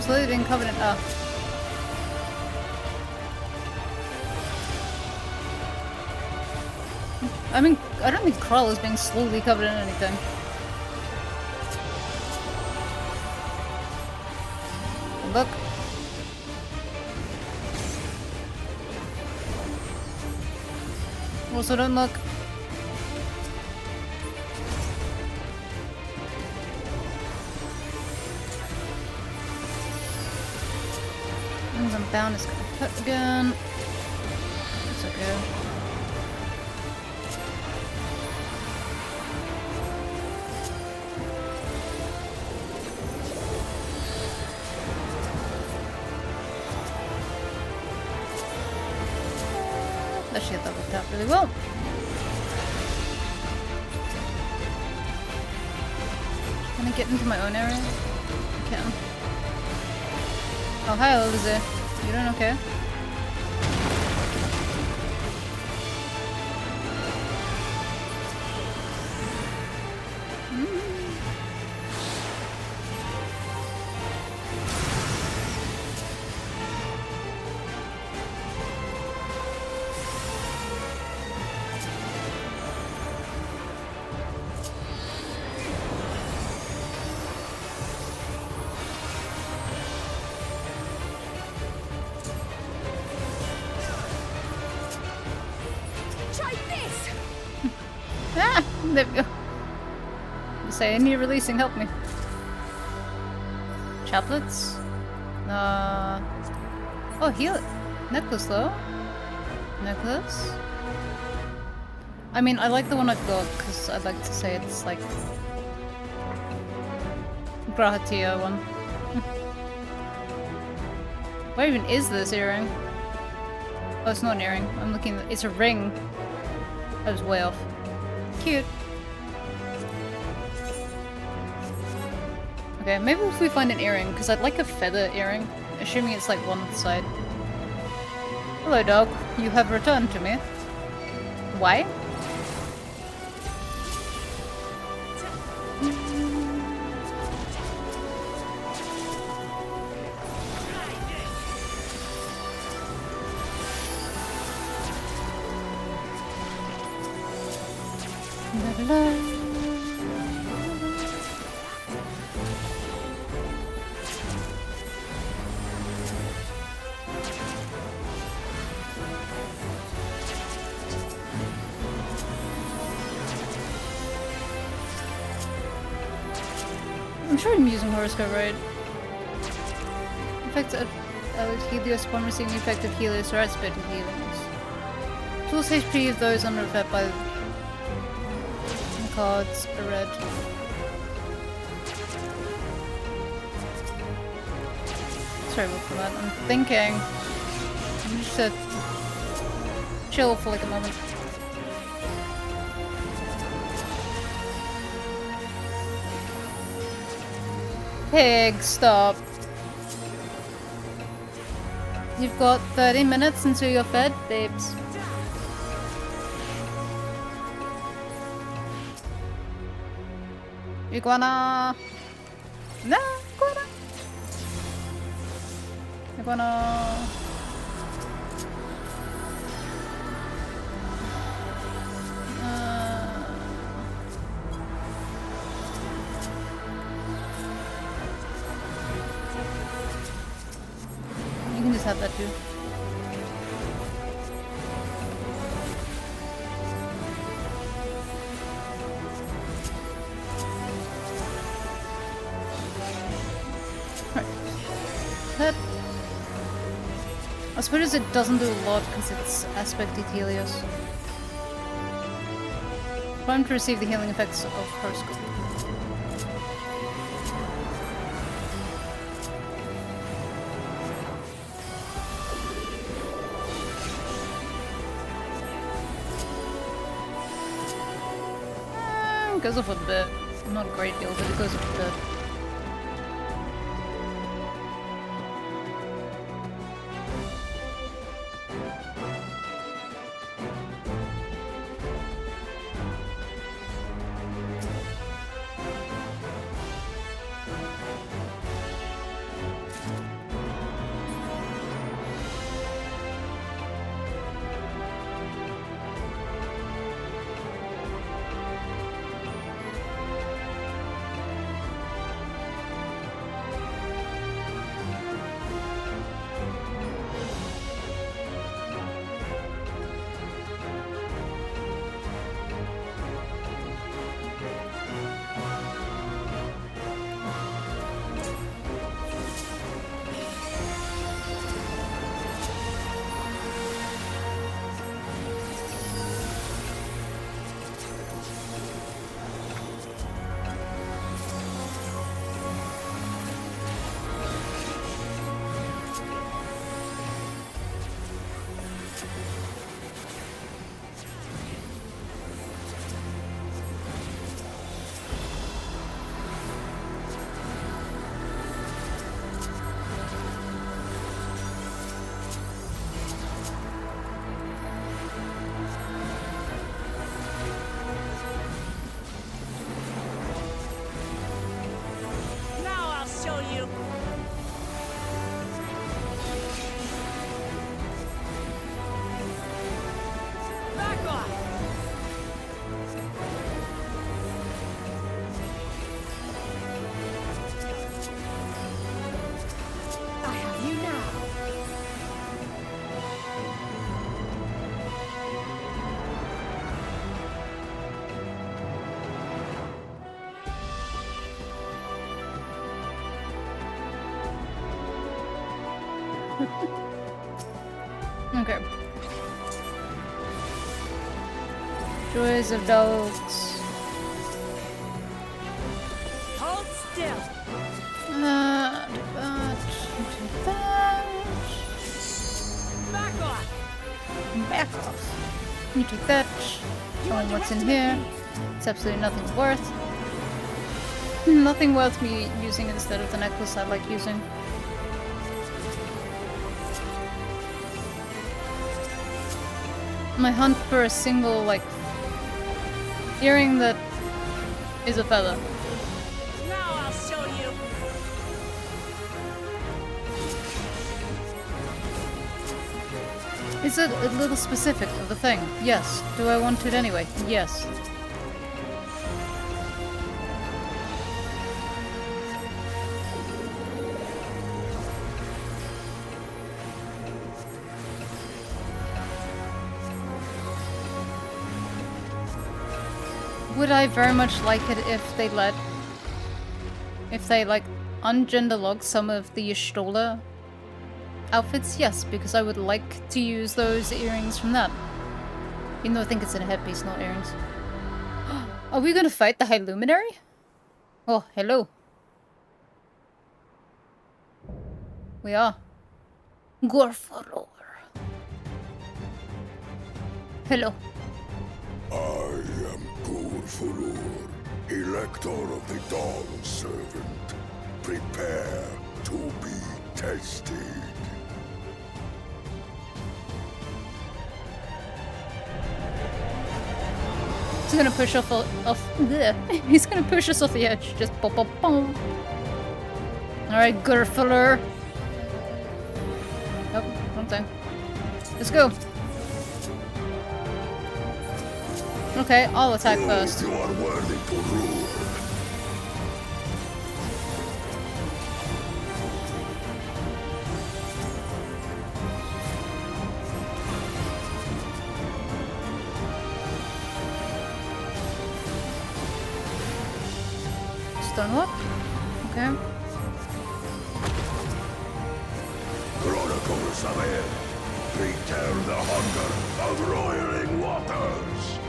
slowly being covered in... Oh. I mean, I don't think Krull is being slowly covered in anything. Look. Also, don't look. Things I'm bound is gonna hurt again. It's okay. Actually, that worked out really well. Can I get into my own area? I can. Oh, hi, Elizabeth. You doing okay? There we go. Say, any releasing, help me. Chaplets? Oh, heal it. Necklace, though. Necklace? I mean, I like the one I've got, because I'd like to say it's like... Grahatia one. Where even is this earring? Oh, it's not an earring. I'm looking at... It's a ring. I was way off. Cute. Okay, maybe if we find an earring, because I'd like a feather earring, assuming it's like one side. Hello, dog. You have returned to me. Why? I'm sure I'm using horoscope right. Effect of Helios upon receiving the effect of Helios or aspect of Helios. Tools HP of those under effect by the cards are red. Sorry about that. I'm thinking. I'm just chill for like a moment. Pig, stop. You've got 30 minutes until you're fed, babes. Iguana! No, iguana! Iguana! You can just have that too. That, I suppose it doesn't do a lot because it's aspected Helios. Prime to receive the healing effects of horoscope. Goes off a bit. Not a great deal, but it goes off a bit. Okay. Joys of dogs. Hold still. Do that. Do that. Back off. Back off. You take that. Show me what's in here. It's absolutely nothing worth. Nothing worth me using instead of the necklace I like using. My hunt for a single, like, earring that is a feather. Now I'll show you. Is it a little specific of the thing? Yes. Do I want it anyway? Yes. Would I very much like it if they like ungender log some of the Y'shtola outfits? Yes, because I would like to use those earrings from that. Even though I think it's in a headpiece, not earrings. Are we gonna fight the High Luminary? Oh, hello. We are. Gorfalor. Hello. I am Gorfalor, Elector of the Dawn Servant. Prepare to be tested. He's gonna push off bleh. He's gonna push us off the edge. Just pop pop boom. Alright, Gorfalor. Oh, wrong thing. Let's go. Okay, I'll attack first. You are worthy to rule. Stonewall? Okay. Chronicles of air, return the hunger of roiling waters.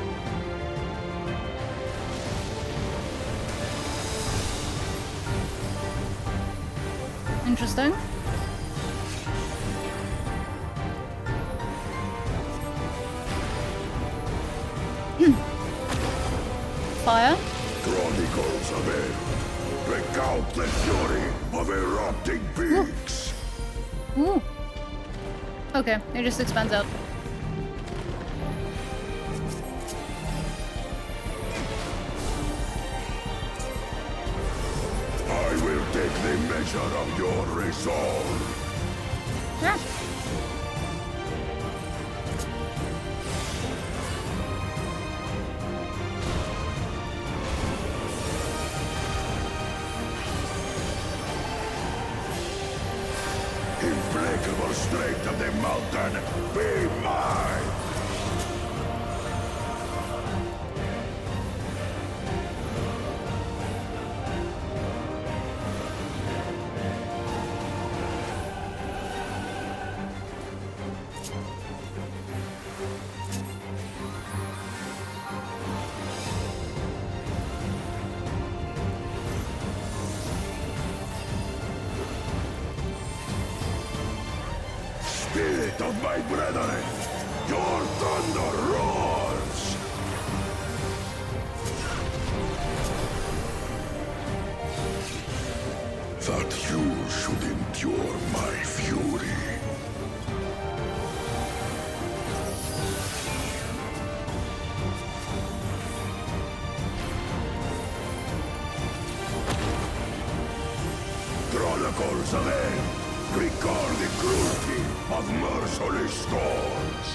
Interesting. Fire. Chronicles of air, recount the fury of erupting peaks. Ooh. Okay, it just expands out. I will take the measure of your resolve. Yeah. Implacable strength of the mountain, be mine! Spirit of my brethren, your thunder roars! That you should endure my fury. Chronicles of Air, record the cruelty of merciless storms.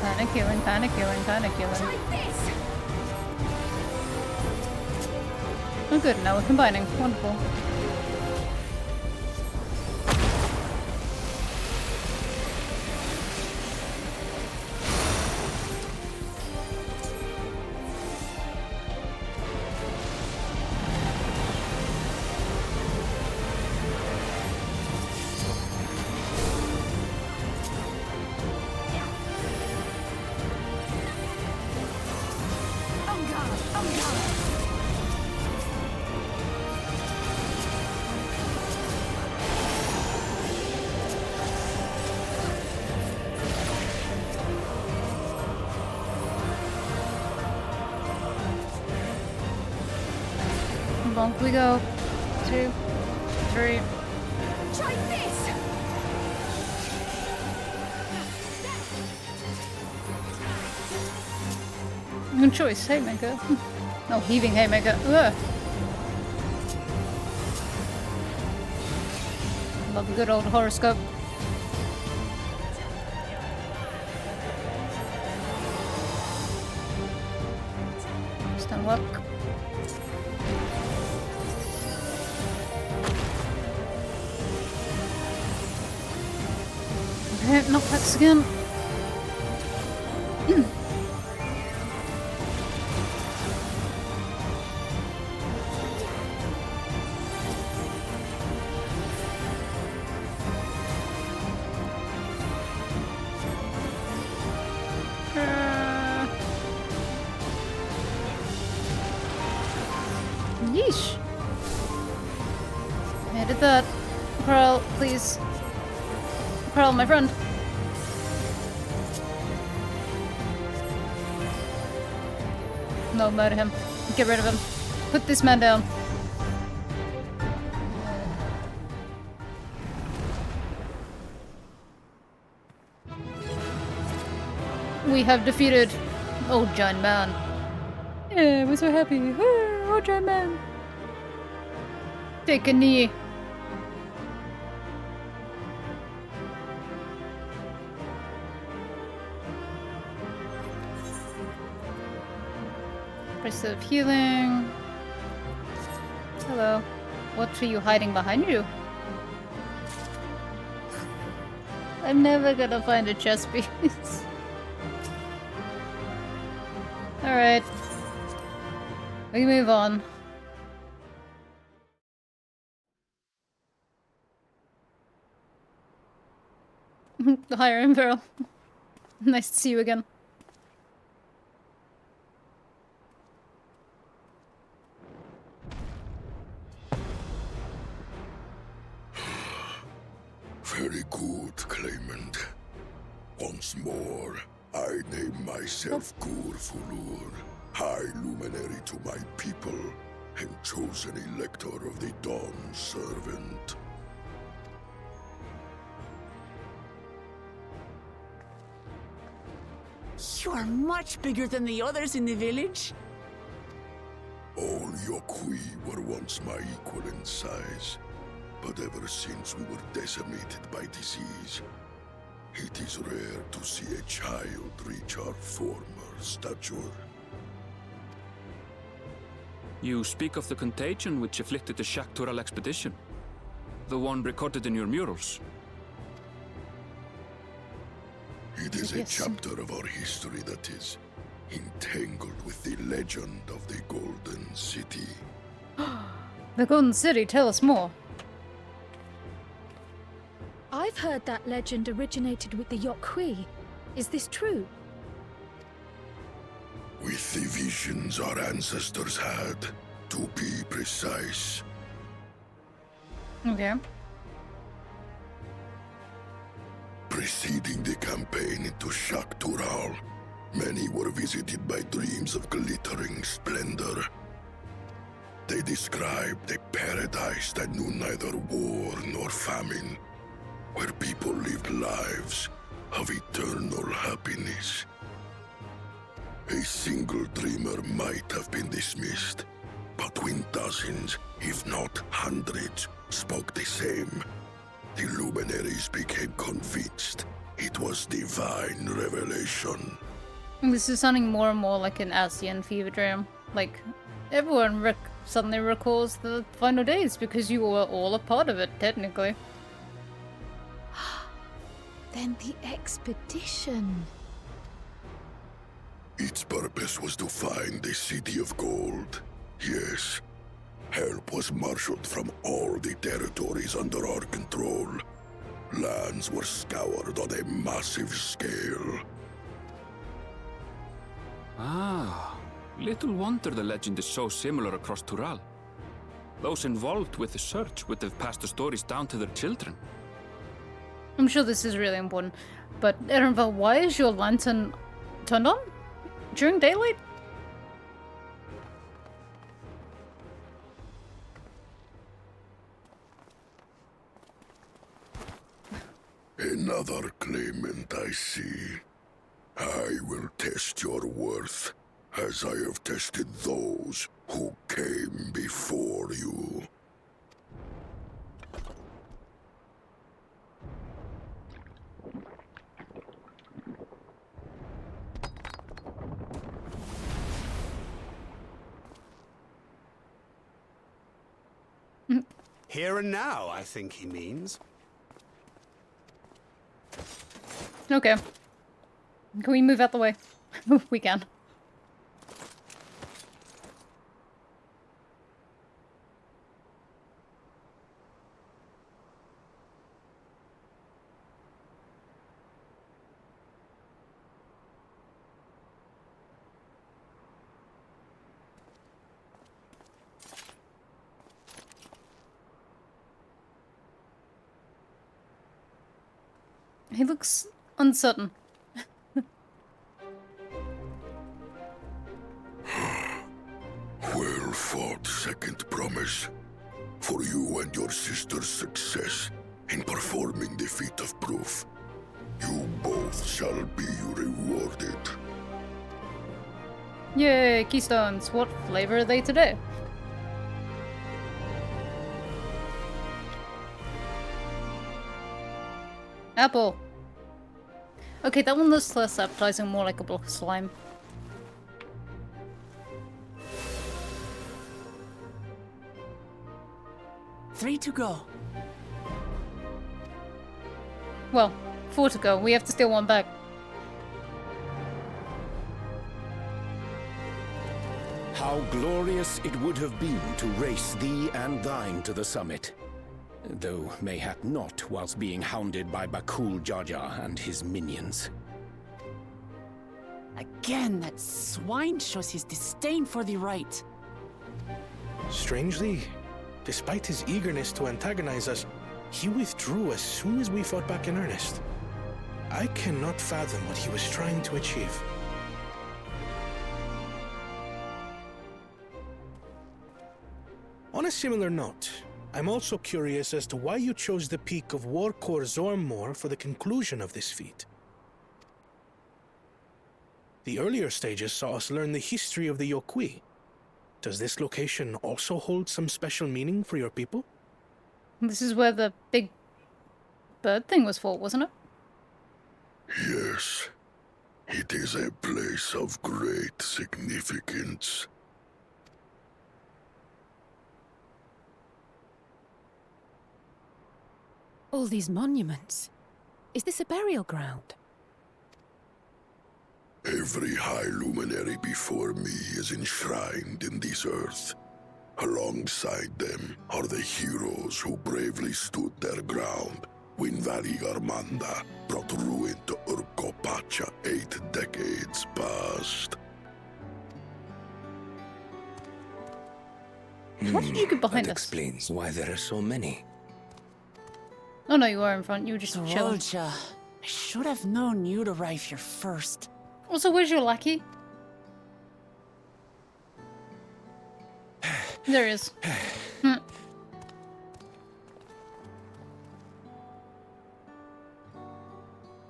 Panic healing, panic healing, panic healing. Try this! Oh good, now we're combining. Wonderful. Bonk we go. 2, 3. Try this! Good choice, haymaker. No, heaving haymaker. Ugh. Love a good old horoscope. Stun luck. Okay, knockbacks again. Yeesh. I did that. Pearl, please. Pearl, my friend. No, murder him. Get rid of him. Put this man down. We have defeated Old Giant Man. Yeah, we're so happy. Old Giant Man. Take a knee. Of healing. Hello. What are you hiding behind you? I'm never gonna find a chess piece. Alright. We move on. Hi, Imperial. Nice to see you again. Very good, claimant. Once more, I name myself Gur-Fulur, High Luminary to my people, and chosen Elector of the Dawn Servant. You are much bigger than the others in the village. All Yokui were once my equal in size. But ever since we were decimated by disease, it is rare to see a child reach our former stature. You speak of the contagion which afflicted the Shaktural expedition. The one recorded in your murals. It is a chapter of our history that is entangled with the legend of the Golden City. The Golden City, tell us more. I've heard that legend originated with the Yokui. Is this true? With the visions our ancestors had, to be precise. Okay. Preceding the campaign into Shaktural, many were visited by dreams of glittering splendor. They described a paradise that knew neither war nor famine, where people lived lives of eternal happiness. A single dreamer might have been dismissed, but when dozens, if not hundreds, spoke the same, the luminaries became convinced it was divine revelation. This is sounding more and more like an Asian fever dream. Like, everyone suddenly recalls the final days because you were all a part of it, technically. Then the expedition. Its purpose was to find the City of Gold. Yes. Help was marshaled from all the territories under our control. Lands were scoured on a massive scale. Ah, little wonder the legend is so similar across Tural. Those involved with the search would have passed the stories down to their children. I'm sure this is really important, but Erenvel, why is your lantern turned on? During daylight? Another claimant, I see. I will test your worth, as I have tested those who came before you. Here and now, I think he means. Okay. Can we move out the way? We can. He looks uncertain. Well fought, second promise. For you and your sister's success in performing the feat of proof. You both shall be rewarded. Yay, keystones. What flavor are they today? Apple. Okay, that one looks less appetizing, more like a block of slime. Three to go. Well, 4 to go. We have to steal one back. How glorious it would have been to race thee and thine to the summit. Though mayhap not whilst being hounded by Bakul Jaja and his minions. Again, that swine shows his disdain for the right. Strangely, despite his eagerness to antagonize us, he withdrew as soon as we fought back in earnest. I cannot fathom what he was trying to achieve. On a similar note, I'm also curious as to why you chose the peak of Warkor Zormor for the conclusion of this feat. The earlier stages saw us learn the history of the Yokui. Does this location also hold some special meaning for your people? This is where the big bird thing was fought, wasn't it? Yes. It is a place of great significance. All these monuments. Is this a burial ground? Every high luminary before me is enshrined in this earth. Alongside them are the heroes who bravely stood their ground when Valley Armanda brought ruin to Urkopacha 8 decades past. What did you get behind That us? explains why there are so many. Oh no, you were in front. You were just chilling. Zorolja, I should have known you'd arrive here first. Also, where's your lackey? There he is.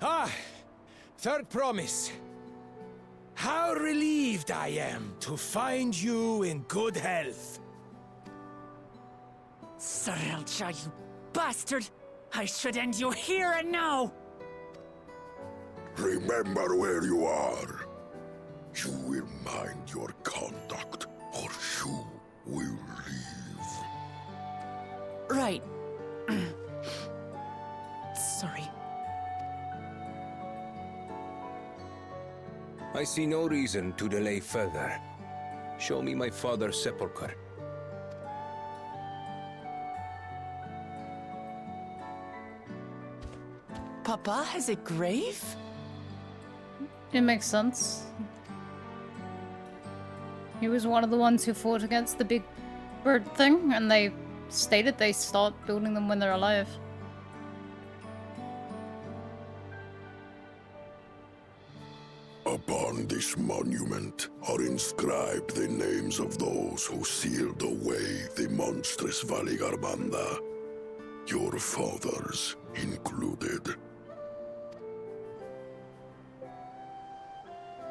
Ah, third promise. How relieved I am to find you in good health. Zorolja, you bastard! I should end you here and now! Remember where you are. You will mind your conduct, or you will leave. Right. Sorry. I see no reason to delay further. Show me my father's sepulchre. Papa has a grave? It makes sense. He was one of the ones who fought against the big bird thing, and they stated they start building them when they're alive. Upon this monument are inscribed the names of those who sealed away the monstrous Valigarmanda, your fathers included.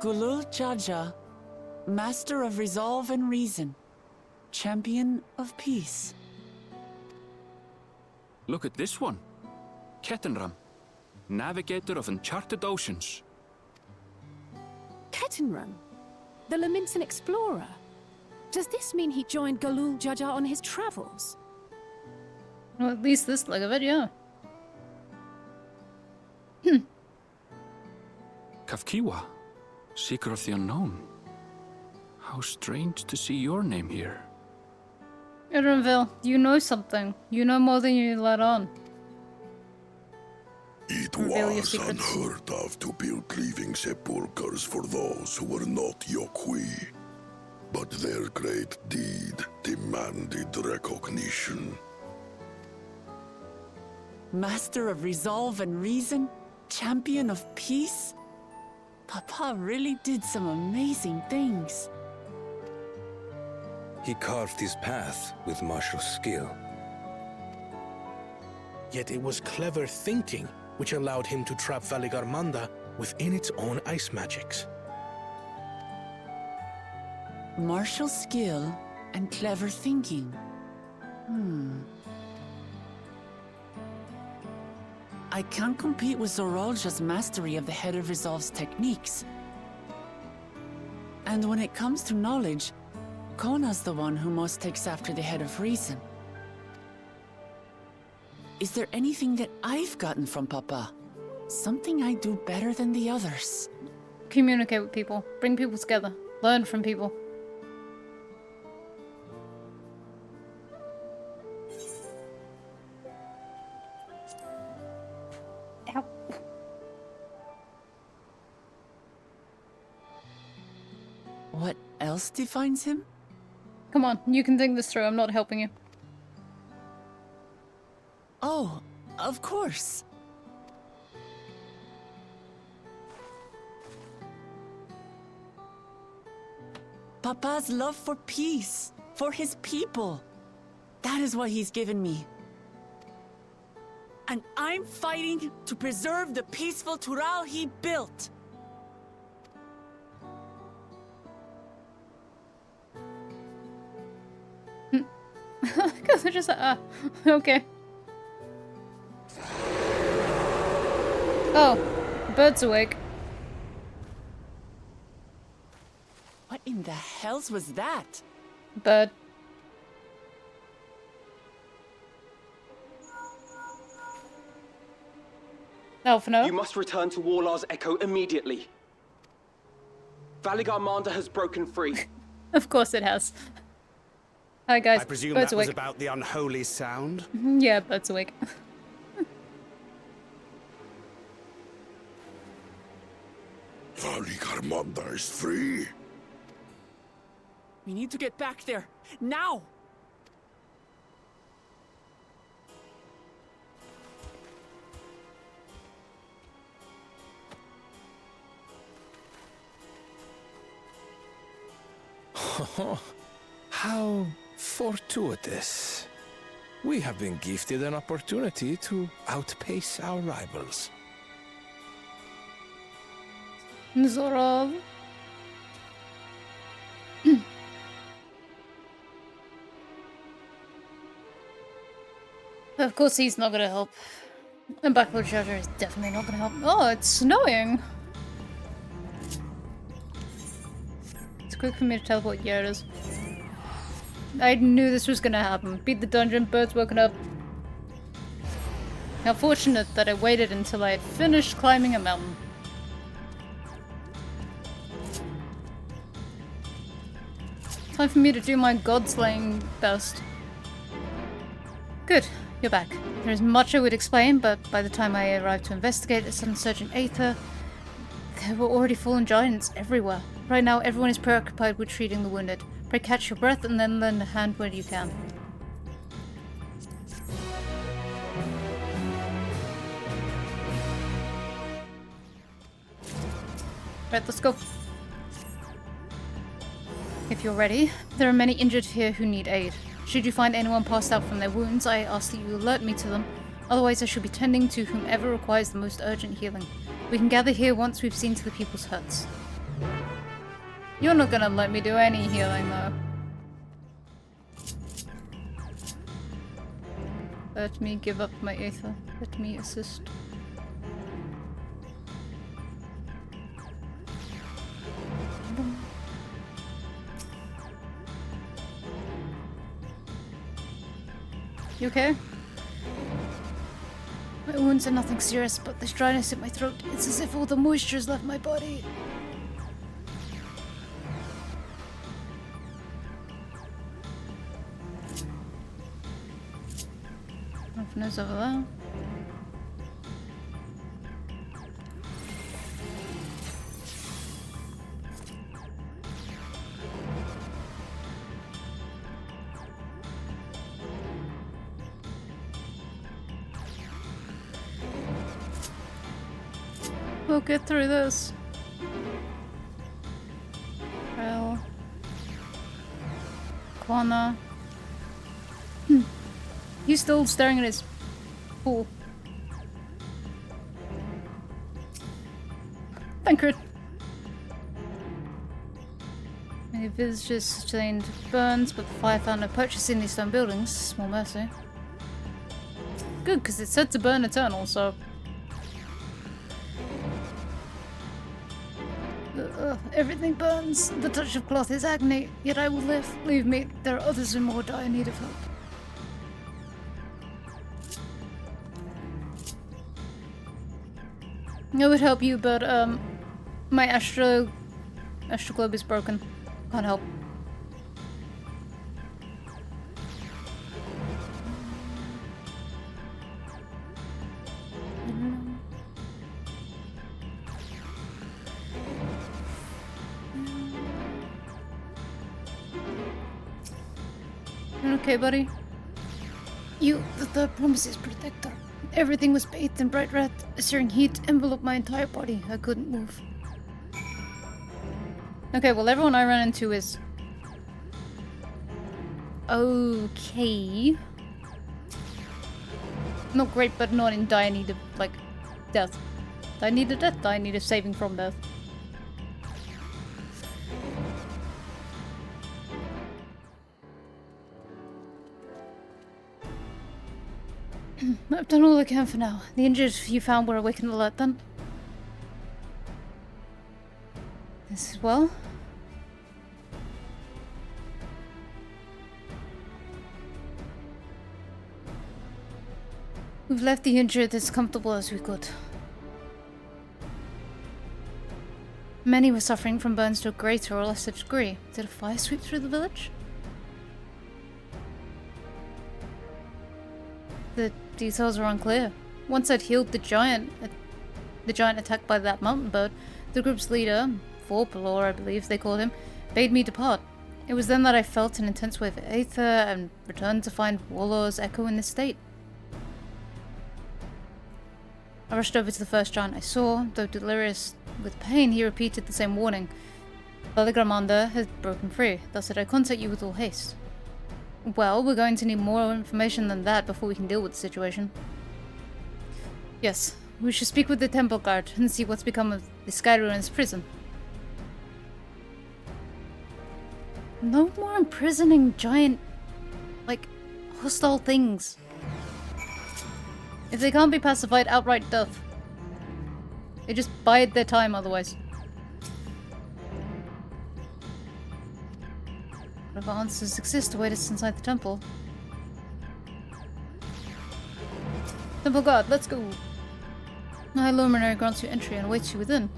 Gulul Jaja, Master of Resolve and Reason, Champion of Peace. Look at this one. Kettenram, Navigator of Uncharted Oceans. Kettenram? The Laminsan explorer? Does this mean he joined Gulul Jaja on his travels? Well, at least this leg of it, yeah. Kafkiwa, Seeker of the Unknown. How strange to see your name here. Erenville, you know something. You know more than you let on. It Reveal your was secrets. unheard of to build living sepulchres for those who were not Yokwi. But their great deed demanded recognition. Master of Resolve and Reason, Champion of Peace? Papa really did some amazing things. He carved his path with martial skill. Yet it was clever thinking which allowed him to trap Valigarmanda within its own ice magics. Martial skill and clever thinking. I can't compete with Zorolja's mastery of the Head of Resolve's techniques. And when it comes to knowledge, Kona's the one who most takes after the Head of Reason. Is there anything that I've gotten from Papa? Something I do better than the others? Communicate with people. Bring people together. Learn from people. Ow. What else defines him? Come on, you can think this through. I'm not helping you. Oh, of course. Papa's love for peace, for his people. That is what he's given me. And I'm fighting to preserve the peaceful Tural he built. Because I just okay. Oh, bird's awake. What in the hells was that? Bird. Alphino? You must return to Warlar's Echo immediately. Valigarmanda has broken free. Of course it has. Hi guys, I presume bird's that was awake. about the unholy sound? Yeah, bird's awake. Valigarmanda is free. We need to get back there, now! How fortuitous. We have been gifted an opportunity to outpace our rivals. Zorov. Of course he's not gonna help. And Backward Treasure is definitely not gonna help. Oh, it's snowing! quick for me to teleport? Yeah, it is. I knew this was gonna happen. Beat the dungeon, birds woken up. How fortunate that I waited until I had finished climbing a mountain. Time for me to do my god-slaying best. Good, you're back. There is much I would explain, but by the time I arrived to investigate at Sun Surgeon Aether, there were already fallen giants everywhere. Right now, everyone is preoccupied with treating the wounded. Pray catch your breath and then lend a hand when you can. Right, let's go. If you're ready, there are many injured here who need aid. Should you find anyone passed out from their wounds, I ask that you alert me to them. Otherwise, I shall be tending to whomever requires the most urgent healing. We can gather here once we've seen to the people's hurts. You're not gonna let me do any healing, though. Let me give up my Aether. Let me assist. You okay? My wounds are nothing serious, but this dryness in my throat, it's as if all the moisture has left my body. Lymph nodes over there. We'll get through this. Well. Corner. He's still staring at his pool. Thankred. Many visitors sustained burns, but the fire found no purchase in these stone buildings. Small mercy. Good, because it's said to burn eternal, so. Everything burns. The touch of cloth is agony, yet I will live. Leave me. There are others in more dire need of help. I would help you, but my astral globe is broken. Can't help. Okay, buddy. You, the third promise's protector. Everything was bathed in bright red. A searing heat enveloped my entire body. I couldn't move. Okay, well, everyone I ran into is... okay. Not great, but not in dire need of, like, death. Dire need of death, dire need of saving from death. I've done all I can for now. The injured you found were awake and alert then? This is well? We've left the injured as comfortable as we could. Many were suffering from burns to a greater or lesser degree. Did a fire sweep through the village? The details are unclear. Once I'd healed the giant attacked by that mountain bird, the group's leader, Vorpalor I believe they called him, bade me depart. It was then that I felt an intense wave of aether and returned to find Warlord's echo in this state. I rushed over to the first giant I saw. Though delirious with pain, he repeated the same warning. Bellegramander had broken free, thus did I contact you with all haste. Well, we're going to need more information than that before we can deal with the situation. Yes, we should speak with the temple guard and see what's become of the Skyruin's prison. No more imprisoning giant, like, hostile things. If they can't be pacified, outright death. They just bide their time otherwise. Whatever answers exist await us inside the temple. Temple guard, let's go. The High Luminary grants you entry and awaits you within.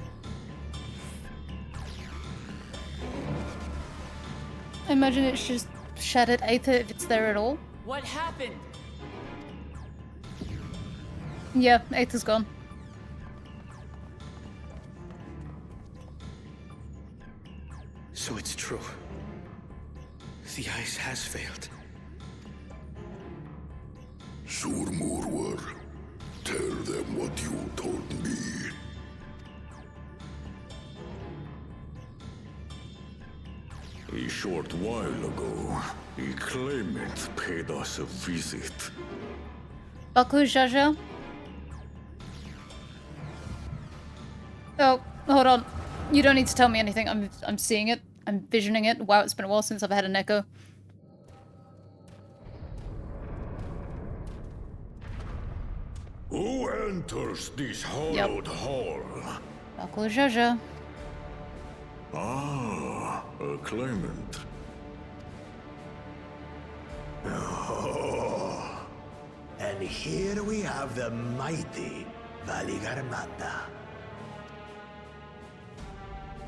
I imagine it's just shattered Aether if it's there at all. What happened? Yeah, Aether's gone. So it's true. The ice has failed. Surmurwar, tell them what you told me. A short while ago, a claimant paid us a visit. Baku Jaja? Oh, hold on. You don't need to tell me anything. I'm seeing it. I'm visioning it. Wow, it's been a while since I've had an echo. Who enters this hallowed hall? Baku Jaja. Ah, a claimant. Oh. And here we have the mighty Valigarmanda.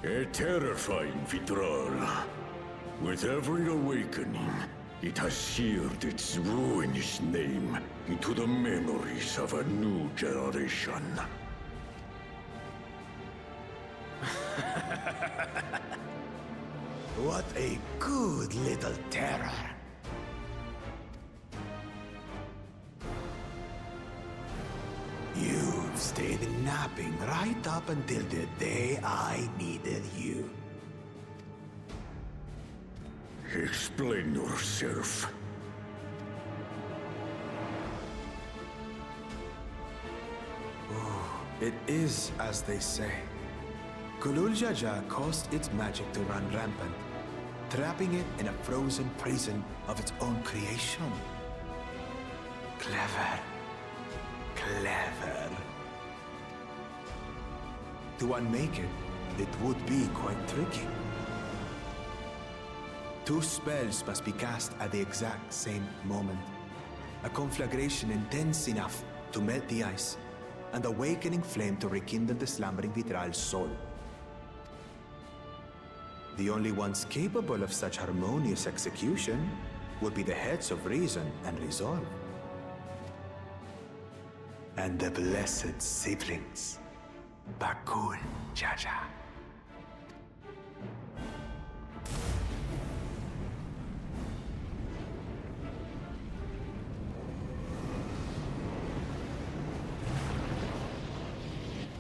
A terrifying Vitral. With every awakening, it has seared its ruinous name into the memories of a new generation. What a good little terror. You've stayed napping right up until the day I needed you. Explain yourself. It is as they say. Kulul Jaja caused its magic to run rampant, trapping it in a frozen prison of its own creation. Clever. Clever. To unmake it, it would be quite tricky. 2 spells must be cast at the exact same moment. A conflagration intense enough to melt the ice, and awakening flame to rekindle the slumbering Vitral's soul. The only ones capable of such harmonious execution would be the heads of reason and resolve. And the blessed siblings, Bakul Jaja.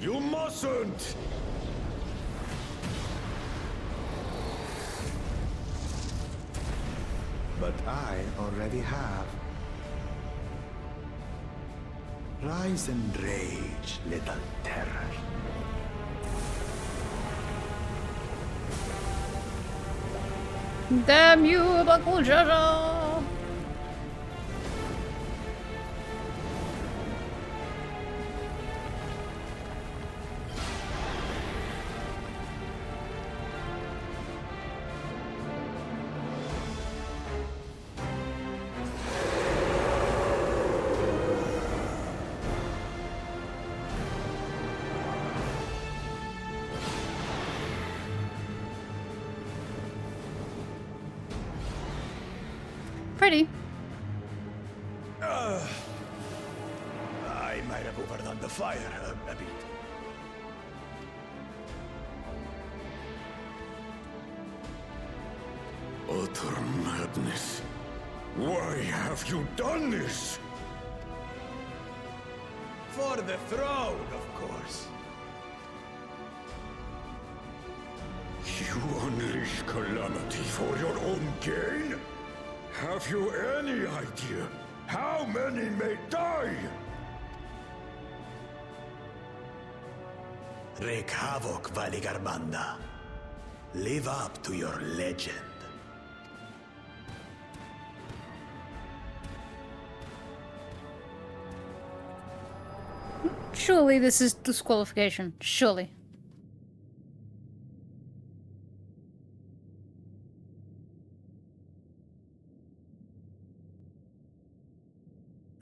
You mustn't! But I already have. Rise and rage, little terror. Damn you, Bakul Jaja! Pretty. I might have overdone the fire a bit. Utter madness. Why have you done this? For the throne, of course. You unleash calamity for your own gain? Have you any idea how many may die? Wreak havoc, Valigarmanda. Live up to your legend. Surely this is disqualification. Surely.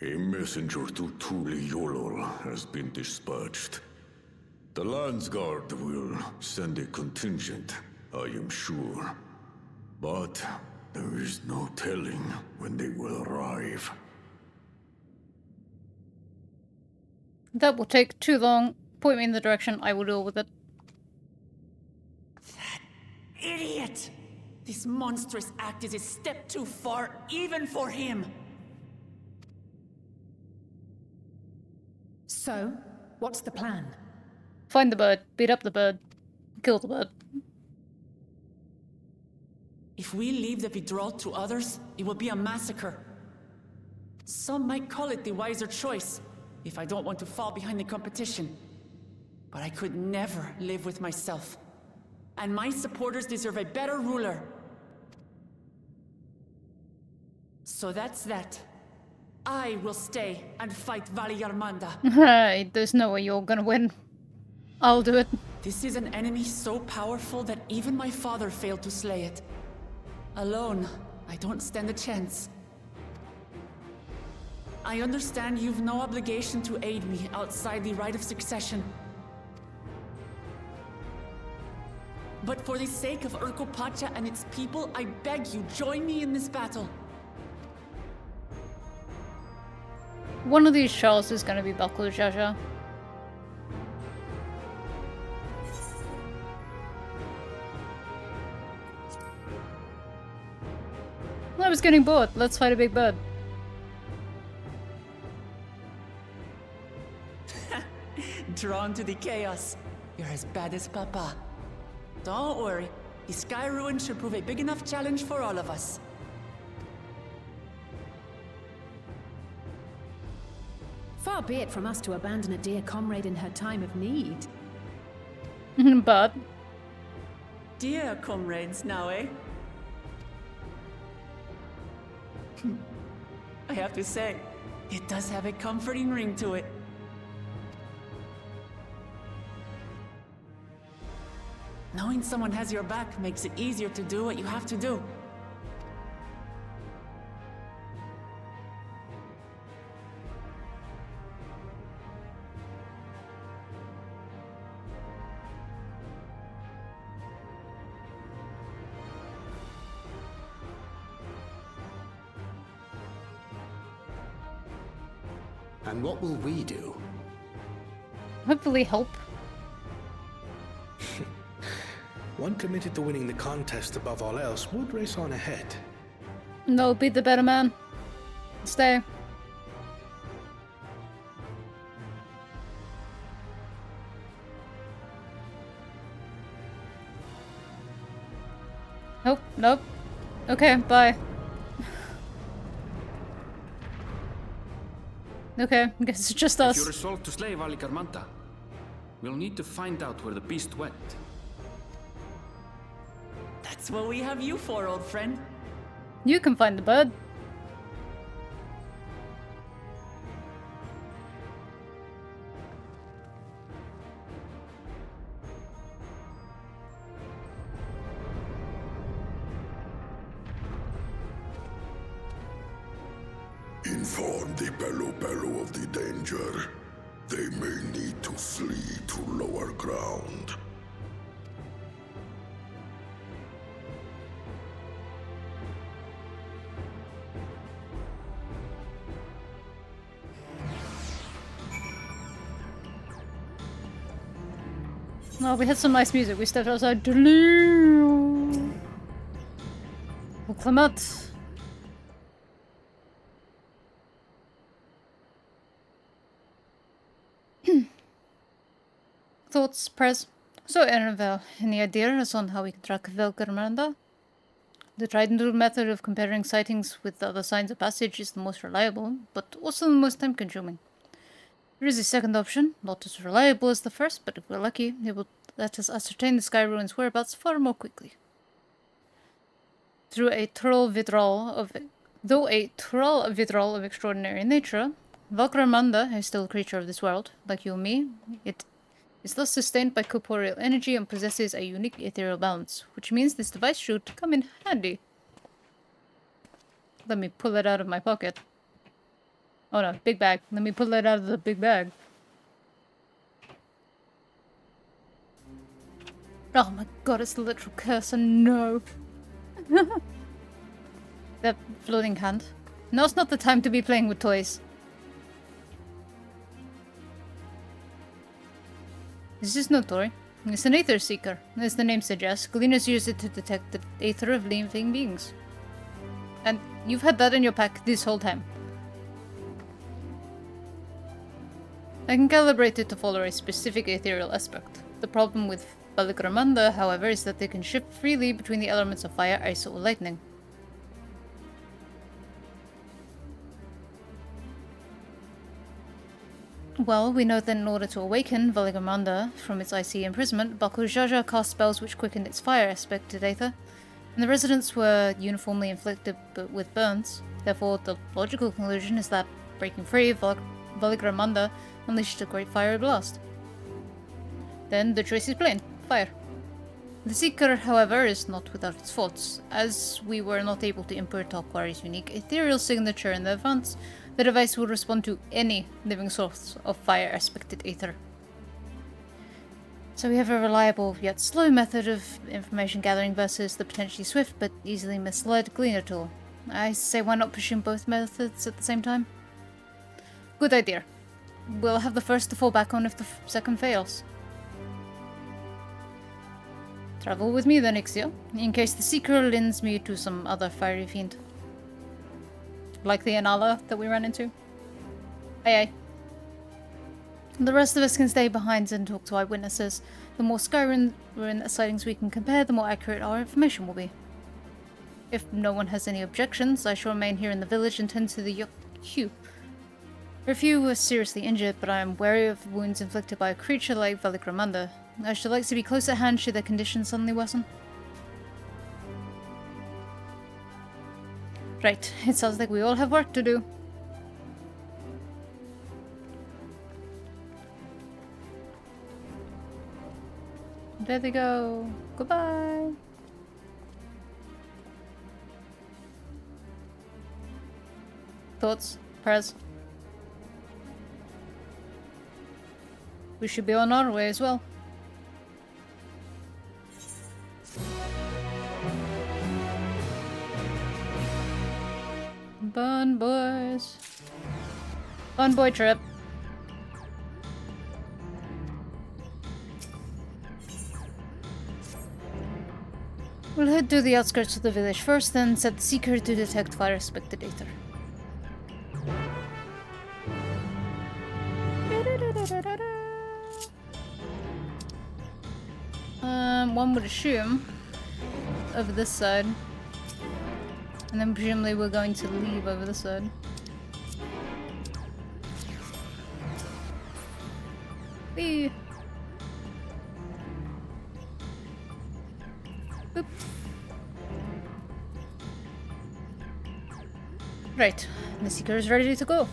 A messenger to Tuli Yolol has been dispatched. The Landsguard will send a contingent, I am sure. But there is no telling when they will arrive. That will take too long. Point me in the direction, I will deal with it. Idiot! This monstrous act is a step too far, even for him! So, what's the plan? Find the bird, beat up the bird, kill the bird. If we leave the withdrawal to others, it will be a massacre. Some might call it the wiser choice, if I don't want to fall behind the competition. But I could never live with myself. And my supporters deserve a better ruler. So that's that. I will stay and fight Vali Yarmanda. There's no way you're gonna win. I'll do it. This is an enemy so powerful that even my father failed to slay it. Alone, I don't stand a chance. I understand you've no obligation to aid me outside the right of succession. But for the sake of Urkopacha and its people, I beg you, join me in this battle. One of these Charles is gonna be Bakul Jaja. I was getting bored. Let's fight a big bird. Drawn to the chaos. You're as bad as Papa. Don't worry. The Sky Ruin should prove a big enough challenge for all of us. Far be it from us to abandon a dear comrade in her time of need. But... Dear comrades now, eh? I have to say, it does have a comforting ring to it. Knowing someone has your back makes it easier to do what you have to do. And what will we do? hopefully help. One committed to winning the contest above all else would race on ahead. No, be the better man. Stay. Nope, nope. Okay, bye. Okay, I guess it's just us. If you resolve to slay Valikarmanta, we'll need to find out where the beast went. That's what we have you for, old friend. You can find the bird. Inform the Pelo of the danger. They may need to flee to lower ground. Oh, we had some nice music. We stepped outside. Clement. Thoughts, press. So, Erenvel, any ideas on how we can track Velkarmanda? The tried and true method of comparing sightings with other signs of passage is the most reliable, but also the most time-consuming. There is a second option, not as reliable as the first, but if we're lucky, it will let us ascertain the Sky Ruin's whereabouts far more quickly. Though a troll withdrawal of extraordinary nature, Velkarmanda is still a creature of this world, like you and me. It is thus sustained by corporeal energy and possesses a unique ethereal balance, which means this device should come in handy. Let me pull it out of my pocket. Oh no, big bag. Let me pull it out of the big bag. Oh my god, it's the literal cursor. No. That floating hand. Now's not the time to be playing with toys. This is no toy. It's an Aether Seeker. As the name suggests, Gleaners use it to detect the Aether of living beings. And you've had that in your pack this whole time. I can calibrate it to follow a specific ethereal aspect. The problem with Baligramanda, however, is that they can shift freely between the elements of fire, ice, or lightning. Well, we know that in order to awaken Baligramanda from its icy imprisonment, Bakul Jaja cast spells which quickened its fire aspected Aether, and the residents were uniformly inflicted with burns. Therefore, the logical conclusion is that, breaking free, Baligramanda unleashed a great fiery blast. Then the choice is plain: fire. The Seeker, however, is not without its faults. As we were not able to import Talkwari's unique ethereal signature in advance, the device will respond to any living source of fire-aspected Aether. So we have a reliable yet slow method of information gathering versus the potentially swift but easily misled Gleaner tool. I say, why not pushing both methods at the same time? Good idea. We'll have the first to fall back on if the second fails. Travel with me then, Ixia, in case the Seeker lends me to some other fiery fiend. Like the Anala that we ran into. Aye aye. The rest of us can stay behind and talk to eyewitnesses. The more Skyrim sightings we can compare, the more accurate our information will be. If no one has any objections, I shall remain here in the village and tend to the Yuk-Hugh. A few were seriously injured, but I am wary of wounds inflicted by a creature like Baligramanda. I should like to be close at hand should their condition suddenly worsen. Right, it sounds like we all have work to do. There they go. Goodbye. Thoughts? Prayers? We should be on our way as well. Fun boys. Fun boy trip. We'll head to the outskirts of the village first, then set the Seeker to detect fire-aspected Aether. One would assume over this side. And then presumably we're going to leave over this side. Whee! Boop. Right, the Seeker is ready to go.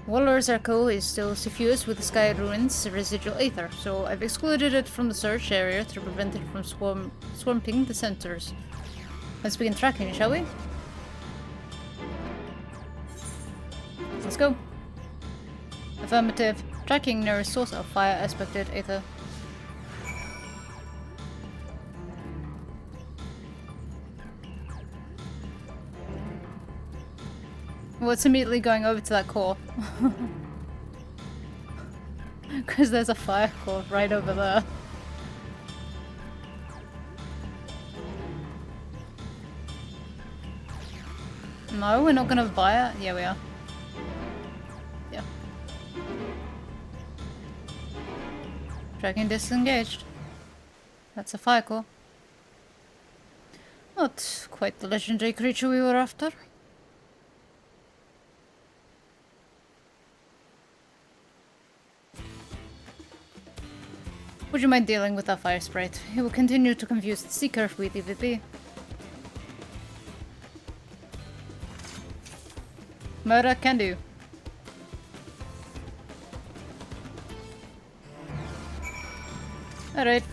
Waller's Echo is still suffused with the Sky Ruins residual Aether, so I've excluded it from the search area to prevent it from swamping the centers. Let's begin tracking, shall we? Let's go. Affirmative. Tracking nearest source of fire-aspected Aether. Well, it's immediately going over to that core. Because there's a fire core right over there. No, we're not gonna buy it? Yeah, we are. Yeah. Tracking disengaged. That's a fire core. Not quite the legendary creature we were after. Would you mind dealing with that fire sprite? It will continue to confuse the Seeker if we leave it be. Murder can do. Alright.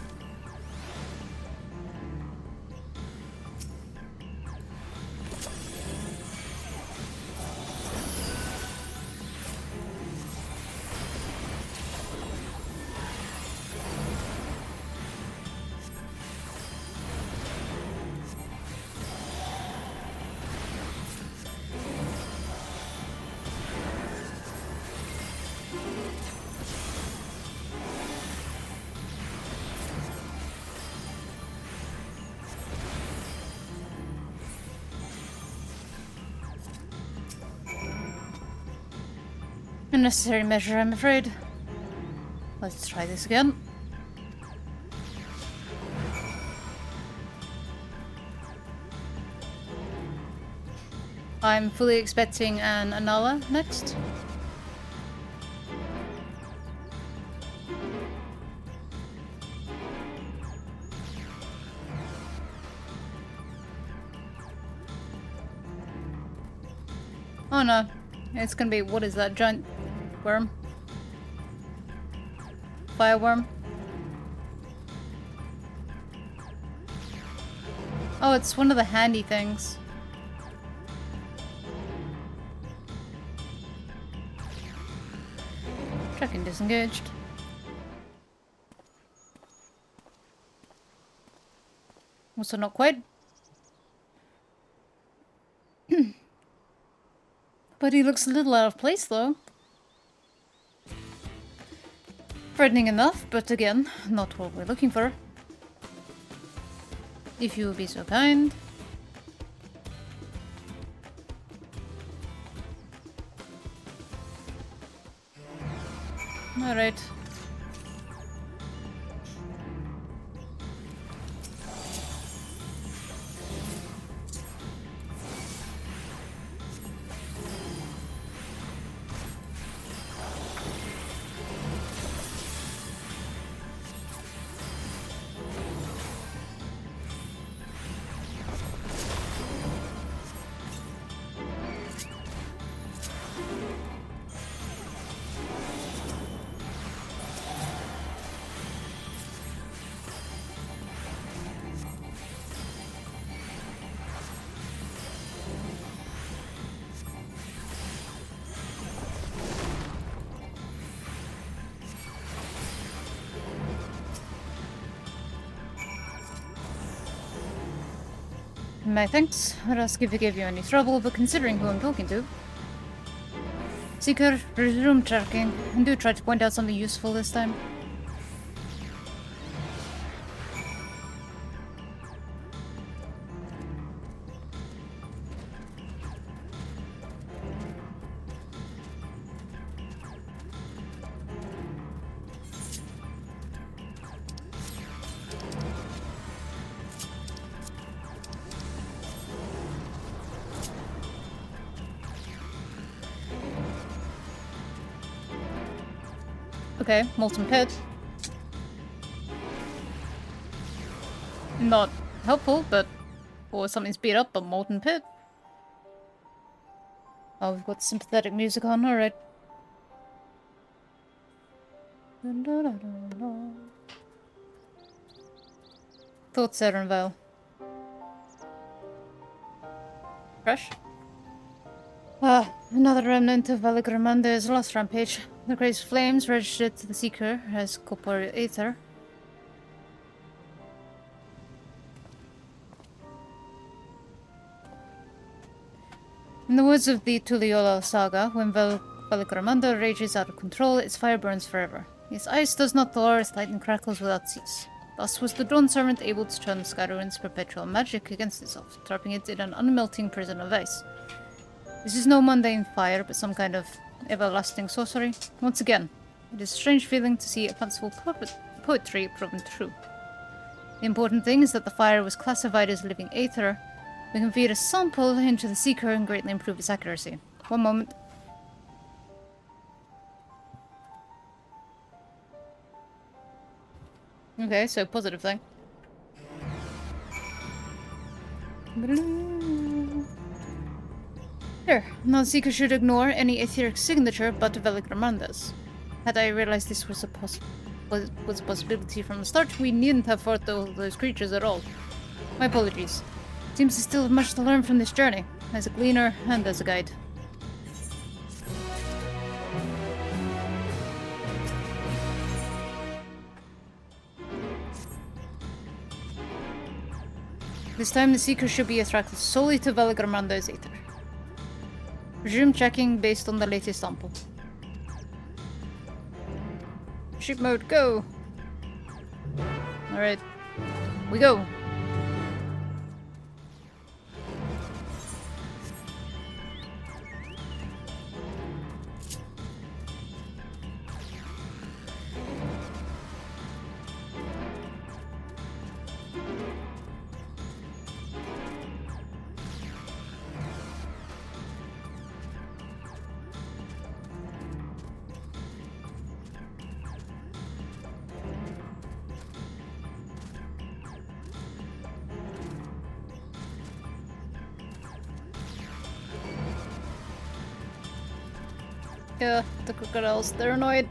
Unnecessary measure, I'm afraid. Let's try this again. I'm fully expecting an Anala next. Oh no, it's gonna be, what is that, giant worm? Fireworm? Oh, it's one of the handy things. Tracking disengaged. Also not quite. But he looks a little out of place though. Frightening enough, but again, not what we're looking for. If you would be so kind. Alright. My thanks. I'd ask if it gave you any trouble, but considering who I'm talking to. Seeker, resume tracking, and do try to point out something useful this time. Okay, molten pit. Not helpful, but or something speed up, but molten pit. Oh, we've got sympathetic music on, alright. Thoughts, Erenvale. Fresh? Ah, another remnant of Valigramander's last rampage. The crazed flames registered to the Seeker as corporeal aether. In the words of the Tuliola saga, when Valigramander rages out of control, its fire burns forever. Its ice does not thaw, its lightning crackles without cease. Thus was the Dawn Servant able to turn the Skyruin's perpetual magic against itself, trapping it in an unmelting prison of ice. This is no mundane fire, but some kind of everlasting sorcery. Once again, it is a strange feeling to see a fanciful poetry proven true. The important thing is that the fire was classified as living aether. We can feed a sample into the Seeker and greatly improve its accuracy. One moment. Okay, so positive thing. Here, now the Seeker should ignore any etheric signature but Valigramander's. Had I realized this was a possibility from the start, we needn't have fought those creatures at all. My apologies. Seems I still have much to learn from this journey, as a gleaner and as a guide. This time the Seeker should be attracted solely to Valigramander's aether. Resume checking based on the latest sample. Ship mode, go! Alright. We go! Yeah, the crocodiles. They're annoyed.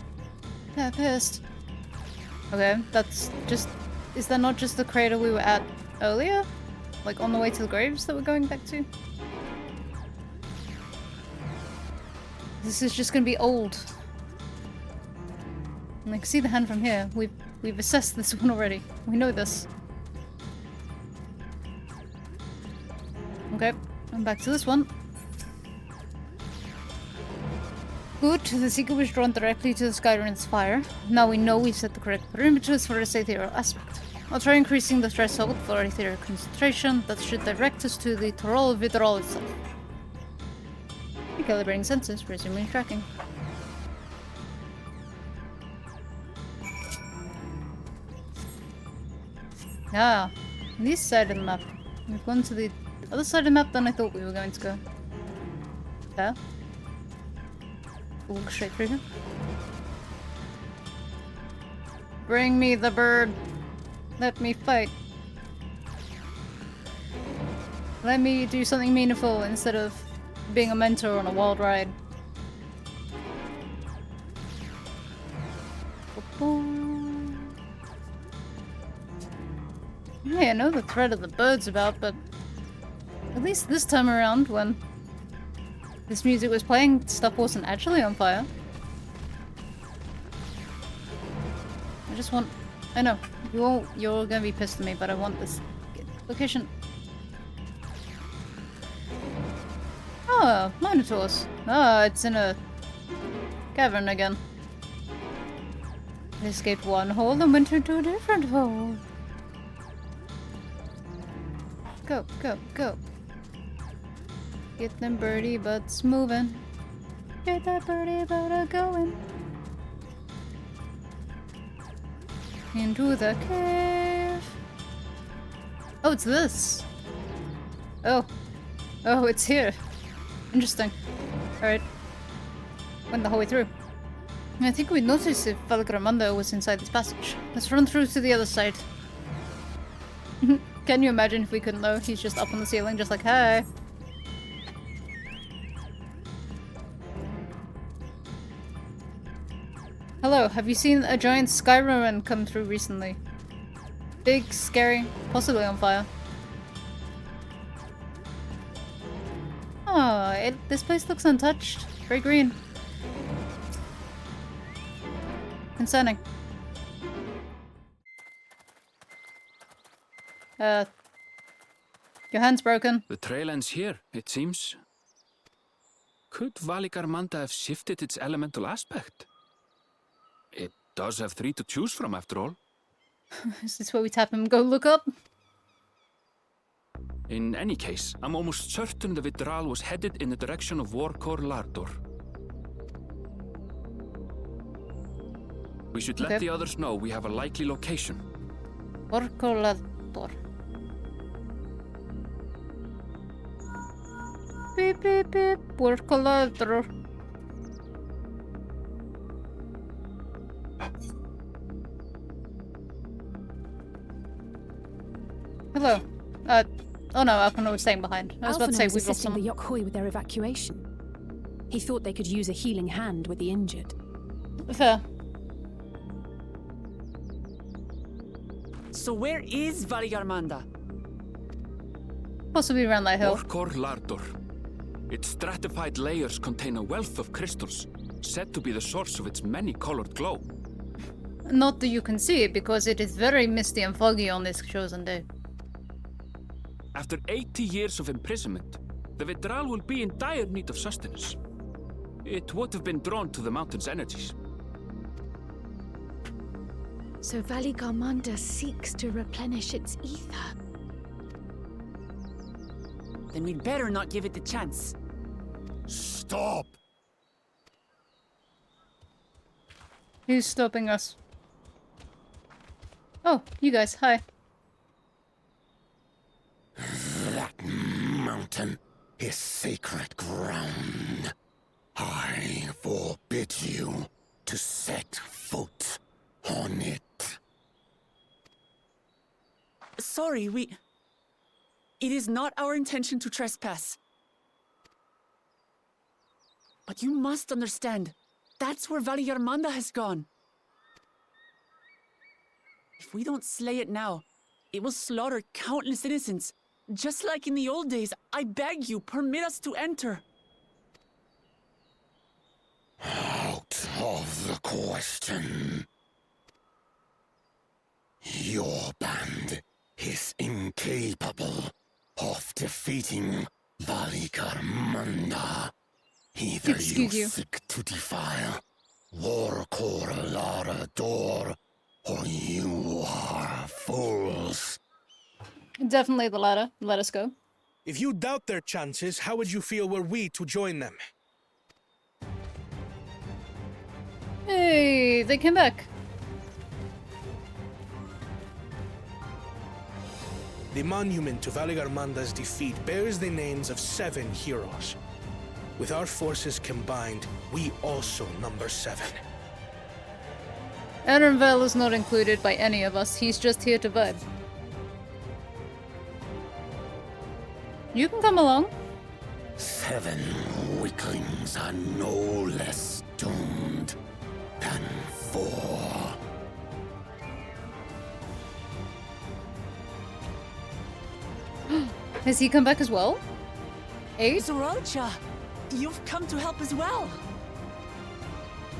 They're pissed. Okay, that's just... Is that not just the crater we were at earlier? Like on the way to the graves that we're going back to? This is just gonna be old. And I can see the hand from here. We've assessed this one already. We know this. Okay, I'm back to this one. Good, the seeker was drawn directly to the Skyrim's fire. Now we know we've set the correct parameters for its ethereal aspect. I'll try increasing the threshold for ethereal concentration. That should direct us to the Torol Vidrol itself. Recalibrating sensors, resuming tracking. Ah, this side of the map. We've gone to the other side of the map than I thought we were going to go. There. We'll walk straight through here. Bring me the bird. Let me fight. Let me do something meaningful instead of being a mentor on a wild ride. Yeah, I know the threat of the bird's about, but at least this time around, when this music was playing, stuff wasn't actually on fire. I just want... I know, you're gonna be pissed at me, but I want this location. Oh, Minotaurs. Oh, it's in a cavern again. I escaped one hole and went into a different hole. Go, go, go. Get them birdie butts moving. Get that birdie butt going. Into the cave. Oh, it's this. Oh. Oh, it's here. Interesting. Alright. Went the whole way through. I think we'd notice if Valgramanda was inside this passage. Let's run through to the other side. Can you imagine if we couldn't though? He's just up on the ceiling, just like, hey. Hello, have you seen a giant Skyrim come through recently? Big, scary, possibly on fire. Oh, this place looks untouched. Very green. Concerning. Your hand's broken. The trail ends here, it seems. Could Valigarmanda have shifted its elemental aspect? It does have 3 to choose from, after all. Is this where we tap him and go look up? In any case, I'm almost certain the Vidral was headed in the direction of Vorkor Lardor. We should let the others know we have a likely location. Vorkor Lardor. Beep beep beep. Vorkor Lardor. Hello. Oh no, Alpha was staying behind. I was about to say we've lost someone. The Yokhoi with their evacuation. He thought they could use a healing hand with the injured. Fair. So where is Valigarmanda? Possibly around that hill. Vorkor Lardor. Its stratified layers contain a wealth of crystals, said to be the source of its many-colored glow. Not that you can see it, because it is very misty and foggy on this chosen day. After 80 years of imprisonment, the Vidral will be in dire need of sustenance. It would have been drawn to the mountain's energies. So Valigarmanda seeks to replenish its ether. Then we'd better not give it the chance. Stop! Who's stopping us? Oh, you guys, hi. That mountain is sacred ground. I forbid you to set foot on it. Sorry, It is not our intention to trespass. But you must understand, that's where Valigarmanda has gone. If we don't slay it now, it will slaughter countless innocents. Just like in the old days, I beg you, permit us to enter. Out of the question. Your band is incapable of defeating Valigarmanda. Either Excuse you. seek to defile Warcore Lara Door, or you are fools. Definitely the latter. Let us go. If you doubt their chances, how would you feel were we to join them? Hey, they came back. The monument to Valigarmanda's defeat bears the names of 7 heroes. With our forces combined, we also number 7. Aaronvale is not included by any of us. He's just here to vibe. You can come along. 7 weaklings are no less doomed than 4. Has he come back as well? 8? Zoralcha, you've come to help as well.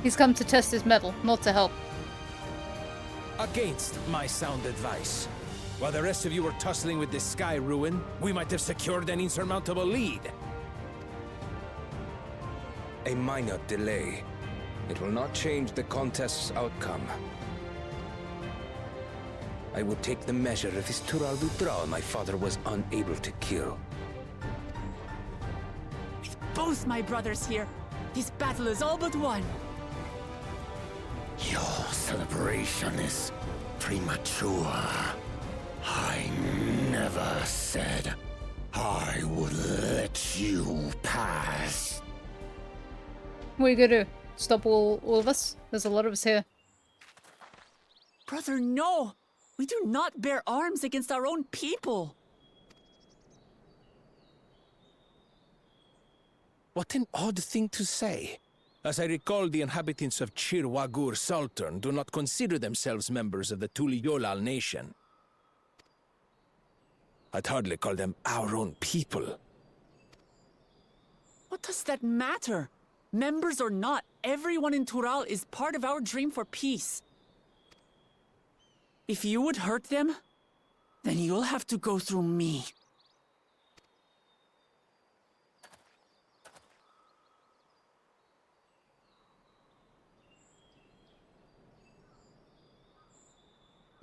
He's come to test his mettle, not to help. Against my sound advice. While the rest of you were tussling with this sky ruin, we might have secured an insurmountable lead. A minor delay. It will not change the contest's outcome. I would take the measure of this Tural Dutral my father was unable to kill. With both my brothers here, this battle is all but won. Your celebration is premature. I never said I would let you pass. What are you gonna do? Stop all of us? There's a lot of us here. Brother, no! We do not bear arms against our own people! What an odd thing to say. As I recall, the inhabitants of Chir Wagur Sultan do not consider themselves members of the Tuliyolal nation. I'd hardly call them our own people. What does that matter? Members or not, everyone in Tural is part of our dream for peace. If you would hurt them, then you'll have to go through me.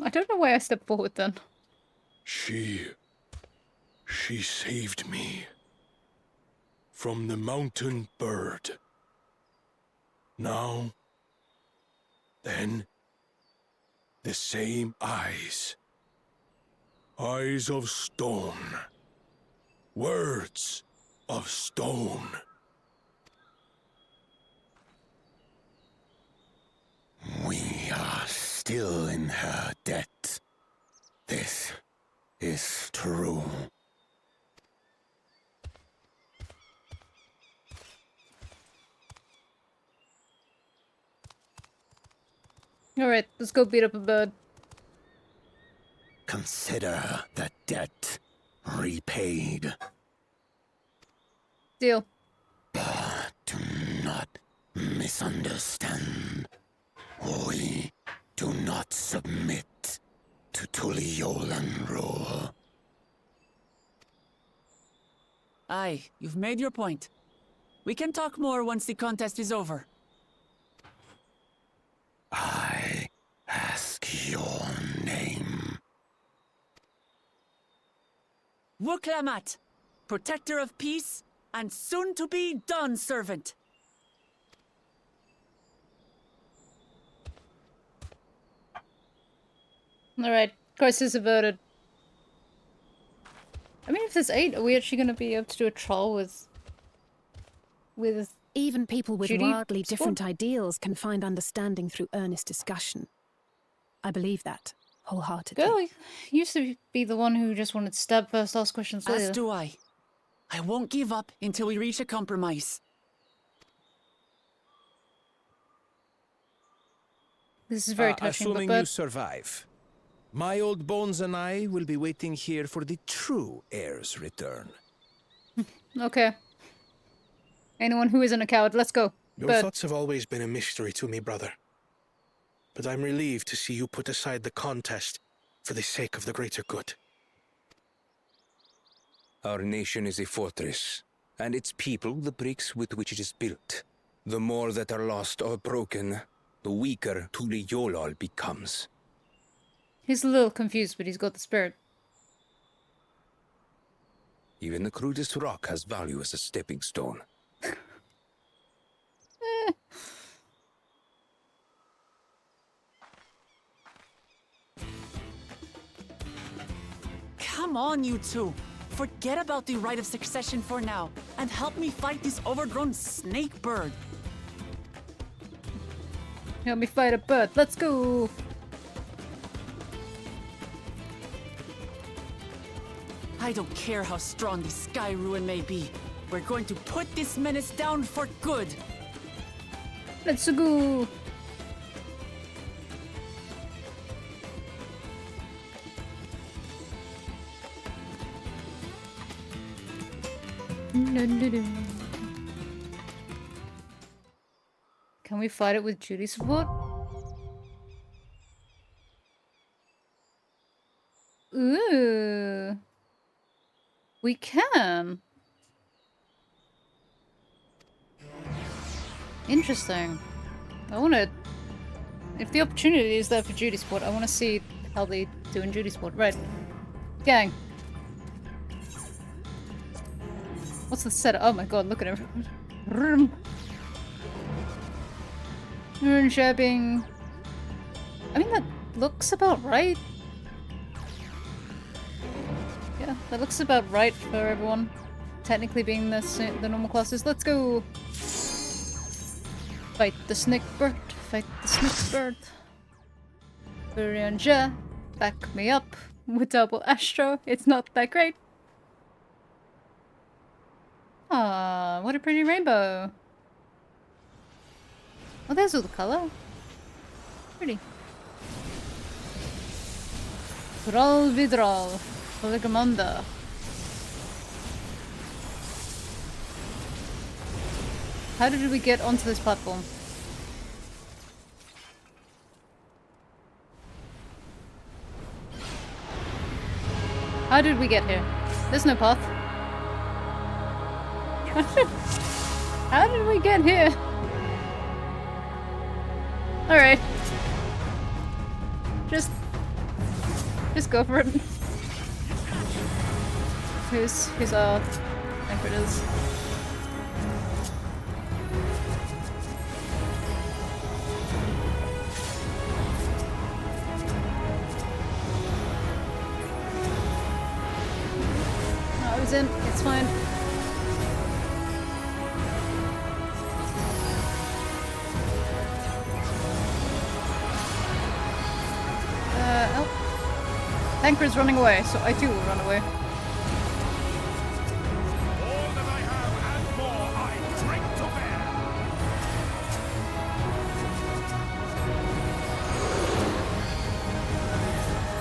I don't know why I stepped forward then. She saved me from the mountain bird. Now, then, the same eyes. Eyes of stone. Words of stone. We are still in her debt. This is true. Alright, let's go beat up a bird. Consider the debt repaid. Deal. But do not misunderstand. We do not submit to Tuliolan rule. Aye, you've made your point. We can talk more once the contest is over. I ask your name. Wuklamat, protector of peace, and soon-to-be Dawn servant. Alright, crisis averted. I mean, if there's 8, are we actually going to be able to do a trial with even people with Judy wildly Squad? different ideals can find understanding through earnest discussion. I believe that wholeheartedly. Girl, you used to be the one who just wanted to stab first, ask questions later. As do I. I won't give up until we reach a compromise. This is very touching, assuming but you survive. My old bones and I will be waiting here for the true heir's return. okay. Anyone who isn't a coward, let's go. Your thoughts have always been a mystery to me, brother. But I'm relieved to see you put aside the contest for the sake of the greater good. Our nation is a fortress, and its people the bricks with which it is built. The more that are lost or broken, the weaker Tuli Yolal becomes. He's a little confused, but he's got the spirit. Even the crudest rock has value as a stepping stone. Come on, you two. Forget about the right of succession for now, and help me fight this overgrown snake bird. Help me fight a bird. Let's go. I don't care how strong the Sky Ruin may be. We're going to put this menace down for good. Let's go. Can we fight it with Judy support? Ooh. We can. Interesting. I want to... If the opportunity is there for Judy support, I want to see how they do in Judy support. Right. Gang. What's the setup? Oh my god, look at it. Rune shabbing. I mean, that looks about right. Yeah, that looks about right for everyone. Technically being the normal classes. Let's go! Fight the snake bird. Fight the snake bird. Burionja, back me up. With double Astro, it's not that great. Ah, what a pretty rainbow. Oh, there's all the color. Pretty. Thrall Vidral. Polygamanda. How did we get onto this platform? How did we get here? There's no path. How did we get here? Alright. Just go for it. Here's our anchors. No, I was in. It's fine. Oh. Tancred's running away, so I too will run away.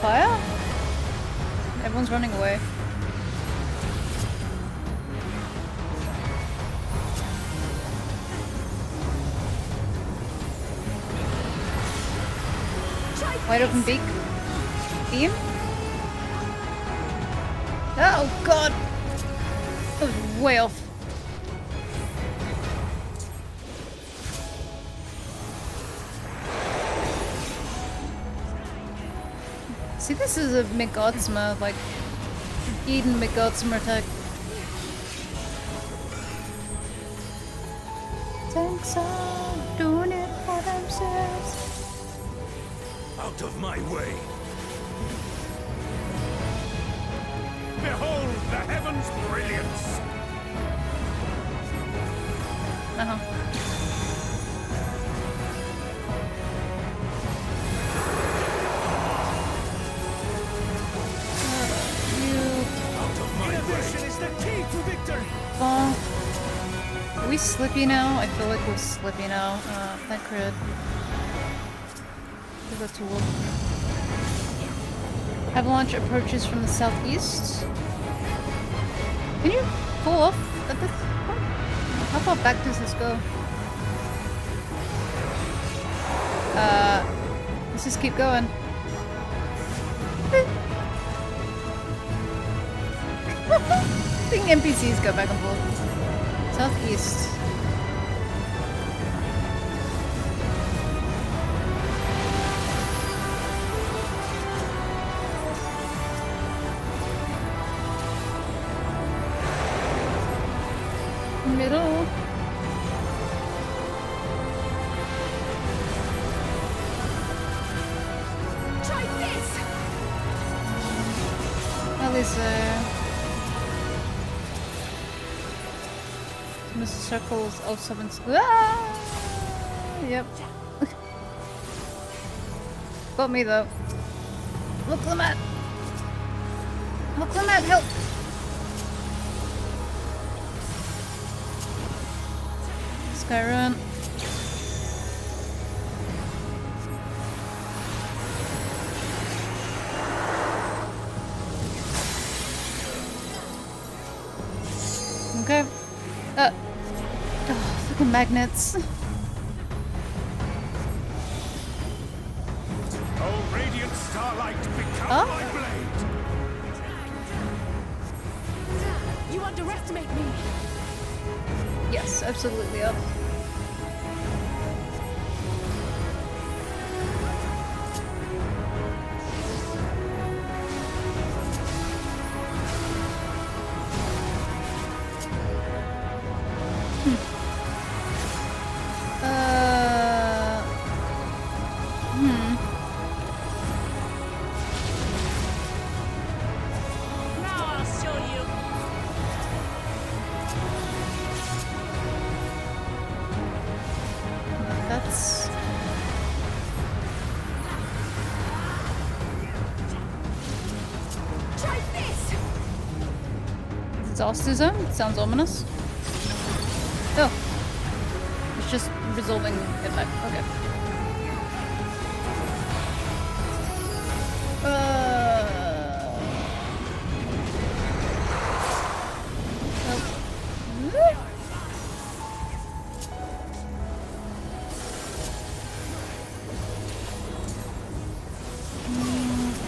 Fire? Everyone's running away. Wide open beak. Beam? Oh god! That was way off. See, this is a Megodsma, like Eden Megodsma attack. Tanks are doing it for themselves. Out of my way! Behold the heavens' brilliance! Innovation is the key to victory! Are we slippy now? I feel like we're slippy now. That crit. Give that to Wolf. Avalanche approaches from the southeast. Can you pull off at this point? How far back does this go? Let's just keep going. I think NPCs go back and forth. Southeast. Middle. Try this. Alice. Mr. Circles of Summons. Ah! Yep. Got me though. Look, Clement! Look, Clement, help! Skyrun. Okay. Fucking magnets. Oh, radiant starlight, become my blade! You underestimate me. Yes, absolutely up. Now I'll show you. That's... Try this. Disaster zone? Sounds ominous. Oh. It's just resolving effect. Okay.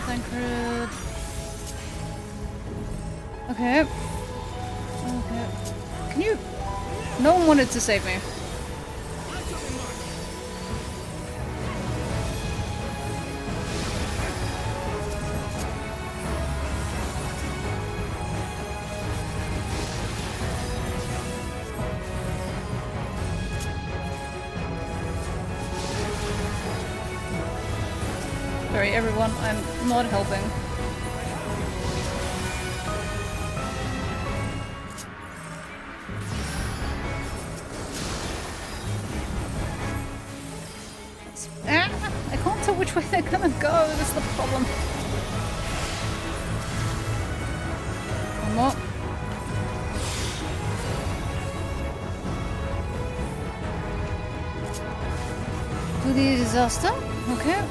Thancred. Okay. Okay. Can you... No one wanted to save me. Sorry, everyone, I'm not helping. I can't tell which way they're gonna go, that's the problem. One more. To the disaster? Okay.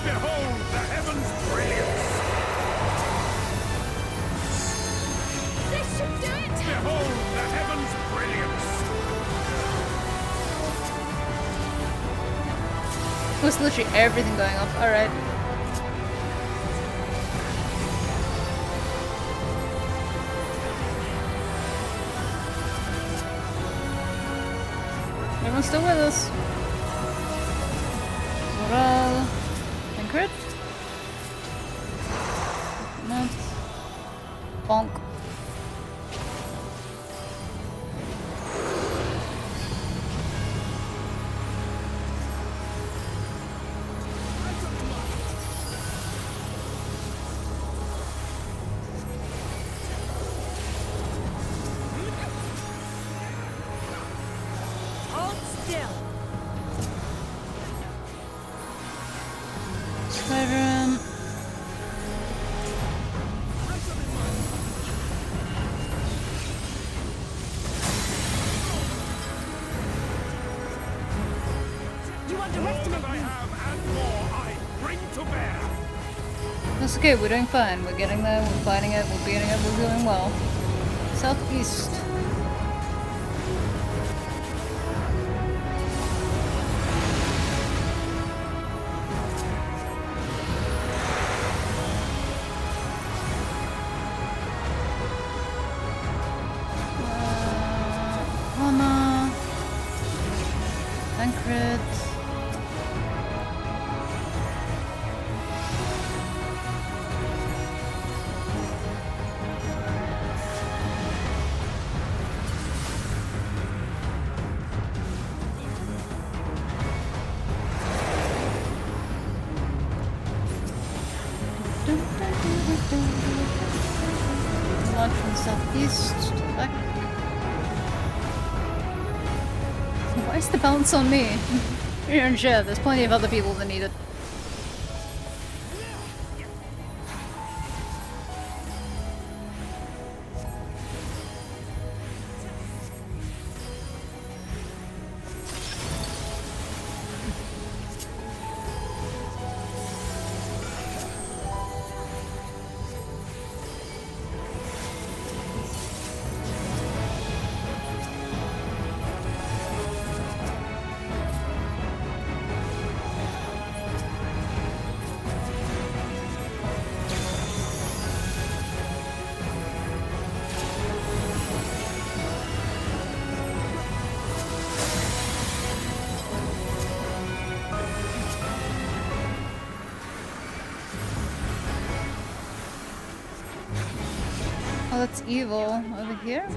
Behold the heavens' brilliance! This should do it. Behold the heavens' brilliance! There's literally everything going off. Alright. Everyone's still with us. Zoral. Thancred. Bonk. Hold still. Skyrim. underestimate me. That's okay, we're doing fine. We're getting there, we're fighting it, we're beating it, we're doing well. Southeast. Hama. Tancred. Launch from southeast to the back. Why is the bounce on me? You're sure, there's plenty of other people that need it. Oh, that's evil. Over here?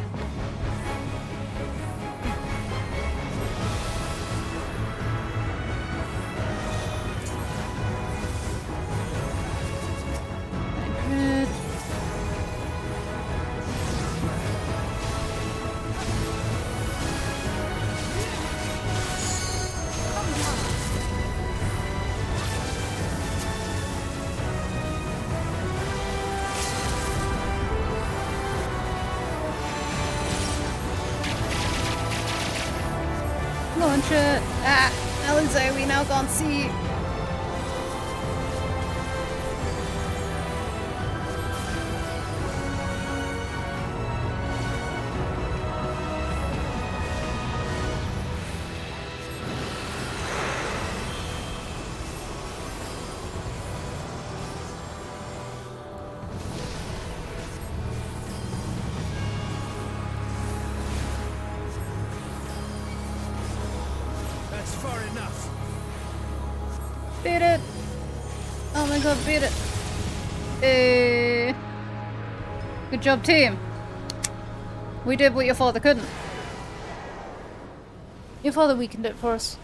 Good. Launch it! Ah! Alizé, we now can't see! That's far enough. Beat it! Oh my god, beat it! Hey. Good job, team! We did what your father couldn't. Your father weakened it for us.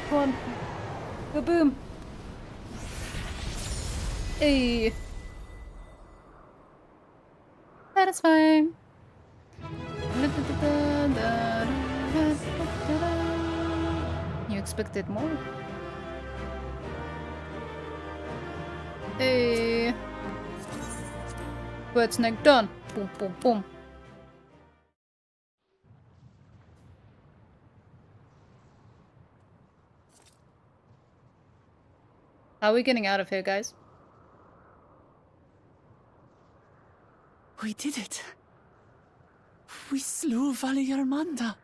Go on. Go boom! Hey! Satisfying! You expected more? Hey! Bird's neck done! Boom, boom, boom. How are we getting out of here, guys? We did it. We slew Valiarmanda.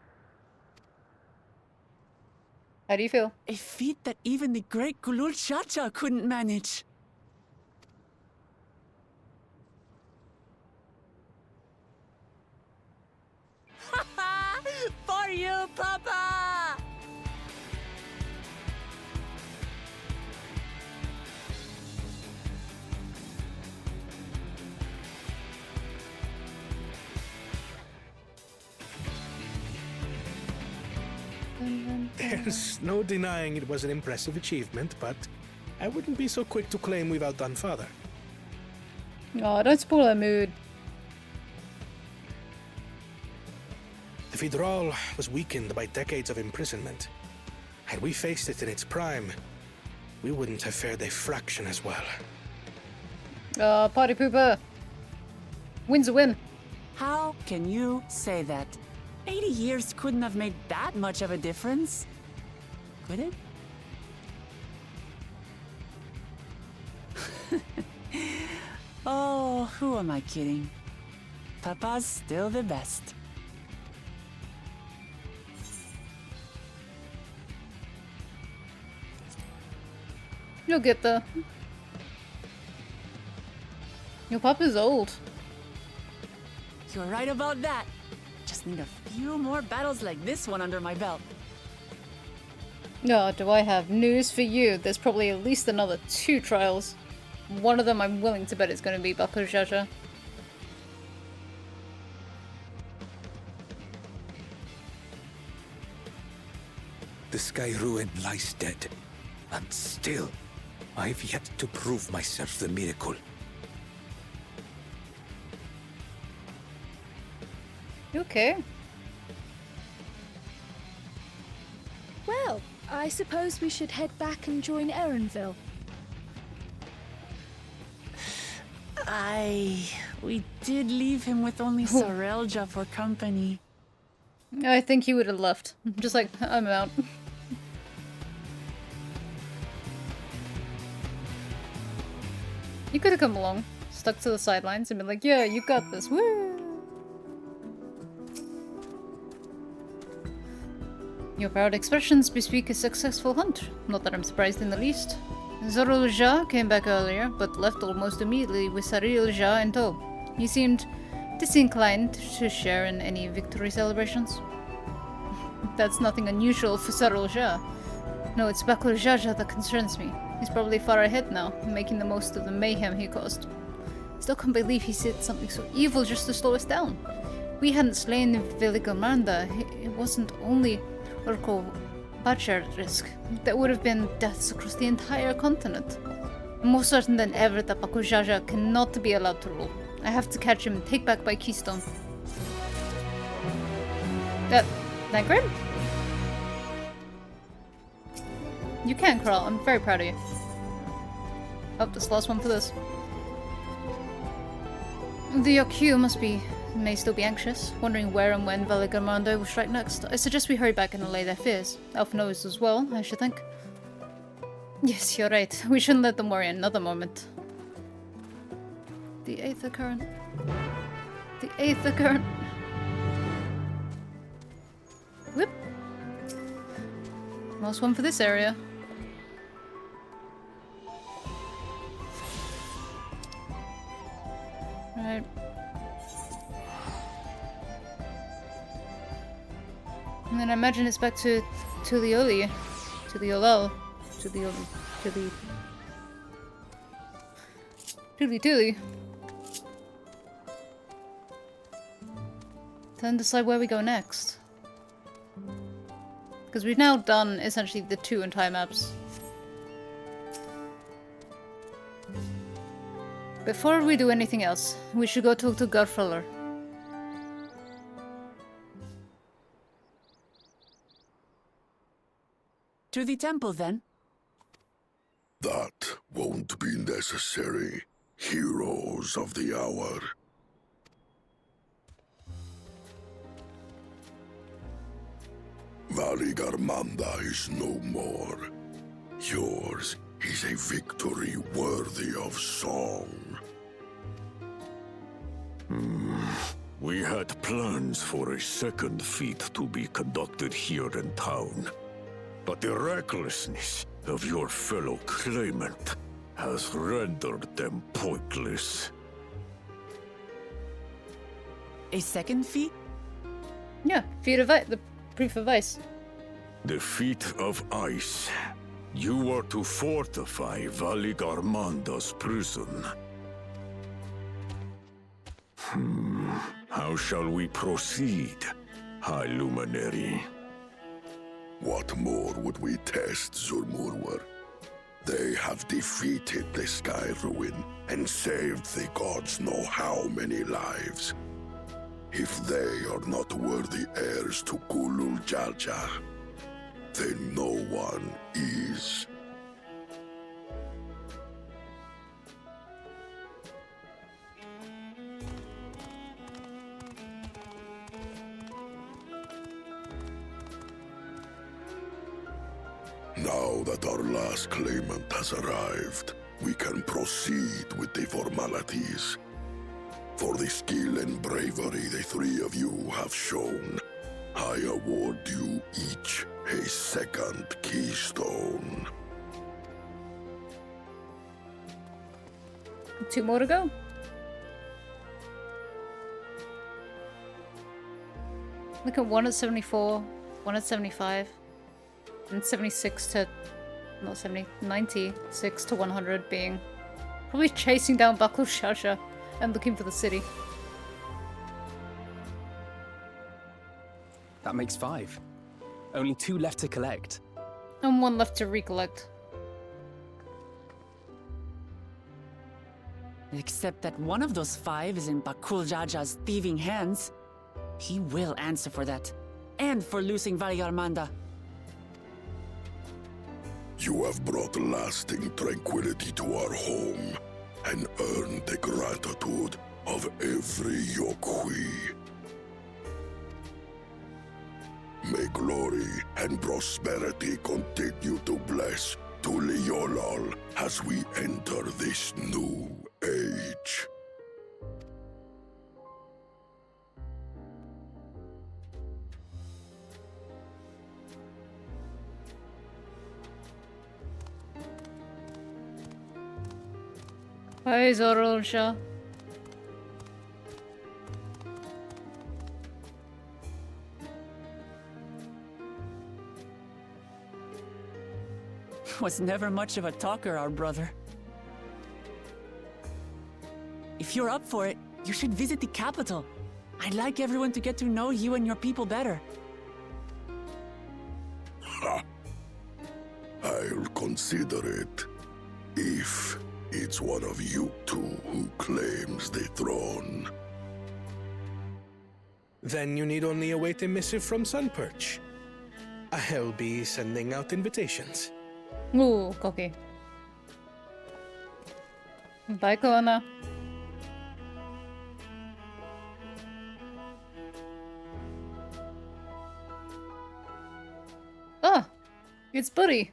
How do you feel? A feat that even the great Gulul Chacha couldn't manage. For you, Papa! There's no denying it was an impressive achievement, but I wouldn't be so quick to claim we've outdone Father. Oh, don't spoil our mood. The Fidral was weakened by decades of imprisonment. Had we faced it in its prime, we wouldn't have fared a fraction as well. Party pooper. Win's a win. How can you say that? 80 years couldn't have made that much of a difference. Could it? Oh, who am I kidding? Papa's still the best. You'll get there. Your papa's old. You're right about that. Just need a few more battles like this one under my belt. Oh, do I have news for you? There's probably at least another 2 trials. One of them I'm willing to bet is going to be Bakur Jaja. The Sky Ruin lies dead, and still, I've yet to prove myself the miracle. Okay. Well, I suppose we should head back and join Erenville. We did leave him with only Sorelja for company. I think he would have left. Just like, I'm out. You could have come along, stuck to the sidelines, and been like, yeah, you got this, woo! Your proud expressions bespeak a successful hunt. Not that I'm surprised in the least. Zorul Jah came back earlier, but left almost immediately with Saril Jah in tow. He seemed disinclined to share in any victory celebrations. That's nothing unusual for Saril Jah. No, it's Bakur Jaja that concerns me. He's probably far ahead now, making the most of the mayhem he caused. Still can't believe he said something so evil just to slow us down. We hadn't slain Veligamanda. It wasn't only Urko Bachar at risk. That would have been deaths across the entire continent. I'm more certain than ever that Bakur Jaja cannot be allowed to rule. I have to catch him and take back my keystone. That great? You can, Carl. I'm very proud of you. Oh, this is the last one for this. The Yoku may still be anxious, wondering where and when Veligamanda will strike next. I suggest we hurry back and allay their fears. Elf knows as well, I should think. Yes, you're right. We shouldn't let them worry another moment. The Aether Current. The Aether Current. Whoop. Last one for this area. Right. And then I imagine it's back to Tulioli. Tuliolal. Tuli. Then decide where we go next. Because we've now done essentially the 2 entire maps. Before we do anything else, we should go talk to Garfaller. To the temple, then. That won't be necessary, heroes of the hour. Valigarmanda is no more. Yours is a victory worthy of song. We had plans for a second feat to be conducted here in town. But the recklessness of your fellow claimant has rendered them pointless. A second feat? Yeah, feat of the proof of ice. The feat of ice. You are to fortify Valigarmanda's prison. How shall we proceed, High Luminary? What more would we test, Zurmurwar? They have defeated the Sky Ruin and saved the gods know how many lives. If they are not worthy heirs to Gulul Jalja, then no one is. Now that our last claimant has arrived, we can proceed with the formalities. For the skill and bravery the three of you have shown, I award you each a second keystone. 2 more to go. Look at 1 at 74, 1 at 75, and 76 to, not 70, 96 to 100 being probably chasing down Bakul Shasha and looking for the city. That makes 5. Only 2 left to collect. And 1 left to recollect. Except that one of those 5 is in Bakul Jaja's thieving hands. He will answer for that. And for losing Valigarmanda. You have brought lasting tranquility to our home and earned the gratitude of every Yokui. May glory and prosperity continue to bless Tuliolol as we enter this new age. Hi, Zorolsha. Was never much of a talker, our brother. If you're up for it, you should visit the capital. I'd like everyone to get to know you and your people better. Ha! I'll consider it. If it's one of you two who claims the throne. Then you need only await a missive from Sunperch. I'll be sending out invitations. Ooh, cocky. Bye, Kona. Ah, it's Buddy.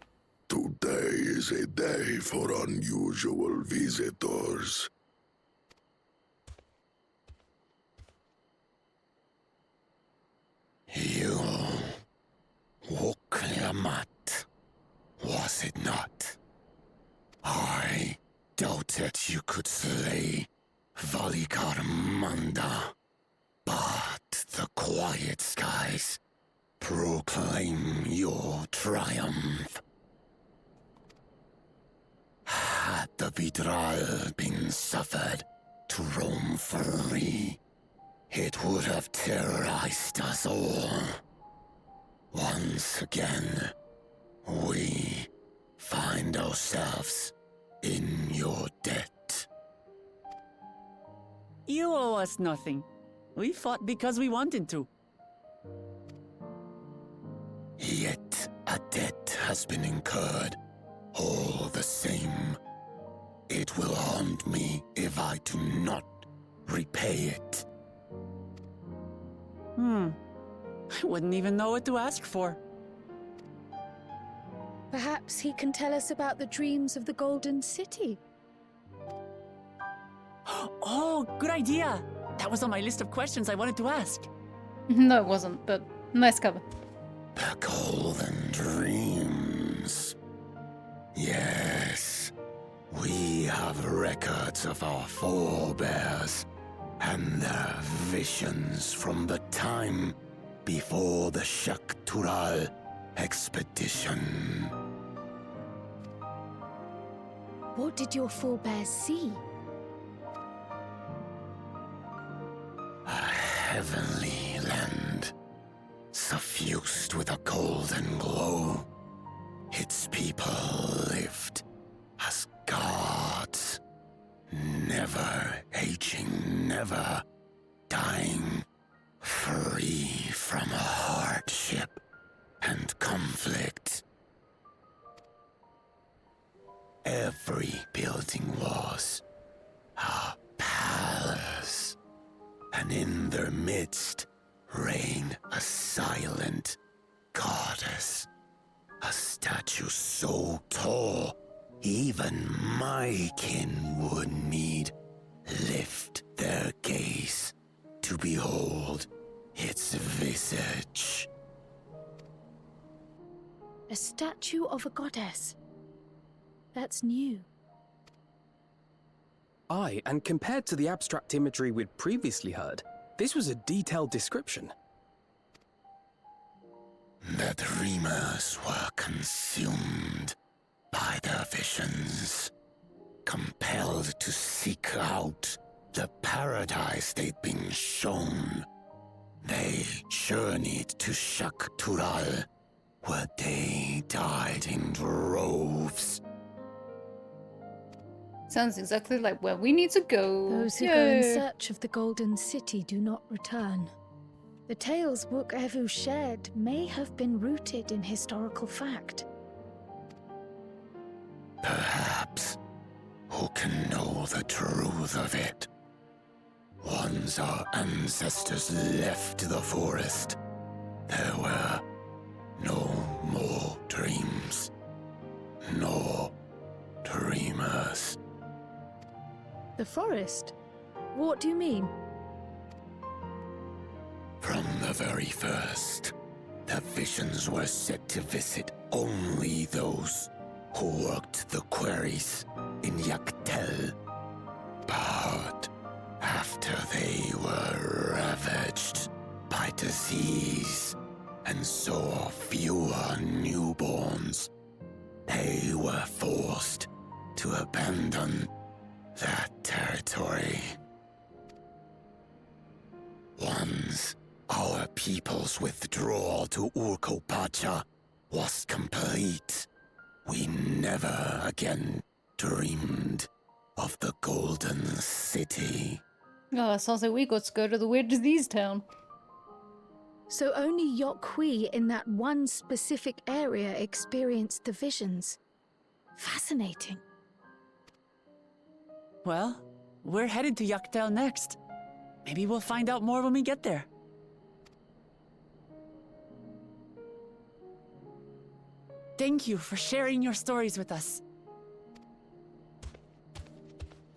Today is a day for unusual visitors. You Woklamat, was it not? I doubted you could slay Valigarmanda, but the quiet skies proclaim your triumph. Had the Vidral been suffered to roam free, it would have terrorized us all. Once again, we find ourselves in your debt. You owe us nothing. We fought because we wanted to. Yet a debt has been incurred. All the same, it will haunt me if I do not repay it. I wouldn't even know what to ask for. Perhaps he can tell us about the dreams of the Golden City. Oh, good idea! That was on my list of questions I wanted to ask. No, it wasn't, but nice cover. The Golden Dreams. Yes, we have records of our forebears and their visions from the time before the Shaktural expedition. What did your forebears see? A heavenly land, suffused with a golden glow. Its people lived as gods, never aging, never dying, free from hardship and conflict. Every building was a palace, and in their midst reigned a silent goddess, A statue so tall, even my kin would need lift their gaze to behold its visage. A statue of a goddess. That's new. Aye, and compared to the abstract imagery we'd previously heard, this was a detailed description. The dreamers were consumed by their visions, compelled to seek out the paradise they'd been shown. They journeyed to Shaktural, where they died in droves. Sounds exactly like where we need to go. Those who go in search of the Golden City do not return. The tales Book Evu shared may have been rooted in historical fact. Perhaps. Who can know the truth of it? Once our ancestors left the forest, there were no more dreams, no dreamers. The forest? What do you mean? From the very first, the visions were set to visit only those who worked the quarries in Yaktel. But after they were ravaged by disease and saw fewer newborns, they were forced to abandon that territory. Once our people's withdrawal to Urkopacha was complete, we never again dreamed of the Golden City. Oh, it sounds like we got to go to the weird disease town. So only Yokhui in that one specific area experienced the visions. Fascinating. Well, we're headed to Yaktel next. Maybe we'll find out more when we get there. Thank you for sharing your stories with us.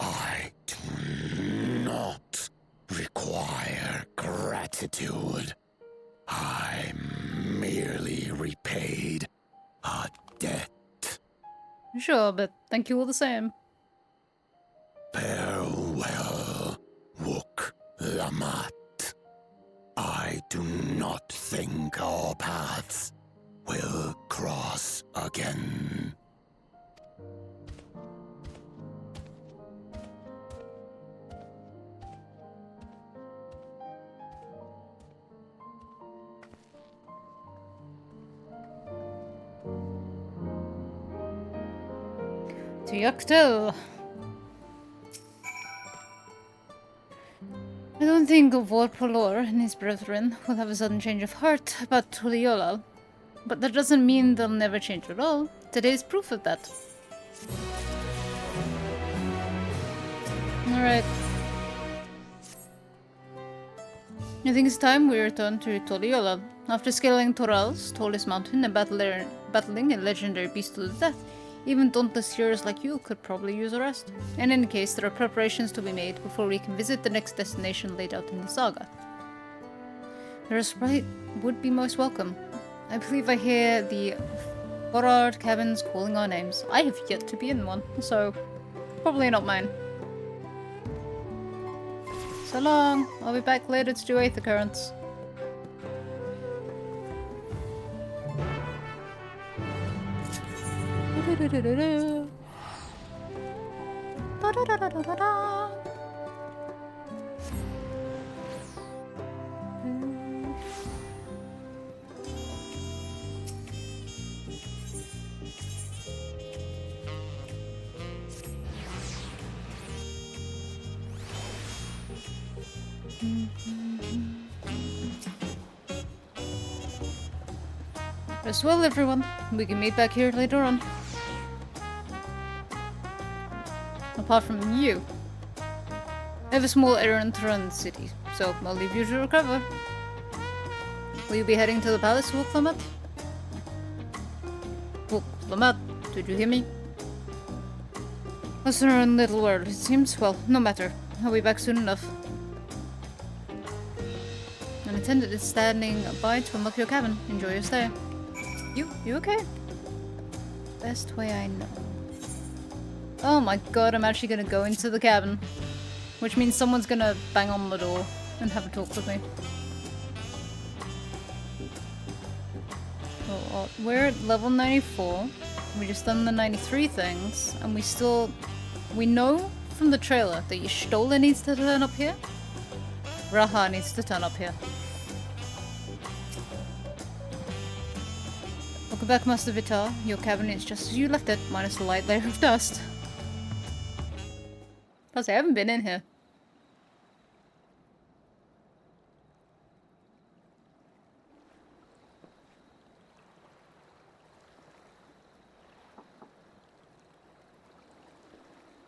I do not require gratitude. I merely repaid a debt. Sure, but thank you all the same. Farewell, Wook Lamat. I do not think our paths will cross again. To Yaktel. I don't think Vorpolor and his brethren will have a sudden change of heart about Tuliolal, but that doesn't mean they'll never change at all. Today is proof of that. Alright. I think it's time we return to Tuliolal. After scaling Toral's tallest mountain and battling a legendary beast to the death, even dauntless heroes like you could probably use a rest. In any case, there are preparations to be made before we can visit the next destination laid out in the saga. The respite would be most welcome. I believe I hear the Borard cabins calling our names. I have yet to be in one, so probably not mine. So long. I'll be back later to do Aether Currents. Rest well, everyone. We can meet back here later on. Apart from you. I have a small errand to run the city, so I'll leave you to recover. Will you be heading to the palace, Wuklamat? Wuklemat, did you hear me? Listener in little world, it seems. Well, no matter. I'll be back soon enough. An attendant is standing by to unlock your cabin. Enjoy your stay. You okay? Best way I know. Oh my god, I'm actually gonna go into the cabin. Which means someone's gonna bang on the door and have a talk with me. Well, we're at level 94. We just done the 93 things, and we know from the trailer that Y'shtola needs to turn up here. Raha needs to turn up here. Welcome back, Master Vitar. Your cabin is just as you left it, minus a light layer of dust. Plus, I haven't been in here.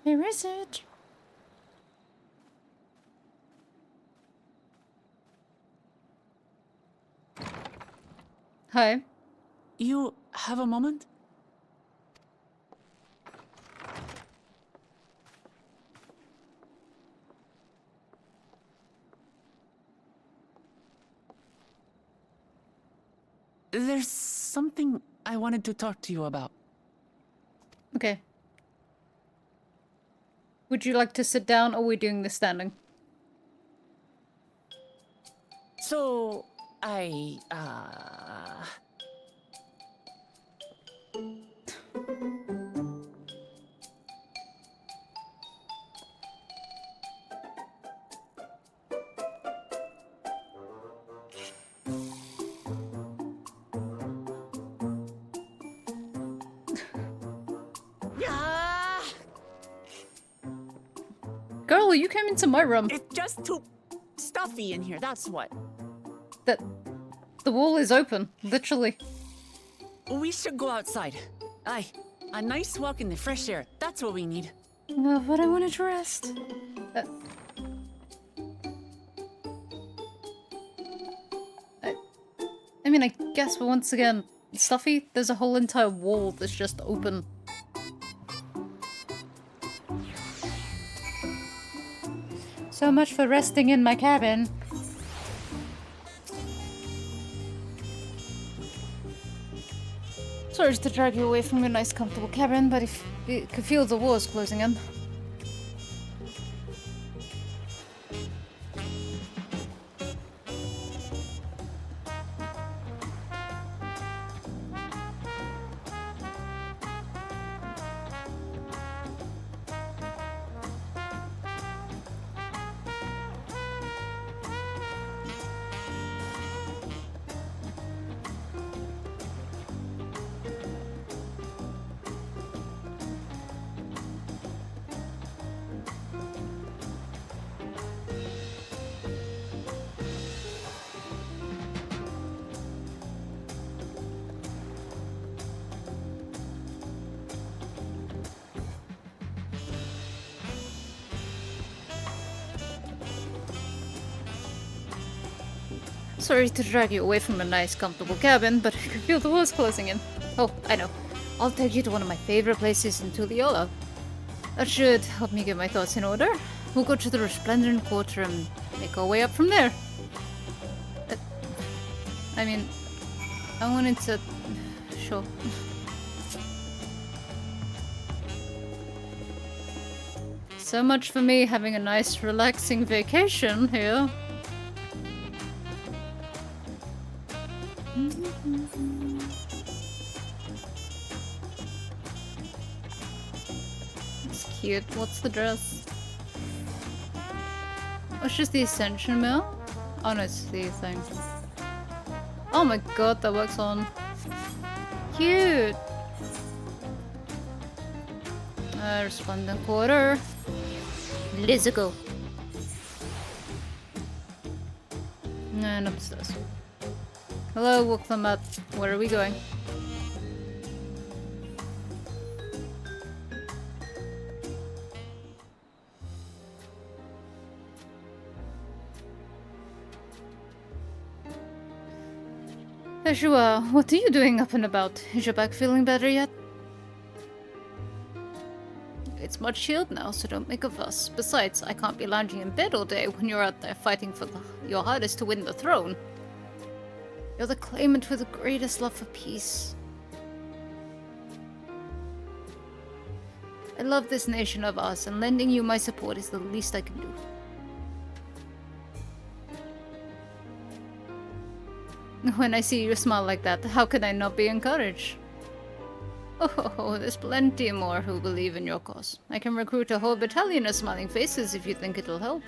Where is it? Hi. You have a moment? There's something I wanted to talk to you about. Okay. Would you like to sit down, or are we doing this standing? So, Girl, you came into my room. It's just too stuffy in here, that's what. The wall is open, literally. We should go outside. Aye, a nice walk in the fresh air. That's what we need. No, but I wanted to rest. I mean, I guess, but once again, stuffy, there's a whole entire wall that's just open. So much for resting in my cabin. Sorry to drag you away from your nice comfortable cabin, but if you could feel the walls closing in. Sorry to drag you away from a nice, comfortable cabin, but I can feel the walls closing in. Oh, I know. I'll take you to one of my favorite places in Tuliyola. That should help me get my thoughts in order. We'll go to the Resplendent Quarter and make our way up from there. I mean, I wanted to... Sure. So much for me having a nice, relaxing vacation here. It's cute. What's the dress? Oh, it's just the Ascension Mill? Oh no, it's the thing. Oh my god, that works on. Cute! Resplendent Quarter. Let's go. And upstairs. Hello, Wuklemat. Where are we going? There you are. What are you doing up and about? Is your back feeling better yet? smart shield now, so don't make a fuss. Besides, I can't be lounging in bed all day when you're out there fighting for your hardest to win the throne. You're the claimant with the greatest love for peace. I love this nation of ours, and lending you my support is the least I can do. When I see you smile like that, how can I not be encouraged? Oh, there's plenty more who believe in your cause. I can recruit a whole battalion of smiling faces if you think it'll help.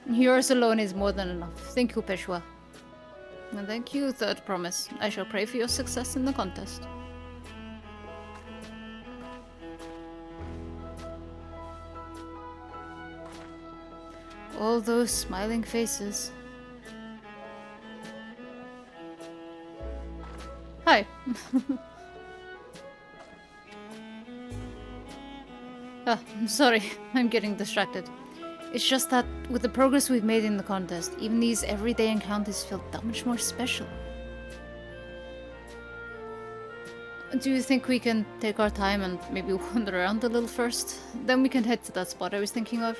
Yours alone is more than enough. Thank you, Peshwa. And thank you, Third Promise. I shall pray for your success in the contest. All those smiling faces. Hi. I'm sorry. I'm getting distracted. It's just that with the progress we've made in the contest, even these everyday encounters feel that much more special. Do you think we can take our time and maybe wander around a little first? Then we can head to that spot I was thinking of.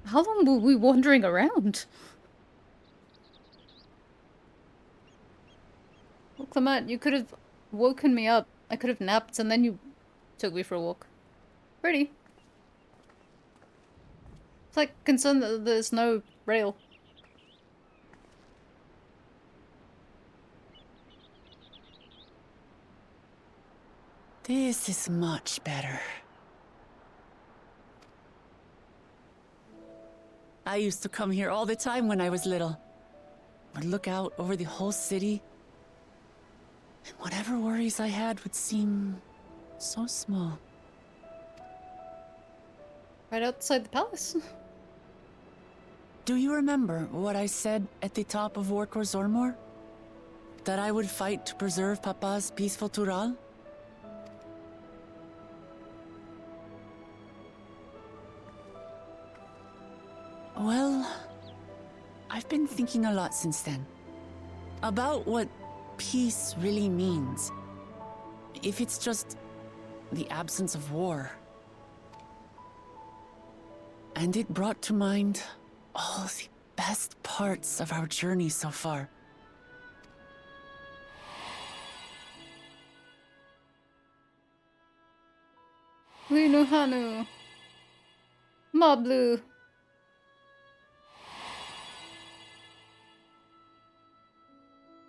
How long were we wandering around? Well, Clement, you could have woken me up. I could have napped and then you took me for a walk. Pretty. It's like concerned that there's no rail. This is much better. I used to come here all the time when I was little. Would look out over the whole city, and whatever worries I had would seem so small. Right outside the palace. Do you remember what I said at the top of Orkor Zormor? That I would fight to preserve Papa's peaceful Tural? Well, I've been thinking a lot since then. About what peace really means. If it's just the absence of war. And it brought to mind all the best parts of our journey so far. Winuhanu. Mablu.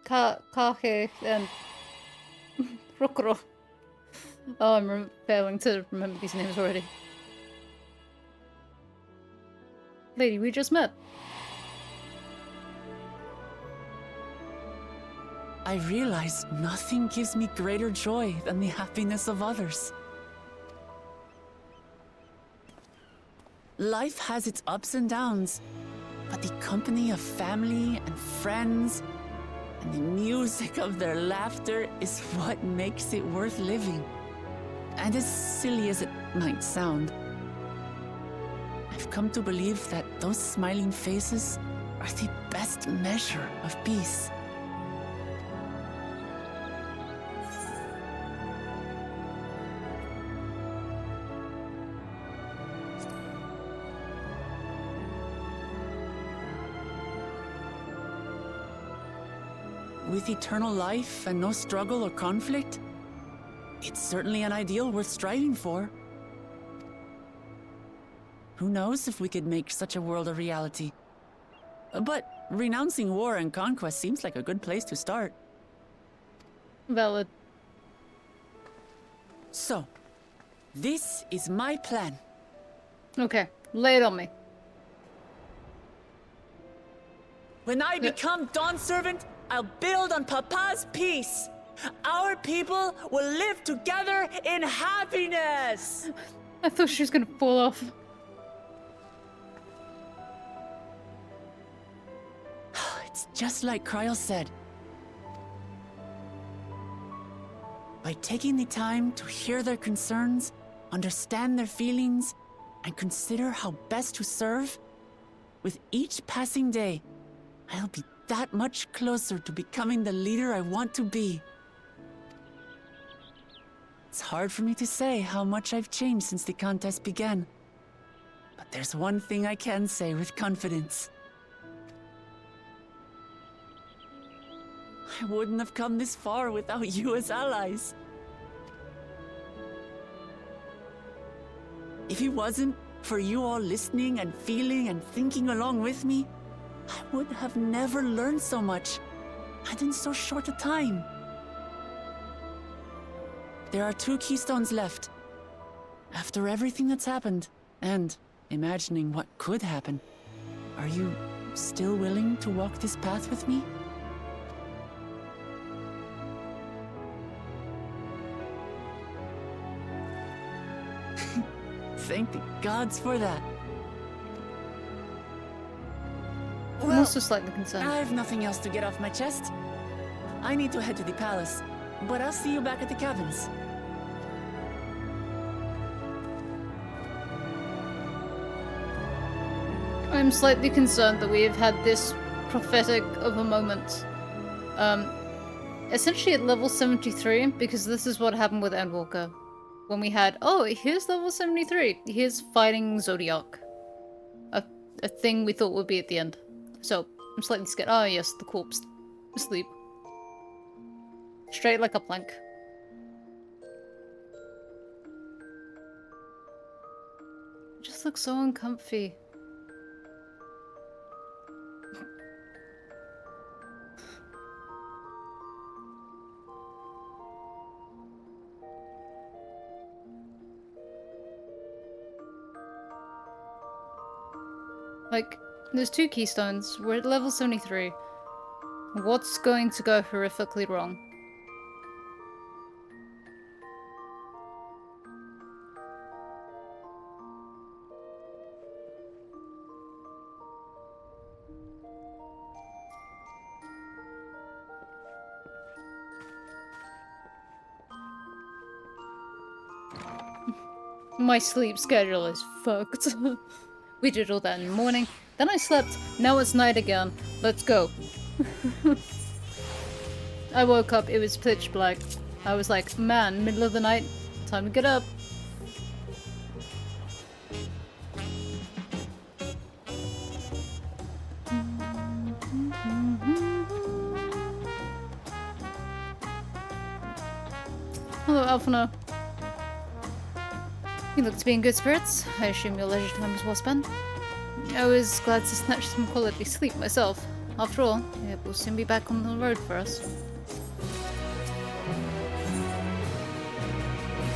Kahe and Rokro. Oh, I'm failing to remember these names already. Lady, we just met. I realize nothing gives me greater joy than the happiness of others. Life has its ups and downs, but the company of family and friends and the music of their laughter is what makes it worth living. And as silly as it might sound, I've come to believe that those smiling faces are the best measure of peace. With eternal life and no struggle or conflict, it's certainly an ideal worth striving for. Who knows if we could make such a world a reality? But renouncing war and conquest seems like a good place to start. Valid. So, this is my plan. Okay, lay it on me. When I become Dawn Servant, I'll build on Papa's peace. Our people will live together in happiness. I thought she was gonna fall off. It's just like Kryl said. By taking the time to hear their concerns understand their feelings, and consider how best to serve, with each passing day, I'll be that much closer to becoming the leader I want to be. It's hard for me to say how much I've changed since the contest began. But there's one thing I can say with confidence. I wouldn't have come this far without you as allies. If it wasn't for you all listening and feeling and thinking along with me, I would have never learned so much, and in so short a time. There are 2 keystones left. After everything that's happened, and imagining what could happen, are you still willing to walk this path with me? Thank the gods for that. I'm also slightly concerned. I have nothing else to get off my chest. I need to head to the palace, but I'll see you back at the cabins. I'm slightly concerned that we have had this prophetic of a moment. Essentially at level 73, because this is what happened with Endwalker. When we had, oh, here's level 73. Here's fighting Zodiac. A thing we thought would be at the end. So, I'm slightly scared. Oh yes, the corpse. Asleep. Straight like a plank. It just looks so uncomfy. Like, there's 2 keystones, we're at level 73. What's going to go horrifically wrong? My sleep schedule is fucked. We did all that in the morning. Then I slept. Now it's night again. Let's go. I woke up. It was pitch black. I was like, man, middle of the night. Time to get up. Hello, Alphino. You look to be in good spirits. I assume your leisure time was well spent. I was glad to snatch some quality sleep myself. After all, it will soon be back on the road for us.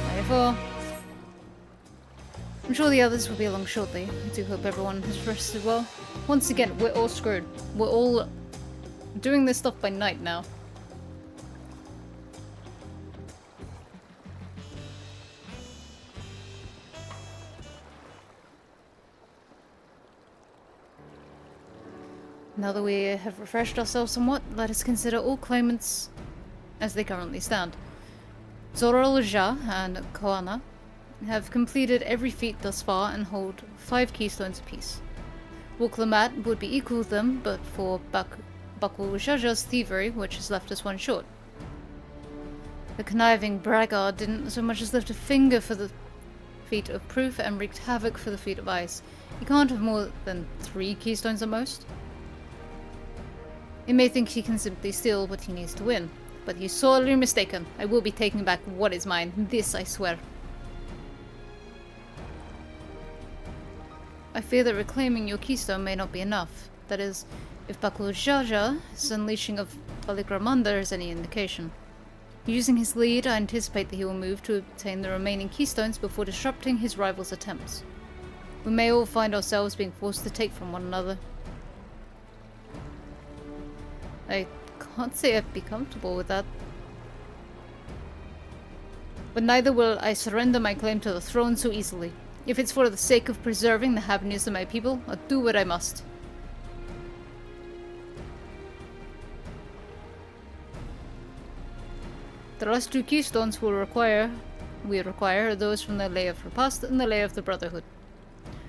94. I'm sure the others will be along shortly. I do hope everyone has rested well. Once again, we're all screwed. We're all doing this stuff by night now. Now that we have refreshed ourselves somewhat, let us consider all claimants as they currently stand. Zorolja and Koana have completed every feat thus far and hold 5 keystones apiece. Wuklamat would be equal with them, but for Bakuljaja's thievery, which has left us 1 short. The conniving braggart didn't so much as lift a finger for the feat of proof and wreaked havoc for the feat of ice. He can't have more than 3 keystones at most. He may think he can simply steal what he needs to win, but he's sorely mistaken. I will be taking back what is mine. This I swear. I fear that reclaiming your keystone may not be enough. That is, if Bakuljaja's unleashing of Valigramandir is any indication. Using his lead, I anticipate that he will move to obtain the remaining keystones before disrupting his rival's attempts. We may all find ourselves being forced to take from one another. I can't say I'd be comfortable with that. But neither will I surrender my claim to the throne so easily. If it's for the sake of preserving the happiness of my people, I'll do what I must. The last 2 keystones will require we require are those from the Lay of Repast and the Lay of the Brotherhood.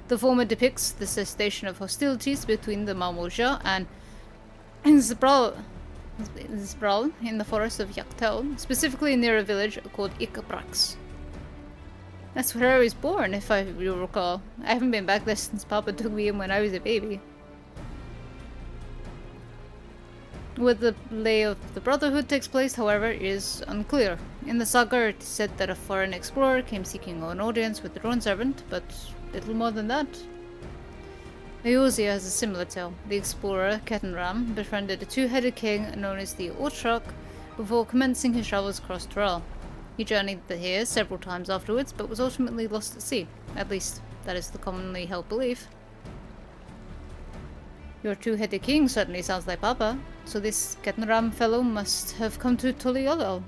The former depicts the cessation of hostilities between the Mamoja and Zbral in the forest of Yaktel, specifically near a village called Ikabrax. That's where I was born, if I recall. I haven't been back there since Papa took me in when I was a baby. Where the Lay of the Brotherhood takes place, however, is unclear. In the saga, it is said that a foreign explorer came seeking an audience with the Dawn Servant, but little more than that. Eorzea has a similar tale. The explorer, Ketenram, befriended a two-headed king known as the Ortrak before commencing his travels across Tural. He journeyed here several times afterwards, but was ultimately lost at sea. At least, that is the commonly held belief. Your two-headed king certainly sounds like Papa, so this Ketenram fellow must have come to Tuliolol.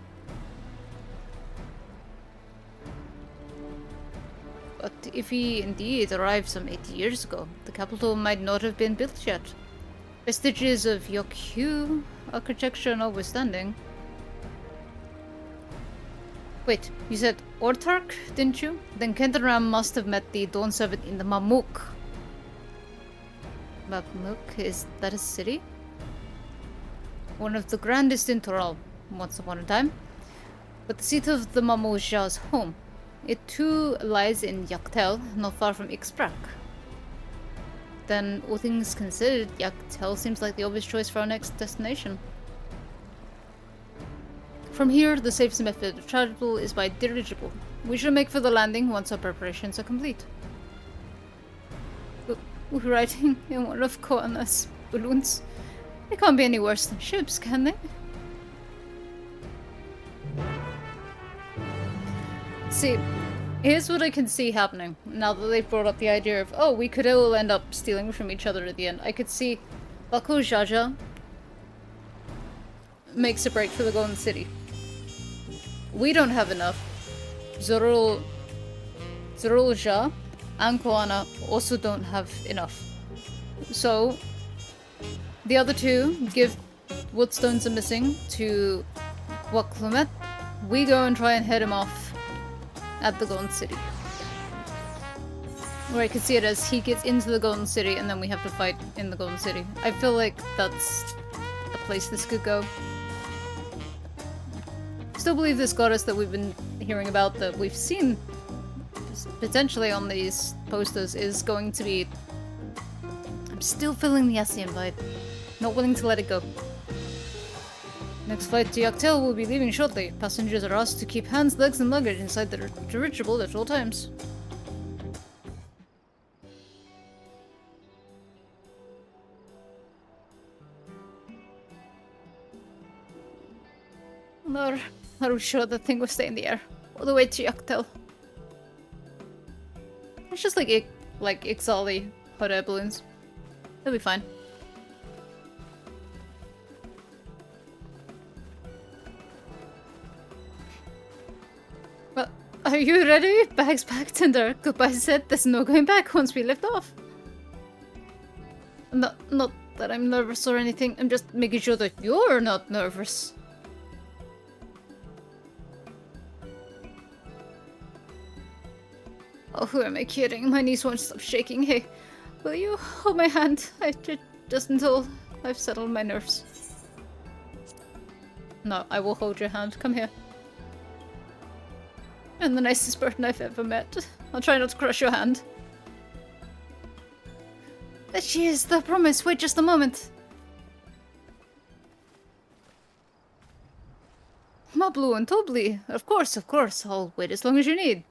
But if he indeed arrived some 80 years ago, the capital might not have been built yet. Vestiges of Yokyu architecture notwithstanding. Wait, you said Ortark, didn't you? Then Ketenram must have met the Dawn Servant in the Mamuk. Mamuk, is that a city? One of the grandest in Tural, once upon a time. But the seat of the Mamoja's home. It too lies in Yaktel, not far from Ixbrak. Then, all things considered, Yaktel seems like the obvious choice for our next destination. From here, the safest method of travel is by dirigible. We should make for the landing once our preparations are complete. We're riding in one of Koana's balloons. They can't be any worse than ships, can they? See, here's what I can see happening, now that they've brought up the idea of, oh, we could all end up stealing from each other at the end. I could see Baku Jaja makes a break for the Golden City. We don't have enough. Zorul Ja and Koana also don't have enough. So, the other two give what stones are missing to Waklumet. We go and try and head him off at the Golden City. Or I could see it as he gets into the Golden City and then we have to fight in the Golden City. I feel like that's the place this could go. Still believe this goddess that we've been hearing about, that we've seen potentially on these posters, is going to be... I'm still feeling the Asian vibe. Not willing to let it go. Next flight to Yaktel will be leaving shortly. Passengers are asked to keep hands, legs, and luggage inside the dirigible at all times. Are we sure that thing will stay in the air all the way to Yaktel? It's just like XIV hot air balloons. They'll be fine. Well, are you ready? Bags packed and our goodbyes said. There's no going back once we lift off. Not that I'm nervous or anything. I'm just making sure that you're not nervous. Oh, who am I kidding? My knees won't stop shaking. Hey, will you hold my hand? Just until I've settled my nerves. No, I will hold your hand. Come here. You're the nicest person I've ever met. I'll try not to crush your hand. There she is, the promise. Wait just a moment. Mablu and Tobli. Of course. I'll wait as long as you need.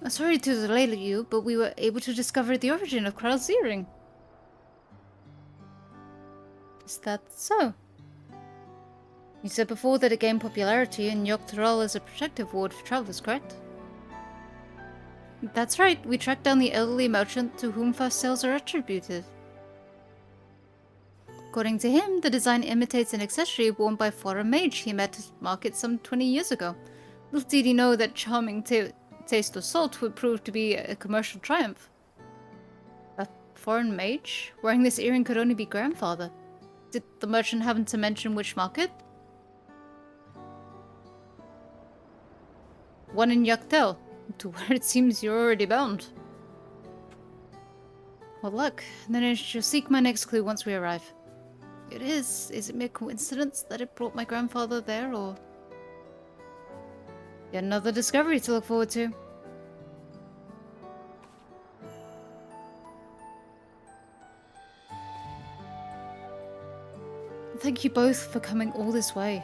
Sorry to delay you, but we were able to discover the origin of Kral's earring. Is that so? You said before that it gained popularity and Yoktural as a protective ward for travelers, correct? That's right, we tracked down the elderly merchant to whom first sales are attributed. According to him, the design imitates an accessory worn by a foreign mage he met at market some 20 years ago. Little did he know that charming taste of salt would prove to be a commercial triumph. A foreign mage? Wearing this earring could only be grandfather. Did the merchant happen to mention which market? one in Yaktel, to where it seems you're already bound. Well, luck. Then I shall seek my next clue once we arrive. Is it mere coincidence that it brought my grandfather there, or yet another discovery to look forward to? Thank you both for coming all this way.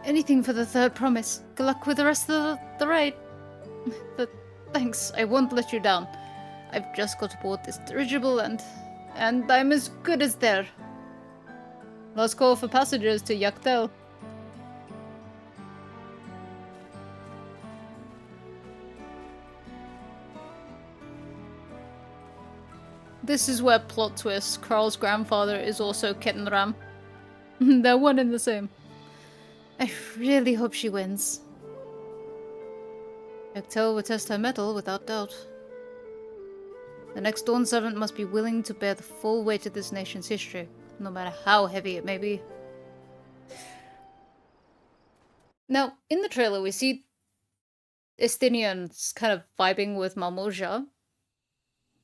Anything for the third promise. Good luck with the rest of the raid. Thanks, I won't let you down. I've just got aboard this dirigible and I'm as good as there. Last call for passengers to Yaktel. This is where plot twist. Carl's grandfather is also Kettenram. They're one and the same. I really hope she wins. Yaktel will test her mettle without doubt. The next Dawn Servant must be willing to bear the full weight of this nation's history, no matter how heavy it may be. Now, in the trailer, we see Estinians kind of vibing with Malmoja.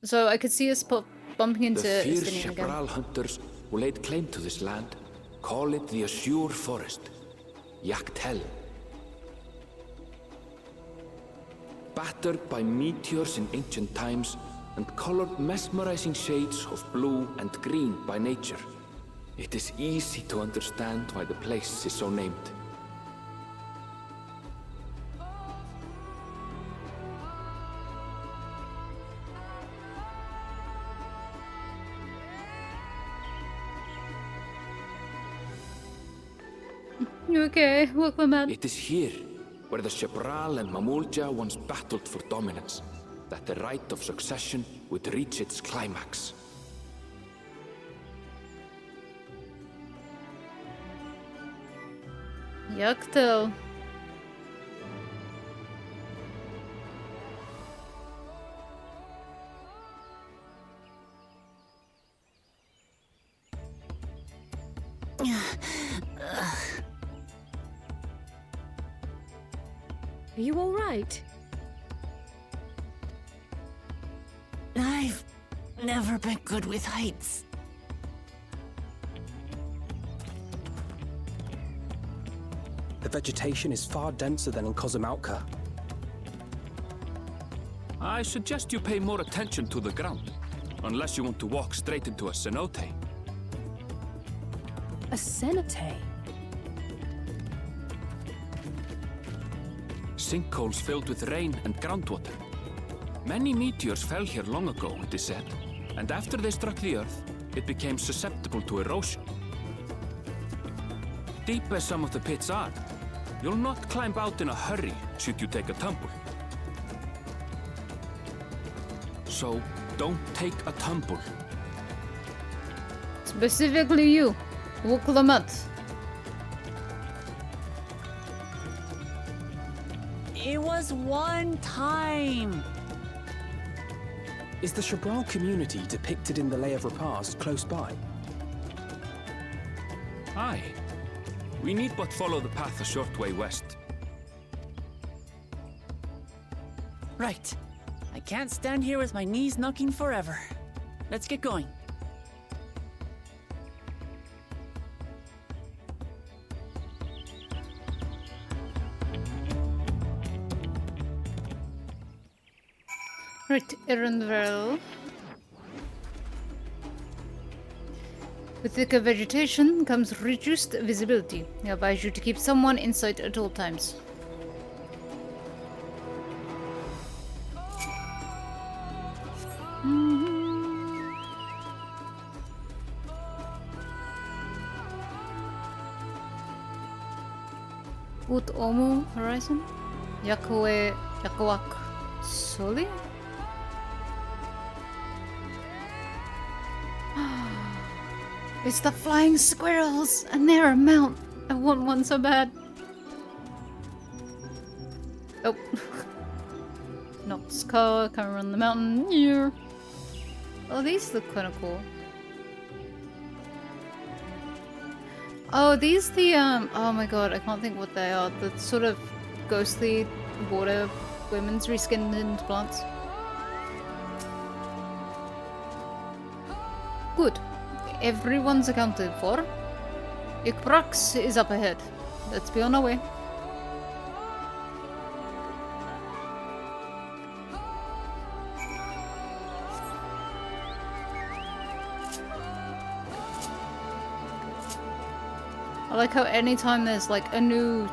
So I could see us bumping into the fierce Estinian again. Chaparral hunters who laid claim to this land call it the Azure Forest, Yaktel. Battered by meteors in ancient times and colored mesmerizing shades of blue and green by nature, it is easy to understand why the place is so named. You okay? Welcome, man. It is here where the Chaparral and Mamulja once battled for dominance, that the right of succession would reach its climax. Yaktel. Are you all right? I've never been good with heights. The vegetation is far denser than in Kozumautka. I suggest you pay more attention to the ground, unless you want to walk straight into a cenote. A cenote? Sinkholes filled with rain and groundwater. Many meteors fell here long ago, it is said, and after they struck the Earth, it became susceptible to erosion. Deep as some of the pits are, you'll not climb out in a hurry should you take a tumble. So, don't take a tumble. Specifically you, Wuklamut. It was one time. Is the Chaparral community depicted in the Lay of Repast close by? Aye. We need but follow the path a short way west. Right. I can't stand here with my knees knocking forever. Let's get going. Right, Erendrel. With thicker vegetation comes reduced visibility. I advise you to keep someone in sight at all times. Ut Omu Horizon? Yakawak Soli? It's the flying squirrels, and they're a mount. I want one so bad. Oh. Nox car, come around the mountain. Yeah. Oh, these look kind of cool. Oh, these the oh my god, I can't think what they are. The sort of ghostly water women's reskinned into plants. Good. Everyone's accounted for. Ikbrax is up ahead. Let's be on our way. I like how anytime there's like a new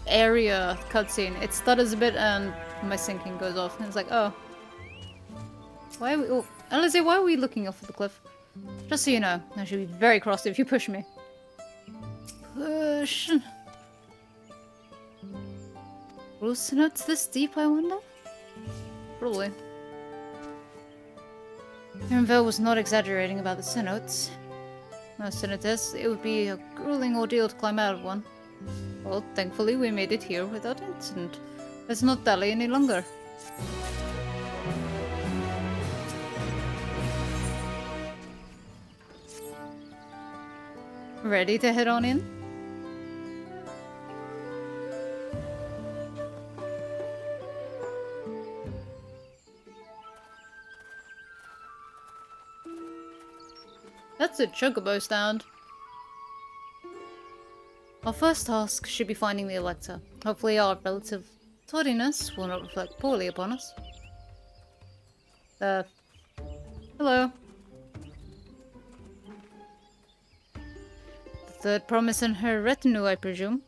area cutscene, it stutters a bit and my syncing goes off. And it's like, oh. Why are we— oh, Alice, why are we looking off the cliff? Just so you know, I should be very cross if you push me. Push. Will cenotes this deep, I wonder? Probably. Erinville was not exaggerating about the cenotes. No cenotes, it would be a grueling ordeal to climb out of one. Well, thankfully we made it here without incident. Let's not dally any longer. Ready to head on in? That's a chocobo stand. Our first task should be finding the Elector. Hopefully our relative tardiness will not reflect poorly upon us. Hello. The third promise and her retinue, I presume.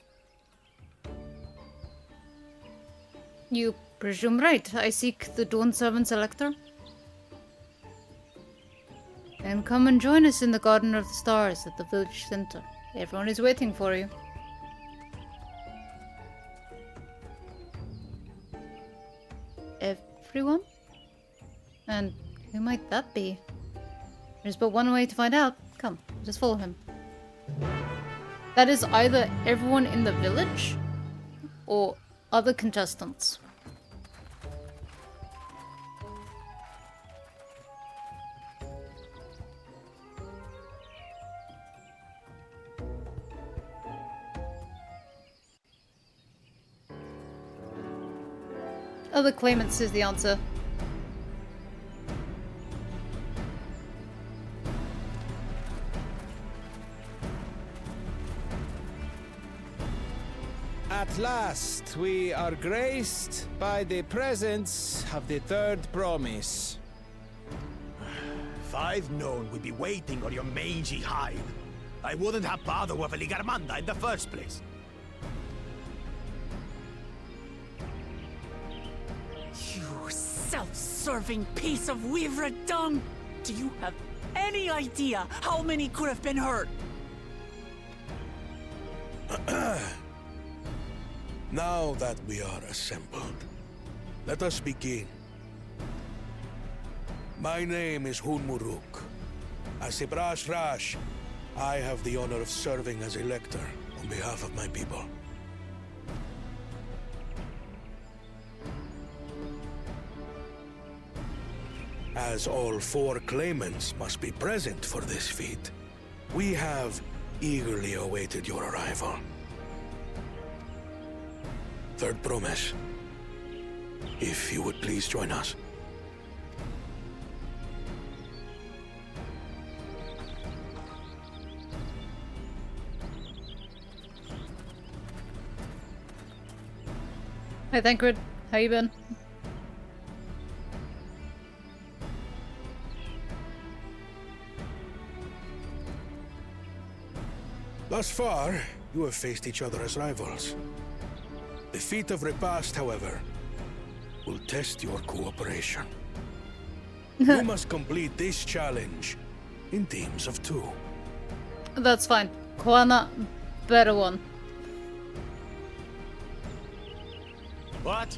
You presume right. I seek the Dawn Servant's Elector. Then come and join us in the Garden of the Stars at the village center. Everyone is waiting for you. Everyone? And who might that be? There's but one way to find out. Come, just follow him. That is either everyone in the village or other contestants. Other claimants is the answer. At last, we are graced by the presence of the third promise. If I'd known we'd be waiting on your mangy hide, I wouldn't have bothered with Ligarmanda in the first place. You self-serving piece of weaver dung! Do you have any idea how many could have been hurt? Now that we are assembled, let us begin. My name is Hunmuruk. As Ibrash Rash, I have the honor of serving as Elector on behalf of my people. As all four claimants must be present for this feat, we have eagerly awaited your arrival. Third promise. If you would please join us. Hi Thancred, how you been? Thus far, you have faced each other as rivals. The feat of repast, however, will test your cooperation. You must complete this challenge in teams of 2. That's fine. Koana, better one. What?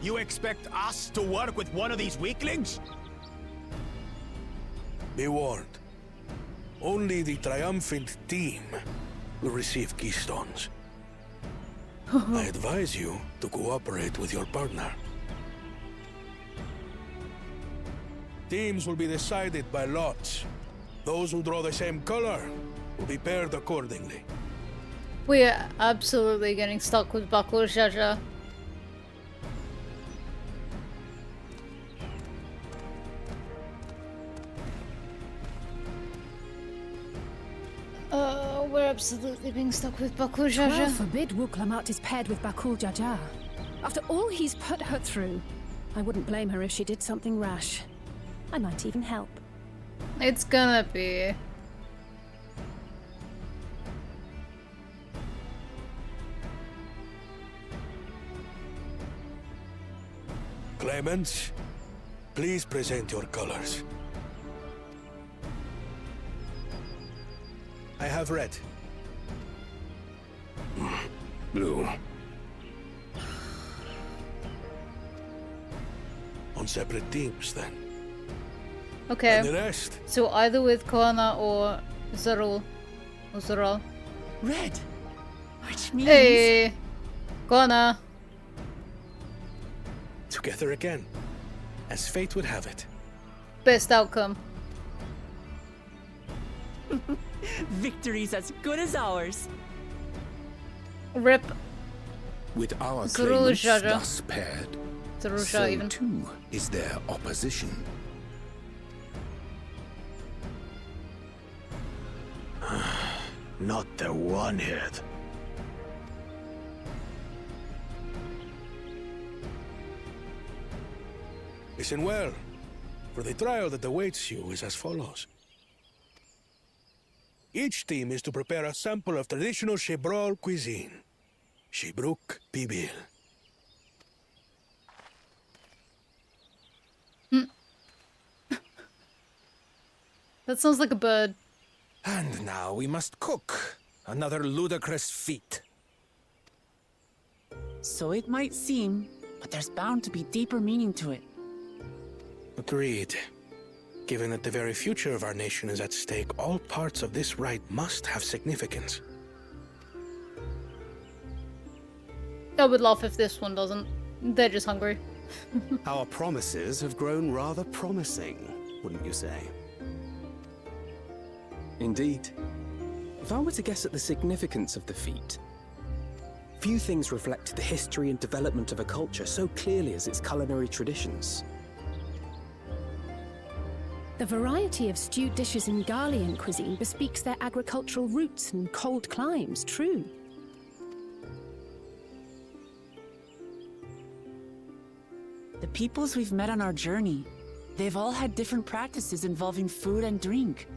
You expect us to work with one of these weaklings? Be warned. Only the triumphant team will receive keystones. I advise you to cooperate with your partner. Teams will be decided by lots. Those who draw the same color will be paired accordingly. We are absolutely getting stuck with Bakul Jaja. We're absolutely being stuck with Bakul Jaja. Well, forbid Wuklamat is paired with Bakul Jaja. After all he's put her through, I wouldn't blame her if she did something rash. I might even help. It's gonna be. Claimants, please present your colors. I have red. Blue. On separate teams, then. Okay. And the rest? So either with Koana or Zarul. Or Zaral. Red! Which means... Hey! Koana! Together again, as fate would have it. Best outcome. Victory's as good as ours. Rip. With our Zarul claimants Jaja. thus paired, Zarul so Jaja even. too is their opposition. Not the one head. Listen well, for the trial that awaits you is as follows. Each team is to prepare a sample of traditional Shebrol cuisine. Shibruk Bibil. That sounds like a bird. And now we must cook. Another ludicrous feat. So it might seem, but there's bound to be deeper meaning to it. Agreed. Given that the very future of our nation is at stake, all parts of this rite must have significance. I would laugh if this one doesn't. They're just hungry. Our promises have grown rather promising, wouldn't you say? Indeed. If I were to guess at the significance of the feat, few things reflect the history and development of a culture so clearly as its culinary traditions. The variety of stewed dishes in Garlean cuisine bespeaks their agricultural roots and cold climes, true. The peoples we've met on our journey, they've all had different practices involving food and drink.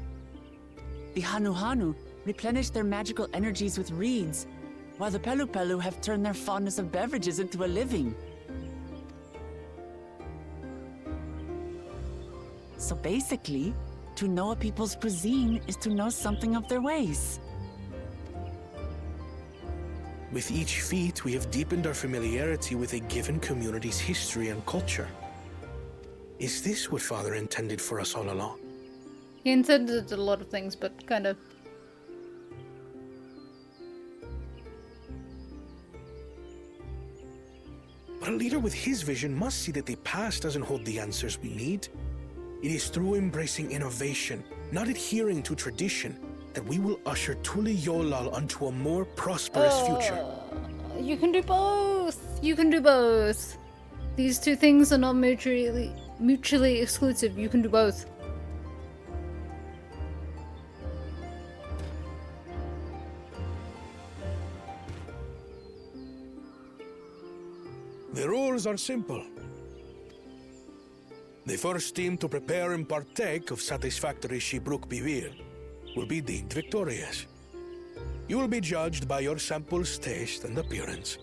The Hanu replenish their magical energies with reeds, while the Pelu have turned their fondness of beverages into a living. So basically, to know a people's cuisine is to know something of their ways. With each feat, we have deepened our familiarity with a given community's history and culture. Is this what Father intended for us all along? He intended a lot of things, but kind of. But a leader with his vision must see that the past doesn't hold the answers we need. It is through embracing innovation, not adhering to tradition, that we will usher Tuli Yolal onto a more prosperous future. You can do both! You can do both! These two things are not mutually exclusive. You can do both. The rules are simple. The first team to prepare and partake of satisfactory Shibruk Bivir will be deemed victorious. You will be judged by your sample's taste and appearance,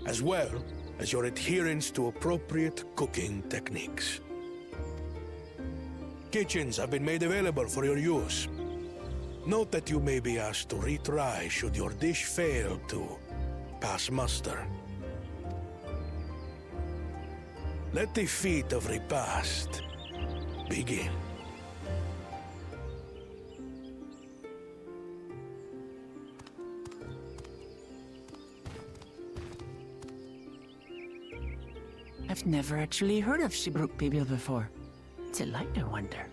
as well as your adherence to appropriate cooking techniques. Kitchens have been made available for your use. Note that you may be asked to retry should your dish fail to pass muster. Let the feat of repast begin. I've never actually heard of Shibruk Bibil before. It's a light, I wonder.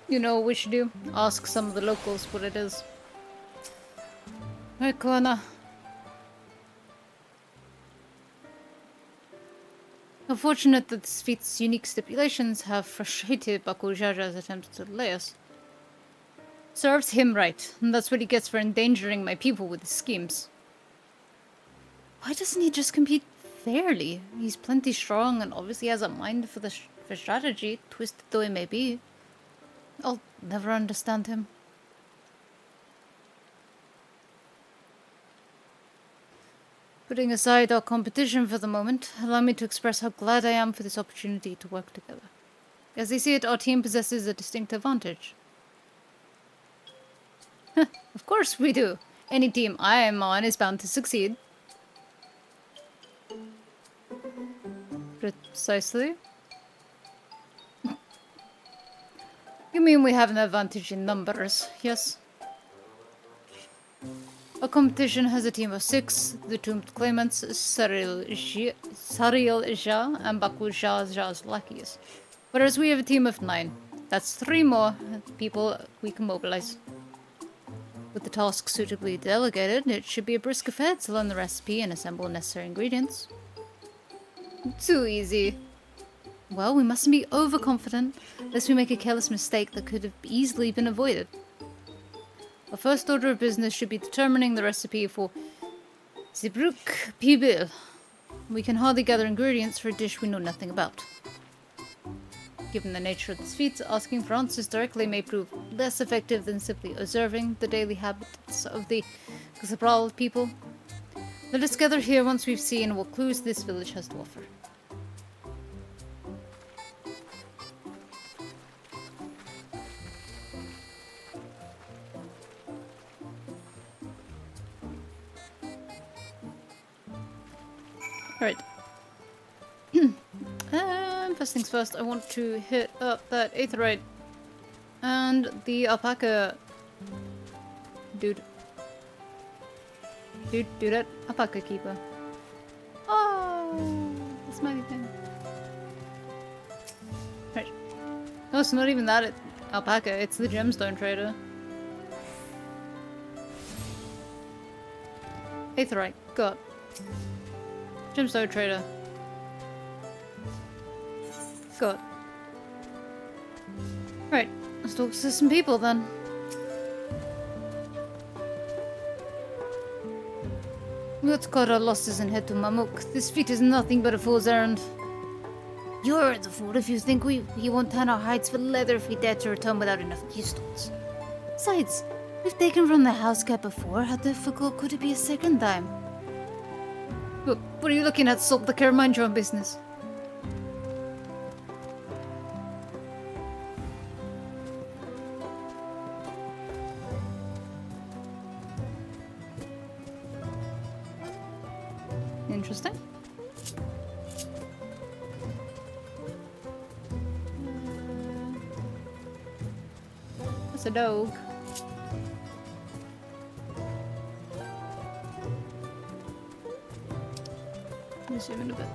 You know what we should do? Ask some of the locals what it is. Right, Koana. Unfortunate that this feat's unique stipulations have frustrated Bakul Jaja's attempts to delay us. Serves him right, and that's what he gets for endangering my people with his schemes. Why doesn't he just compete fairly? He's plenty strong and obviously has a mind for for strategy, twisted though it may be. I'll never understand him. Putting aside our competition for the moment, allow me to express how glad I am for this opportunity to work together. As I see it, our team possesses a distinct advantage. Of course we do. Any team I am on is bound to succeed. Precisely. You mean we have an advantage in numbers, yes? Our competition has a team of 6, the Doomed Claimants, Sariel Jha, and Bakul Jha's lackeys. Whereas we have a team of 9. That's 3 more people we can mobilize. With the task suitably delegated, it should be a brisk affair to learn the recipe and assemble necessary ingredients. Too easy. Well, we mustn't be overconfident, lest we make a careless mistake that could have easily been avoided. Our first order of business should be determining the recipe for Zibruk Pibil. We can hardly gather ingredients for a dish we know nothing about. Given the nature of this feat, asking for answers directly may prove less effective than simply observing the daily habits of the Xabral people. Let us gather here once we've seen what clues this village has to offer. Alright. First things first, I want to hit up that Aetherite and the alpaca dude. Do that alpaca keeper. Oh, the smiley thing. Right. No, it's not even that alpaca, it's the gemstone trader. Aetherite, got. Gemstone trader. Got. Right, let's talk to some people then. Let's cut our losses and head to Mamuk. This feat is nothing but a fool's errand. You're the fool if you think we won't tan our hides for leather if we dare to return without enough keystons. Besides, we've taken from the house cat before. How difficult could it be a second time? Look, what are you looking at, Salt? The care, mind your own business. Interesting. That's a dog. Let me zoom in a bit.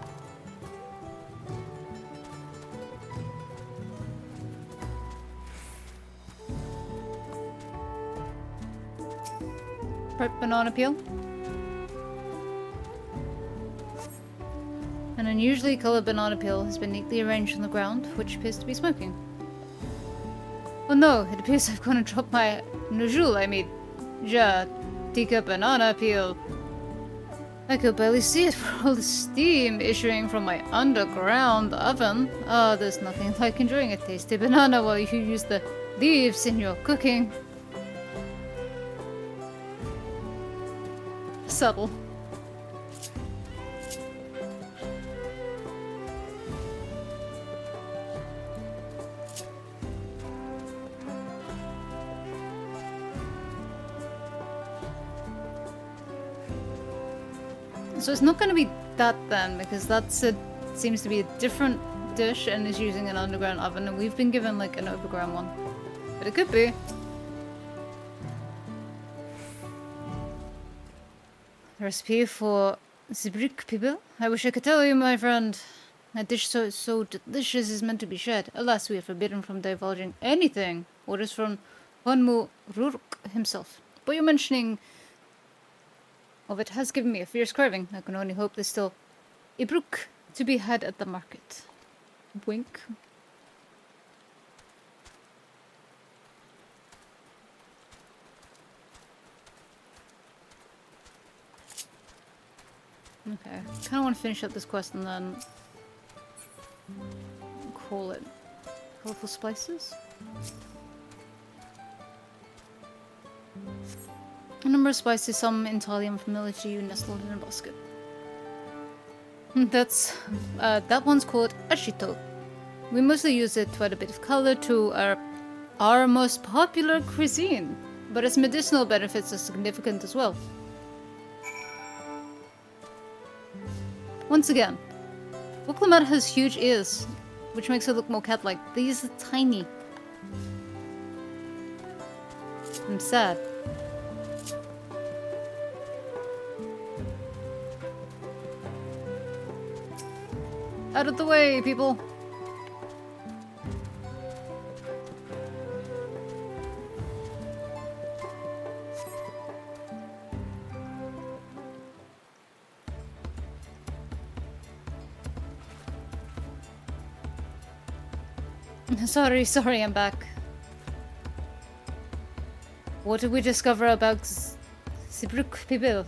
Ripe banana peel. An unusually colored banana peel has been neatly arranged on the ground, which appears to be smoking. Oh no, it appears I've gone and dropped my Nujul, Tika banana peel. I could barely see it for all the steam issuing from my underground oven. Ah, there's nothing like enjoying a tasty banana while you use the leaves in your cooking. Subtle. So it's not going to be that then, because seems to be a different dish and is using an underground oven, and we've been given like an overground one. But it could be. The recipe for Zibrik people? I wish I could tell you, my friend. A dish so delicious is meant to be shared. Alas, we are forbidden from divulging anything Orders from Honmu Rurk himself. But your mentioning of it has given me a fierce craving. I can only hope there's still Ibruk to be had at the market. Wink. Okay, I kind of want to finish up this quest and then call it Colorful Spices. A number of spices, some entirely unfamiliar to you, nestled in a basket. That one's called ashito. We mostly use it to add a bit of color to our most popular cuisine, but its medicinal benefits are significant as well. Once again, Wuklamad has huge ears, which makes her look more cat-like. These are tiny. I'm sad. Out of the way, people! Sorry, I'm back. What did we discover about Zibruk Pibil?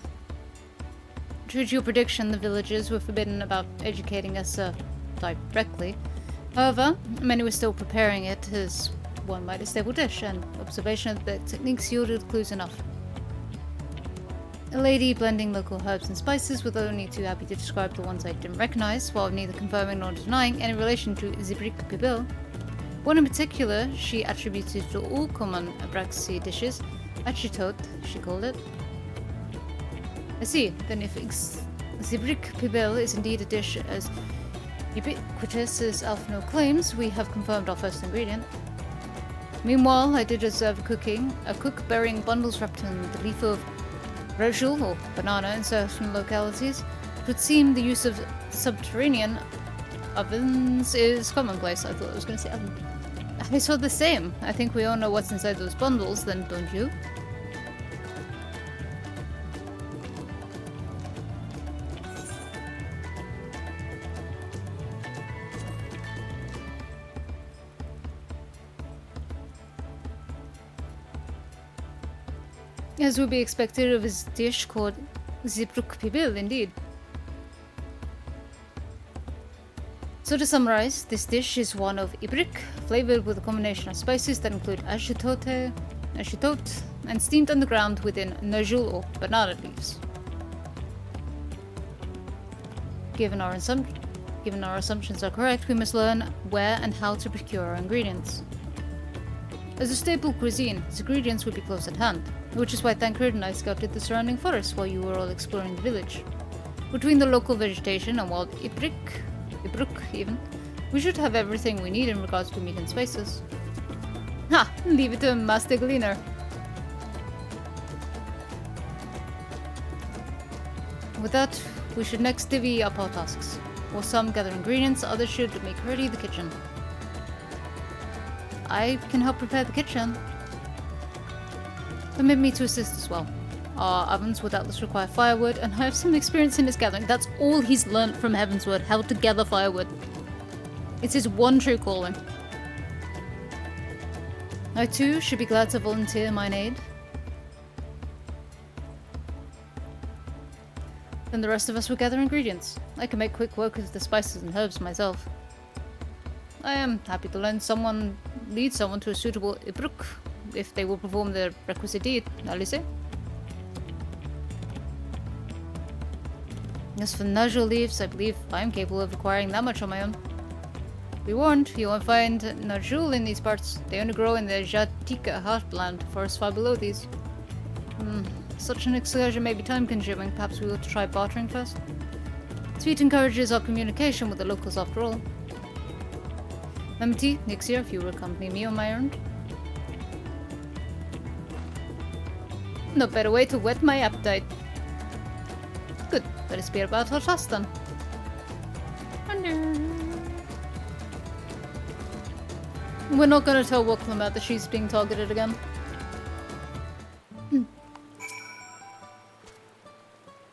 True to your prediction, the villagers were forbidden about educating us directly. However, many were still preparing it as one might a staple dish, and observation of the techniques yielded clues enough. A lady blending local herbs and spices, with only too happy to describe the ones I didn't recognize, while neither confirming nor denying any relation to Zibruk Pibil. One in particular, she attributed to all common Abraxi dishes. Achitot, she called it. I see. Then if Zibruk Pibil is indeed a dish as ubiquitous as Alphino claims, we have confirmed our first ingredient. Meanwhile, I did observe a cook burying bundles wrapped in the leaf of rojul, or banana, in certain localities. It would seem the use of subterranean ovens is commonplace. I thought I was going to say oven. I saw the same. I think we all know what's inside those bundles, then, don't you? As would be expected of his dish called Zibruk Pibil, indeed. So to summarize, this dish is one of ibrik, flavored with a combination of spices that include ashitot, and steamed underground within najul or banana leaves. Given our assumptions are correct, we must learn where and how to procure our ingredients. As a staple cuisine, its ingredients would be close at hand, which is why Thancred and I scouted the surrounding forest while you were all exploring the village. Between the local vegetation and wild Ibruk even, we should have everything we need in regards to meat and spices. Ha! Leave it to Master Gleaner. With that, we should next divvy up our tasks. While some gather ingredients, others should make ready the kitchen. I can help prepare the kitchen. Permit me to assist as well. Our ovens would doubtless require firewood, and I have some experience in its gathering. That's all he's learnt from Heavensward, how to gather firewood. It's his one true calling. I too should be glad to volunteer mine aid. Then the rest of us will gather ingredients. I can make quick work of the spices and herbs myself. I am happy to lead someone to a suitable Ibruk, if they will perform the requisite deed, Alice. As for Najul leaves, I believe I am capable of acquiring that much on my own. Be warned, you won't find Najul in these parts. They only grow in the Jatika heartland, forest far below these. Such an excursion may be time-consuming. Perhaps we ought to try bartering first. Sweet encourages our communication with the locals after all. Memty, next year, if you will accompany me on my errand. No better way to whet my appetite. Good, let us be about our task then. We're not gonna tell Wuklemat that she's being targeted again.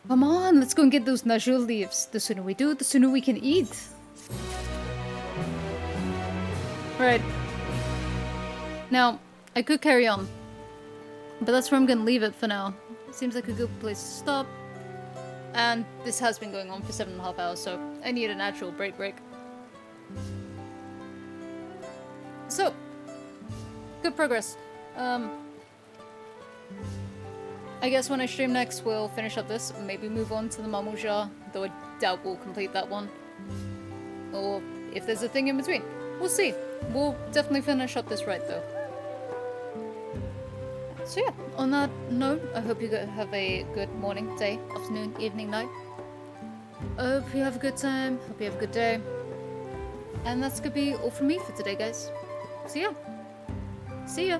Come on, let's go and get those Najul leaves. The sooner we do, the sooner we can eat. Right. Now, I could carry on, but that's where I'm gonna leave it for now. It seems like a good place to stop. And this has been going on for 7.5 hours, so I need an actual break. So, good progress. I guess when I stream next, we'll finish up this, maybe move on to the Mamuja, though I doubt we'll complete that one. Or if there's a thing in between. We'll see. We'll definitely finish up this ride, though. So yeah, on that note, I hope you have a good morning, day, afternoon, evening, night. I hope you have a good time, hope you have a good day. And that's gonna be all from me for today, guys. So yeah, see ya!